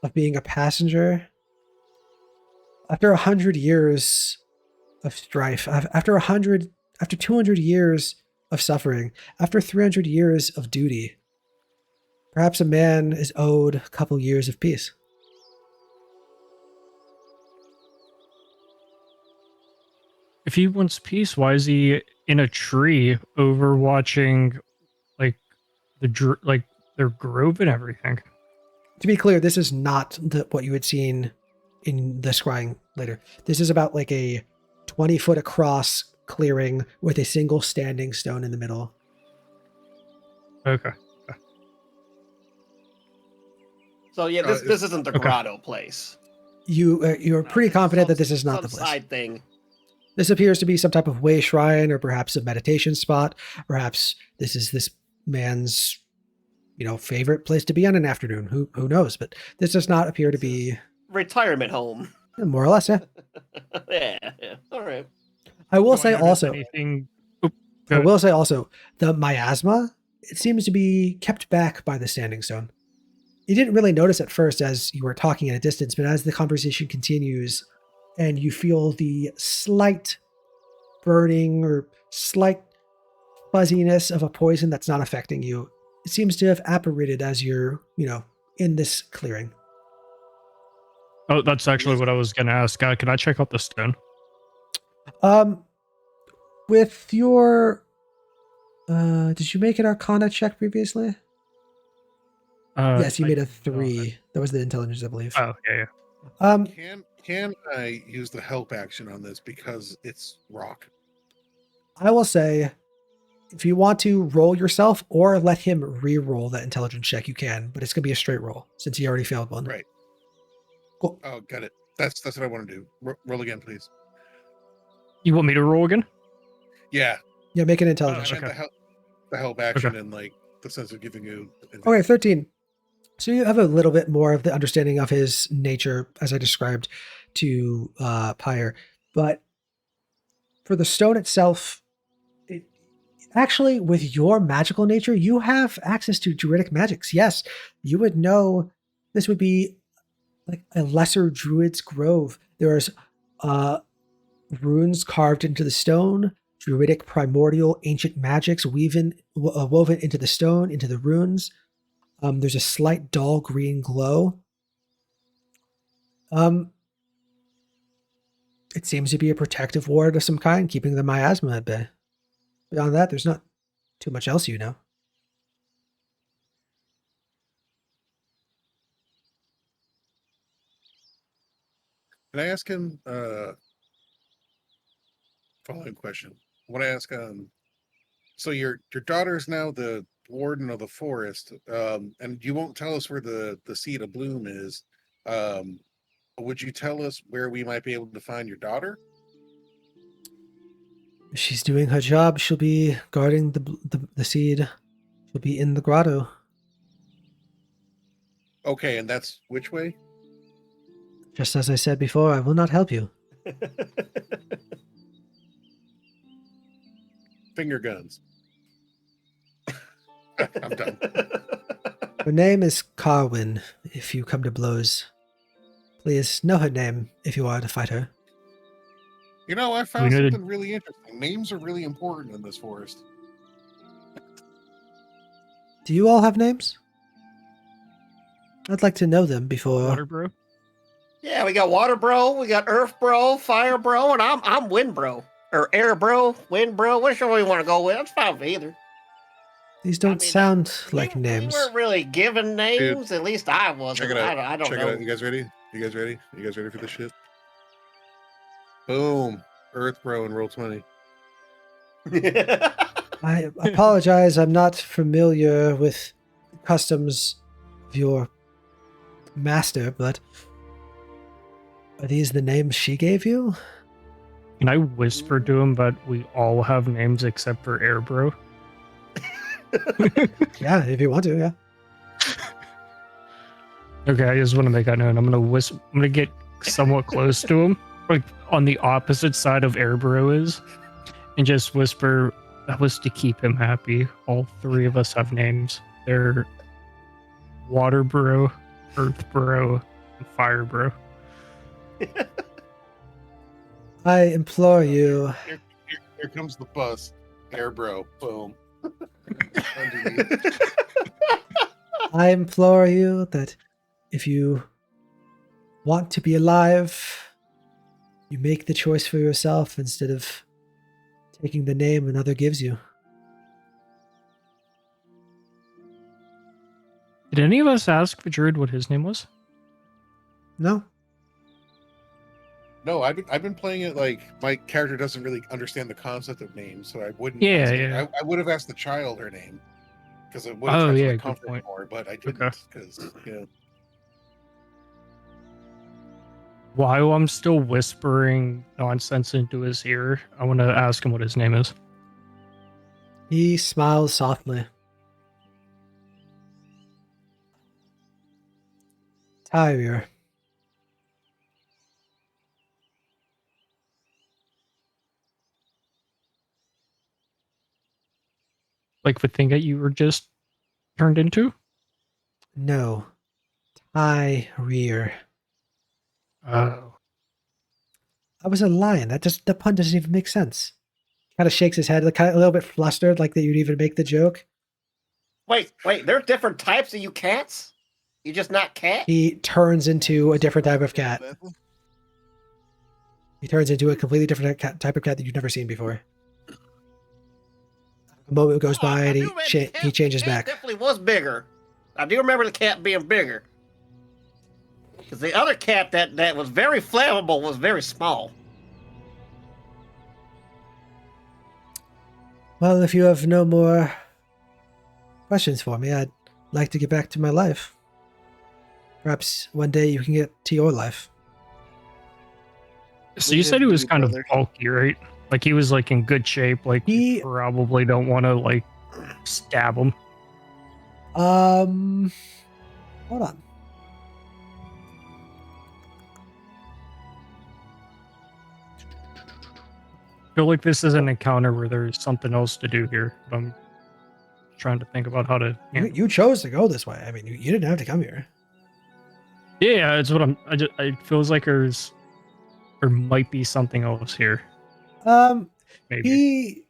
of being a passenger. After 100 years of strife, after 200 years of suffering, after 300 years of duty, perhaps a man is owed a couple years of peace. If he wants peace, why is he in a tree overwatching their grove and everything? To be clear, this is not what you had seen in the scrying later. This is about like a 20-foot across clearing with a single standing stone in the middle. Okay. So yeah, this isn't the grotto place. You're pretty confident that this is not some the place. Side thing. This appears to be some type of way shrine, or perhaps a meditation spot. Perhaps this is this man's, favorite place to be on an afternoon. Who knows? But this does not appear to be Retirement home. more or less. Yeah. Yeah. All right. I will Do I say notice also. anything? I will say also the miasma. It seems to be kept back by the standing stone. You didn't really notice at first as you were talking at a distance, but as the conversation continues and you feel the slight burning or slight fuzziness of a poison that's not affecting you, it seems to have apparated as you're, in this clearing. Oh, that's actually what I was going to ask. Can I check out the stone? With your, did you make an Arcana check previously? Yes, you made a I- 3. That was the intelligence, I believe. Oh, yeah. Can I use the help action on this because it's rock? I will say, if you want to roll yourself or let him re-roll that intelligence check, you can, but it's going to be a straight roll since he already failed one. Right. Cool. Oh, got it. That's what I want to do. Roll again, please. You want me to roll again? Yeah, Yeah, make an I intelligence meant check. the help action and like the sense of giving you. Okay, 13. So you have a little bit more of the understanding of his nature, as I described to Pyre. But for the stone itself, actually, with your magical nature, you have access to druidic magics. Yes, you would know this would be like a lesser druid's grove. There's runes carved into the stone, druidic primordial ancient magics woven into the stone, into the runes. There's a slight dull green glow. It seems to be a protective ward of some kind, keeping the miasma at bay. Beyond that, there's not too much else you know. Can I ask him? Following question. I want to ask. So your daughter is now the warden of the forest, and you won't tell us where the seed of bloom is. Would you tell us where we might be able to find your daughter? If she's doing her job, she'll be guarding the seed. She'll be in the grotto. Okay, and that's which way? Just as I said before, I will not help you. Finger guns. I'm done. Her name is Carwin, if you come to blows. Please know her name if you are to fight her. You know, I found know the- something really interesting. Names are really important in this forest. Do you all have names? I'd like to know them before. Water bro? Yeah, we got water bro, we got earth bro, fire bro, and I'm wind bro. Or air bro, wind bro, whichever we want to go with. That's fine with either. These don't mean, sound like we names. weren't really given names, at least I wasn't. Check it out. I don't Check know. it out. You guys ready? You guys ready? You guys ready for this shit? Boom. Earth bro and roll 20. I apologize, I'm not familiar with the customs of your master, but are these the names she gave you? Can I whisper to him that we all have names except for Air Bro? Yeah, if you want to, yeah. Okay, I just want to make that known. I'm gonna get somewhat close to him, like on the opposite side of Air Bro is, and just whisper, that was to keep him happy. All three of us have names. They're Water Bro, Earth Bro, and Fire Bro. I implore you. Here comes the bus. Air bro. Boom. Underneath. I implore you that if you want to be alive, you make the choice for yourself instead of taking the name another gives you. Did any of us ask Druid what his name was? No? No, I've been playing it like my character doesn't really understand the concept of names, so I wouldn't. Yeah, ask yeah. I would have asked the child her name because it would have Oh, touched yeah, my good comfort point. more, but I didn't Okay. because While I'm still whispering nonsense into his ear, I want to ask him what his name is. He smiles softly. Tyrier. Like the thing that you were just turned into? No. Tyrier. Oh. I was a lion. The pun doesn't even make sense. Kind of shakes his head, like kind of a little bit flustered, like that you'd even make the joke. wait, there's different types of you cats? You just not cat? He turns into a different type of cat. He turns into a completely different type of cat that you've never seen before. A moment goes by and I knew that he changes cat back. definitely was bigger. I do remember the cat being bigger. Because the other cat that was very flammable was very small. Well, if you have no more questions for me, I'd like to get back to my life. Perhaps one day you can get to your life. So you said he was kind of brother. bulky, right? Like he was like in good shape. Like He- you probably don't want to like stab him. Hold on. I feel like this is an encounter where there's something else to do here. But I'm trying to think about how to. You chose to go this way. I mean, you didn't have to come here. Yeah, it's what I'm. It feels like there might be something else here. Maybe. He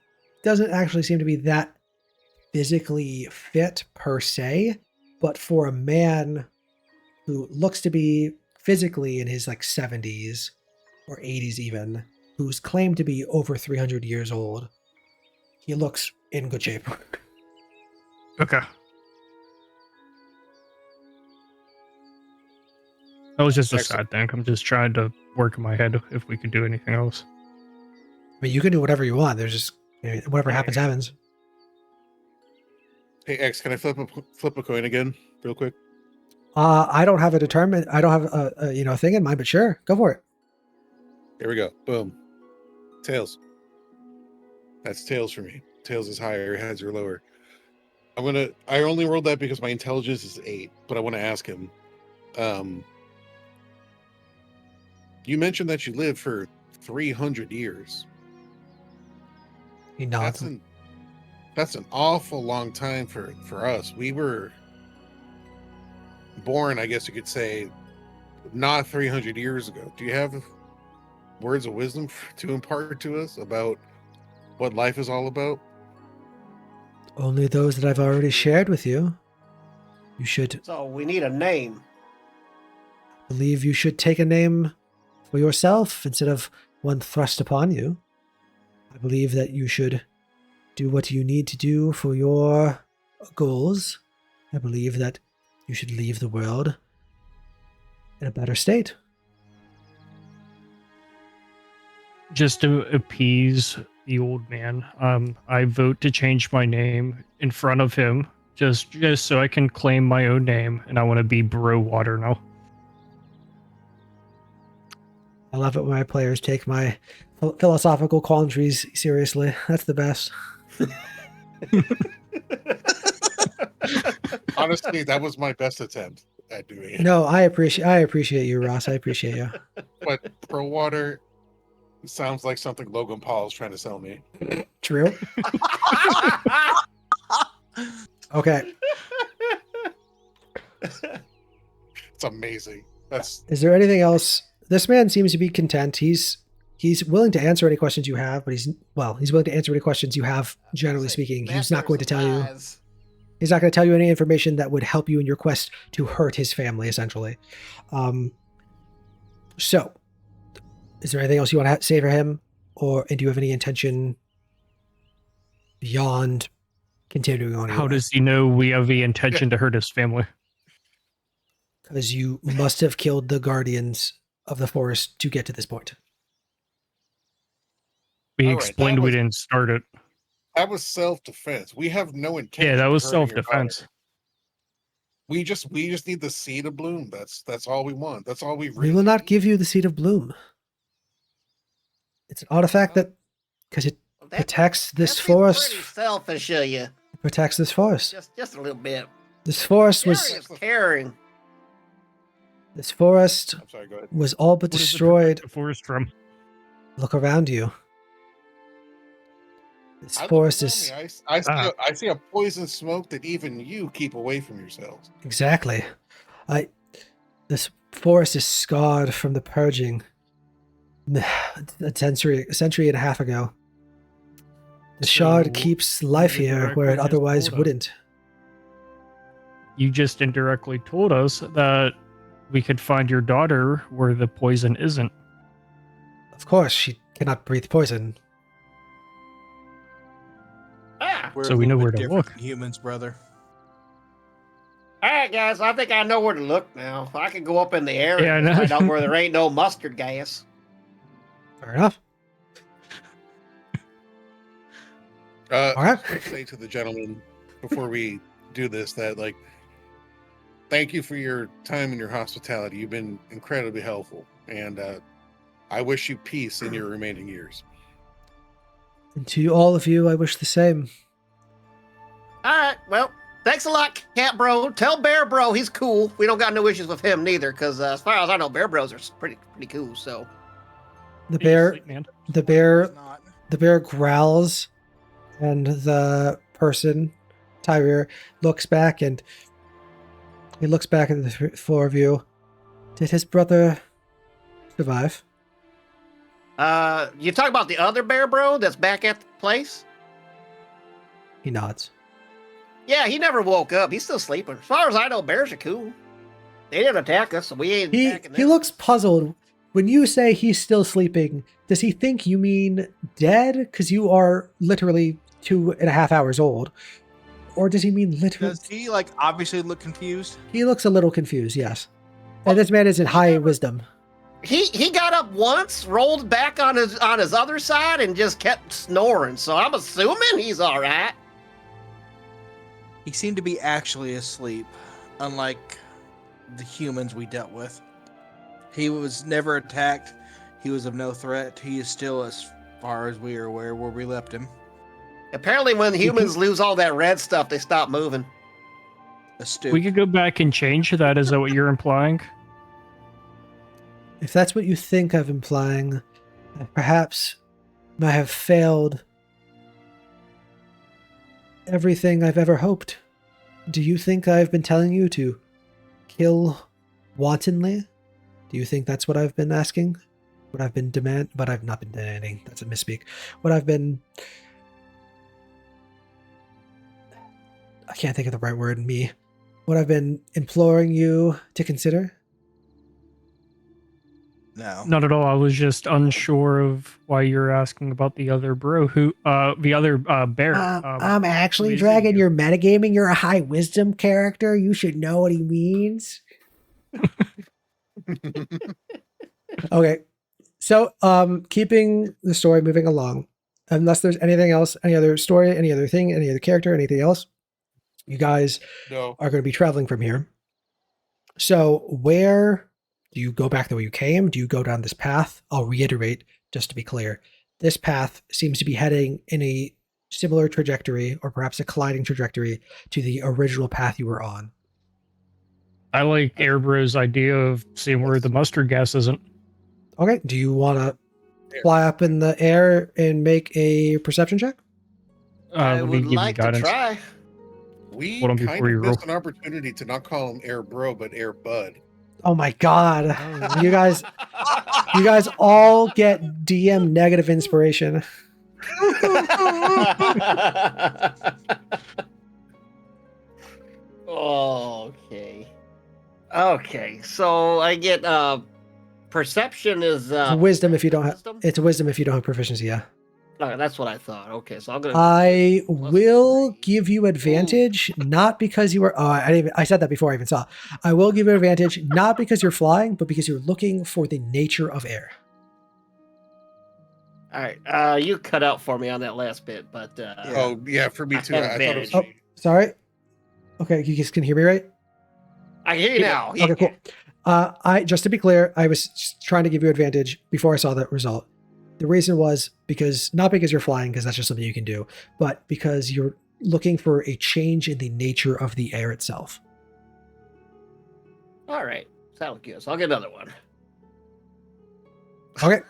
doesn't actually seem to be that physically fit per se, but for a man who looks to be physically in his like 70s or 80s even, who's claimed to be over 300 years old, he looks in good shape. Okay. That was just a Excellent. side thing. I'm just trying to work in my head if we could do anything else. I mean, you can do whatever you want. There's just whatever happens, happens. Hey X, can I flip a coin again, real quick? I don't have I don't have a thing in mind, but sure, go for it. Here we go. Boom. Tails. That's tails for me. Tails is higher, heads are lower. I only rolled that because my intelligence is 8, but I want to ask him. You mentioned that you lived for 300 years. He nods. That's an awful long time for us. We were born, I guess you could say, not 300 years ago. Do you have words of wisdom to impart to us about what life is all about? Only those that I've already shared with you. You should So we need a name. believe you should take a name for yourself instead of one thrust upon you. I believe that you should do what you need to do for your goals. I believe that you should leave the world in a better state. Just to appease the old man, I vote to change my name in front of him, just so I can claim my own name, and I want to be Bro Water now. I love it when my players take my philosophical quandaries seriously. That's the best. Honestly, that was my best attempt at doing it. No, I appreciate you, Ross. I appreciate you. But Pro Water sounds like something Logan Paul is trying to sell me. True. Okay. It's amazing. Is there anything else? This man seems to be content. He's willing to answer any questions you have, but he's willing to answer any questions you have, generally speaking. He's not going to tell you. He's not going to tell you any information that would help you in your quest to hurt his family, essentially. So, is there anything else you want to say for him? And do you have any intention beyond continuing on? How does he know we have the intention to hurt his family? Because you must have killed the guardians of the forest to get to this point. We All right, explained that we was- didn't start it. That was self-defense. We have no intention. Yeah, that of was hurting your self-defense. daughter. We just need the seed to bloom. That's all we want. That's all we We really will not need. give you the seed of bloom. It's an artifact because it protects this That's forest. pretty selfish of you. It protects this forest. Just a little bit. This forest Caring was is caring. this forest I'm sorry, go ahead. was all but What does it destroyed. protect the forest from? Look around you. This I look forest around is me. I see a poison smoke that even you keep away from yourselves. exactly. This forest is scarred from the purging a century and a half ago. The shard So, keeps life you here where it indirectly just otherwise told us. wouldn't. You just indirectly told us that we could find your daughter where the poison isn't. Of course, she cannot breathe poison. Ah, We're So a we know little where bit to different look. than humans, brother. All right, guys, I think I know where to look now. I can go up in the air Yeah, I and know. find out where there ain't no mustard gas. Fair enough. All right. I would say to the gentleman before we do this that, like, thank you for your time and your hospitality. You've been incredibly helpful, and I wish you peace in your remaining years. And to all of you, I wish the same. All right, well, thanks a lot, Cat Bro. Tell Bear Bro he's cool. We don't got no issues with him neither, because as far as I know, Bear Bros are pretty cool. So The bear, Sweet man. the bear, It's not. the bear growls, and the person, Tyrier, looks back and he looks back at the four of you. Did his brother survive? you talk about the other Bear Bro that's back at the place? He nods. Yeah, he never woke up. He's still sleeping. As far as I know, bears are cool. They didn't attack us, so we ain't attacking He them. looks puzzled. When you say he's still sleeping, does he think you mean dead? Because you are literally 2.5 hours old. Or does he mean literally? Does he like obviously look confused? He looks a little confused, yes. And this man is in high wisdom. He got up once, rolled back on his other side, and just kept snoring. So I'm assuming he's all right. He seemed to be actually asleep, unlike the humans we dealt with. He was never attacked. He was of no threat. He is still, as far as we are aware, where we left him. Apparently, when humans lose all that red stuff, they stop moving. Astute. We could go back and change that. Is that what you're implying? If that's what you think I'm implying, perhaps I have failed everything I've ever hoped. Do you think I've been telling you to kill wantonly? Do you think that's what I've been asking? What I've been but I've not been demanding. That's a misspeak. What I've been... I can't think of the right word, me. What I've been imploring you to consider? No. Not at all. I was just unsure of why you're asking about the other bear. Bear. I'm actually who is Dragon. he? You're metagaming. You're a high wisdom character. You should know what he means. Okay. So, keeping the story moving along, unless there's anything else, any other story, any other thing, any other character, anything else, you guys No. are going to be traveling from here. So, where do you go back the way you came? Do you go down this path? I'll reiterate, just to be clear. This path seems to be heading in a similar trajectory, or perhaps a colliding trajectory, to the original path you were on. I like Airbro's idea of seeing where the mustard gas isn't. Okay. Do you want to fly up in the air and make a perception check? I Let me would give you like to guidance. try. We Hold on kind before of you missed roll. an opportunity to not call him Air Bro, but Air Bud. Oh my god. You guys all get DM negative inspiration. Okay. Okay. So I get perception is Wisdom if you don't have wisdom? it's wisdom if you don't have proficiency, yeah. Okay, that's what I thought. Okay, so I'm gonna I Plus will 3. give you advantage, not because you were I said that before I even saw. I will give you advantage not because you're flying, but because you're looking for the nature of air. All right. You cut out for me on that last bit, but Oh, yeah, for me I too. have I thought it was. advantage. Sorry. Okay, you guys can hear me right? I hear you now. Okay, cool. I just to be clear, I was just trying to give you advantage before I saw that result. The reason was not because you're flying, because that's just something you can do, but because you're looking for a change in the nature of the air itself. All right. Sounds good. So I'll get another one. Okay.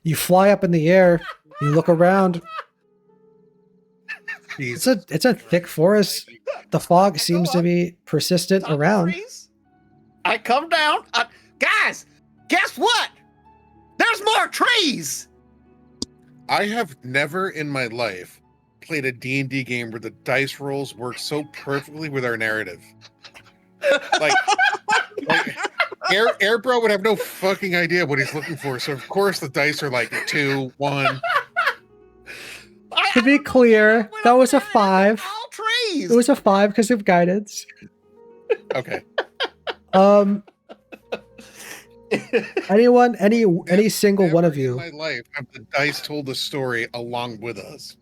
You fly up in the air, you look around. It's a thick forest. The fog seems to be persistent Top around. trees. I come down. Guys, guess what? There's more trees. I have never in my life played a D&D game where the dice rolls work so perfectly with our narrative. Like Air Bro would have no fucking idea what he's looking for, so of course the dice are like 2, 1. To be clear, that was a 5. All trees. It was a 5 because of guidance. Okay. Anyone, any single one of Never in you, my life have the dice told the story along with us.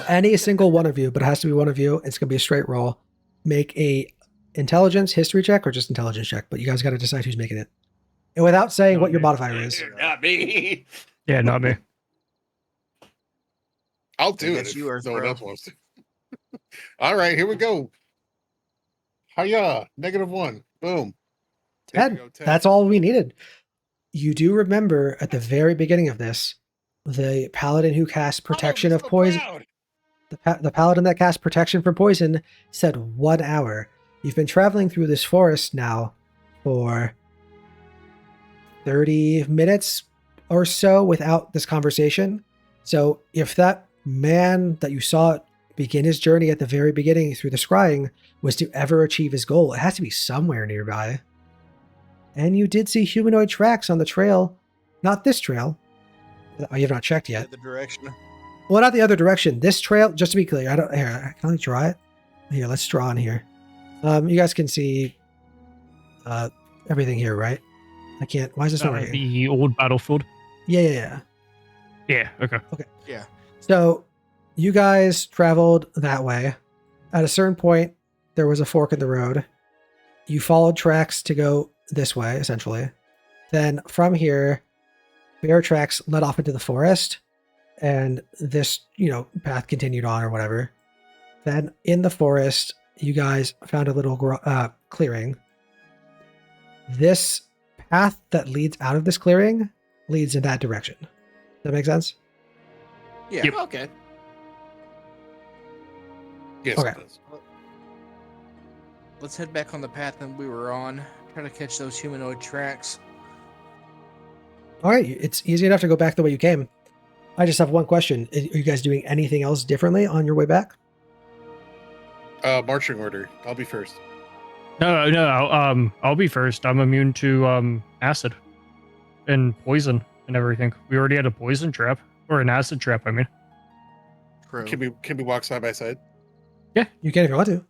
any single one of you, but it has to be one of you. It's gonna be a straight roll. Make a intelligence history check or just intelligence check, but you guys got to decide who's making it, and without saying what your modifier is. Not me. Yeah, not me. I'll do guess it you are if no one throw. else wants to. All right, here we go. Hiya, -1. Boom. There we 10. go, 10. That's all we needed. You do remember at the very beginning of this, the paladin who cast protection I'm of so poison. proud. The paladin that cast protection from poison said 1 hour. You've been traveling through this forest now for 30 minutes or so without this conversation. So if that man that you saw begin his journey at the very beginning through the scrying was to ever achieve his goal, it has to be somewhere nearby. And you did see humanoid tracks on the trail. Not this trail. Oh, you have not checked yet. The direction. Well, not the other direction. This trail, just to be clear, I can I draw it? Here, let's draw on here. You guys can see everything here, right? I can't. Why is this not working? The old battlefield. Yeah. Yeah. Okay. So you guys traveled that way. At a certain point, there was a fork in the road. You followed tracks to go this way, essentially. Then from here, bear tracks led off into the forest, and this, path continued on or whatever. Then in the forest, you guys found a little clearing. This path that leads out of this clearing leads in that direction. Does that make sense? Yeah. Yep. Okay. Yes, Okay. it does. Let's head back on the path that we were on. Try to catch those humanoid tracks. All right, it's easy enough to go back the way you came. I just have one question. Are you guys doing anything else differently on your way back? Marching order. I'll be first. No. I'll be first. I'm immune to acid and poison and everything. We already had a poison trap or an acid trap. I mean, True. Can we walk side by side? You can if you want to.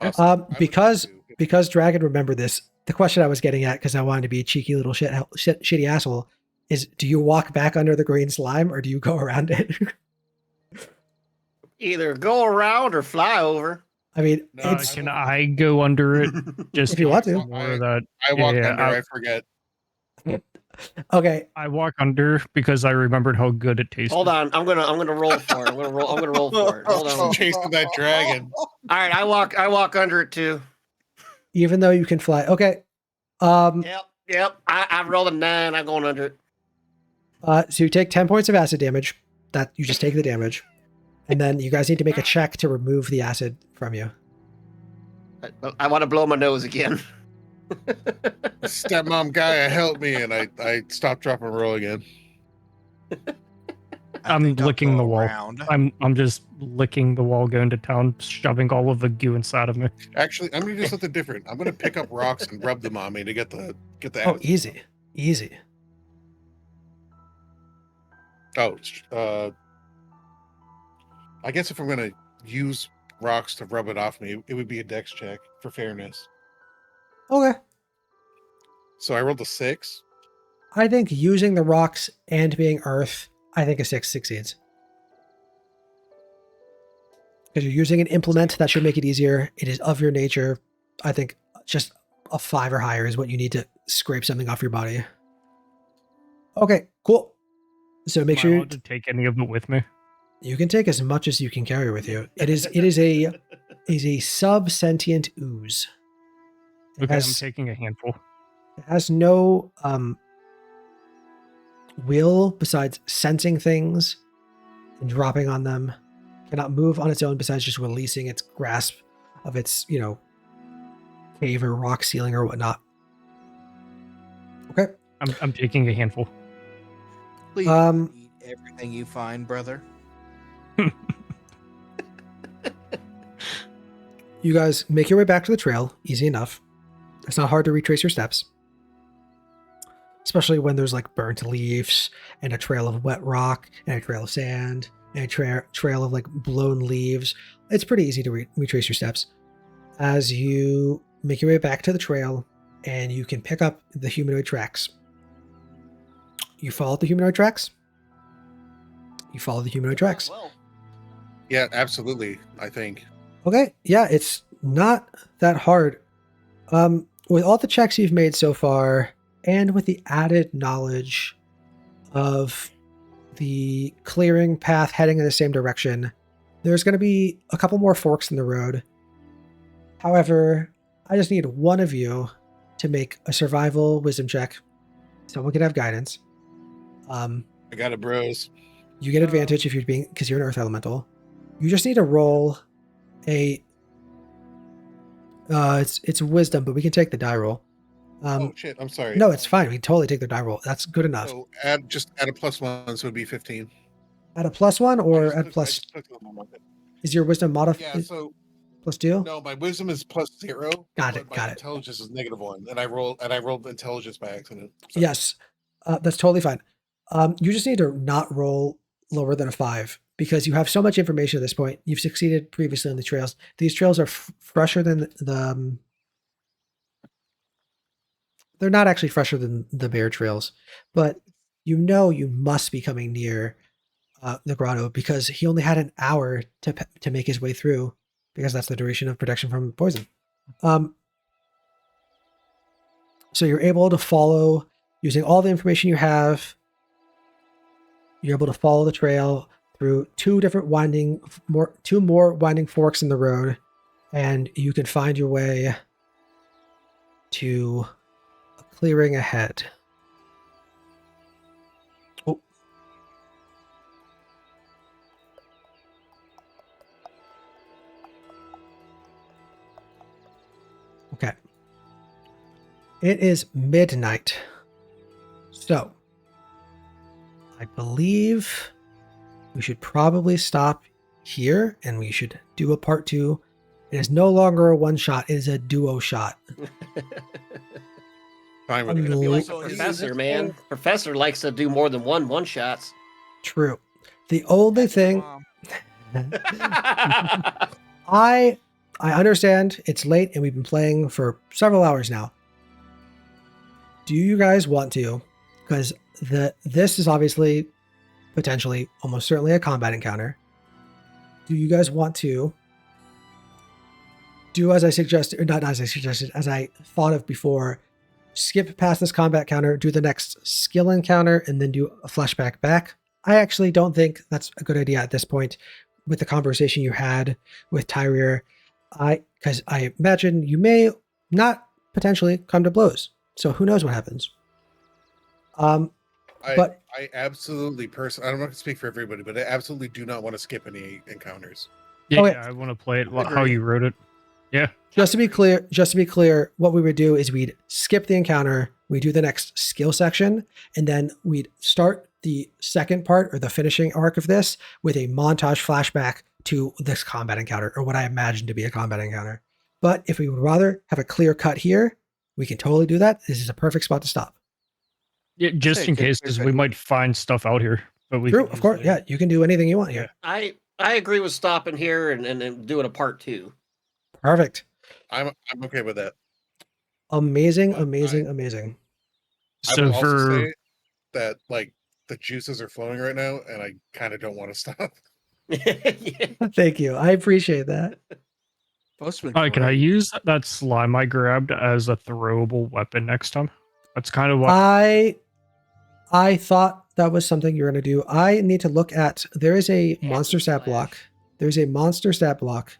Awesome. I would like Because to. because Dragon remembered this, the question I was getting at, because I wanted to be a cheeky little shitty asshole, is do you walk back under the green slime or do you go around it? Either go around or fly over. I mean, No, it's can I go under it? Just if you want to. more of that. I walk yeah, under. I forget. Okay. I walk under because I remembered how good it tasted. Hold on, I'm gonna roll for it. I'm gonna roll for it. Hold on. Chasing that dragon. All right, I walk under it too. Even though you can fly. Okay. Yep. I rolled a 9. I'm going under it. So you take 10 points of acid damage. That you just take the damage. And then you guys need to make a check to remove the acid from you. I want to blow my nose again. Stepmom guy, help me, and I stop, drop, and roll again. I'm think I'll licking go the wall. around. I'm just licking the wall going to town, shoving all of the goo inside of me. Actually, I'm gonna do something different. I'm gonna pick up rocks and rub them on me to get the Oh, easy. Oh, I guess if I'm gonna use rocks to rub it off me, it would be a dex check for fairness. Okay. So I rolled a 6. I think using the rocks and being earth, I think a 6 succeeds. Because you're using an implement, that should make it easier. It is of your nature. I think just a 5 or higher is what you need to scrape something off your body. Okay, cool. So make Am I sure allowed to take any of it with me. you can take as much as you can carry with you. It is a sub-sentient ooze. It Okay, I'm has- taking a handful. It has no will besides sensing things and dropping on them. Cannot move on its own besides just releasing its grasp of its, cave or rock ceiling or whatnot. Okay. I'm taking a handful. Please eat everything you find, brother. You guys make your way back to the trail. Easy enough. It's not hard to retrace your steps. Especially when there's like burnt leaves and a trail of wet rock and a trail of sand and a trail of like blown leaves. It's pretty easy to retrace your steps. As you make your way back to the trail, and you can pick up the humanoid tracks. You follow the humanoid tracks? You follow the humanoid tracks. Well, Yeah, absolutely. I think. Okay, yeah, it's not that hard. With all the checks you've made so far, and with the added knowledge of the clearing path heading in the same direction, there's going to be a couple more forks in the road. However, I just need one of you to make a survival wisdom check. Someone can have guidance. I got it, bros. You get advantage if you're being, because you're an earth elemental. You just need to roll a. It's wisdom, but we can take the die roll. Oh shit! I'm sorry. No, it's fine. We can totally take the die roll. That's good enough. So add a +1, so it would be 15. Add a +1 or I add just plus? took it on my bit. Is your wisdom modified? Yeah. So +2? no, my wisdom is +0. Got it, but got my it. intelligence is -1, and I rolled intelligence by accident. So. Yes, that's totally fine. You just need to not roll lower than a 5 because you have so much information at this point. You've succeeded previously on the trails. These trails are fresher than the. They're not actually fresher than the bear trails, but you know you must be coming near the grotto because he only had an hour to make his way through because that's the duration of protection from poison. So you're able to follow using all the information you have. You're able to follow the trail through two more winding forks in the road, and you can find your way to a clearing ahead. Oh. Okay. It is midnight. So, I believe we should probably stop here and we should do a part 2. It is no longer a one shot, it is a duo shot. Fine with I'm it. I feel like So the is professor, this man. Professor likes to do more than one shots. True. The only thing I understand it's late and we've been playing for several hours now. Do you guys want to? Because this is obviously potentially almost certainly a combat encounter. Do you guys want to do as I suggested, or not as I suggested, as I thought of before, skip past this combat encounter, do the next skill encounter, and then do a flashback back? I actually don't think that's a good idea at this point with the conversation you had with Tyrier. Because I imagine you may not potentially come to blows. So who knows what happens. But I absolutely I'm not going to speak for everybody, but I absolutely do not want to skip any encounters. Yeah, Okay. I want to play it how Agree. you wrote it. Yeah. just to be clear, what we would do is we'd skip the encounter, we do the next skill section, and then we'd start the second part or the finishing arc of this with a montage flashback to this combat encounter, or what I imagine to be a combat encounter. But if we would rather have a clear cut here, we can totally do that. This is a perfect spot to stop. Yeah, just Hey, in good- case, good because we pick. might find stuff out here. But we True, can of course. use later. Yeah, you can do anything you want here. I agree with stopping here and doing a part 2. Perfect. I'm okay with that. Amazing, But amazing, I amazing. I So will also for say that like the juices are flowing right now, and I kind of don't want to stop. Yeah. Thank you. I appreciate that. Most have been all right, can I great. use that slime I grabbed as a throwable weapon next time? That's kind of what I thought that was something you're going to do. I need to look at. There is a Acid monster stat splash. block. There's a monster stat block.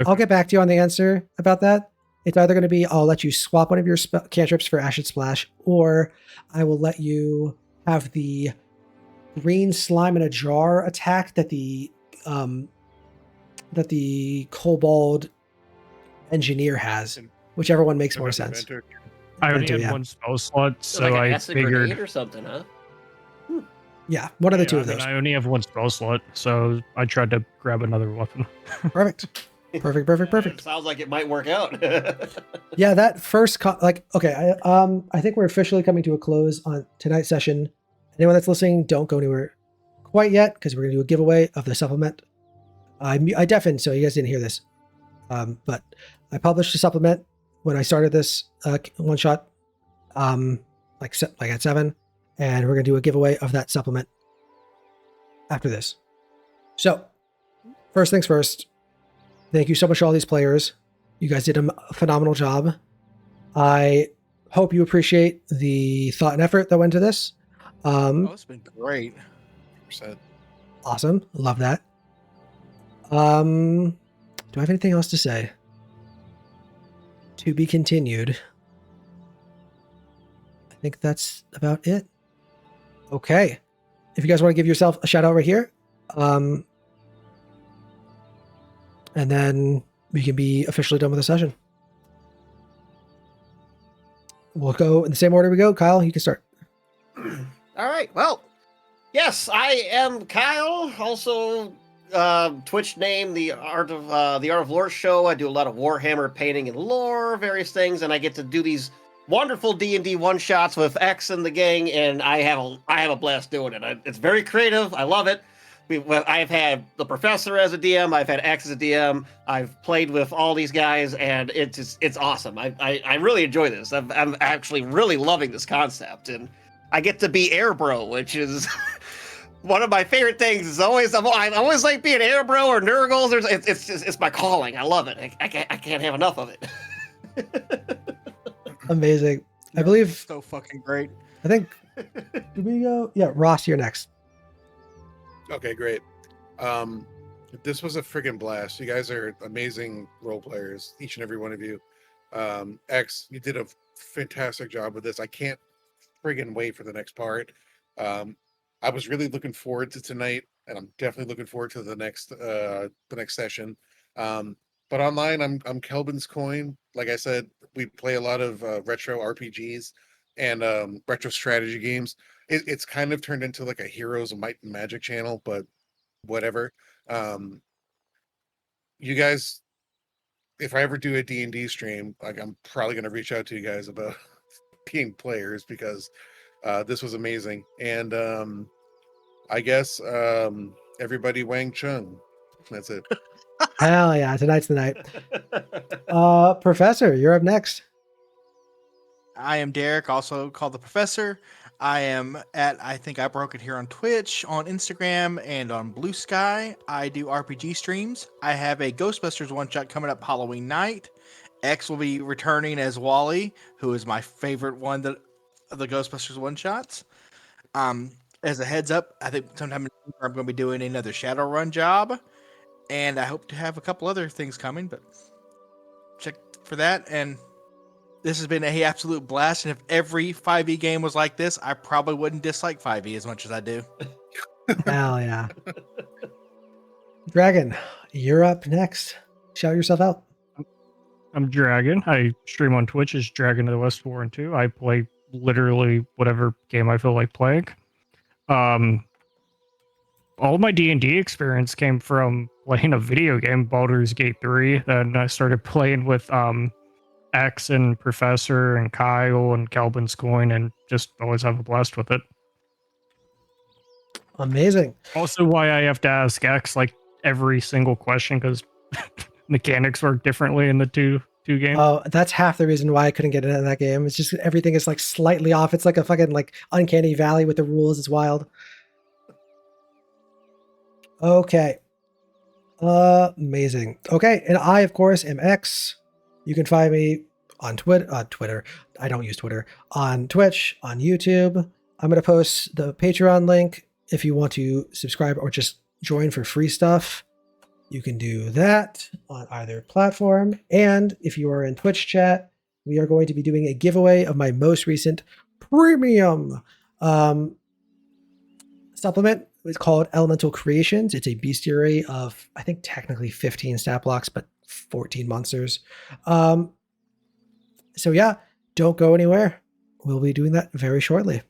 Okay. I'll get back to you on the answer about that. It's either going to be I'll let you swap one of your cantrips for Acid Splash, or I will let you have the green slime in a jar attack that the kobold engineer has. Whichever one makes more sense. Inventor. I only Into, had yeah. one spell slot, So so like an I acid grenade figured or something, huh? Yeah, one of the two I of mean, those. I only have one spell slot, so I tried to grab another weapon. Perfect. Perfect. Sounds like it might work out. Yeah, that first okay, I think we're officially coming to a close on tonight's session. Anyone that's listening, don't go anywhere quite yet because we're gonna do a giveaway of the supplement. I deafened, so you guys didn't hear this. But I published a supplement when I started this one shot, like at 7, and we're gonna do a giveaway of that supplement after this. So, first things first. Thank you so much to all these players. You guys did a phenomenal job. I hope you appreciate the thought and effort that went into this. It's been great. 100%. Awesome. Love that. Do I have anything else to say? To be continued. I think that's about it. Okay. If you guys want to give yourself a shout out right here, and then we can be officially done with the session. We'll go in the same order we go. Kyle, you can start. All right. Well, yes, I am Kyle. Also, Twitch name the Art of Lore Show. I do a lot of Warhammer painting and lore, various things, and I get to do these wonderful D&D one shots with X and the gang, and I have a blast doing it. It's very creative. I love it. I've had the Professor as a DM. I've had X as a DM. I've played with all these guys, and it's awesome. I really enjoy this. I'm actually really loving this concept, and I get to be Air Bro, which is one of my favorite things. Is always I always like being Air Bro or Nurgles. It's my calling. I love it. I can't have enough of it. Amazing. I believe. So fucking great. I think. Did we go? Yeah, Ross, you're next. Okay, great. This was a friggin' blast. You guys are amazing role players, each and every one of you. X, you did a fantastic job with this. I can't friggin' wait for the next part. I was really looking forward to tonight, and I'm definitely looking forward to the next session. But online, I'm Kelvin's Coin. Like I said, we play a lot of retro RPGs and retro strategy games. It's kind of turned into like a Heroes of Might and Magic channel, but whatever. You guys, if I ever do a D&D stream, like I'm probably going to reach out to you guys about being players, because this was amazing. And I guess everybody Wang Chung. That's it. Hell yeah, tonight's the night. Professor, you're up next. I am Derek, also called the Professor. I am at I Think I Broke It here on Twitch, on Instagram, and on Blue Sky. I do RPG streams. I have a Ghostbusters one-shot coming up Halloween night. X will be returning as Wally, who is my favorite one of the Ghostbusters one-shots. As a heads up, I think sometime in December I'm going to be doing another Shadowrun job, and I hope to have a couple other things coming, but check for that. And this has been a absolute blast, and if every 5e game was like this, I probably wouldn't dislike 5e as much as I do. Hell yeah. Dragon, you're up next. Shout yourself out. I'm Dragon. I stream on Twitch as Dragon of the West War and 2. I play literally whatever game I feel like playing. All my D&D experience came from playing a video game, Baldur's Gate 3. Then I started playing with X and Professor and Kyle and Kelvin's Coin, and just always have a blast with it. Amazing. Also why I have to ask X like every single question, because mechanics work differently in the two games. Oh, that's half the reason why I couldn't get into that game. It's just everything is like slightly off. It's like a fucking like uncanny valley with the rules. It's wild. Okay. Amazing. Okay, and I of course am X. You can find me on Twitter. I don't use Twitter. On Twitch, on YouTube. I'm going to post the Patreon link if you want to subscribe or just join for free stuff. You can do that on either platform. And if you are in Twitch chat, we are going to be doing a giveaway of my most recent premium supplement. It's called Elemental Creations. It's a bestiary of, I think, technically 15 stat blocks, but 14 monsters. So yeah, don't go anywhere. We'll be doing that very shortly.